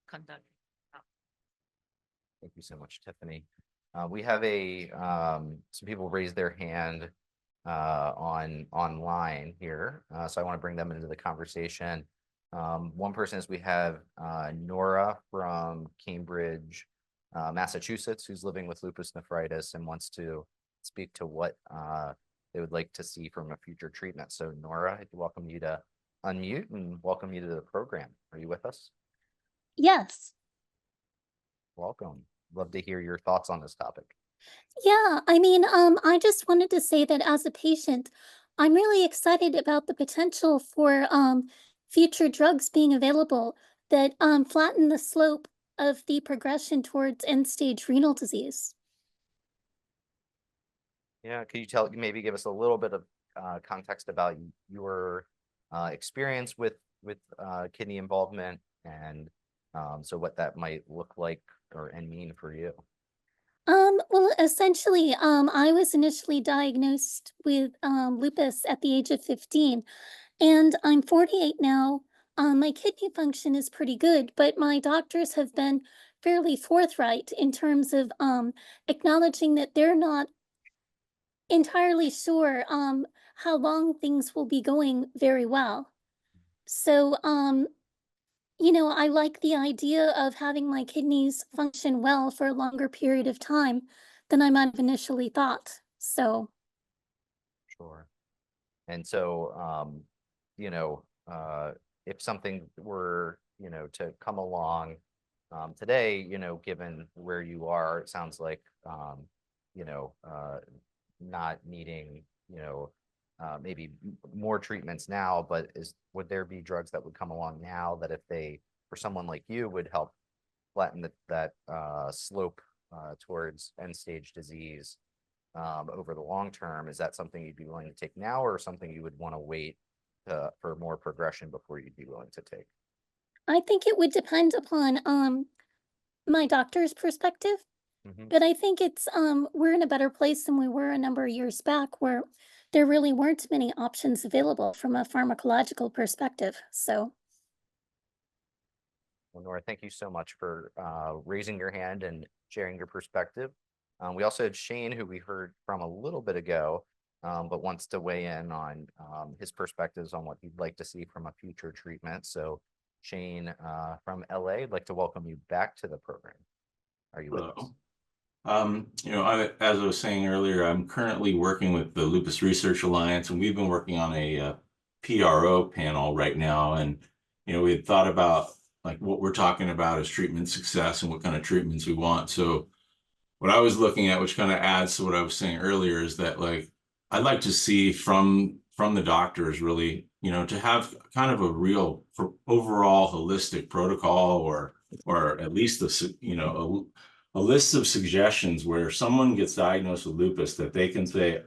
Speaker 5: conducted.
Speaker 4: Thank you so much, Tiffany. We have some people raised their hand online here, so I want to bring them into the conversation. One person is we have Nora from Cambridge, Massachusetts, who's living with lupus nephritis and wants to speak to what they would like to see from a future treatment. So Nora, I'd welcome you to unmute and welcome you to the program. Are you with us?
Speaker 21: Yes.
Speaker 4: Welcome. Love to hear your thoughts on this topic.
Speaker 21: Yeah, I just wanted to say that as a patient, I'm really excited about the potential for future drugs being available that flatten the slope of the progression towards end-stage renal disease.
Speaker 4: Yeah, could you maybe give us a little bit of context about your experience with kidney involvement and so what that might look like and mean for you?
Speaker 21: Well, essentially, I was initially diagnosed with lupus at the age of 15, and I'm 48 now. My kidney function is pretty good, but my doctors have been fairly forthright in terms of acknowledging that they're not entirely sure how long things will be going very well. So, I like the idea of having my kidneys function well for a longer period of time than I might have initially thought. So,
Speaker 4: Sure. And so, if something were, to come along today, given where you are, it sounds like, not needing, maybe more treatments now, but would there be drugs that would come along now that if for someone like you would help flatten that slope towards end stage disease over the long term. Is that something you'd be willing to take now, or something you would want to wait for more progression before you'd be willing to take?
Speaker 21: I think it would depend upon my doctor's perspective,
Speaker 4: Mhm.
Speaker 21: but I think it's we're in a better place than we were a number of years back where there really weren't many options available from a pharmacological perspective. So
Speaker 4: Well, Nora, thank you so much for raising your hand and sharing your perspective. We also had Shane, who we heard from a little bit ago, but wants to weigh in on his perspectives on what he'd like to see from a future treatment. So Shane from LA, I'd like to welcome you back to the program. Are you with us?
Speaker 20: Hello. As I was saying earlier, I'm currently working with the Lupus Research Alliance, and we've been working on a PRO panel right now. And, we had thought about like what we're talking about is treatment success and what kind of treatments we want. So what I was looking at, which kind of adds to what I was saying earlier, is that like I'd like to see from the doctors really, to have kind of a real overall holistic protocol, or at least a list of suggestions where someone gets diagnosed with lupus that they can say,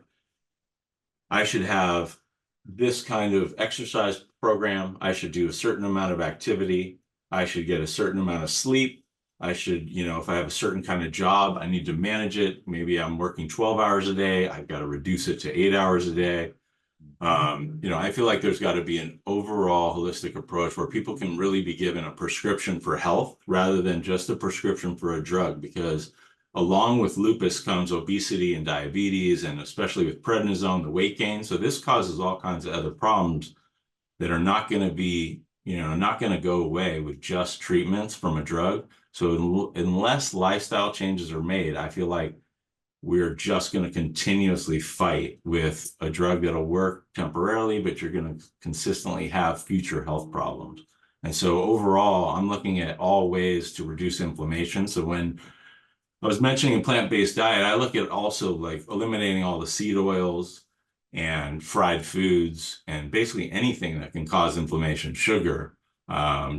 Speaker 20: I should have this kind of exercise program, I should do a certain amount of activity, I should get a certain amount of sleep, I should, if I have a certain kind of job, I need to manage it. Maybe I'm working 12 hours a day, I've got to reduce it to 8 hours a day. I feel like there's got to be an overall holistic approach where people can really be given a prescription for health rather than just a prescription for a drug, because along with lupus comes obesity and diabetes, and especially with prednisone, the weight gain. So this causes all kinds of other problems that are not going to be, not going to go away with just treatments from a drug. So unless lifestyle changes are made, I feel like we're just going to continuously fight with a drug that'll work temporarily, but you're going to consistently have future health problems. And so overall, I'm looking at all ways to reduce inflammation. So when I was mentioning a plant-based diet, I look at also like eliminating all the seed oils and fried foods and basically anything that can cause inflammation, sugar,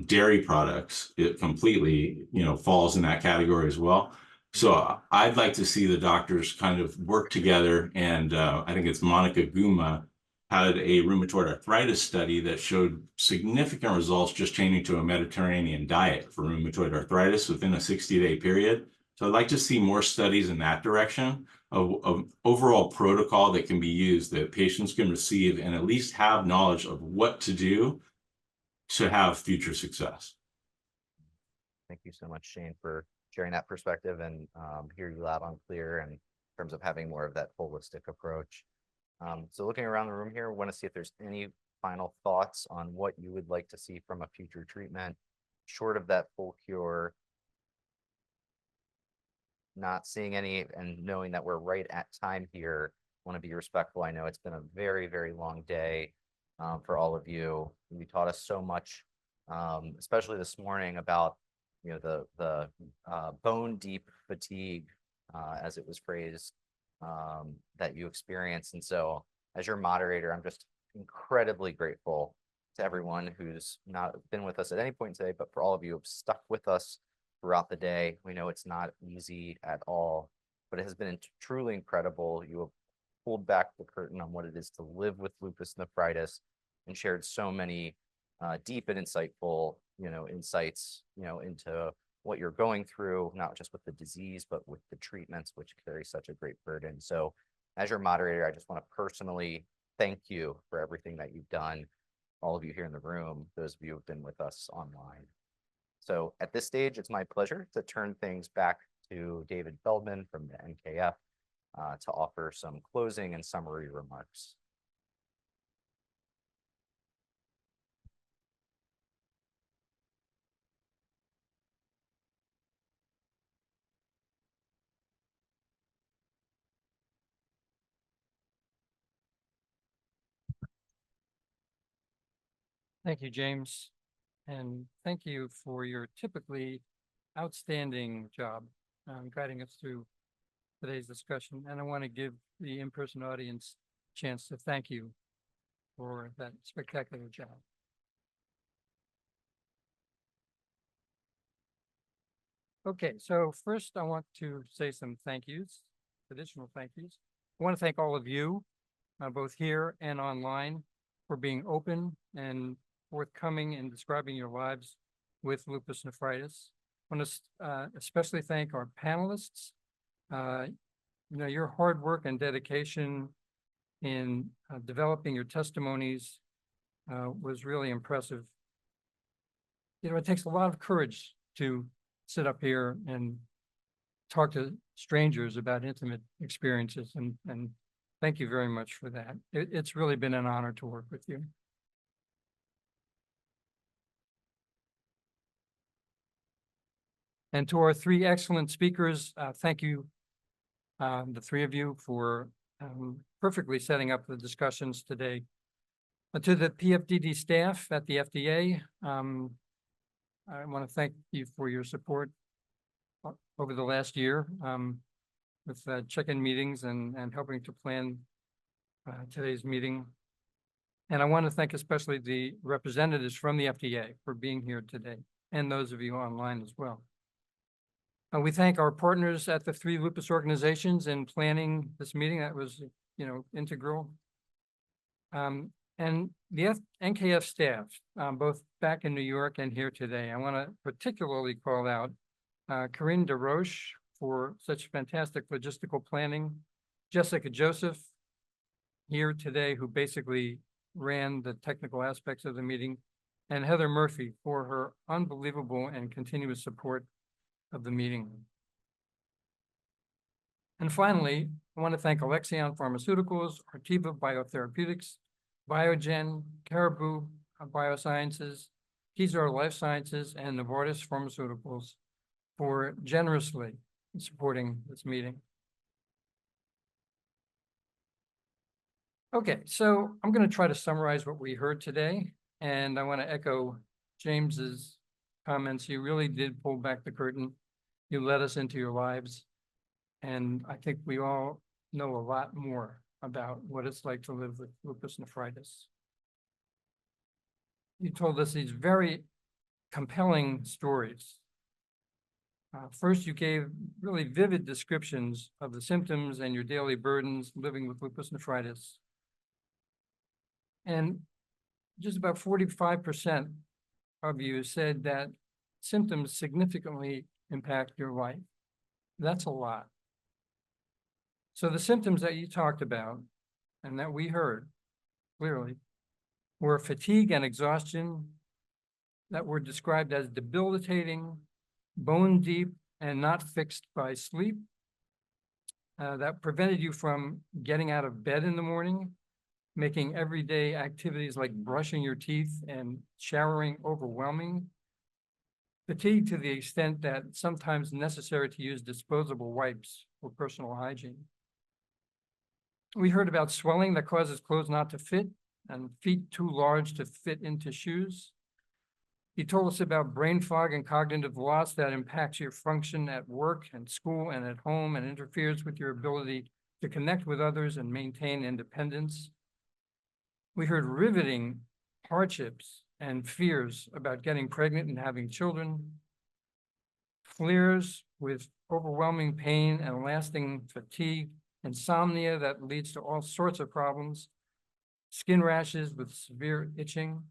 Speaker 20: dairy products, it completely, falls in that category as well. So I'd like to see the doctors kind of work together. And I think it's Monica Guma had a rheumatoid arthritis study that showed significant results just changing to a Mediterranean diet for rheumatoid arthritis within a 60-day period. So I'd like to see more studies in that direction of overall protocol that can be used that patients can receive and at least have knowledge of what to do to have future success.
Speaker 4: Thank you so much, Shane, for sharing that perspective, and hear you loud and clear in terms of having more of that holistic approach. So looking around the room here, I want to see if there's any final thoughts on what you would like to see from a future treatment, short of that full cure. Not seeing any, and knowing that we're right at time here, want to be respectful. I know it's been a very, very long day for all of you. You taught us so much, especially this morning about the bone deep fatigue, as it was phrased, that you experienced. And so as your moderator, I'm just incredibly grateful to everyone who's not been with us at any point today, but for all of you who have stuck with us throughout the day. We know it's not easy at all, but it has been truly incredible. You have pulled back the curtain on what it is to live with lupus nephritis and shared so many deep and insightful, insights, into what you're going through, not just with the disease, but with the treatments, which carry such a great burden. So as your moderator, I just want to personally thank you for everything that you've done, all of you here in the room, those of you who have been with us online. So at this stage, it's my pleasure to turn things back to David Feldman from the NKF to offer some closing and summary remarks.
Speaker 1: Thank you, James. And thank you for your typically outstanding job guiding us through today's discussion. And I want to give the in-person audience a chance to thank you for that spectacular job. Okay, so first I want to say some thank yous, additional thank yous. I want to thank all of you, both here and online, for being open and forthcoming in describing your lives with lupus nephritis. I want to especially thank our panelists. Your hard work and dedication in developing your testimonies was really impressive. It takes a lot of courage to sit up here and talk to strangers about intimate experiences, and thank you very much for that. It's really been an honor to work with you. And to our three excellent speakers, thank you, the three of you, for perfectly setting up the discussions today. To the PFDD staff at the FDA, I want to thank you for your support over the last year with check-in meetings and helping to plan today's meeting. And I want to thank especially the representatives from the FDA for being here today, and those of you online as well. We thank our partners at the three lupus organizations in planning this meeting. That was, integral. And the NKF staff, both back in New York and here today. I want to particularly call out Corinne DeRoche for such fantastic logistical planning, Jessica Joseph here today, who basically ran the technical aspects of the meeting, and Heather Murphy for her unbelievable and continuous support of the meeting. And finally, I want to thank Alexion Pharmaceuticals, Artiva Biotherapeutics, Biogen, Caribou Biosciences, Kezar Life Sciences, and Novartis Pharmaceuticals for generously supporting this meeting. Okay, so I'm going to try to summarize what we heard today, and I want to echo James's comments. You really did pull back the curtain. You let us into your lives, and I think we all know a lot more about what it's like to live with lupus nephritis. You told us these very compelling stories. First, you gave really vivid descriptions of the symptoms and your daily burdens living with lupus nephritis. And just about 45% of you said that symptoms significantly impact your life. That's a lot. So the symptoms that you talked about and that we heard clearly were fatigue and exhaustion that were described as debilitating, bone deep, and not fixed by sleep, that prevented you from getting out of bed in the morning, making everyday activities like brushing your teeth and showering overwhelming, fatigue to the extent that sometimes necessary to use disposable wipes for personal hygiene. We heard about swelling that causes clothes not to fit and feet too large to fit into shoes. You told us about brain fog and cognitive loss that impacts your function at work and school and at home and interferes with your ability to connect with others and maintain independence. We heard riveting hardships and fears about getting pregnant and having children, flares with overwhelming pain and lasting fatigue, insomnia that leads to all sorts of problems, skin rashes with severe itching,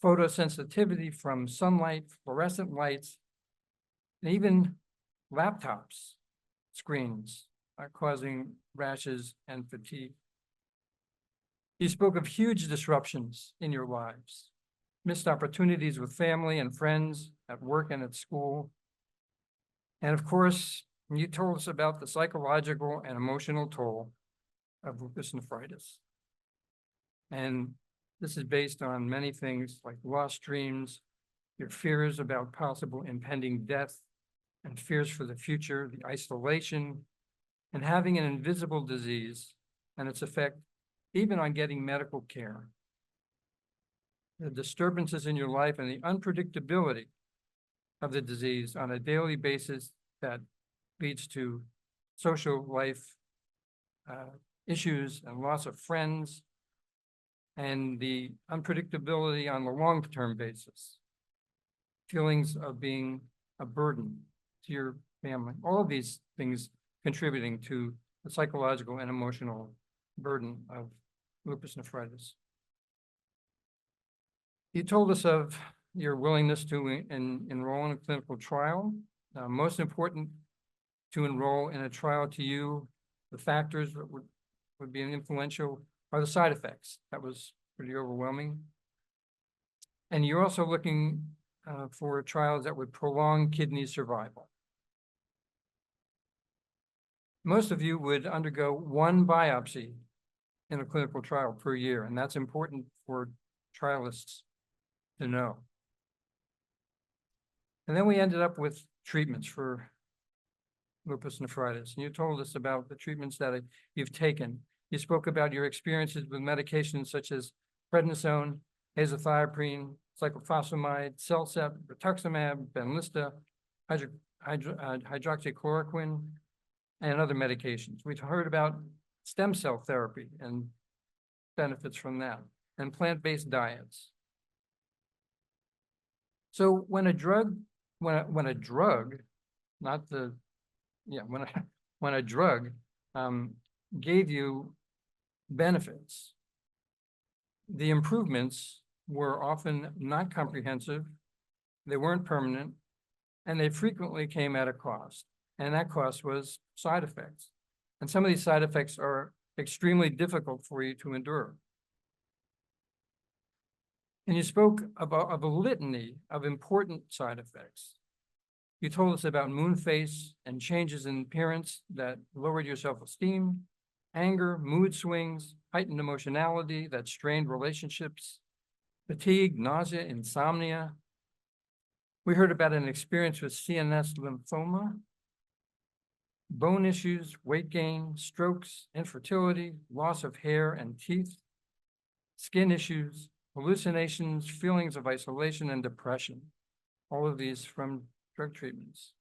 Speaker 1: photosensitivity from sunlight, fluorescent lights, and even laptops screens are causing rashes and fatigue. You spoke of huge disruptions in your lives, missed opportunities with family and friends, at work and at school. And of course, you told us about the psychological and emotional toll of lupus nephritis. And this is based on many things like lost dreams, your fears about possible impending death, and fears for the future, the isolation, and having an invisible disease and its effect even on getting medical care. The disturbances in your life and the unpredictability of the disease on a daily basis that leads to social life issues and loss of friends, and the unpredictability on the long-term basis, feelings of being a burden to your family. All of these things contributing to the psychological and emotional burden of lupus nephritis. You told us of your willingness to enroll in a clinical trial. Most important to enroll in a trial to you, the factors that would be influential are the side effects. That was pretty overwhelming. And you're also looking for trials that would prolong kidney survival. Most of you would undergo one biopsy in a clinical trial per year, and that's important for trialists to know. And then we ended up with treatments for lupus nephritis. And you told us about the treatments that you've taken. You spoke about your experiences with medications such as prednisone, azathioprine, cyclophosphamide, Cellcept, rituximab, Benlysta, hydroxychloroquine, and other medications. We've heard about stem cell therapy and benefits from that, and plant-based diets. So when a drug, when a drug gave you benefits, the improvements were often not comprehensive, they weren't permanent, and they frequently came at a cost. And that cost was side effects. And some of these side effects are extremely difficult for you to endure. And you spoke about of a litany of important side effects. You told us about moon face and changes in appearance that lowered your self-esteem, anger, mood swings, heightened emotionality that strained relationships, fatigue, nausea, insomnia. We heard about an experience with CNS lymphoma, bone issues, weight gain, strokes, infertility, loss of hair and teeth, skin issues, hallucinations, feelings of isolation and depression. All of these from drug treatments.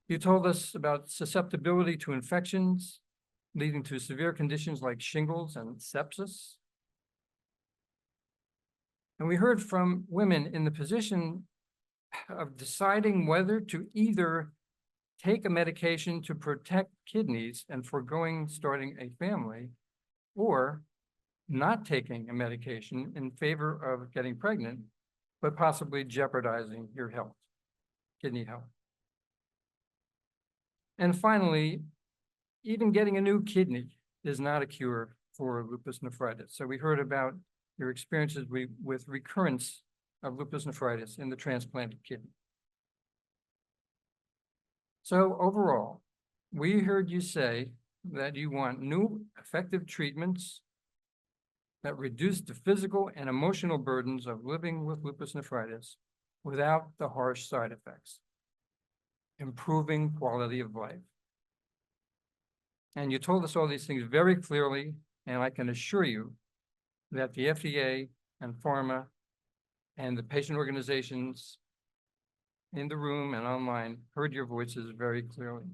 Speaker 1: You told us about susceptibility to infections, leading to severe conditions like shingles and sepsis. And we heard from women in the position of deciding whether to either take a medication to protect kidneys and foregoing starting a family, or not taking a medication in favor of getting pregnant, but possibly jeopardizing your health, kidney health. And finally, even getting a new kidney is not a cure for lupus nephritis. So we heard about your experiences with recurrence of lupus nephritis in the transplanted kidney. So overall, we heard you say that you want new effective treatments that reduce the physical and emotional burdens of living with lupus nephritis without the harsh side effects, improving quality of life. And you told us all these things very clearly, and I can assure you that the FDA and pharma and the patient organizations in the room and online heard your voices very clearly.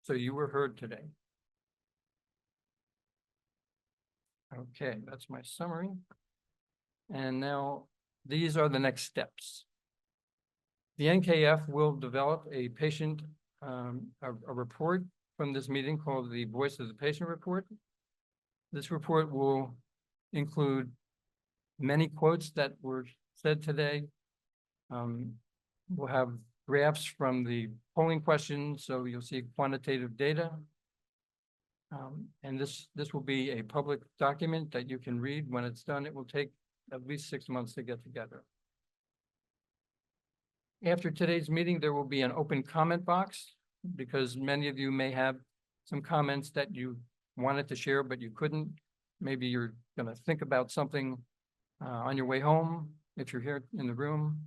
Speaker 1: So you were heard today. Okay, that's my summary. And now these are the next steps. The NKF will develop a patient, a report from this meeting called the Voice of the Patient Report. This report will include many quotes that were said today. We'll have graphs from the polling questions, so you'll see quantitative data. And this will be a public document that you can read. When it's done, it will take at least 6 months to get together. After today's meeting, there will be an open comment box because many of you may have some comments that you wanted to share, but you couldn't. Maybe you're going to think about something on your way home. If you're here in the room,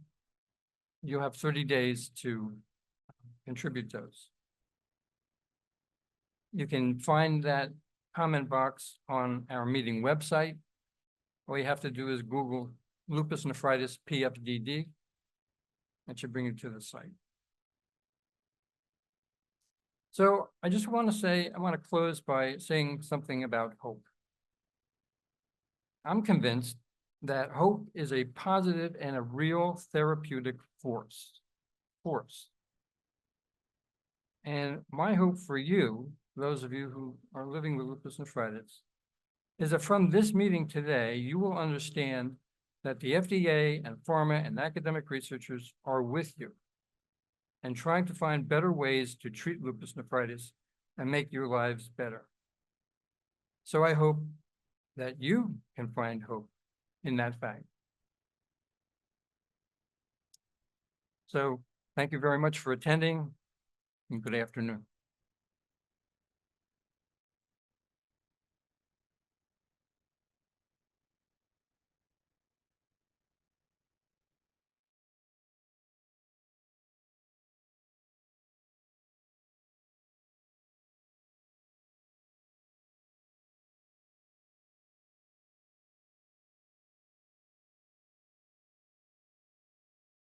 Speaker 1: you'll have 30 days to contribute those. You can find that comment box on our meeting website. All you have to do is Google lupus nephritis PFDD. That should bring you to the site. So I just want to close by saying something about hope. I'm convinced that hope is a positive and a real therapeutic force. And my hope for you, those of you who are living with lupus nephritis, is that from this meeting today, you will understand that the FDA and pharma and academic researchers are with you and trying to find better ways to treat lupus nephritis and make your lives better. So I hope that you can find hope in that fact. So thank you very much for attending and good afternoon.